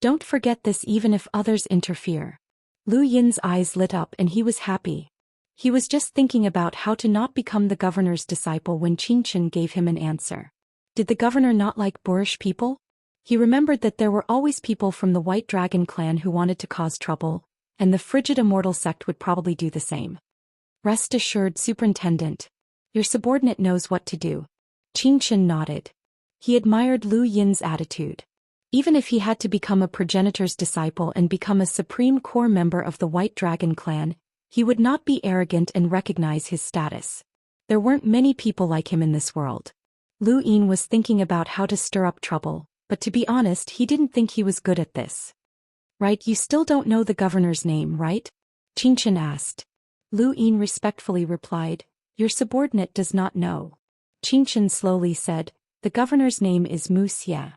Don't forget this even if others interfere. Lu Yin's eyes lit up and he was happy. He was just thinking about how to not become the governor's disciple when Xianxia gave him an answer. Did the governor not like boorish people? He remembered that there were always people from the White Dragon clan who wanted to cause trouble, and the frigid Immortal sect would probably do the same. Rest assured, Superintendent. Your subordinate knows what to do. Xianxia nodded. He admired Lu Yin's attitude. Even if he had to become a progenitor's disciple and become a supreme core member of the White Dragon clan, he would not be arrogant and recognize his status. There weren't many people like him in this world. Lu Yin was thinking about how to stir up trouble, but to be honest, he didn't think he was good at this. Right, you still don't know the governor's name, right? Xianxia asked. Lu Yin respectfully replied, your subordinate does not know. Xianxia slowly said, the governor's name is Wuxia.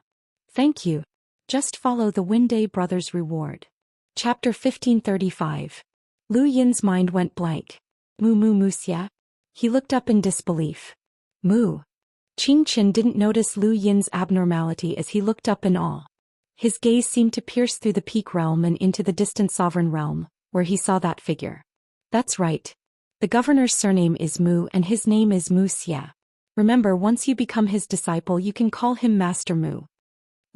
Thank you. Just follow the Winday brothers' reward. Chapter 1535. Lu Yin's mind went blank. Wuxia? He looked up in disbelief. Mu. Xianxia didn't notice Lu Yin's abnormality as he looked up in awe. His gaze seemed to pierce through the peak realm and into the distant sovereign realm, where he saw that figure. That's right. The governor's surname is Mu and his name is Wuxia. Remember, once you become his disciple you can call him Master Mu.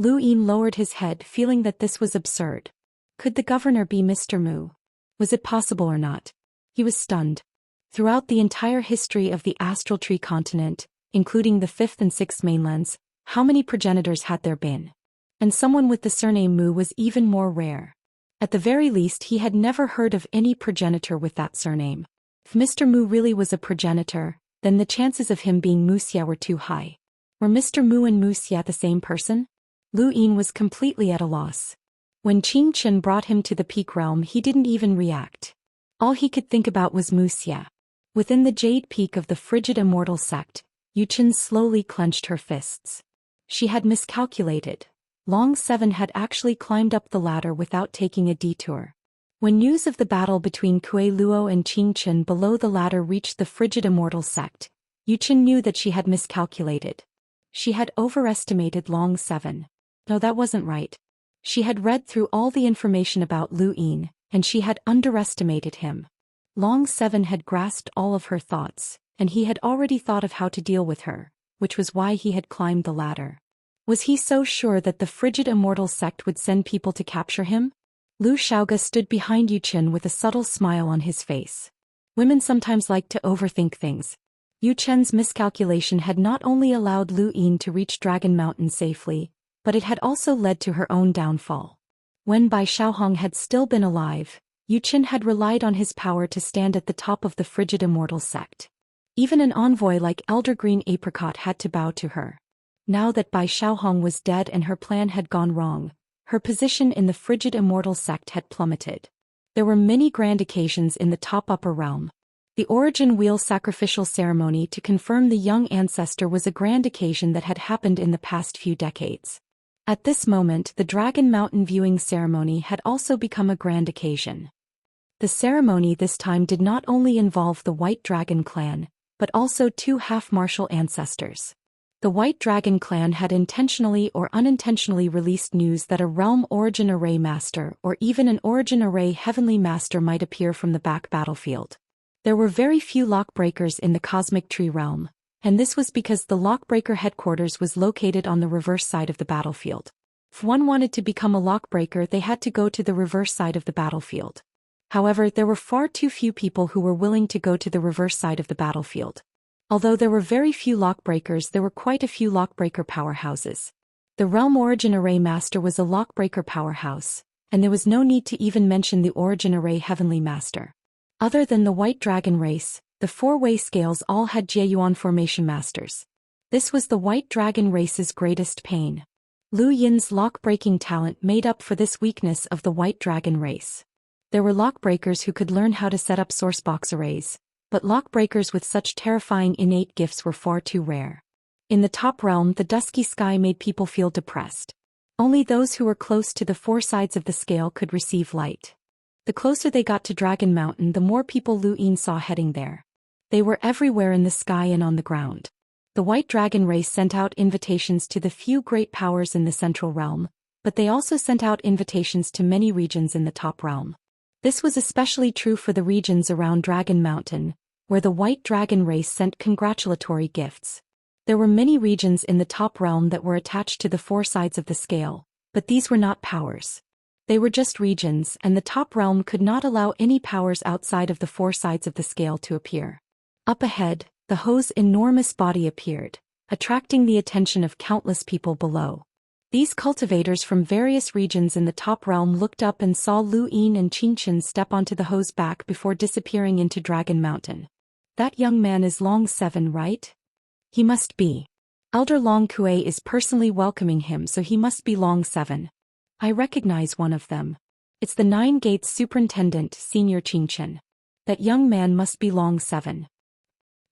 Lu Yin lowered his head, feeling that this was absurd. Could the governor be Mr. Mu? Was it possible or not? He was stunned. Throughout the entire history of the Astral Tree continent, including the 5th and 6th mainlands, how many progenitors had there been? And someone with the surname Mu was even more rare. At the very least, he had never heard of any progenitor with that surname. If Mr. Mu really was a progenitor, then the chances of him being Wuxia were too high. Were Mr. Mu and Wuxia the same person? Lu Yin was completely at a loss. When Xianxia brought him to the peak realm, he didn't even react. All he could think about was Wuxia. Within the jade peak of the frigid immortal sect, Yuchen slowly clenched her fists. She had miscalculated. Long Seven had actually climbed up the ladder without taking a detour. When news of the battle between Kuei Luo and Xianxia below the ladder reached the frigid immortal sect, Yuchen knew that she had miscalculated. She had overestimated Long Seven. No, that wasn't right. She had read through all the information about Lu Yin, and she had underestimated him. Long Seven had grasped all of her thoughts, and he had already thought of how to deal with her, which was why he had climbed the ladder. Was he so sure that the frigid immortal sect would send people to capture him? Lu Xiaoga stood behind Yuchen with a subtle smile on his face. Women sometimes like to overthink things. Yuchen's miscalculation had not only allowed Lu Yin to reach Dragon Mountain safely, but it had also led to her own downfall. When Bai Xiaohong had still been alive, Yuchen had relied on his power to stand at the top of the frigid immortal sect. Even an envoy like Elder Green Apricot had to bow to her. Now that Bai Xiaohong was dead and her plan had gone wrong, her position in the frigid immortal sect had plummeted. There were many grand occasions in the top upper realm. The Origin Wheel sacrificial ceremony to confirm the young ancestor was a grand occasion that had happened in the past few decades. At this moment, the Dragon Mountain viewing ceremony had also become a grand occasion. The ceremony this time did not only involve the White Dragon clan, but also 2 half-martial ancestors. The White Dragon clan had intentionally or unintentionally released news that a Realm Origin Array Master or even an Origin Array Heavenly Master might appear from the back battlefield. There were very few lockbreakers in the Cosmic Tree realm, and this was because the lockbreaker headquarters was located on the reverse side of the battlefield. If one wanted to become a lockbreaker, they had to go to the reverse side of the battlefield. However, there were far too few people who were willing to go to the reverse side of the battlefield. Although there were very few lockbreakers, there were quite a few lockbreaker powerhouses. The Realm Origin Array Master was a lockbreaker powerhouse, and there was no need to even mention the Origin Array Heavenly Master. Other than the White Dragon race, the 4-way scales all had Jieyuan Formation Masters. This was the White Dragon race's greatest pain. Lu Yin's lock-breaking talent made up for this weakness of the White Dragon race. There were lockbreakers who could learn how to set up sourcebox arrays, but lockbreakers with such terrifying innate gifts were far too rare. In the top realm, the dusky sky made people feel depressed. Only those who were close to the 4 sides of the scale could receive light. The closer they got to Dragon Mountain, the more people Lu Yin saw heading there. They were everywhere in the sky and on the ground. The White Dragon race sent out invitations to the few great powers in the central realm, but they also sent out invitations to many regions in the top realm. This was especially true for the regions around Dragon Mountain, where the White Dragon race sent congratulatory gifts. There were many regions in the top realm that were attached to the 4 sides of the scale, but these were not powers. They were just regions, and the top realm could not allow any powers outside of the 4 sides of the scale to appear. Up ahead, the Ho's enormous body appeared, attracting the attention of countless people below. These cultivators from various regions in the top realm looked up and saw Lu Yin and Xianxia step onto the Ho's back before disappearing into Dragon Mountain. That young man is Long Seven, right? He must be. Elder Long Kuei is personally welcoming him, so he must be Long Seven. I recognize one of them. It's the 9 Gates Superintendent, Senior Xianxia. That young man must be Long Seven.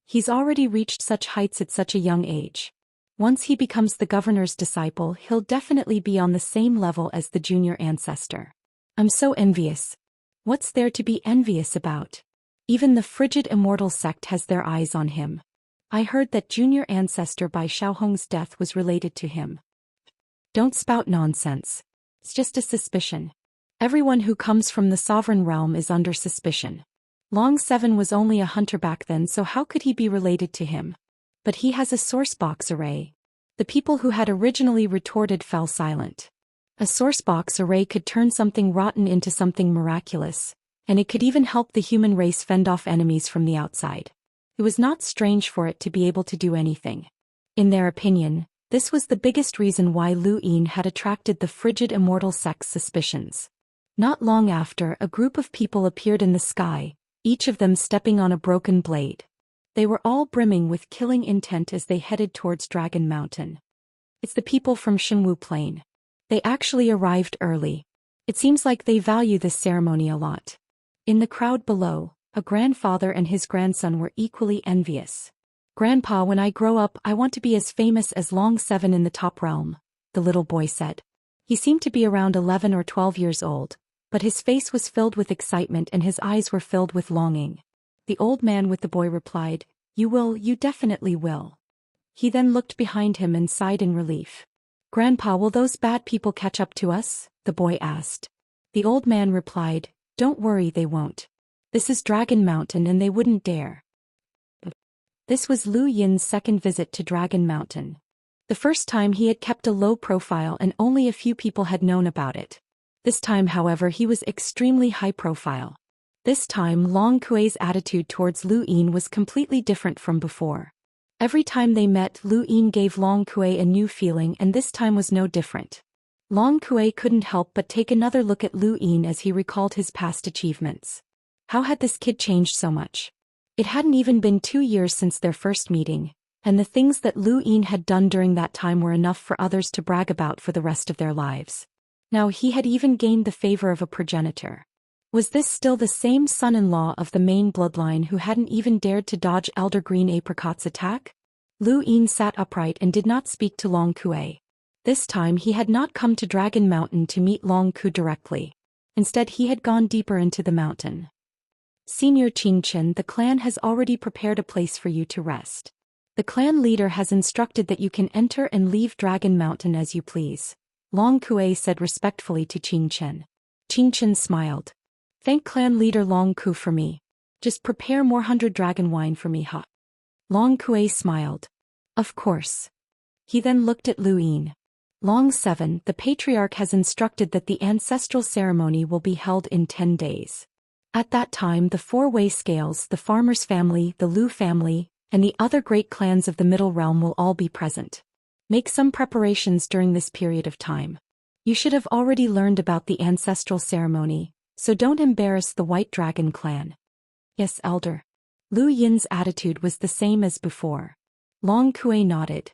He's already reached such heights at such a young age. Once he becomes the governor's disciple, he'll definitely be on the same level as the junior ancestor. I'm so envious. What's there to be envious about? Even the frigid immortal sect has their eyes on him. I heard that junior ancestor Bai Xiaohong's death was related to him. Don't spout nonsense. It's just a suspicion. Everyone who comes from the sovereign realm is under suspicion. Long Seven was only a hunter back then, so how could he be related to him? But he has a sourcebox array. The people who had originally retorted fell silent. A sourcebox array could turn something rotten into something miraculous, and it could even help the human race fend off enemies from the outside. It was not strange for it to be able to do anything. In their opinion, this was the biggest reason why Lu Yin had attracted the frigid immortal sect's suspicions. Not long after, a group of people appeared in the sky, each of them stepping on a broken blade. They were all brimming with killing intent as they headed towards Dragon Mountain. It's the people from Xinwu Plain. They actually arrived early. It seems like they value this ceremony a lot. In the crowd below, a grandfather and his grandson were equally envious. "Grandpa, when I grow up, I want to be as famous as Long Seven in the top realm," the little boy said. He seemed to be around 11 or 12 years old, but his face was filled with excitement and his eyes were filled with longing. The old man with the boy replied, "You will, you definitely will." He then looked behind him and sighed in relief. "Grandpa, will those bad people catch up to us?" the boy asked. The old man replied, "Don't worry, they won't. This is Dragon Mountain and they wouldn't dare." This was Lu Yin's second visit to Dragon Mountain. The first time he had kept a low profile and only a few people had known about it. This time, however, he was extremely high profile. This time, Long Kuei's attitude towards Lu Yin was completely different from before. Every time they met, Lu Yin gave Long Kuei a new feeling, and this time was no different. Long Kuei couldn't help but take another look at Lu Yin as he recalled his past achievements. How had this kid changed so much? It hadn't even been 2 years since their first meeting, and the things that Lu Yin had done during that time were enough for others to brag about for the rest of their lives. Now he had even gained the favor of a progenitor. Was this still the same son-in-law of the main bloodline who hadn't even dared to dodge Elder Green Apricot's attack? Lu Yin sat upright and did not speak to Long Kuei. This time he had not come to Dragon Mountain to meet Long Ku directly. Instead he had gone deeper into the mountain. "Senior Qianxia, the clan has already prepared a place for you to rest. The clan leader has instructed that you can enter and leave Dragon Mountain as you please," Long Kuei said respectfully to Qianxia. Qianxia smiled. "Thank clan leader Long Ku for me. Just prepare more 100 dragon wine for me, huh?" Long Kuei smiled. "Of course." He then looked at Lu Yin. "Long Seven, the patriarch has instructed that the ancestral ceremony will be held in 10 days. At that time, the 4 Wei scales, the farmer's family, the Lu family, and the other great clans of the Middle Realm will all be present. Make some preparations during this period of time. You should have already learned about the ancestral ceremony, so don't embarrass the White Dragon clan." "Yes, Elder." Lu Yin's attitude was the same as before. Long Kuei nodded.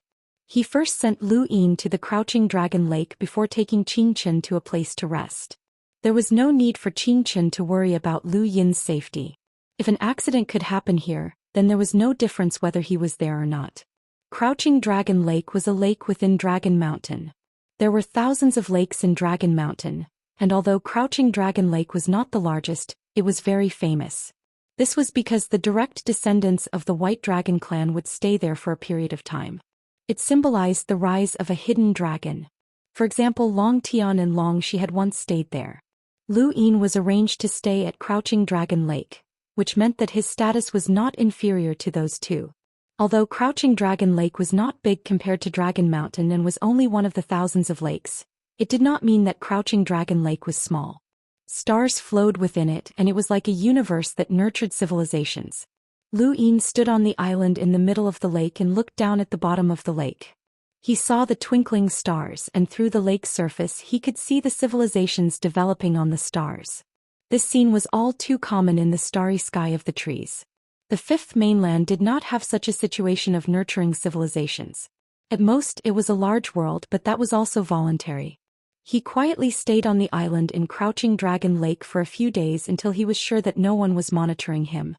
He first sent Lu Yin to the Crouching Dragon Lake before taking Qianxia to a place to rest. There was no need for Qianxia to worry about Lu Yin's safety. If an accident could happen here, then there was no difference whether he was there or not. Crouching Dragon Lake was a lake within Dragon Mountain. There were thousands of lakes in Dragon Mountain, and although Crouching Dragon Lake was not the largest, it was very famous. This was because the direct descendants of the White Dragon clan would stay there for a period of time. It symbolized the rise of a hidden dragon. For example, Long Tian and Long Shi had once stayed there. Lu Yin was arranged to stay at Crouching Dragon Lake, which meant that his status was not inferior to those two. Although Crouching Dragon Lake was not big compared to Dragon Mountain and was only one of the thousands of lakes, it did not mean that Crouching Dragon Lake was small. Stars flowed within it, and it was like a universe that nurtured civilizations. Lu Yin stood on the island in the middle of the lake and looked down at the bottom of the lake. He saw the twinkling stars, and through the lake's surface he could see the civilizations developing on the stars. This scene was all too common in the starry sky of the trees. The Fifth Mainland did not have such a situation of nurturing civilizations. At most, it was a large world, but that was also voluntary. He quietly stayed on the island in Crouching Dragon Lake for a few days until he was sure that no one was monitoring him.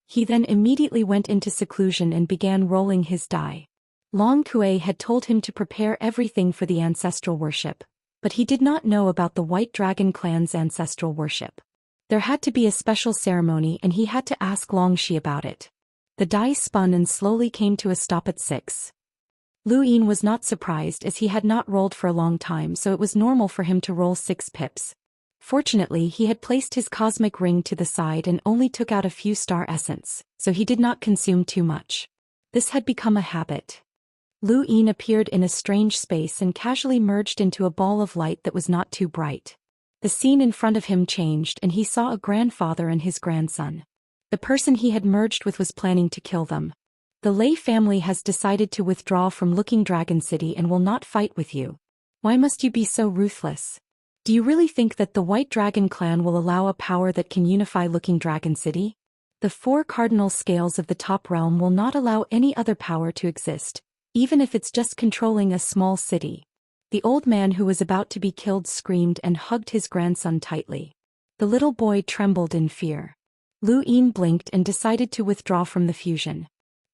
He then immediately went into seclusion and began rolling his die. Long Kuei had told him to prepare everything for the ancestral worship, but he did not know about the White Dragon clan's ancestral worship. There had to be a special ceremony and he had to ask Long Shi about it. The die spun and slowly came to a stop at 6. Lu Yin was not surprised as he had not rolled for a long time, so it was normal for him to roll 6 pips. Fortunately, he had placed his cosmic ring to the side and only took out a few star essence, so he did not consume too much. This had become a habit. Lu Yin appeared in a strange space and casually merged into a ball of light that was not too bright. The scene in front of him changed and he saw a grandfather and his grandson. The person he had merged with was planning to kill them. The Lei family has decided to withdraw from Looking Dragon City and will not fight with you. Why must you be so ruthless? Do you really think that the White Dragon clan will allow a power that can unify Looking Dragon City? The 4 cardinal scales of the top realm will not allow any other power to exist, even if it's just controlling a small city. The old man who was about to be killed screamed and hugged his grandson tightly. The little boy trembled in fear. Lu Yin blinked and decided to withdraw from the fusion.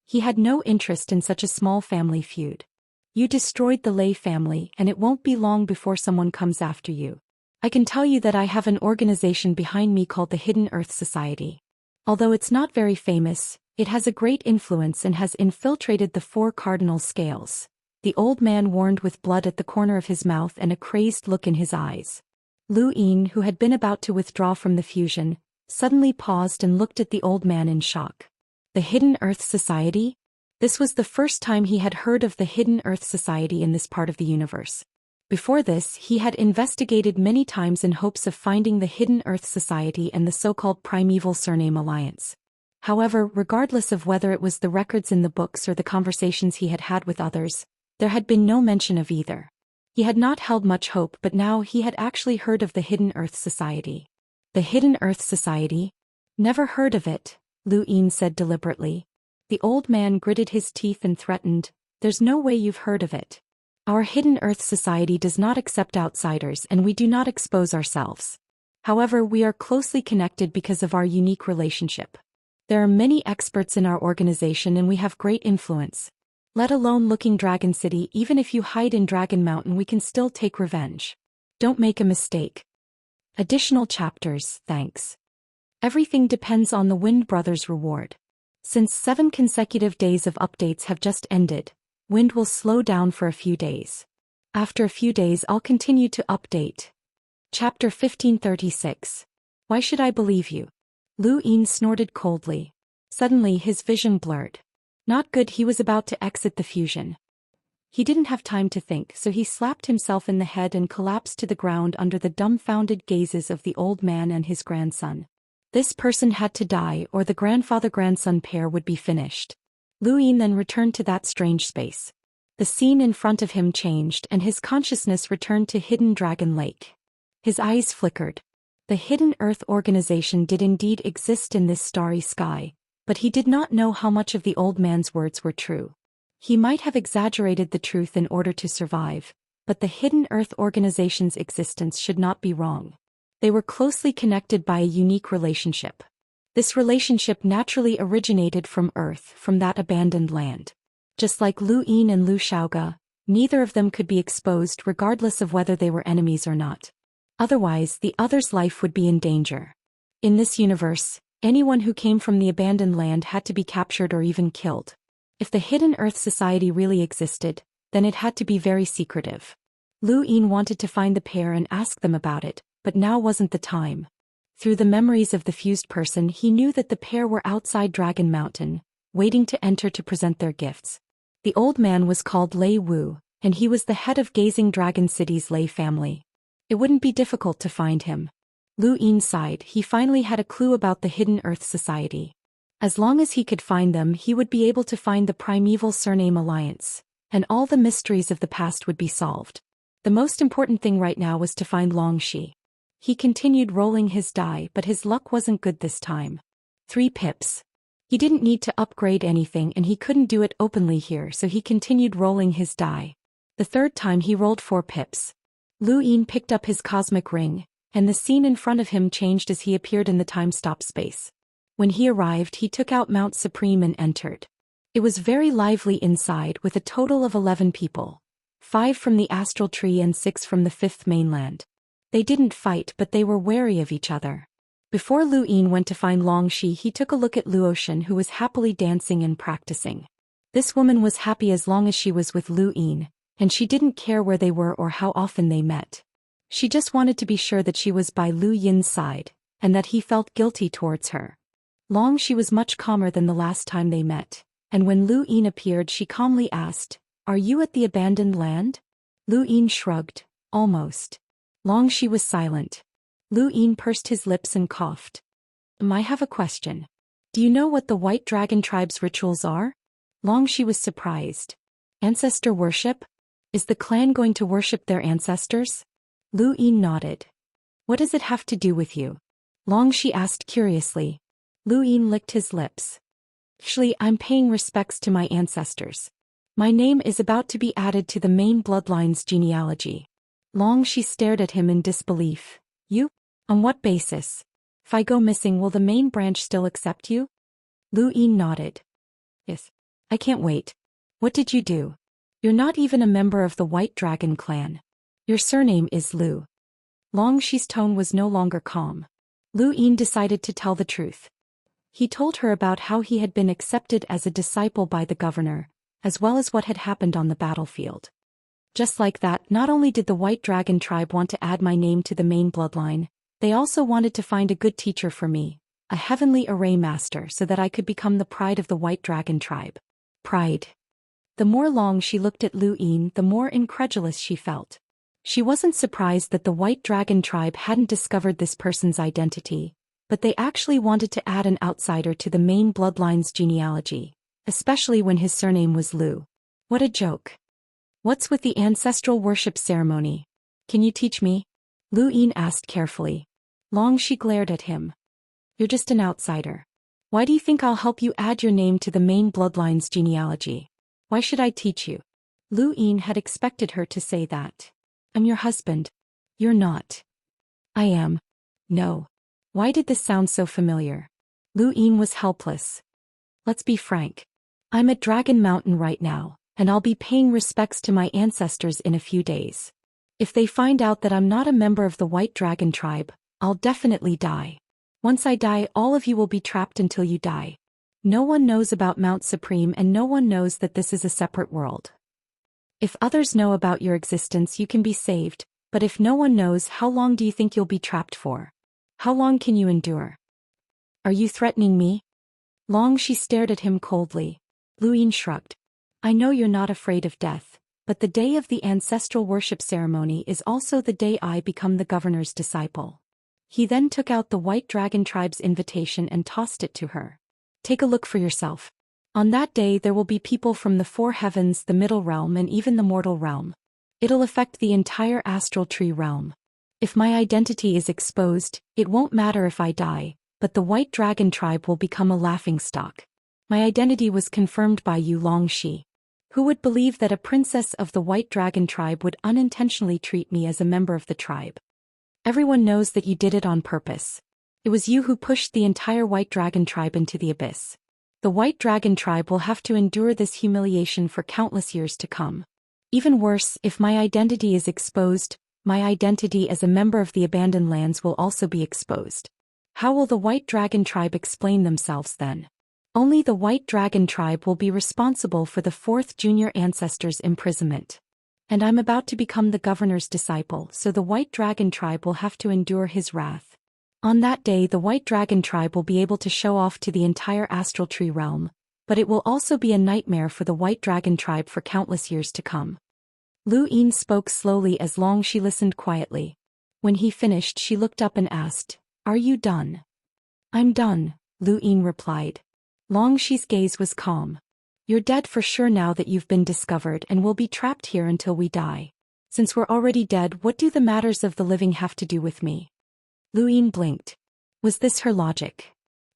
He had no interest in such a small family feud. You destroyed the Lei family and it won't be long before someone comes after you. I can tell you that I have an organization behind me called the Hidden Earth Society. Although it's not very famous, it has a great influence and has infiltrated the 4 cardinal scales. The old man warned with blood at the corner of his mouth and a crazed look in his eyes. Lu Yin, who had been about to withdraw from the fusion, suddenly paused and looked at the old man in shock. The Hidden Earth Society? This was the first time he had heard of the Hidden Earth Society in this part of the universe. Before this, he had investigated many times in hopes of finding the Hidden Earth Society and the so-called Primeval Surname Alliance. However, regardless of whether it was the records in the books or the conversations he had had with others, there had been no mention of either. He had not held much hope, but now he had actually heard of the Hidden Earth Society. The Hidden Earth Society? Never heard of it, Lu Yin said deliberately. The old man gritted his teeth and threatened, "There's no way you've heard of it. Our Hidden Earth Society does not accept outsiders and we do not expose ourselves. However, we are closely connected because of our unique relationship. There are many experts in our organization and we have great influence. Let alone Looking Dragon City, even if you hide in Dragon Mountain we can still take revenge. Don't make a mistake." Additional chapters, thanks. Everything depends on the Wind Brothers' reward. Since 7 consecutive days of updates have just ended, Wind will slow down for a few days. After a few days I'll continue to update. Chapter 1536. Why should I believe you? Lu Yin snorted coldly. Suddenly his vision blurred. Not good, he was about to exit the fusion. He didn't have time to think, so he slapped himself in the head and collapsed to the ground under the dumbfounded gazes of the old man and his grandson. This person had to die or the grandfather-grandson pair would be finished. Lu Yin then returned to that strange space. The scene in front of him changed and his consciousness returned to Hidden Dragon Lake. His eyes flickered. The Hidden Earth organization did indeed exist in this starry sky, but he did not know how much of the old man's words were true. He might have exaggerated the truth in order to survive, but the Hidden Earth organization's existence should not be wrong. They were closely connected by a unique relationship. This relationship naturally originated from Earth, from that abandoned land. Just like Lu Yin and Lu Xiaoga, neither of them could be exposed regardless of whether they were enemies or not. Otherwise, the other's life would be in danger. In this universe, anyone who came from the abandoned land had to be captured or even killed. If the Hidden Earth Society really existed, then it had to be very secretive. Lu Yin wanted to find the pair and ask them about it, but now wasn't the time. Through the memories of the fused person he knew that the pair were outside Dragon Mountain, waiting to enter to present their gifts. The old man was called Lei Wu, and he was the head of Gazing Dragon City's Lei family. It wouldn't be difficult to find him. Lu Yin sighed, he finally had a clue about the Hidden Earth Society. As long as he could find them he would be able to find the Primeval Surname Alliance, and all the mysteries of the past would be solved. The most important thing right now was to find Longxi. He continued rolling his die, but his luck wasn't good this time. 3 pips. He didn't need to upgrade anything and he couldn't do it openly here, so he continued rolling his die. The 3rd time he rolled 4 pips. Lu Yin picked up his cosmic ring, and the scene in front of him changed as he appeared in the time-stop space. When he arrived he took out Mount Supreme and entered. It was very lively inside with a total of 11 people. 5 from the Astral Tree and 6 from the 5th mainland. They didn't fight but they were wary of each other. Before Lu Yin went to find Longxi he took a look at Luotian, who was happily dancing and practicing. This woman was happy as long as she was with Lu Yin, and she didn't care where they were or how often they met. She just wanted to be sure that she was by Lu Yin's side, and that he felt guilty towards her. Longxi was much calmer than the last time they met, and when Lu Yin appeared she calmly asked, Are you at the abandoned land? Lu Yin shrugged. Almost. Long Shi was silent. Lu Yin pursed his lips and coughed. I have a question. Do you know what the White Dragon tribe's rituals are? Long Shi was surprised. Ancestor worship? Is the clan going to worship their ancestors? Lu Yin nodded. What does it have to do with you? Long Shi asked curiously. Lu Yin licked his lips. Actually, I'm paying respects to my ancestors. My name is about to be added to the main bloodline's genealogy. Long Shi stared at him in disbelief. You? On what basis? If I go missing, will the main branch still accept you? Lu Yin nodded. Yes. I can't wait. What did you do? You're not even a member of the White Dragon clan. Your surname is Lu. Long Shi's tone was no longer calm. Lu Yin decided to tell the truth. He told her about how he had been accepted as a disciple by the governor, as well as what had happened on the battlefield. Just like that, not only did the White Dragon tribe want to add my name to the main bloodline, they also wanted to find a good teacher for me, a heavenly array master, so that I could become the pride of the White Dragon tribe. Pride. The more Long Shi looked at Lu Yin, the more incredulous she felt. She wasn't surprised that the White Dragon tribe hadn't discovered this person's identity, but they actually wanted to add an outsider to the main bloodline's genealogy, especially when his surname was Lu. What a joke. What's with the ancestral worship ceremony? Can you teach me? Lu Yin asked carefully. Long Shi glared at him. You're just an outsider. Why do you think I'll help you add your name to the main bloodline's genealogy? Why should I teach you? Lu Yin had expected her to say that. I'm your husband. You're not. I am. No. Why did this sound so familiar? Lu Yin was helpless. Let's be frank. I'm at Dragon Mountain right now, and I'll be paying respects to my ancestors in a few days. If they find out that I'm not a member of the White Dragon tribe, I'll definitely die. Once I die, all of you will be trapped until you die. No one knows about Mount Supreme, and no one knows that this is a separate world. If others know about your existence, you can be saved, but if no one knows, how long do you think you'll be trapped for? How long can you endure? Are you threatening me? Long Shi stared at him coldly. Lu Yin shrugged. I know you're not afraid of death, but the day of the ancestral worship ceremony is also the day I become the governor's disciple. He then took out the White Dragon tribe's invitation and tossed it to her. Take a look for yourself. On that day there will be people from the four heavens, the middle realm, and even the mortal realm. It'll affect the entire astral tree realm. If my identity is exposed, it won't matter if I die, but the White Dragon tribe will become a laughingstock. My identity was confirmed by you, Long Shi. Who would believe that a princess of the White Dragon tribe would unintentionally treat me as a member of the tribe? Everyone knows that you did it on purpose. It was you who pushed the entire White Dragon tribe into the abyss. The White Dragon tribe will have to endure this humiliation for countless years to come. Even worse, if my identity is exposed, my identity as a member of the abandoned lands will also be exposed. How will the White Dragon tribe explain themselves then? Only the White Dragon tribe will be responsible for the fourth junior ancestor's imprisonment. And I'm about to become the governor's disciple, so the White Dragon tribe will have to endure his wrath. On that day, the White Dragon tribe will be able to show off to the entire astral tree realm, but it will also be a nightmare for the White Dragon tribe for countless years to come. Lu Yin spoke slowly as Long Shi listened quietly. When he finished, she looked up and asked, Are you done? I'm done, Lu Yin replied. Long Shi's gaze was calm. You're dead for sure now that you've been discovered, and will be trapped here until we die. Since we're already dead, what do the matters of the living have to do with me? Lu Yin blinked. Was this her logic?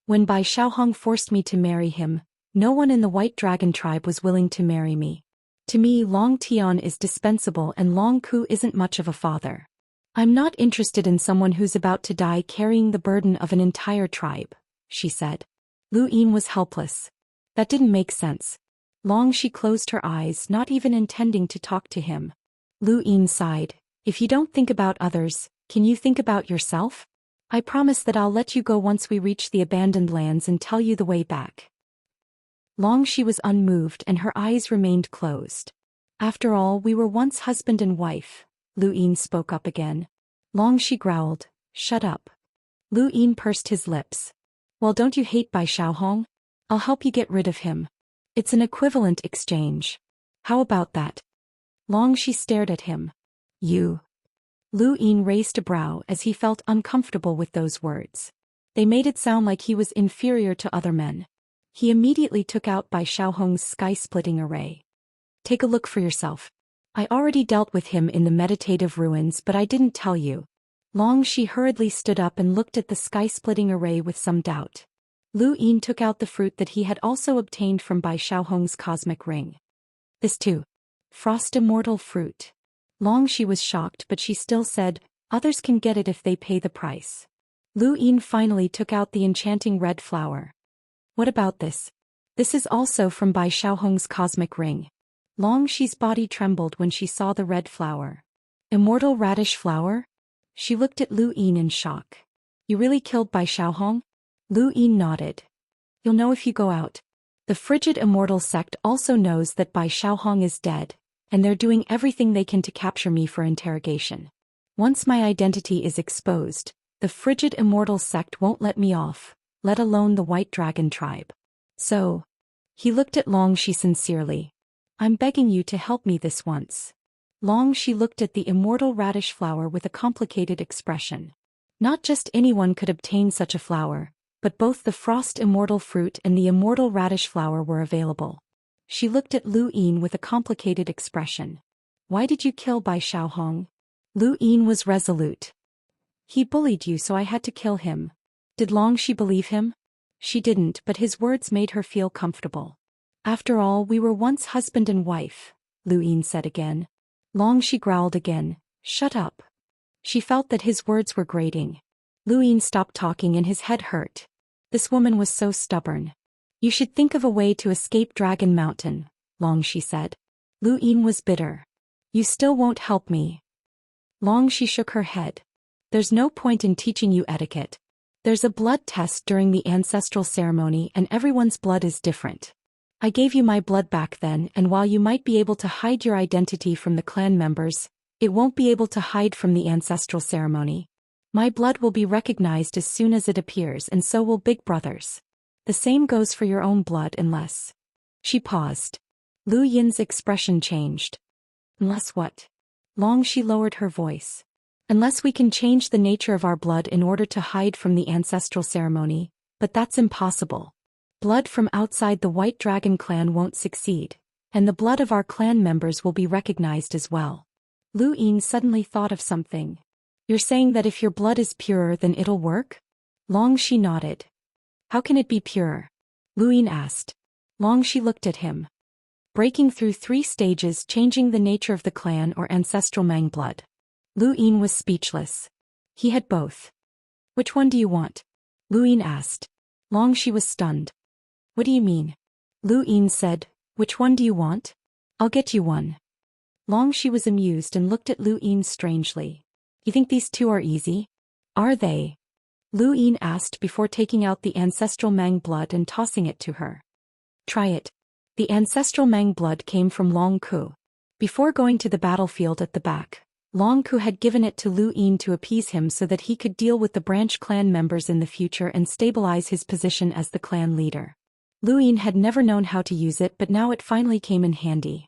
When Bai Xiaohong forced me to marry him, no one in the White Dragon tribe was willing to marry me. To me, Long Tian is dispensable and Long Ku isn't much of a father. I'm not interested in someone who's about to die carrying the burden of an entire tribe, she said. Lu Yin was helpless. That didn't make sense. Long Shi closed her eyes, not even intending to talk to him. Lu Yin sighed. If you don't think about others, can you think about yourself? I promise that I'll let you go once we reach the abandoned lands and tell you the way back. Long Shi was unmoved and her eyes remained closed. After all, we were once husband and wife. Lu Yin spoke up again. Long Shi growled, Shut up. Lu Yin pursed his lips. Well, don't you hate Bai Xiaohong? I'll help you get rid of him. It's an equivalent exchange. How about that? Long she stared at him. You. Lu Yin raised a brow as he felt uncomfortable with those words. They made it sound like he was inferior to other men. He immediately took out Bai Xiaohong's sky-splitting array. Take a look for yourself. I already dealt with him in the meditative ruins, but I didn't tell you. Long she hurriedly stood up and looked at the sky-splitting array with some doubt. Lu Yin took out the fruit that he had also obtained from Bai Xiaohong's cosmic ring. This too. Frost Immortal fruit. Long she was shocked, but she still said, others can get it if they pay the price. Lu Yin finally took out the enchanting red flower. What about this? This is also from Bai Xiaohong's cosmic ring. Long Shi's body trembled when she saw the red flower. Immortal radish flower? She looked at Lu Yin in shock. You really killed Bai Xiaohong? Lu Yin nodded. You'll know if you go out. The frigid Immortal sect also knows that Bai Xiaohong is dead, and they're doing everything they can to capture me for interrogation. Once my identity is exposed, the frigid Immortal sect won't let me off, let alone the White Dragon tribe. So, he looked at Long Shi sincerely. I'm begging you to help me this once. Long Shi looked at the immortal radish flower with a complicated expression. Not just anyone could obtain such a flower, but both the frost immortal fruit and the immortal radish flower were available. She looked at Lu Yin with a complicated expression. Why did you kill Bai Xiaohong? Lu Yin was resolute. He bullied you, so I had to kill him. Did Long Shi believe him? She didn't, but his words made her feel comfortable. After all, we were once husband and wife, Lu Yin said again. Long Shi growled again, shut up. She felt that his words were grating. Lu Yin stopped talking and his head hurt. This woman was so stubborn. You should think of a way to escape Dragon Mountain, Long Shi said. Lu Yin was bitter. You still won't help me. Long Shi shook her head. There's no point in teaching you etiquette. There's a blood test during the ancestral ceremony and everyone's blood is different. I gave you my blood back then, and while you might be able to hide your identity from the clan members, it won't be able to hide from the ancestral ceremony. My blood will be recognized as soon as it appears, and so will Big Brother's. The same goes for your own blood unless... She paused. Lu Yin's expression changed. Unless what? Long Shi lowered her voice. Unless we can change the nature of our blood in order to hide from the ancestral ceremony, but that's impossible. Blood from outside the White Dragon clan won't succeed, and the blood of our clan members will be recognized as well. Lu Yin suddenly thought of something. You're saying that if your blood is purer then it'll work? Long Shi nodded. How can it be purer? Lu Yin asked. Long Shi looked at him. Breaking through 3 stages, changing the nature of the clan or ancestral Mang blood. Lu Yin was speechless. He had both. Which one do you want? Lu Yin asked. Long Shi was stunned. What do you mean? Lu Yin said, which one do you want? I'll get you one. Long Shi was amused and looked at Lu Yin strangely. You think these two are easy? Are they? Lu Yin asked before taking out the ancestral Mang blood and tossing it to her. Try it. The ancestral Mang blood came from Long Ku. Before going to the battlefield at the back, Long Ku had given it to Lu Yin to appease him so that he could deal with the branch clan members in the future and stabilize his position as the clan leader. Lu Yin had never known how to use it, but now it finally came in handy.